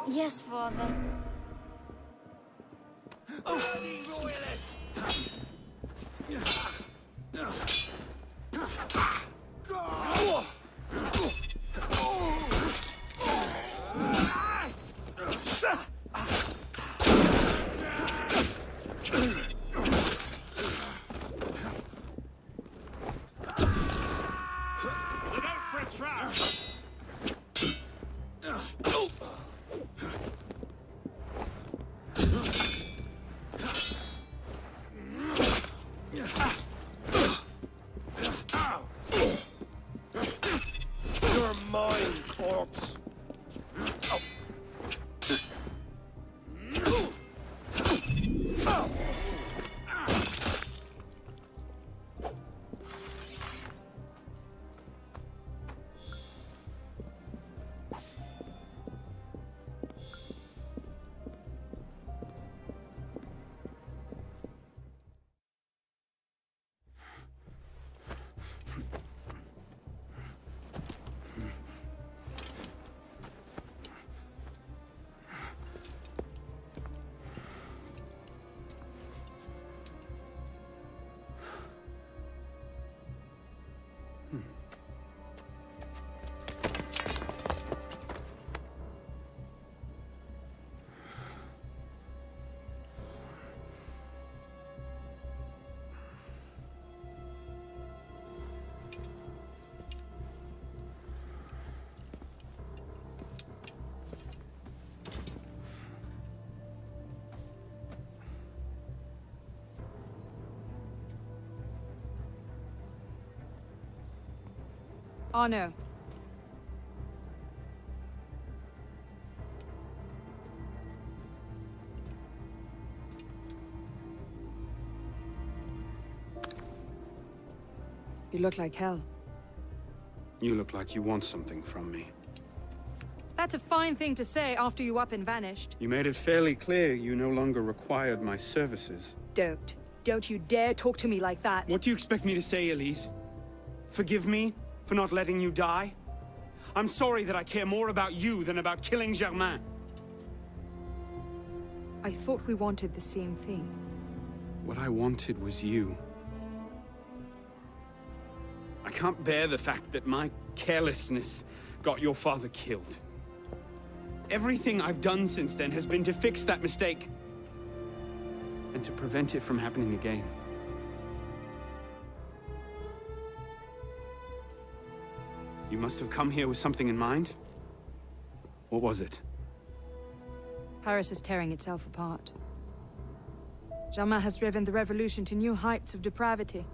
Yes, Father. Bloody royalist! Look out for a trap! You're mine, corpse. Arno. You look like hell. You look like you want something from me. That's a fine thing to say after you up and vanished. You made it fairly clear you no longer required my services. Don't you dare talk to me like that. What do you expect me to say, Elise? Forgive me for not letting you die? I'm sorry that I care more about you than about killing Germain. I thought we wanted the same thing. What I wanted was you. I can't bear the fact that my carelessness got your father killed. Everything I've done since then has been to fix that mistake. And to prevent it from happening again. You must have come here with something in mind. What was it? Paris is tearing itself apart. Germain has driven the revolution to new heights of depravity.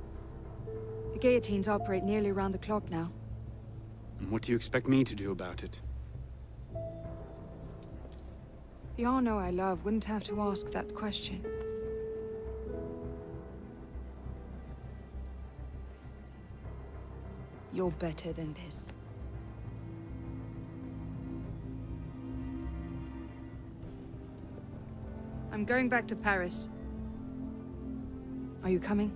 The guillotines operate nearly around the clock now. And what do you expect me to do about it? The Arno I love wouldn't have to ask that question. You're better than this. I'm going back to Paris. Are you coming?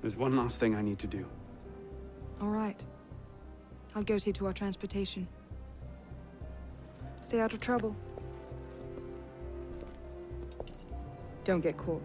There's one last thing I need to do. All right. I'll go see to our transportation. Stay out of trouble. Don't get caught.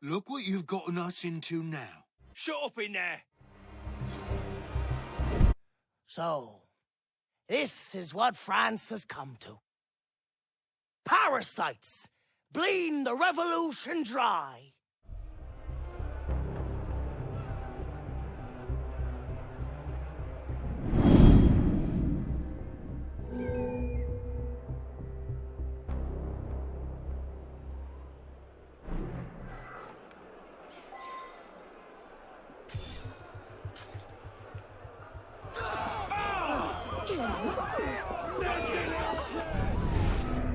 Look what you've gotten us into now. Shut up in there! So, this is what France has come to. Parasites, bleeding the revolution dry.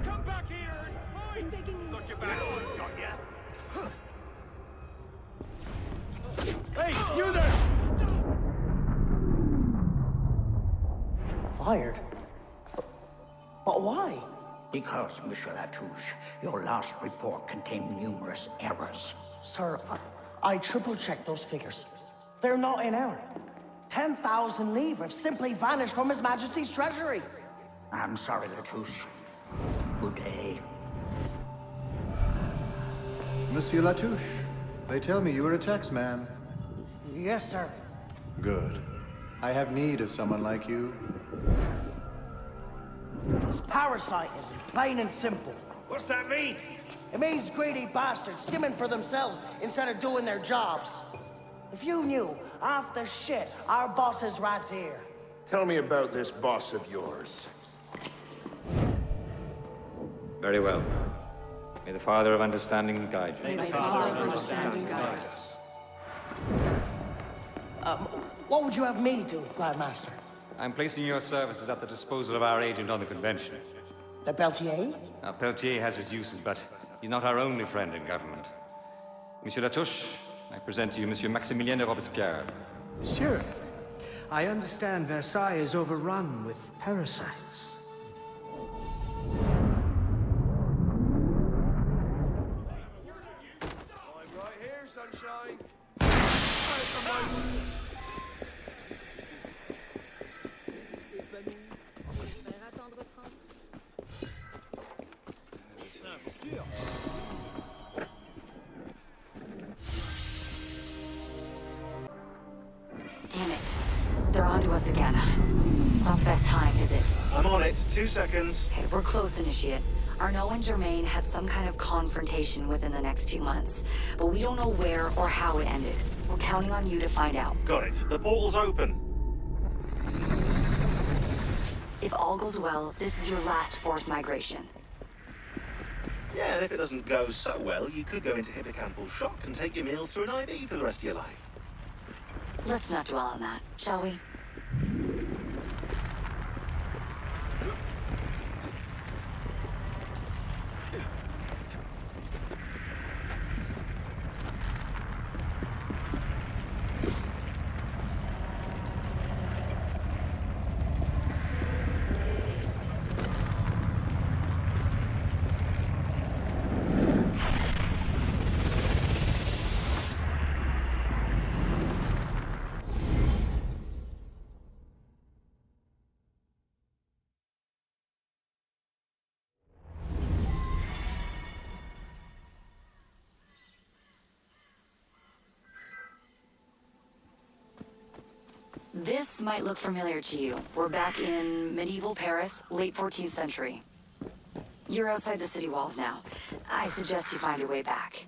Come back here and fight! Got your back, got ya. Hey, you there! Fired? But why? Because, Monsieur Latouche, your last report contained numerous errors. Sir, I triple-checked those figures. They're not in error. 10,000 livres simply vanished from His Majesty's treasury. I'm sorry, Latouche. Good day. Monsieur Latouche, they tell me you are a taxman. Yes, sir. Good. I have need of someone like you. It's parasitism, plain and simple. What's that mean? It means greedy bastards skimming for themselves instead of doing their jobs. If you knew half the shit our bosses rats here. Tell me about this boss of yours. Very well. May the Father of Understanding guide you. May the Father of Understanding guide us. What would you have me do, Grand Master? I'm placing your services at the disposal of our agent on the convention. Le Peltier? Now, Peltier has his uses, but he's not our only friend in government. Monsieur Latouche, I present to you Monsieur Maximilien de Robespierre. Monsieur, I understand Versailles is overrun with parasites. I'm right here, sunshine. Damn it. They're onto us again. It's not the best time, is it? I'm on it. 2 seconds. Okay, we're close, Initiate. Arnaud and Germain had some kind of confrontation within the next few months, but we don't know where or how it ended. We're counting on you to find out. Got it. The portal's open. If all goes well, this is your last forced migration. Yeah, and if it doesn't go so well, you could go into hippocampal shock and take your meals through an IV for the rest of your life. Let's not dwell on that, shall we? This might look familiar to you. We're back in medieval Paris, late 14th century. You're outside the city walls now. I suggest you find your way back.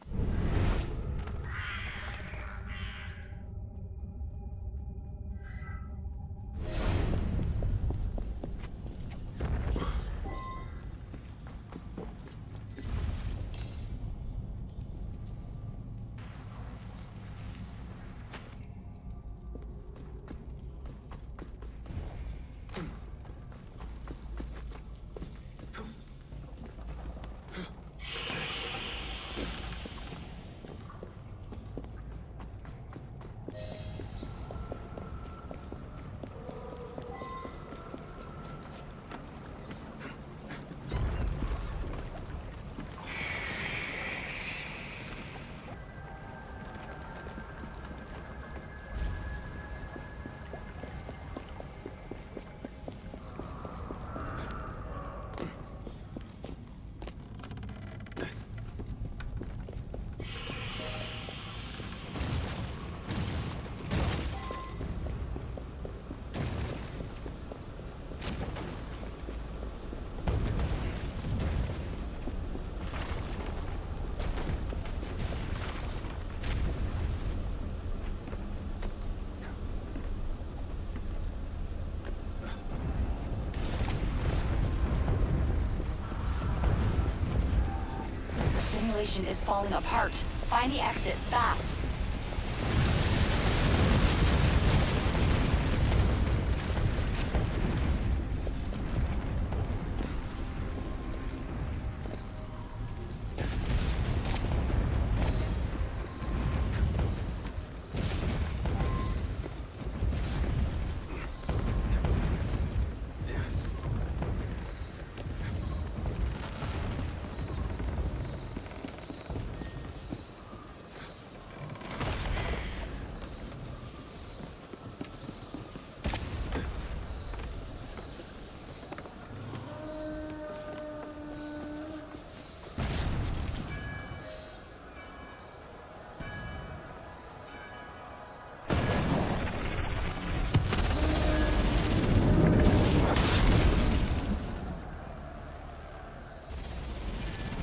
Is falling apart. Find the exit, fast.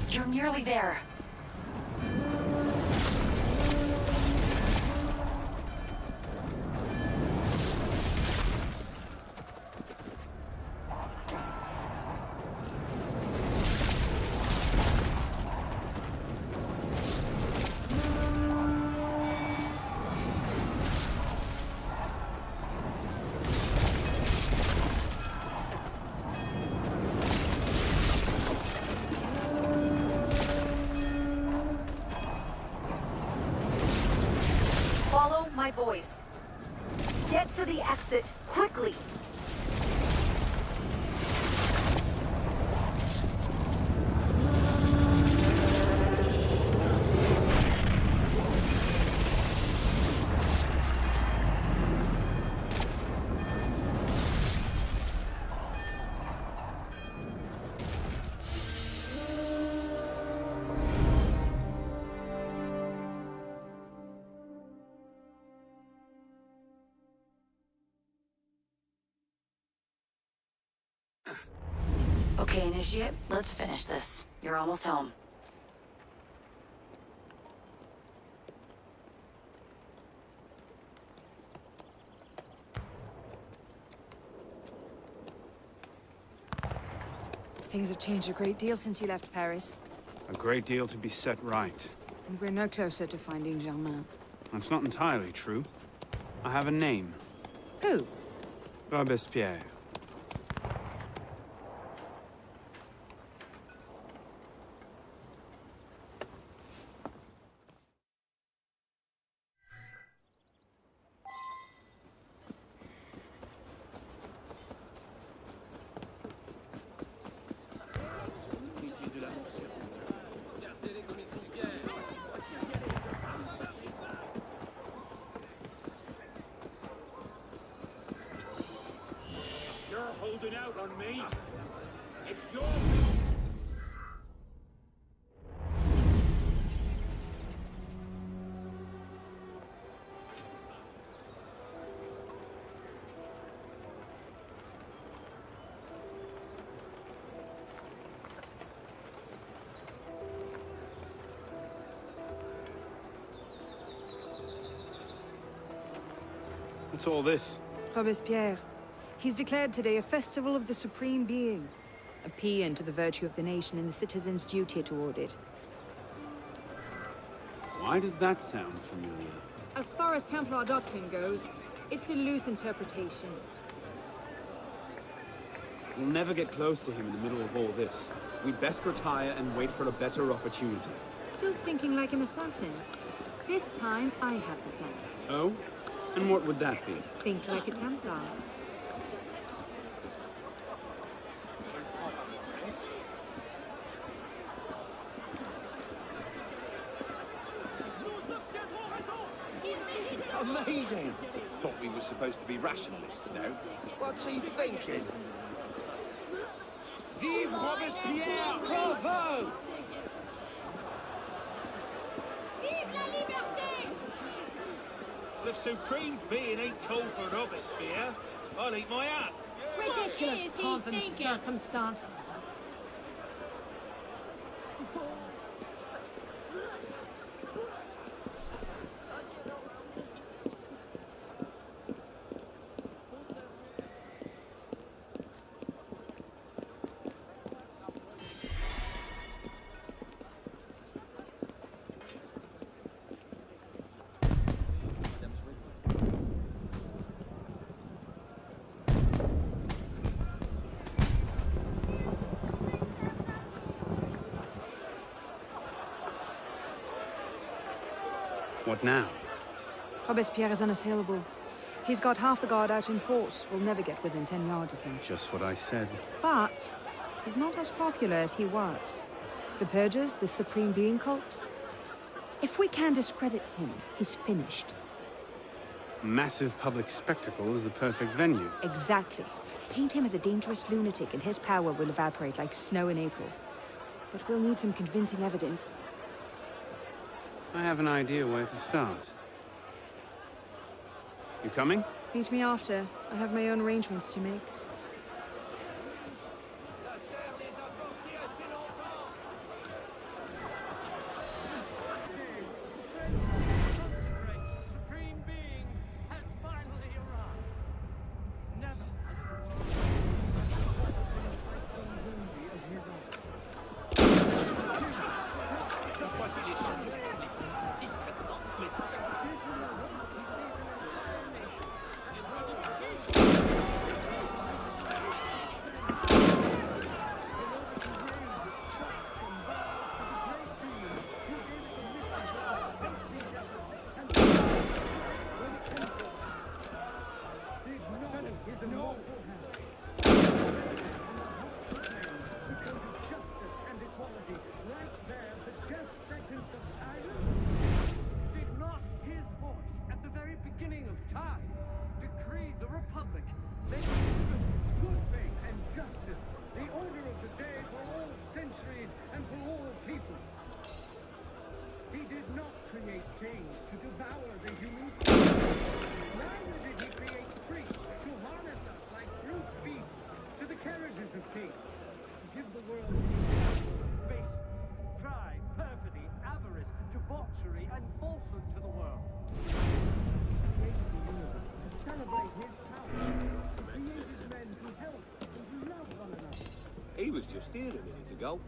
You're nearly there. Follow my voice. Get to the exit, quickly! Okay, Initiate, let's finish this. You're almost home. Things have changed a great deal since you left Paris. A great deal to be set right. And we're no closer to finding Germain. That's not entirely true. I have a name. Who? Robespierre. You're holding out on me. It's your What's all this? Robespierre. He's declared today a festival of the Supreme Being. A paean to the virtue of the nation and the citizens' duty toward it. Why does that sound familiar? As far as Templar doctrine goes, it's a loose interpretation. We'll never get close to him in the middle of all this. We'd best retire and wait for a better opportunity. Still thinking like an assassin. This time, I have the plan. Oh? And what would that be? Think like a Templar. Amazing! Thought we were supposed to be rationalists now. What's he thinking? Vive Robespierre! Bravo! Vive la liberté! The Supreme Being ain't called for Robespierre. I'll eat my hat. Ridiculous pomp and circumstance. What now? Robespierre is unassailable. He's got half the guard out in force. We'll never get within 10 yards of him. Just what I said. But he's not as popular as he was. The Purgers, the Supreme Being cult. If we can discredit him, he's finished. Massive public spectacle is the perfect venue. Exactly. Paint him as a dangerous lunatic and his power will evaporate like snow in April. But we'll need some convincing evidence. I have an idea where to start. You coming? Meet me after. I have my own arrangements to make. Supreme Being has finally arrived. Never He was just here a minute ago.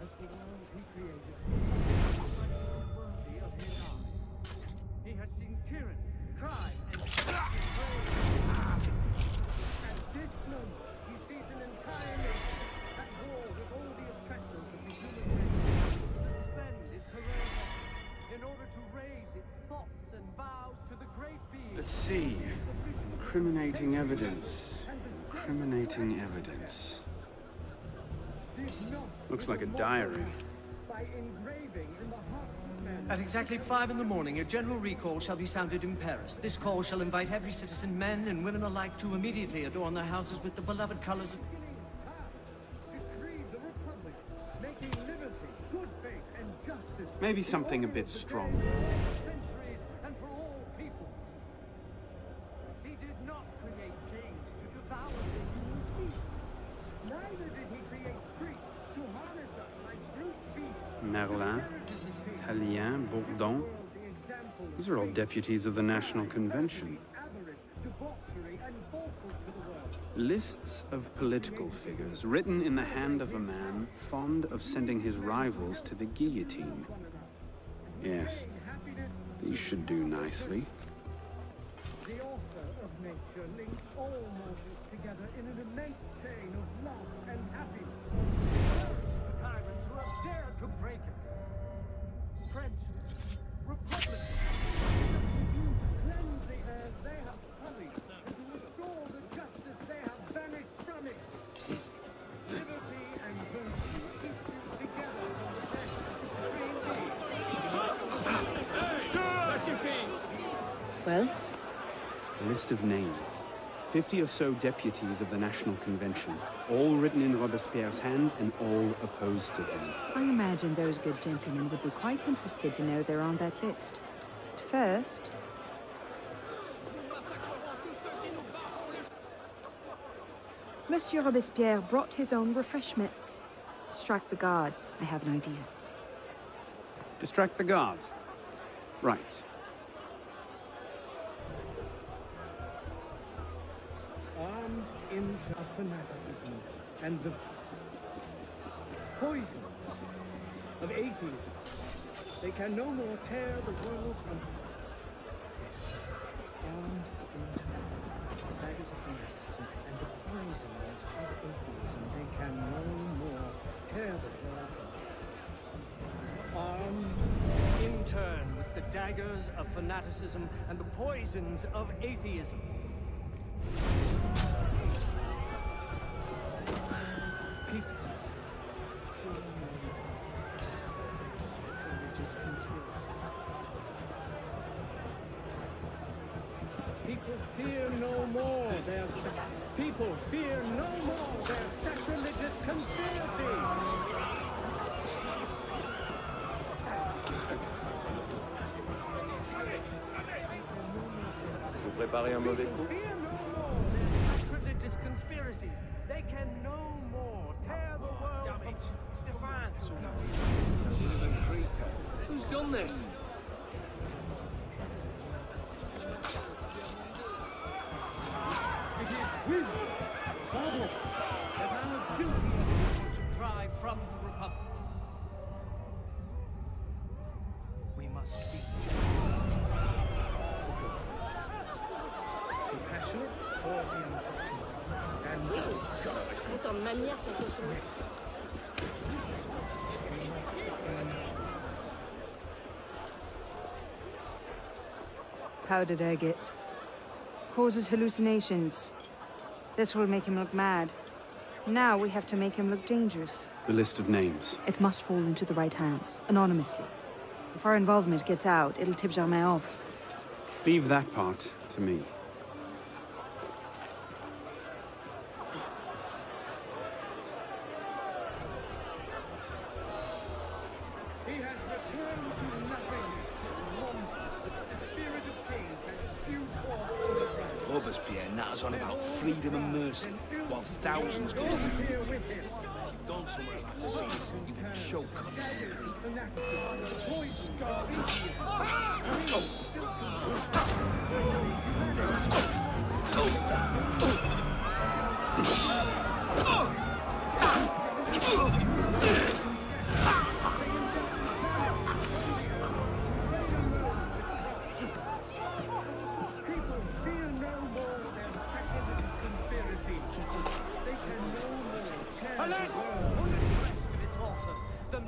as the world he created worthy of his eye. He has seen tyranny, crime, and at this moment, he sees an entire nation at war with all the oppressors of the human race. Suspend its heroic efforts in order to raise its thoughts and vows to the great being. Let's see. Incriminating evidence. Incriminating evidence. Looks like a diary. At exactly 5 in the morning, a general recall shall be sounded in Paris. This call shall invite every citizen, men and women alike, to immediately adorn their houses with the beloved colors of... Maybe something a bit stronger. And for all people. He did not create kings to devour the human species. Neither did he create priests to harness us like brute beasts. Merlin, Talien, Bourdon. These are all deputies of the National Convention. Lists of political figures written in the hand of a man fond of sending his rivals to the guillotine. Yes, these should do nicely. The author of nature links all mortals together in an immense chain of love and happiness. The tyrants who have dared to break it. Princes, republicans, cleanse the air they have sullied, and to restore the justice they have banished from it. Liberty and virtue issue together from the best Well? A list of names. 50 or so deputies of the National Convention, all written in Robespierre's hand and all opposed to him. I imagine those good gentlemen would be quite interested to know they're on that list. But first... Monsieur Robespierre brought his own refreshments. Distract the guards. I have an idea. Distract the guards. Right. Armed into fanaticism and the poison of atheism, they can no more tear the world from... Armed into the daggers of fanaticism and the poisons of atheism, they can no more tear the world from... Armed in turn with the daggers of fanaticism and the poisons of atheism. People fear no more their people fear no more their sacrilegious conspiracy. Vous préparez un mauvais coup? Fear no more their sacrilegious conspiracies. They can no more tear the world. Damn it, Stefan! Who's done this? It is wisdom, Bible, that our duty to drive from the Republic. We must be generous, compassionate for the unfortunate, and How did I get? Causes hallucinations. This will make him look mad. Now we have to make him look dangerous. The list of names. It must fall into the right hands, anonymously. If our involvement gets out, it'll tip Germain off. Leave that part to me. he has returned to nothing. The spirit of kings has spewed forth. Robespierre natters on about freedom and mercy, while thousands go to the done somewhere like to see this, you would choke.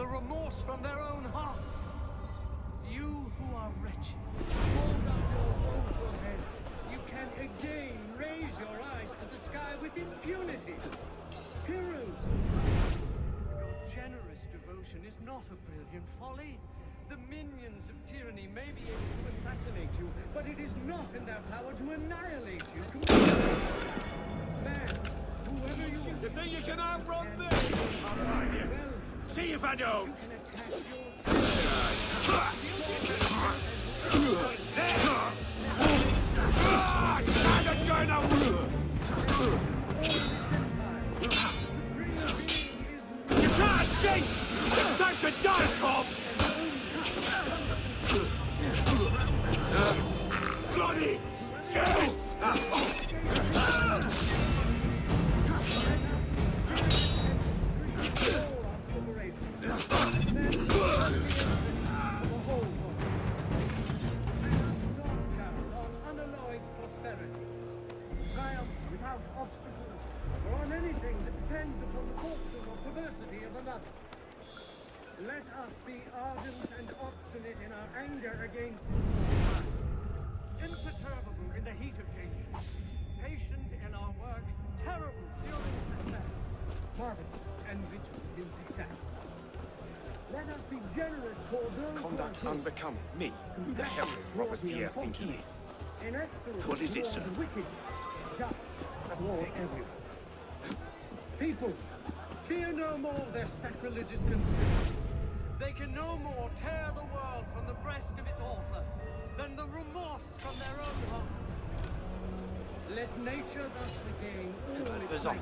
remorse from their own hearts. You who are wretched, hold up your woeful heads. You can again raise your eyes to the sky with impunity. Heroes, your generous devotion is not a brilliant folly. The minions of tyranny may be able to assassinate you, but it is not in their power to annihilate you. Man, whoever you are... You think you can outrun me? I'll find you. See if I don't. Stand and join up! You can't escape! It's time to die, Cobb! Bloody shit! Unalloyed prosperity. Triumph without obstacles, or on anything that depends upon the fortune or perversity of another. Let us be ardent and obstinate in our anger against imperturbable in the heat of danger, patient in our work, terrible during success, marvelous and vigilant in success. Let us be generous toward those Conduct unbecoming me. Who the hell does Robespierre think he is? What is it, sir? Wicked, just toward everyone. People, fear no more their sacrilegious conspiracies. They can no more tear the world from the breast of its author than the remorse from their own hearts. Let nature thus regain all its might,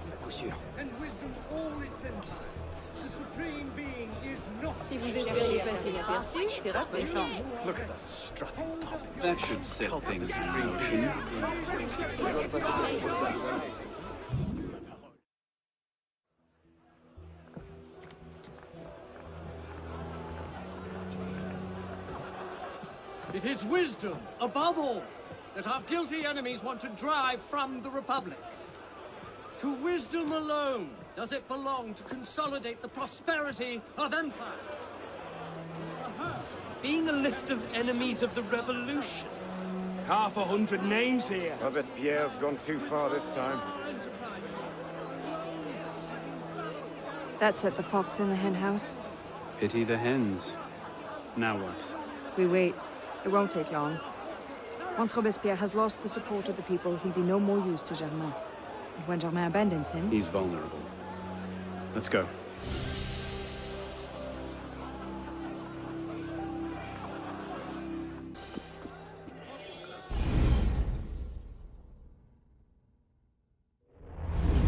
and wisdom all its empire. The supreme being is not... Si vous espériez passer inaperçu, c'est raté. Look at that strutting pop. That should set things in motion. It is wisdom, above all, that our guilty enemies want to drive from the Republic. To wisdom alone does it belong to consolidate the prosperity of empire. Being a list of enemies of the revolution. 500 names here. Robespierre's gone too far this time. That set the fox in the hen house. Pity the hens. Now what? We wait. It won't take long. Once Robespierre has lost the support of the people, he'll be no more use to Germain. And when Germain abandons him... He's vulnerable. Let's go.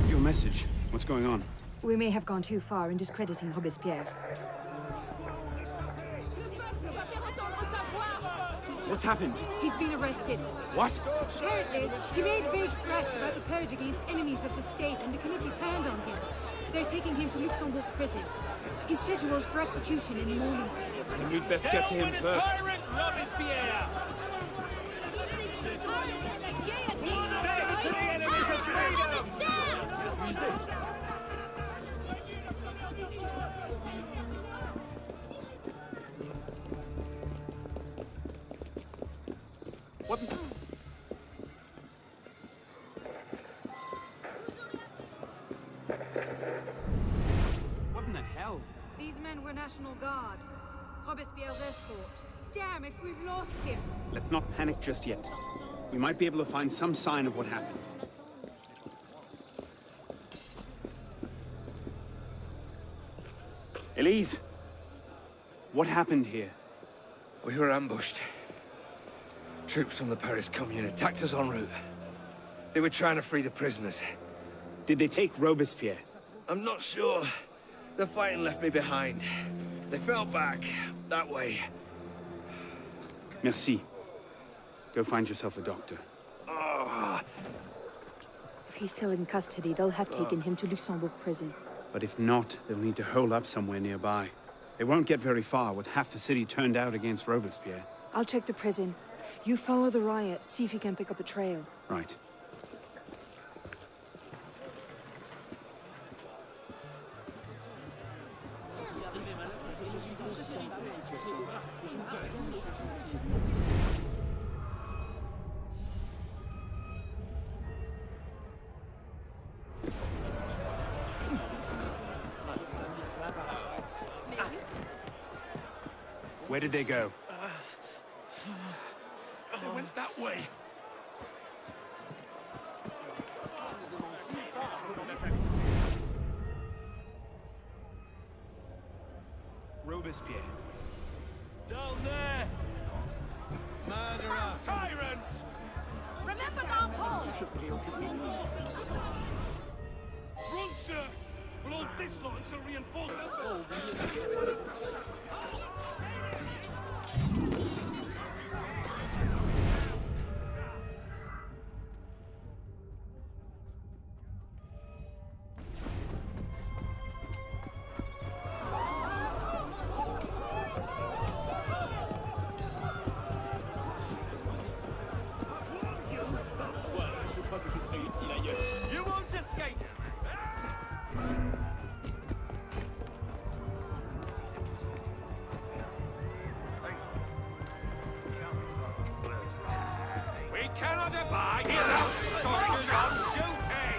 Your message. What's going on? We may have gone too far in discrediting Robespierre. What's happened? He's been arrested. What? Apparently, he made vague threats about a purge against enemies of the state, and the committee turned on him. They're taking him to Luxembourg prison. He's scheduled for execution in the morning. And we'd best get to him first. Tyrant Robespierre! Death to the enemies of freedom! What? What in the hell? These men were National Guard. Robespierre's escort. Damn, if we've lost him. Let's not panic just yet. We might be able to find some sign of what happened. Elise! What happened here? We were ambushed. Troops from the Paris Commune attacked us en route. They were trying to free the prisoners. Did they take Robespierre? I'm not sure. The fighting left me behind. They fell back, that way. Merci. Go find yourself a doctor. Oh. If he's still in custody, they'll have taken him to Luxembourg prison. But if not, they'll need to hole up somewhere nearby. They won't get very far with half the city turned out against Robespierre. I'll check the prison. You follow the riot, see if you can pick up a trail. Right. Where did they go? They went that way. Robespierre. Down there! Murderer! Tyrant! Remember Longplay! Run, sir! We'll hold this lot until reinforcements. You won't escape! We cannot abide without soldiers on duty!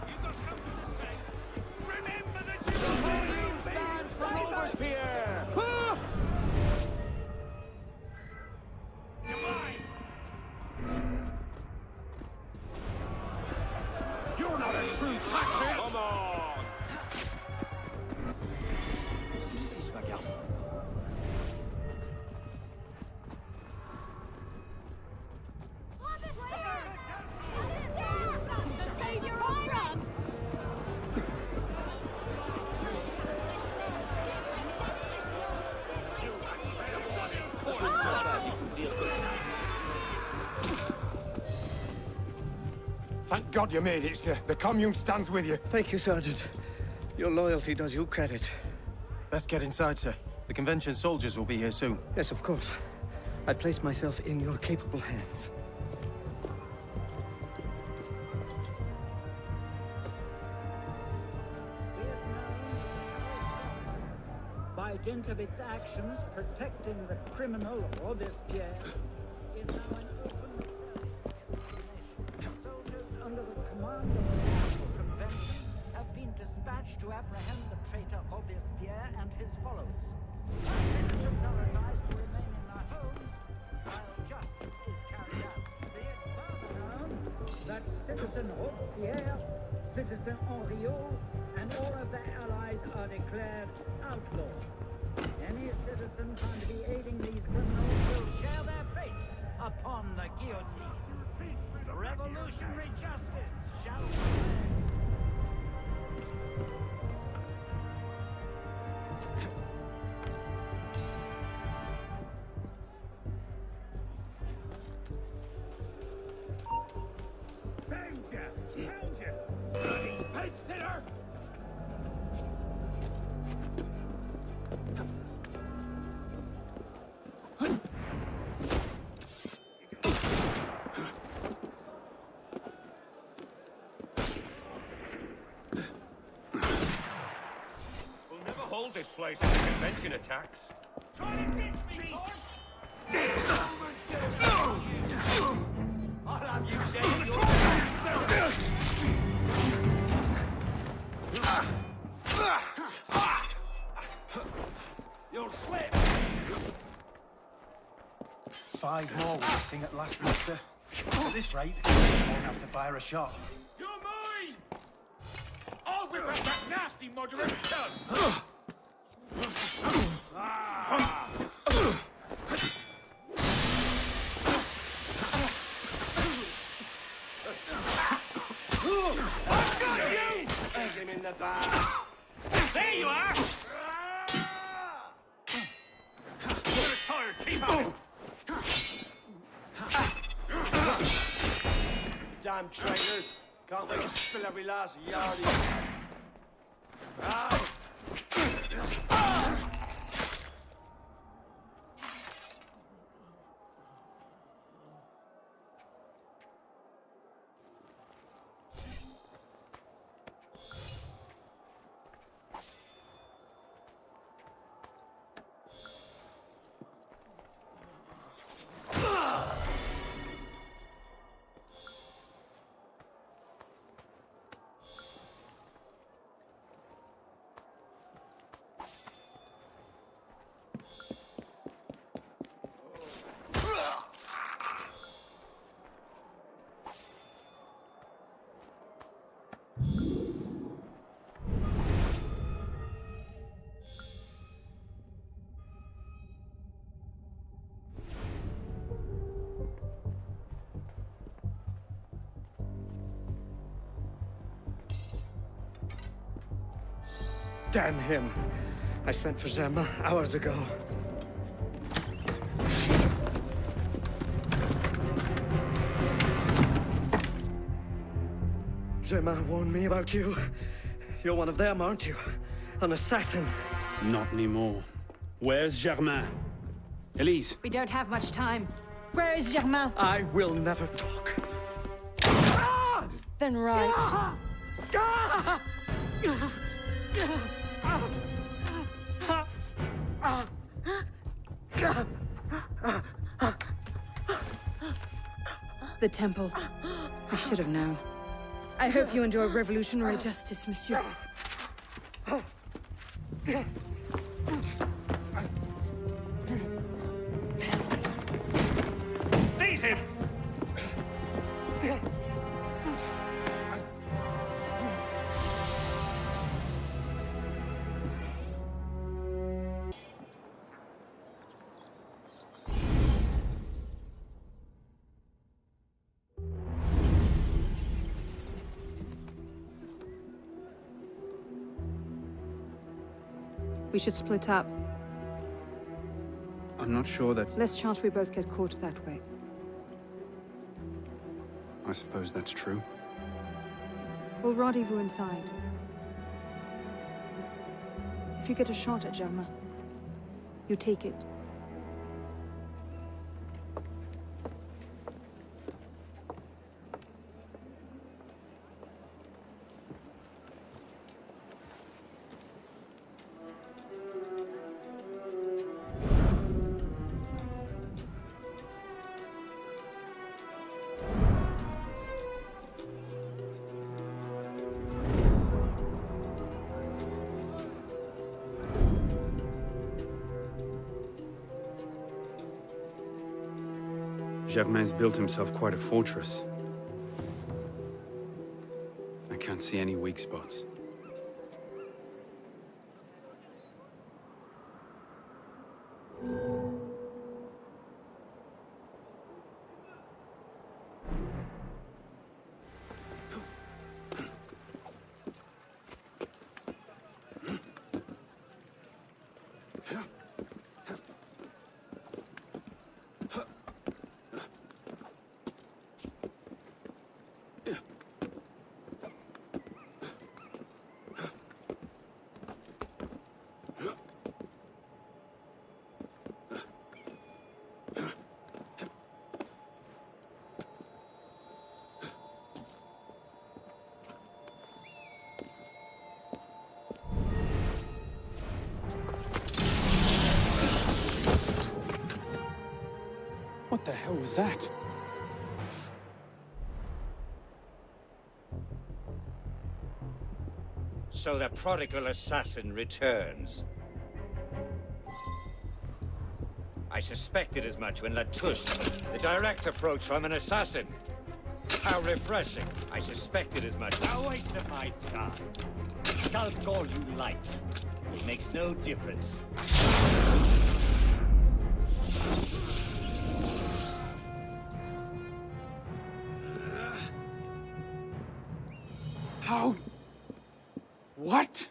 You've got something to say. Remember that you Stand from Robespierre! You're mine! You're not a true tactic! Come on! Thank God you made it, sir. The commune stands with you. Thank you, Sergeant. Your loyalty does you credit. Best get inside, sir. The convention soldiers will be here soon. Yes, of course. I place myself in your capable hands. By dint of its actions protecting the criminal Robespierre is now an open nation. Soldiers under the command of the National Convention have been dispatched to apprehend the traitor Robespierre and his followers. Citizens are advised to remain in their homes while justice is carried out. Be it further known that Citizen Robespierre, Citizen Henriot, and all of their allies are declared outlaws. Any citizen found to be aiding these criminals will share their fate upon the guillotine. Revolutionary justice shall prevail. Found you! Found you! Bloody pig sinner! We'll never hold this place if the convention attacks. Try to ditch me, Corpse! I'll have you dead in your You'll slip! 5 more will sing at last, mister. At this rate, you won't have to fire a shot. You're mine! I'll whip out that nasty murderer done! I've got you! Take him in the back. There you are! You're tired, keep on! Damn traitor. Can't wait to spill every last yard. Damn him. I sent for Gemma hours ago. Gemma warned me about you. You're one of them, aren't you? An assassin. Not anymore. Where's Germain? Elise. We don't have much time. Where is Germain? I will never talk. Then right. The temple. I should have known. I hope you enjoy revolutionary justice, monsieur. Seize him! We should split up. I'm not sure that's... Less chance we both get caught that way. I suppose that's true. We'll rendezvous inside. If you get a shot at Germain, you take it. Germain's built himself quite a fortress. I can't see any weak spots. What the hell was that? So the prodigal assassin returns. I suspected as much when Latouche, the direct approach from an assassin. How refreshing. I suspected as much. No waste of my time. Skulk all you like. It makes no difference. How? What?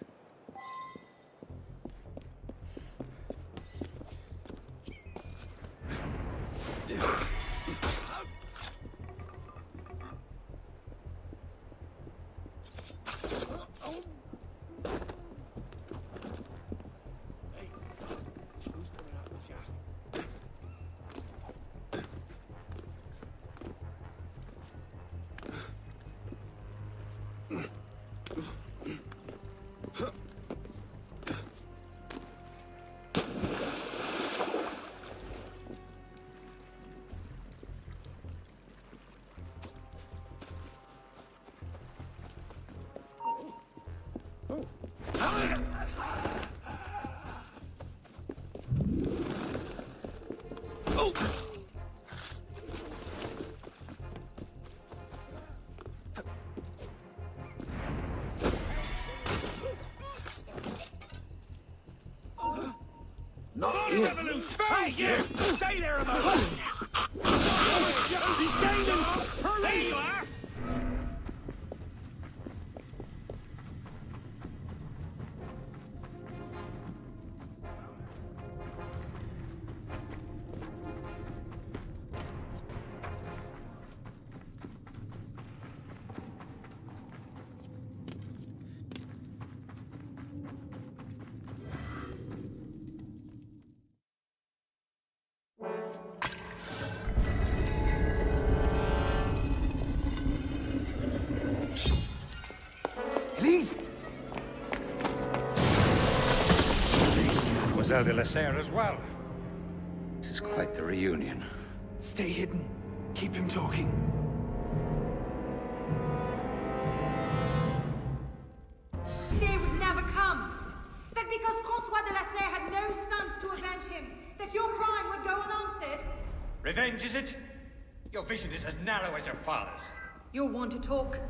Not here. Hey, you! Stay there a moment! He's gaining! Hurry! There you are! Mademoiselle de la Serre as well. This is quite the reunion. Stay hidden. Keep him talking. This day would never come. That because Francois de la Serre had no sons to avenge him, that your crime would go unanswered. Revenge, is it? Your vision is as narrow as your father's. You're one to talk.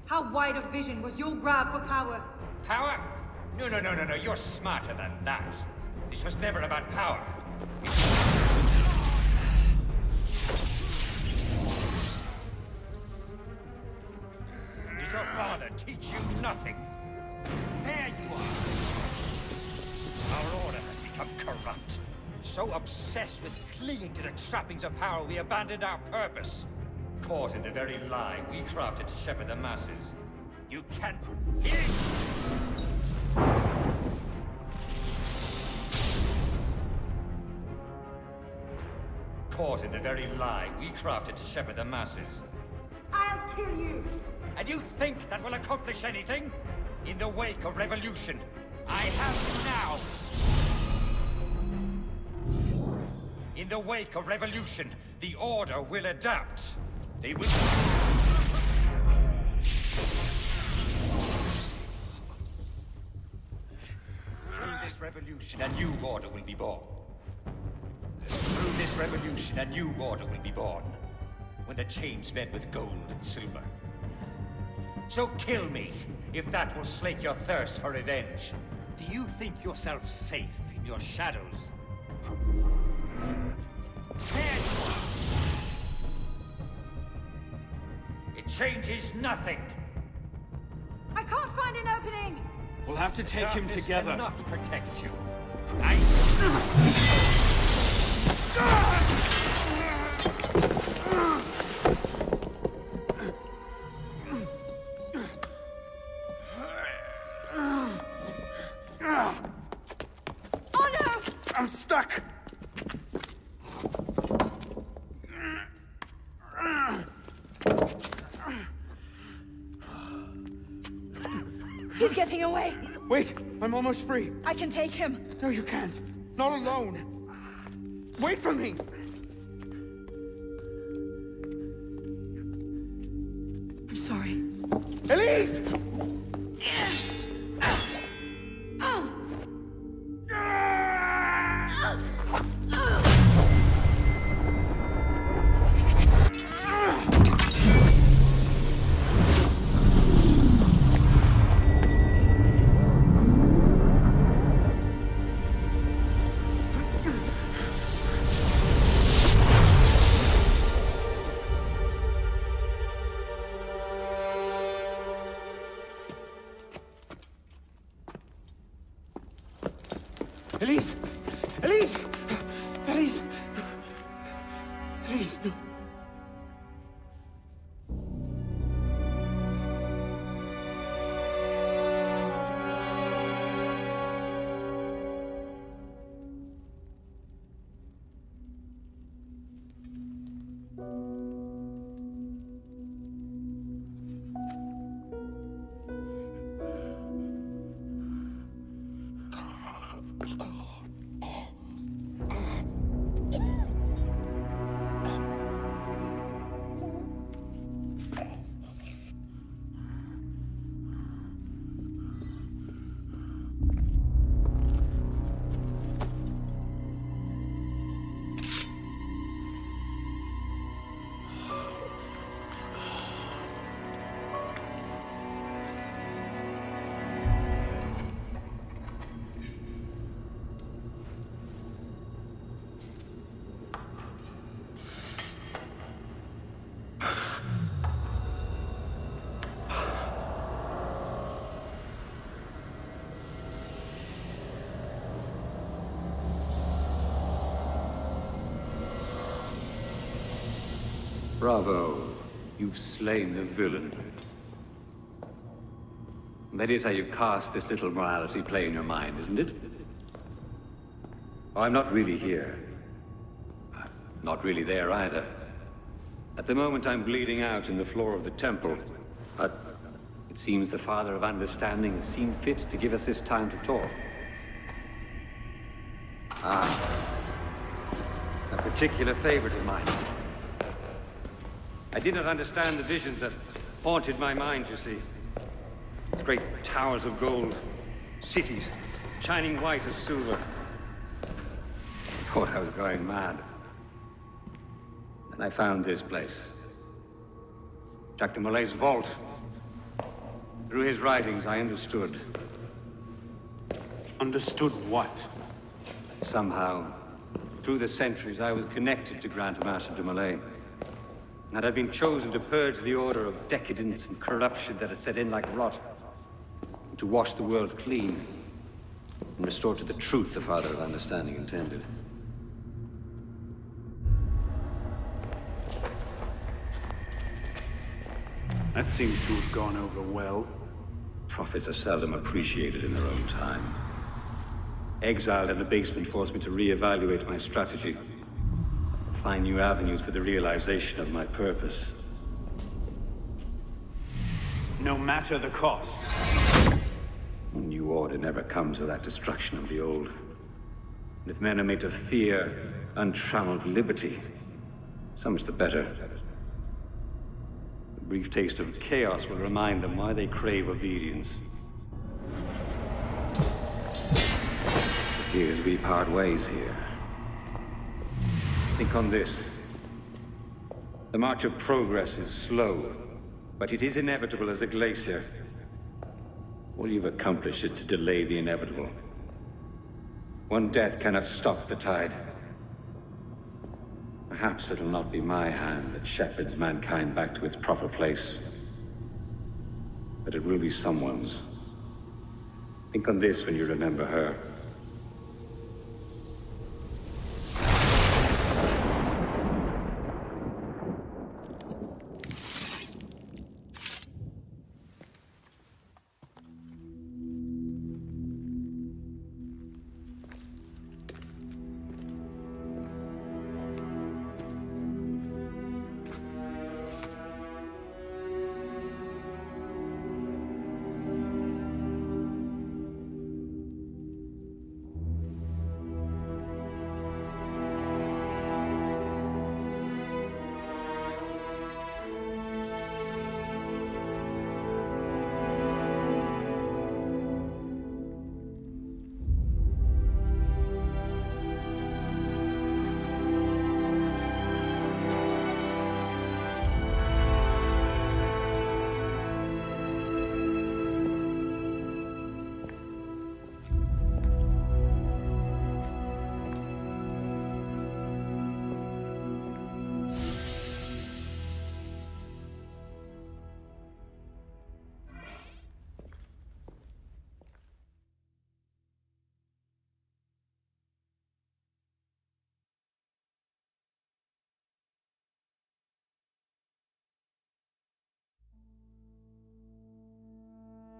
How wide of vision was your grab for power? Power? No. You're smarter than that. This was never about power. Did your father teach you nothing? There you are. Our order has become corrupt. So obsessed with clinging to the trappings of power, we abandoned our purpose. Caught in the very lie we crafted to shepherd the masses. You can't... Caught in the very lie we crafted to shepherd the masses. I'll kill you! And you think that will accomplish anything? In the wake of revolution, I have you now! In the wake of revolution, the Order will adapt. They will... Through this revolution, a new order will be born. Through this revolution, a new order will be born. When the chains bed with gold and silver. So kill me, if that will slake your thirst for revenge. Do you think yourself safe in your shadows? There you are! It changes nothing! I can't find an opening! We'll have to take him together. Cannot protect you. Oh no! I'm stuck! He's getting away. Wait, I'm almost free. I can take him. No, you can't. Not alone. Wait for me! I'm sorry. Elise! Elise! Elise! Elise! Elise, no. Bravo. You've slain the villain. That is how you cast this little morality play in your mind, isn't it? Oh, I'm not really here. Not really there either. At the moment, I'm bleeding out in the floor of the temple. But it seems the Father of Understanding has seen fit to give us this time to talk. A particular favorite of mine. I did not understand the visions that haunted my mind, you see. Great towers of gold, cities, shining white as silver. I thought I was going mad. And I found this place. Jacques de Molay's vault. Through his writings, I understood. Understood what? Somehow, through the centuries, I was connected to Grand Master de Molay. And I'd been chosen to purge the order of decadence and corruption that had set in like rot. And to wash the world clean. And restore to the truth the Father of Understanding intended. That seems to have gone over well. Prophets are seldom appreciated in their own time. Exiled in the basement forced me to reevaluate my strategy. Find new avenues for the realization of my purpose. No matter the cost. A new order never comes without destruction of the old. And if men are made to fear untrammeled liberty, so much the better. A brief taste of chaos will remind them why they crave obedience. It appears we part ways here. Think on this. The march of progress is slow, but it is inevitable as a glacier. All you've accomplished is to delay the inevitable. One death cannot stop the tide. Perhaps it'll not be my hand that shepherds mankind back to its proper place. But it will be someone's. Think on this when you remember her.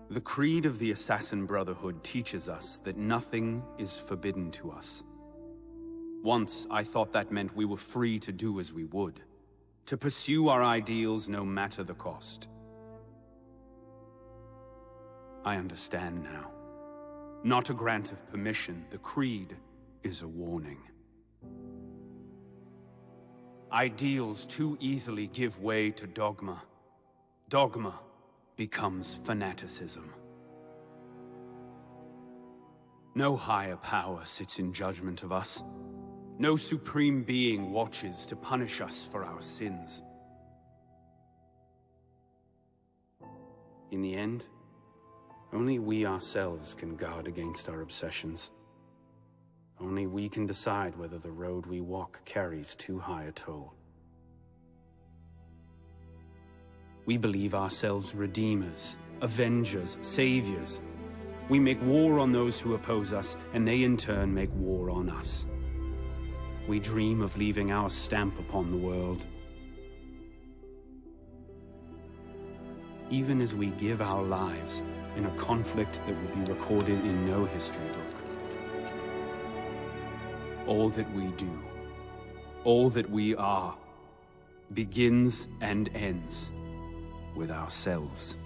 The creed of the Assassin Brotherhood teaches us that nothing is forbidden to us. Once, I thought that meant we were free to do as we would, to pursue our ideals no matter the cost. I understand now. Not a grant of permission, the creed is a warning. Ideals too easily give way to dogma. Dogma becomes fanaticism. No higher power sits in judgment of us. No supreme being watches to punish us for our sins. In the end, only we ourselves can guard against our obsessions. Only we can decide whether the road we walk carries too high a toll. We believe ourselves redeemers, avengers, saviors. We make war on those who oppose us, and they in turn make war on us. We dream of leaving our stamp upon the world. Even as we give our lives in a conflict that will be recorded in no history book. All that we do, all that we are, begins and ends with ourselves.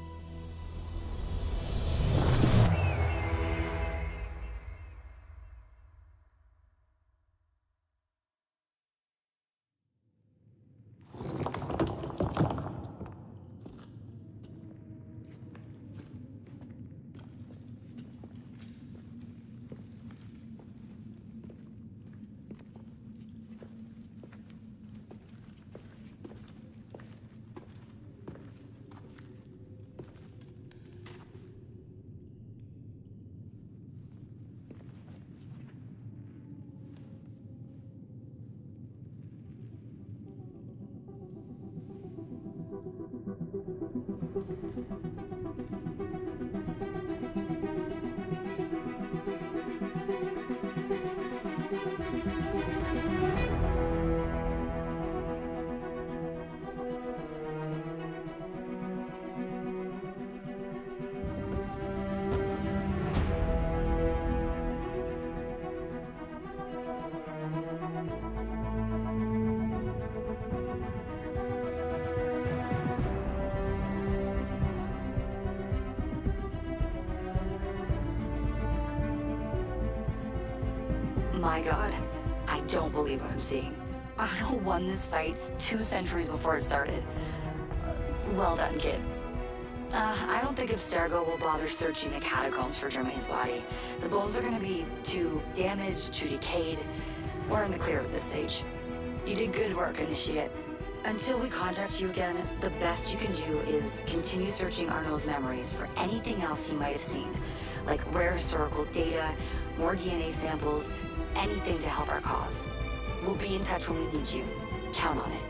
My god, I don't believe what I'm seeing. Arno won this fight 2 centuries before it started. Well done, kid. I don't think Abstergo will bother searching the catacombs for Germain's body. The bones are gonna be too damaged, too decayed. We're in the clear at this stage. You did good work, Initiate. Until we contact you again, the best you can do is continue searching Arno's memories for anything else he might have seen, like rare historical data, more DNA samples, anything to help our cause. We'll be in touch when we need you. Count on it.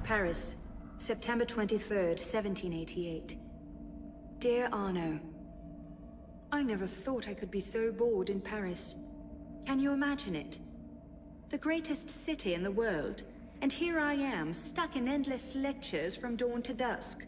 Paris, September 23rd, 1788. Dear Arno, I never thought I could be so bored in Paris. Can you imagine it? The greatest city in the world, and here I am, stuck in endless lectures from dawn to dusk.